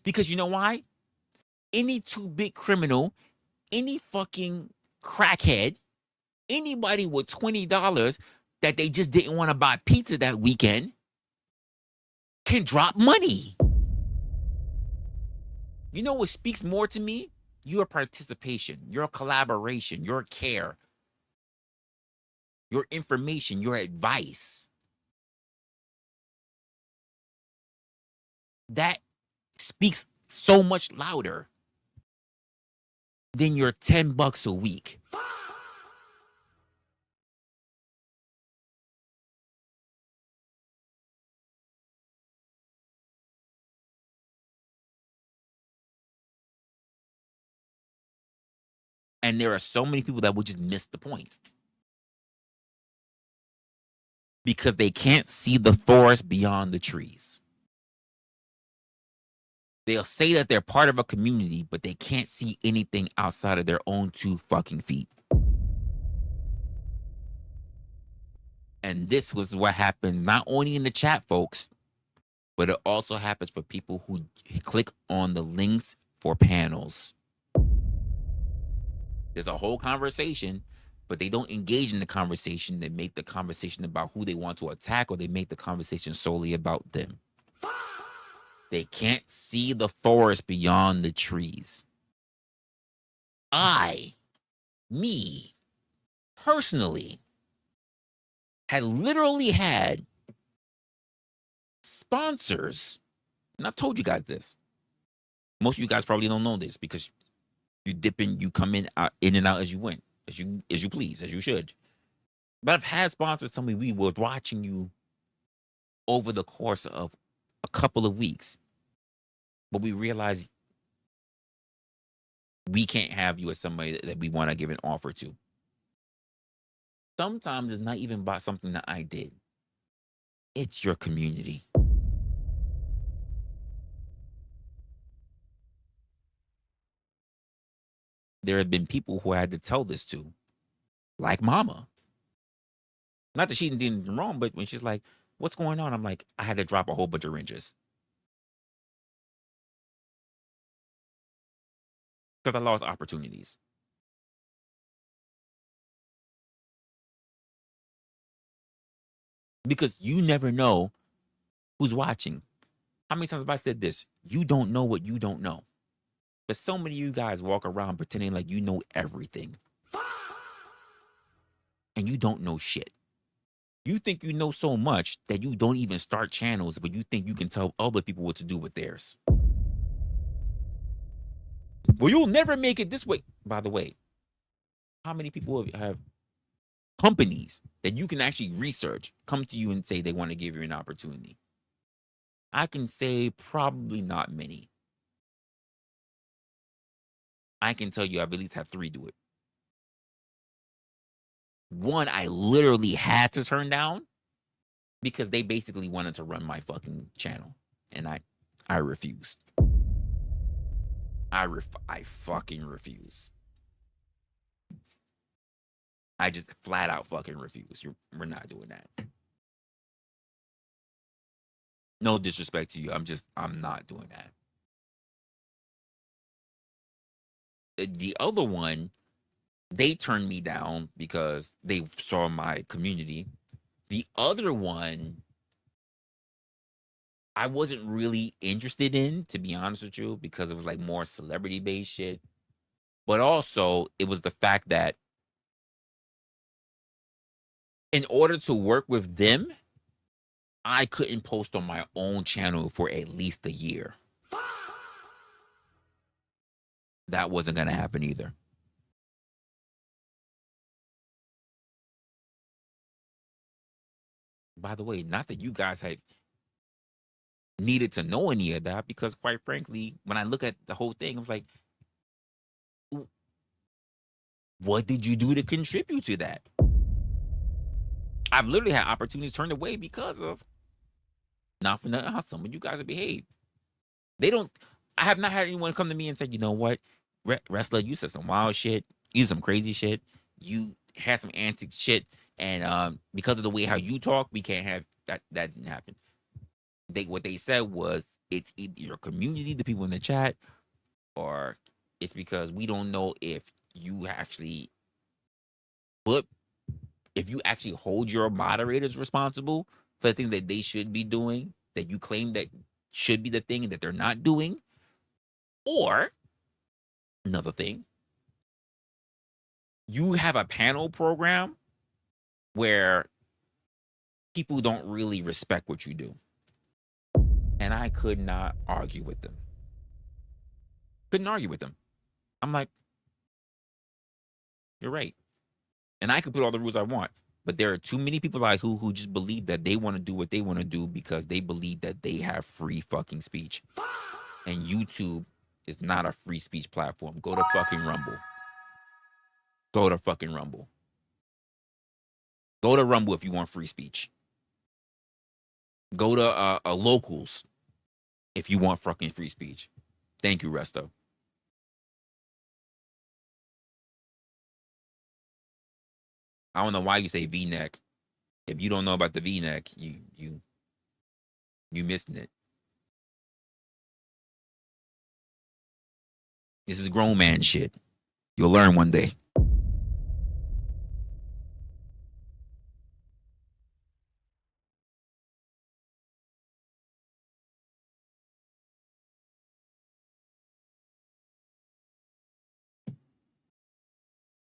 Because you know why? Any too big criminal, any fucking crackhead, anybody with $20 that they just didn't want to buy pizza that weekend can drop money. You know what speaks more to me? Your participation, your collaboration, your care, your information, your advice. That speaks so much louder than your $10 a week. And there are so many people that will just miss the point because they can't see the forest beyond the trees. They'll say that they're part of a community, but they can't see anything outside of their own 2 fucking feet. And this was what happened not only in the chat, folks, but it also happens for people who click on the links for panels. There's a whole conversation, but they don't engage in the conversation. They make the conversation about who they want to attack, or they make the conversation solely about them. They can't see the forest beyond the trees. Me, personally, had literally had sponsors, and I've told you guys this. Most of you guys probably don't know this because you dip in, you come in and out as you went, as you please, as you should. But I've had sponsors tell me, we were watching you over the course of a couple of weeks, but we realized we can't have you as somebody that we want to give an offer to. Sometimes it's not even about something that I did. It's your community. There have been people who I had to tell this to, like Mama. Not that she didn't do anything wrong, but when she's like, what's going on? I'm like, I had to drop a whole bunch of wrenches. Because I lost opportunities. Because you never know who's watching. How many times have I said this? You don't know what you don't know. But so many of you guys walk around pretending like you know everything. And you don't know shit. You think you know so much that you don't even start channels, but you think you can tell other people what to do with theirs. Well, you'll never make it this way. By the way, how many people have companies that you can actually research come to you and say they want to give you an opportunity? I can say probably not many. I can tell you I've at least had 3 do it. One I literally had to turn down because they basically wanted to run my fucking channel, and I refused. I fucking refuse. I just flat out fucking refuse. We're not doing that. No disrespect to you. I'm not doing that. The other one, they turned me down because they saw my community. The other one, I wasn't really interested in, to be honest with you, because it was like more celebrity-based shit. But also, it was the fact that in order to work with them, I couldn't post on my own channel for at least a year. That wasn't going to happen either. By the way, not that you guys had needed to know any of that, because quite frankly, when I look at the whole thing, I was like, what did you do to contribute to that? I've literally had opportunities turned away because of not for nothing how some of you guys have behaved. I have not had anyone come to me and say, you know what, Wrestler, you said some wild shit, you did some crazy shit, you had some antic shit, and because of the way how you talk, we can't have that. That didn't happen. What they said was, it's either your community, the people in the chat, or it's because we don't know if you actually hold your moderators responsible for the things that they should be doing, that you claim that should be the thing that they're not doing. Or another thing, you have a panel program where people don't really respect what you do. And I could not argue with them. Couldn't argue with them. I'm like, you're right. And I could put all the rules I want, but there are too many people like who just believe that they want to do what they want to do because they believe that they have free fucking speech. And YouTube is not a free speech platform. Go to fucking Rumble. Go to fucking Rumble. Go to Rumble if you want free speech. Go to Locals if you want fucking free speech. Thank you, Resto. I don't know why you say V-neck. If you don't know about the V-neck, you missing it. This is grown man shit. You'll learn one day.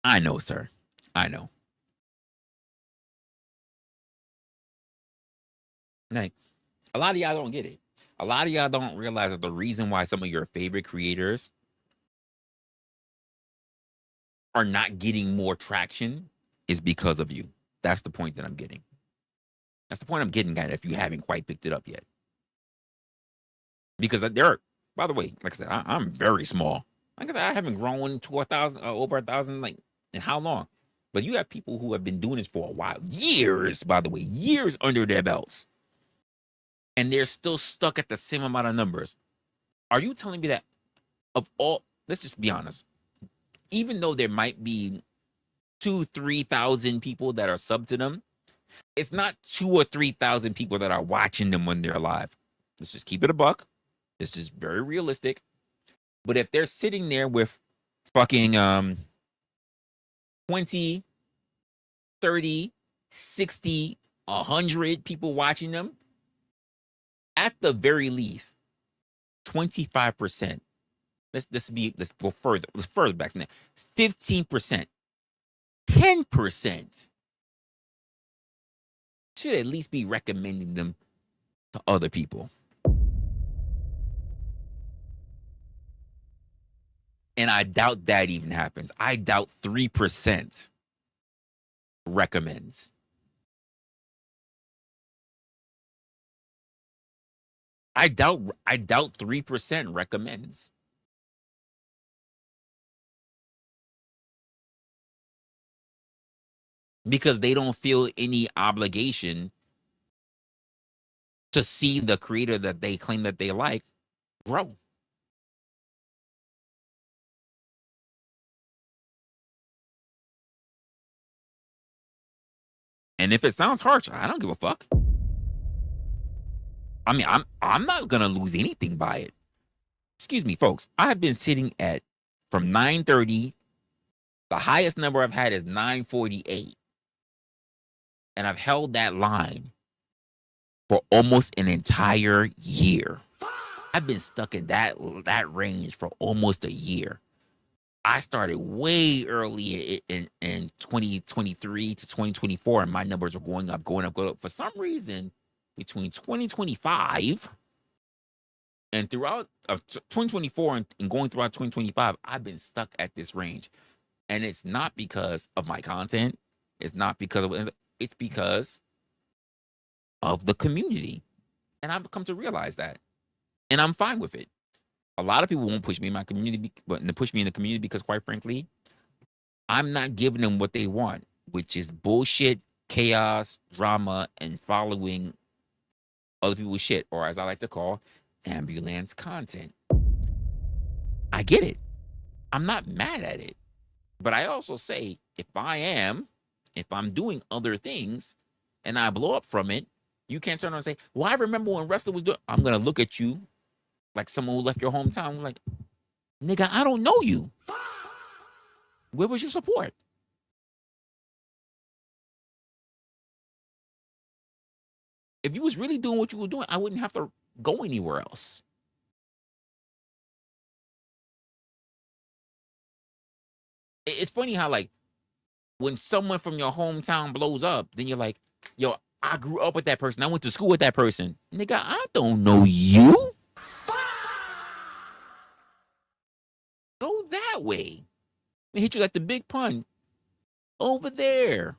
I know, sir. I know. Like, a lot of y'all don't get it. A lot of y'all don't realize that the reason why some of your favorite creators are not getting more traction is because of you. That's the point that I'm getting. That's the point I'm getting at if you haven't quite picked it up yet. Because there are, by the way, like I said, I'm very small. Like I said, I haven't grown to 1,000, over 1,000, like, in how long? But you have people who have been doing this for a while. Years, by the way, years under their belts. And they're still stuck at the same amount of numbers. Are you telling me that of all, let's just be honest, even though there might be 2,000-3,000 people that are sub to them, it's not 2,000 or 3,000 people that are watching them when they're live. Let's just keep it a buck. This is very realistic. But if they're sitting there with fucking 20, 30, 60, 100 people watching them, at the very least, 25%. Let's go further. Let's further back from that. 15%, 10% should at least be recommending them to other people. And I doubt that even happens. I doubt 3% recommends. I doubt 3% recommends. Because they don't feel any obligation to see the creator that they claim that they like grow. And if it sounds harsh, I don't give a fuck. I mean, I'm not gonna lose anything by it. Excuse me, folks. I've been sitting at from 9:30. The highest number I've had is 9:48. And I've held that line for almost an entire year. I've been stuck in that range for almost a year. I started way early in 2023 to 2024, and my numbers were going up. For some reason, between 2025 and throughout 2024 and going throughout 2025, I've been stuck at this range. And it's not because of my content. It's not because of, it's because of the community. And I've come to realize that. And I'm fine with it. A lot of people won't push me in my community, but they push me in the community because, quite frankly, I'm not giving them what they want, which is bullshit, chaos, drama, and following other people's shit, or as I like to call, ambulance content. I get it. I'm not mad at it. But I also say, if I'm doing other things and I blow up from it, you can't turn around and say, well, I remember when Wrestler was doing, I'm going to look at you like someone who left your hometown, like, nigga, I don't know you. Where was your support? If you was really doing what you were doing, I wouldn't have to go anywhere else. It's funny how, like, when someone from your hometown blows up, then you're like, yo, I grew up with that person. I went to school with that person. Nigga, I don't know you. that way. They hit you like the big pun. Over there.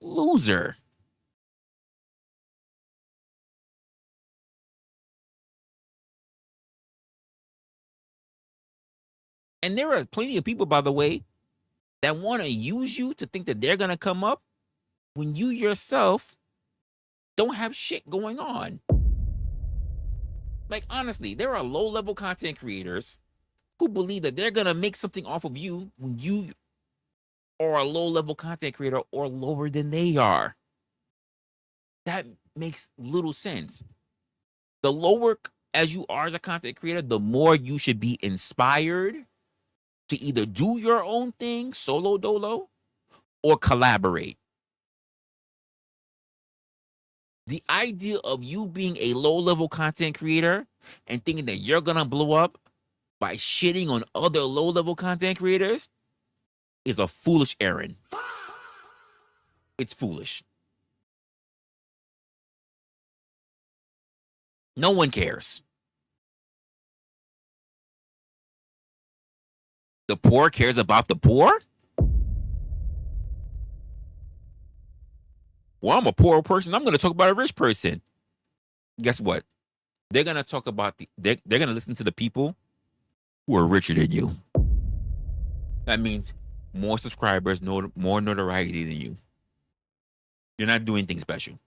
Loser. And there are plenty of people, by the way, that want to use you to think that they're going to come up when you yourself don't have shit going on. Like, honestly, there are low-level content creators who believe that they're going to make something off of you when you are a low-level content creator or lower than they are. That makes little sense. The lower as you are as a content creator, the more you should be inspired to either do your own thing, solo dolo, or collaborate. The idea of you being a low-level content creator and thinking that you're going to blow up by shitting on other low-level content creators is a foolish errand. It's foolish. No one cares. The poor cares about the poor? Well, I'm a poor person. I'm going to talk about a rich person. Guess what? They're going to talk about they're going to listen to the people who are richer than you. That means more subscribers, more notoriety than you. You're not doing anything special.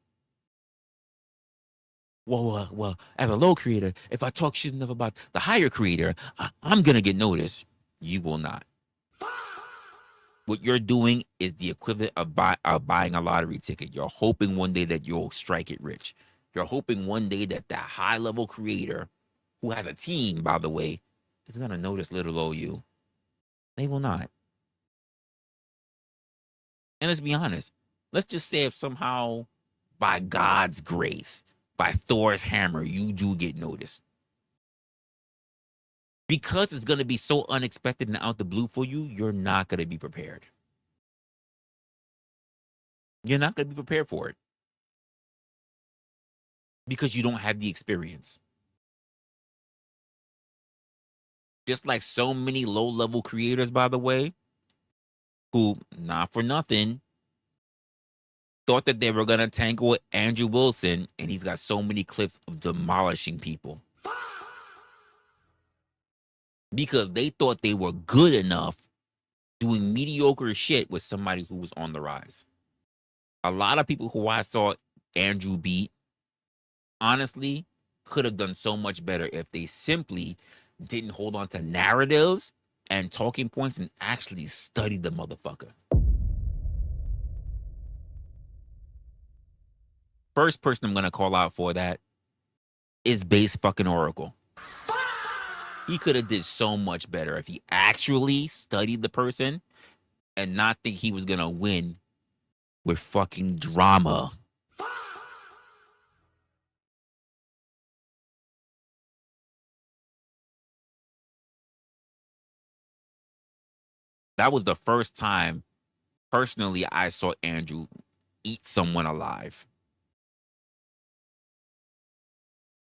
Well, as a low creator, if I talk shit enough about the higher creator, I'm going to get noticed. You will not. What you're doing is the equivalent of buying a lottery ticket. You're hoping one day that you'll strike it rich. You're hoping one day that that high-level creator, who has a team, by the way, is going to notice little old you. They will not. And let's be honest. Let's just say if somehow, by God's grace, by Thor's hammer, you do get noticed. Because it's going to be so unexpected and out the blue for you, you're not going to be prepared. You're not going to be prepared for it. Because you don't have the experience. Just like so many low-level creators, by the way, who, not for nothing, thought that they were going to tangle with Andrew Wilson, and he's got so many clips of demolishing people. Because they thought they were good enough doing mediocre shit with somebody who was on the rise. A lot of people who I saw Andrew beat, honestly, could have done so much better if they simply didn't hold on to narratives and talking points and actually studied the motherfucker. First person I'm going to call out for that is Base fucking Oracle. He could have did so much better if he actually studied the person and not think he was going to win with fucking drama. That was the first time, personally, I saw Andrew eat someone alive.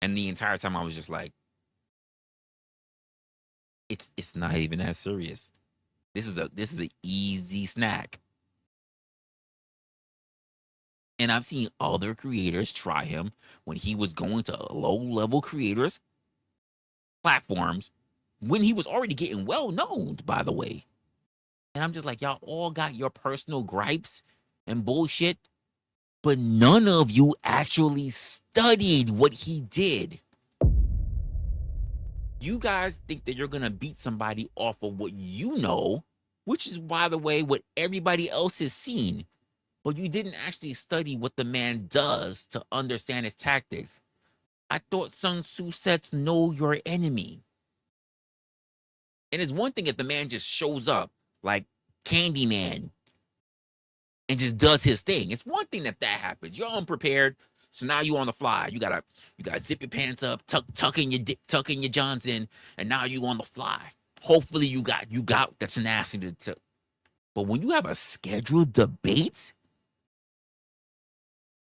And the entire time I was just like, it's not even that serious. This is an easy snack. And I've seen other creators try him when he was going to low-level creators platforms when he was already getting well known, by the way. And I'm just like, y'all all got your personal gripes and bullshit, but none of you actually studied what he did. You guys think that you're going to beat somebody off of what you know, which is, by the way, what everybody else has seen. But you didn't actually study what the man does to understand his tactics. I thought Sun Tzu said to know your enemy. And it's one thing if the man just shows up like Candyman and just does his thing. It's one thing that happens. You're unprepared, so now you on the fly. You gotta zip your pants up, tuck in your Johnson, and now you on the fly. Hopefully you got the tenacity to. But when you have a scheduled debate,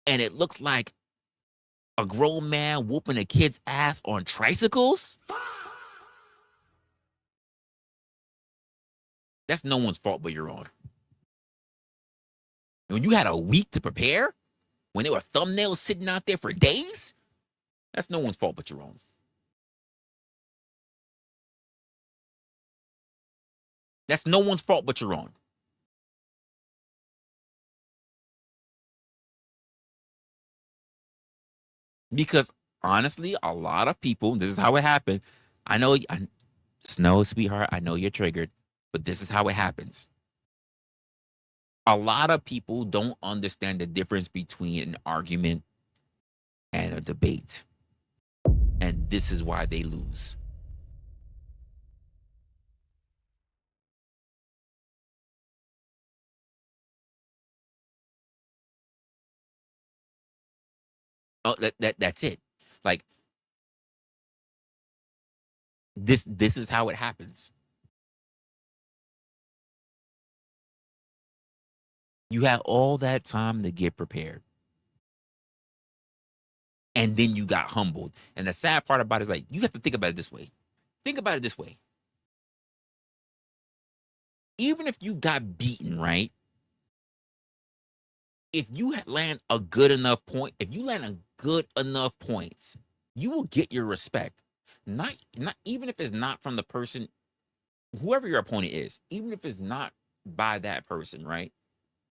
and it looks like a grown man whooping a kid's ass on tricycles, That's no one's fault but your own. When you had a week to prepare, when there were thumbnails sitting out there for days, that's no one's fault but your own. That's no one's fault but your own. Because honestly, a lot of people, this is how it happened. I know, Snow, sweetheart, I know you're triggered, but this is how it happens. A lot of people don't understand the difference between an argument and a debate. And this is why they lose. Oh, that's it. Like this is how it happens. You had all that time to get prepared. And then you got humbled. And the sad part about it is, like, you have to think about it this way. Think about it this way. Even if you got beaten, right? If you land a good enough point, if you land a good enough points, you will get your respect. Not even if it's not from the person, whoever your opponent is, even if it's not by that person, right?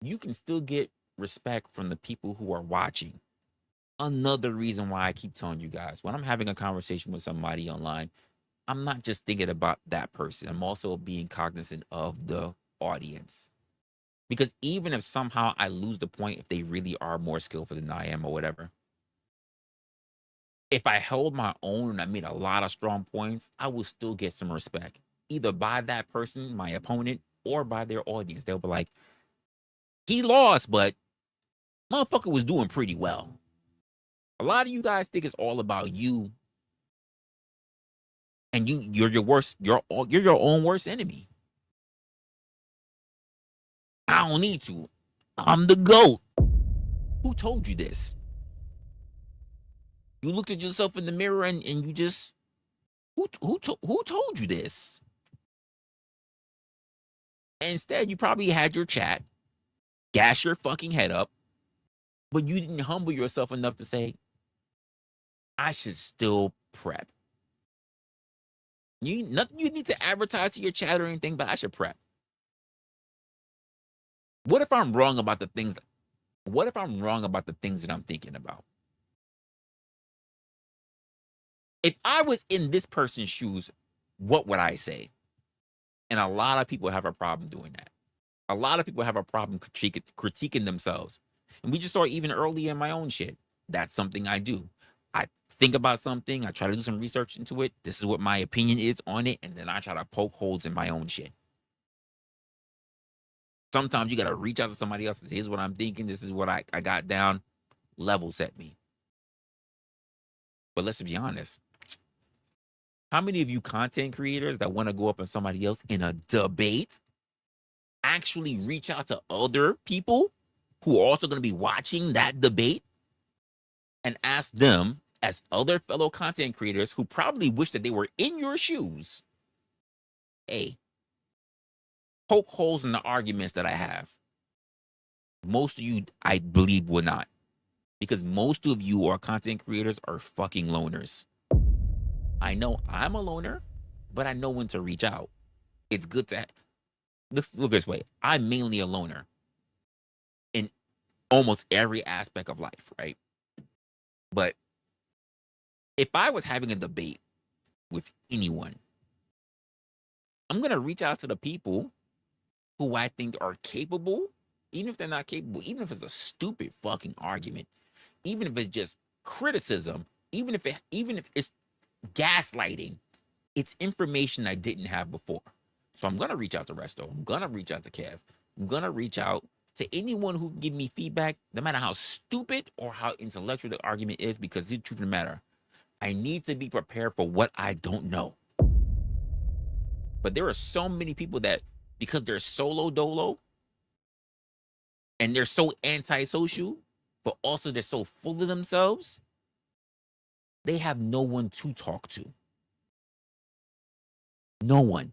You can still get respect from the people who are watching. Another reason why I keep telling you guys, when I'm having a conversation with somebody online, I'm not just thinking about that person. I'm also being cognizant of the audience. Because even if somehow I lose the point, if they really are more skillful than I am or whatever, if I held my own and I made a lot of strong points, I will still get some respect, either by that person, my opponent, or by their audience. They'll be like, he lost, but motherfucker was doing pretty well. A lot of you guys think it's all about you, and you're your worst, you're your own worst enemy. I don't need to. I'm the GOAT. Who told you this? You looked at yourself in the mirror and you just who told you this? Instead, you probably had your chat, gas your fucking head up, but you didn't humble yourself enough to say, I should still prep. Nothing you need to advertise to your chat or anything, but I should prep. What if I'm wrong about the things? What if I'm wrong about the things that I'm thinking about? If I was in this person's shoes, what would I say? And a lot of people have a problem doing that. A lot of people have a problem critiquing themselves. And we just saw even early in my own shit. That's something I do. I think about something, I try to do some research into it. This is what my opinion is on it. And then I try to poke holes in my own shit. Sometimes you got to reach out to somebody else and say, here's what I'm thinking. This is what I got down. Level set me. But let's be honest. How many of you content creators that want to go up on somebody else in a debate actually reach out to other people who are also going to be watching that debate and ask them, as other fellow content creators who probably wish that they were in your shoes, hey, poke holes in the arguments that I have? Most of you, I believe, will not. Because most of you are content creators are fucking loners. I know I'm a loner, but I know when to reach out. It's good to look this way. I'm mainly a loner in almost every aspect of life, right? But if I was having a debate with anyone, I'm going to reach out to the people who I think are capable, even if they're not capable, even if it's a stupid fucking argument, even if it's just criticism, even if it's gaslighting, it's information I didn't have before. So I'm going to reach out to Resto. I'm going to reach out to Kev. I'm going to reach out to anyone who can give me feedback, no matter how stupid or how intellectual the argument is, because the truth of the matter, I need to be prepared for what I don't know. But there are so many people that, because they're solo dolo and they're so antisocial, but also they're so full of themselves, they have no one to talk to. No one.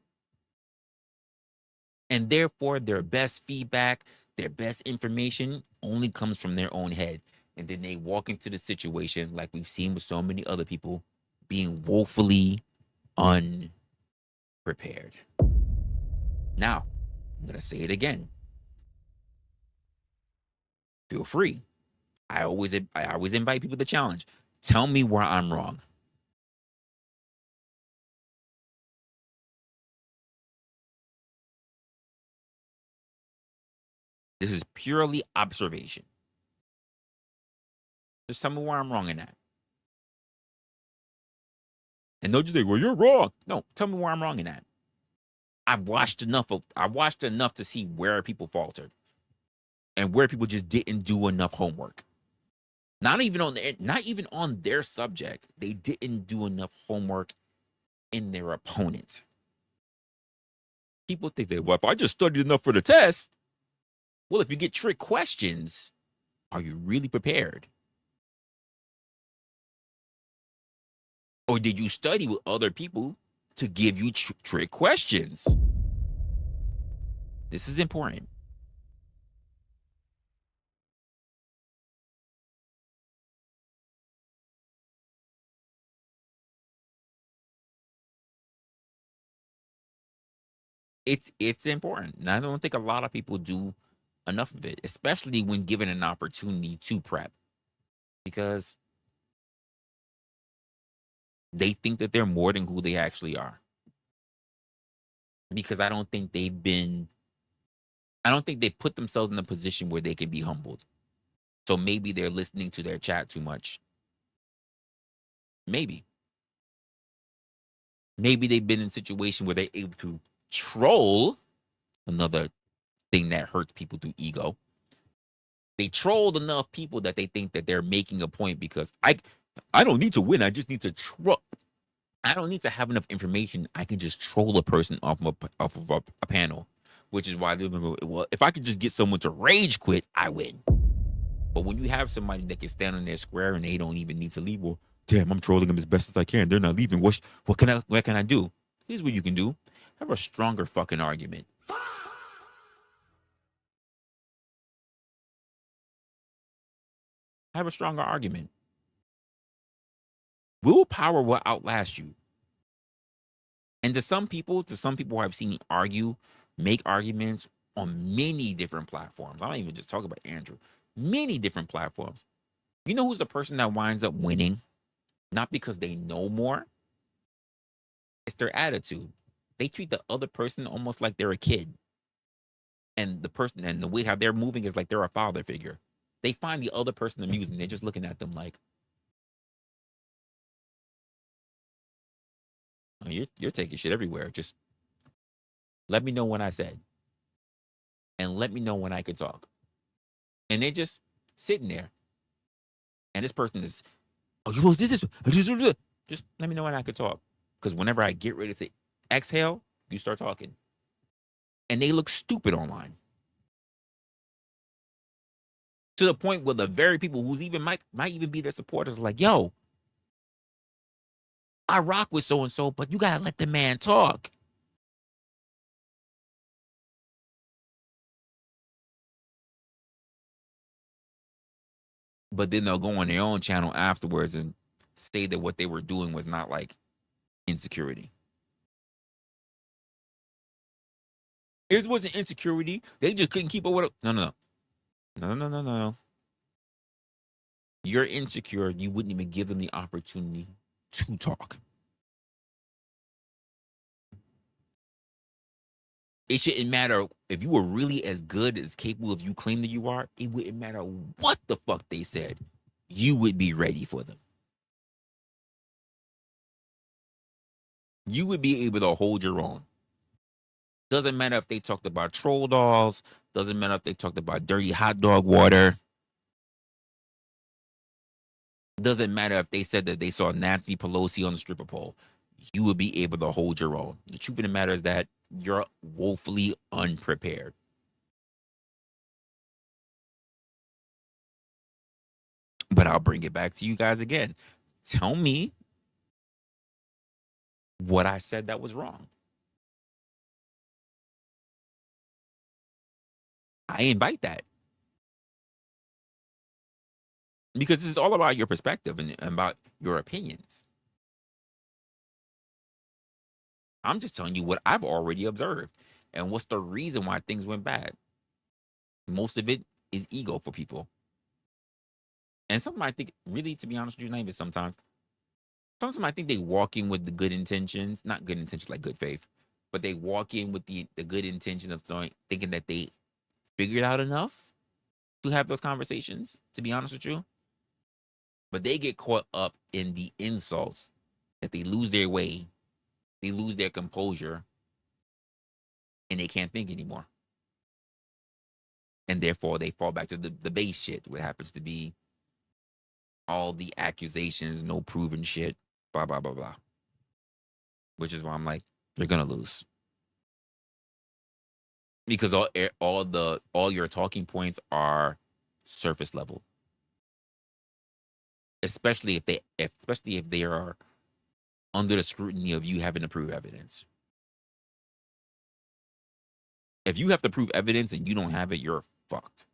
And therefore, their best feedback, their best information only comes from their own head. And then they walk into the situation like we've seen with so many other people being woefully unprepared. Now, I'm going to say it again. Feel free. I always invite people to challenge. Tell me where I'm wrong. This is purely observation. Just tell me where I'm wrong in that. And they'll just say, well, you're wrong. No, tell me where I'm wrong in that. I watched enough to see where people faltered and where people just didn't do enough homework. Not even on their subject. They didn't do enough homework in their opponent. People think that, well, if I just studied enough for the test, well, if you get trick questions, are you really prepared? Or did you study with other people to give you trick questions? This is important. It's important. And I don't think a lot of people do enough of it, especially when given an opportunity to prep, because they think that they're more than who they actually are. Because I don't think they put themselves in a position where they can be humbled. So maybe they're listening to their chat too much. Maybe they've been in a situation where they're able to troll, another thing that hurts people through ego. They trolled enough people that they think that they're making a point because I don't need to win. I just need to troll. I don't need to have enough information. I can just troll a person off of a panel, which is why they're gonna go, well, if I could just get someone to rage quit, I win. But when you have somebody that can stand on their square and they don't even need to leave, well, damn, I'm trolling them as best as I can. They're not leaving. What can I do? Here's what you can do. Have a stronger fucking argument. Have a stronger argument. Willpower will outlast you. And to some people who I've seen make arguments on many different platforms. I don't even just talk about Andrew. Many different platforms. You know who's the person that winds up winning? Not because they know more. It's their attitude. They treat the other person almost like they're a kid. And the way how they're moving is like they're a father figure. They find the other person amusing. They're just looking at them like, oh, you're taking shit everywhere. Just let me know when I said. And let me know when I could talk. And they're just sitting there. And this person is, oh, you supposed to do this. Just let me know when I could talk. Because whenever I get ready to exhale, you start talking. And they look stupid online. To the point where the very people who's even might even be their supporters are like, yo, I rock with so and so, but you gotta let the man talk. But then they'll go on their own channel afterwards and say that what they were doing was not like insecurity. It wasn't insecurity. They just couldn't keep up with it. No. You're insecure. You wouldn't even give them the opportunity to talk. It shouldn't matter if you were really as good as capable as you claim that you are. It wouldn't matter what the fuck they said. You would be ready for them. You would be able to hold your own. Doesn't matter if they talked about troll dolls. Doesn't matter if they talked about dirty hot dog water. Doesn't matter if they said that they saw Nancy Pelosi on the stripper pole. You would be able to hold your own. The truth of the matter is that you're woefully unprepared. But I'll bring it back to you guys again. Tell me what I said that was wrong. I invite that because it's all about your perspective and about your opinions. I'm just telling you what I've already observed and what's the reason why things went bad. Most of it is ego for people. And something I think, really, to be honest with you, not even sometimes I think they walk in with the good intentions, not good intentions like good faith, but they walk in with the good intentions of thinking that they figured out enough to have those conversations, to be honest with you. But they get caught up in the insults that they lose their way, they lose their composure, and they can't think anymore. And therefore, they fall back to the base shit, what happens to be all the accusations, no proven shit, blah, blah, blah, blah. Which is why I'm like, you're going to lose. Because all your talking points are surface level. Especially if they are under the scrutiny of you having to prove evidence. If you have to prove evidence and you don't have it, you're fucked.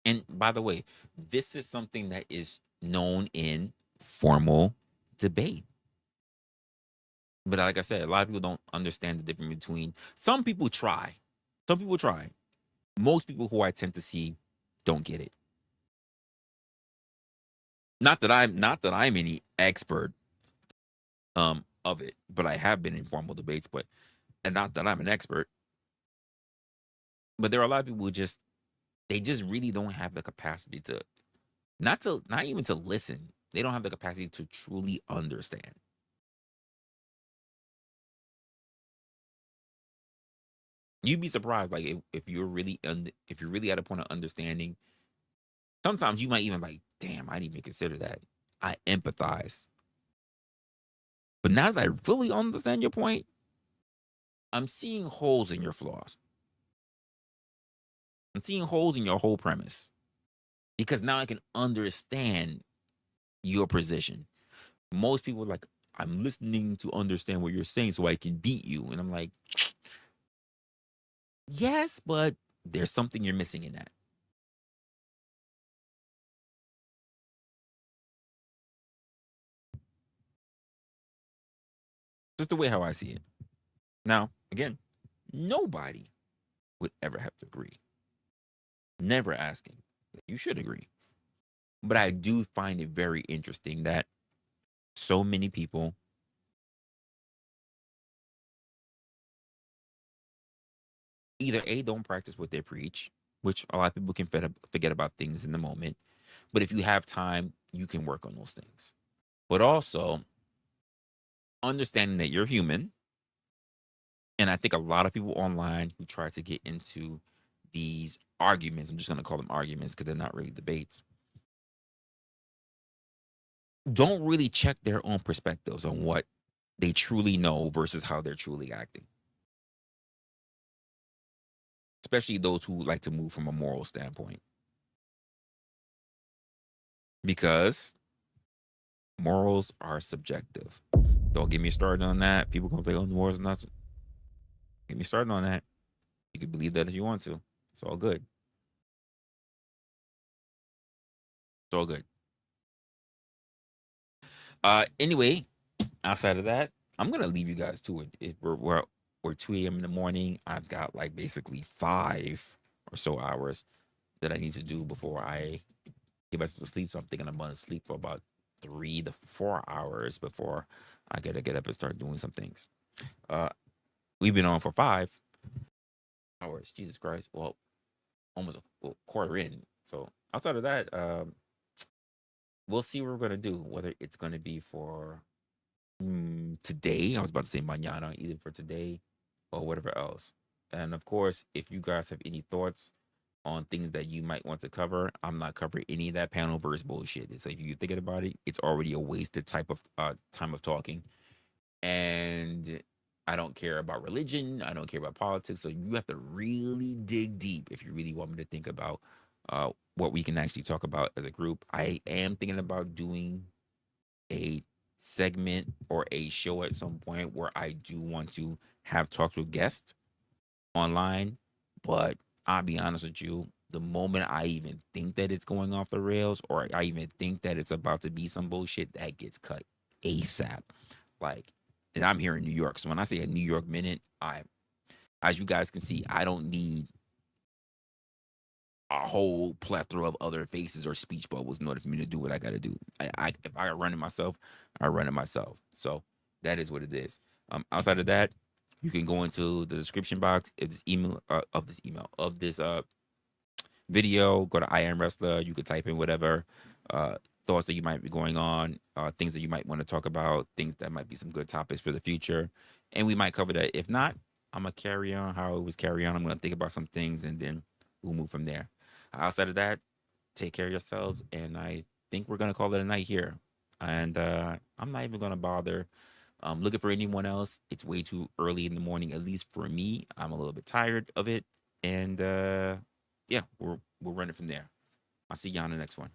And by the way, this is something that is known in formal debate. But like I said, a lot of people don't understand the difference between. Some people try. Some people try. Most people who I tend to see don't get it. Not that I'm any expert of it, but I have been in formal debates, and not that I'm an expert. But there are a lot of people who they just really don't have the capacity to not even to listen. They don't have the capacity to truly understand. You'd be surprised, like if you're really at a point of understanding. Sometimes you might even like, damn, I didn't even consider that. I empathize. But now that I fully understand your point, I'm seeing holes in your flaws. I'm seeing holes in your whole premise because now I can understand your position. Most people are like, I'm listening to understand what you're saying so I can beat you. And I'm like, yes, but there's something you're missing in that. Just the way how I see it. Now, again, nobody would ever have to agree. Never asking. You should agree. But I do find it very interesting that so many people either A, don't practice what they preach, which a lot of people can forget about things in the moment. But if you have time, you can work on those things. But also understanding that you're human. And I think a lot of people online who try to get into these arguments, I'm just going to call them arguments because they're not really debates, don't really check their own perspectives on what they truly know versus how they're truly acting. Especially those who like to move from a moral standpoint. Because morals are subjective. Don't get me started on that. People gonna say, "Oh, morals are not." Get me started on that. You can believe that if you want to. It's all good. It's all good. Anyway, outside of that, I'm gonna leave you guys to it. We're 2 a.m. in the morning. I've got like basically 5 or so hours that I need to do before I get myself to sleep. So I'm thinking I'm gonna sleep for about 3 to 4 hours before I gotta get up and start doing some things. We've been on for 5 hours. Jesus Christ. Well, almost a quarter in. So outside of that, we'll see what we're gonna do. Whether it's gonna be for today, I was about to say mañana, either for today or whatever else. And of course, if you guys have any thoughts on things that you might want to cover, I'm not covering any of that panel verse bullshit. So if you're thinking about it, it's already a wasted type of time of talking. And I don't care about religion. I don't care about politics. So you have to really dig deep if you really want me to think about what we can actually talk about as a group. I am thinking about doing a segment or a show at some point where I do want to have talks with guests online. But I'll be honest with you, the moment I even think that it's going off the rails or I even think that it's about to be some bullshit, that gets cut ASAP. Like, and I'm here in New York. So when I say a New York minute, as you guys can see, I don't need a whole plethora of other faces or speech bubbles in order for me to do what I got to do. If I run it myself, I run it myself. So that is what it is. Outside of that, you can go into the description box of this video. Go to IamResla. You could type in whatever thoughts that you might be going on, things that you might want to talk about, things that might be some good topics for the future, and we might cover that. If not, I'm gonna carry on how it was carry on. I'm gonna think about some things and then we'll move from there. Outside of that, take care of yourselves, and I think we're gonna call it a night here. And I'm not even gonna bother looking for anyone else. It's way too early in the morning, at least for me. I'm a little bit tired of it, and yeah, we'll run it from there. I'll see you on the next one.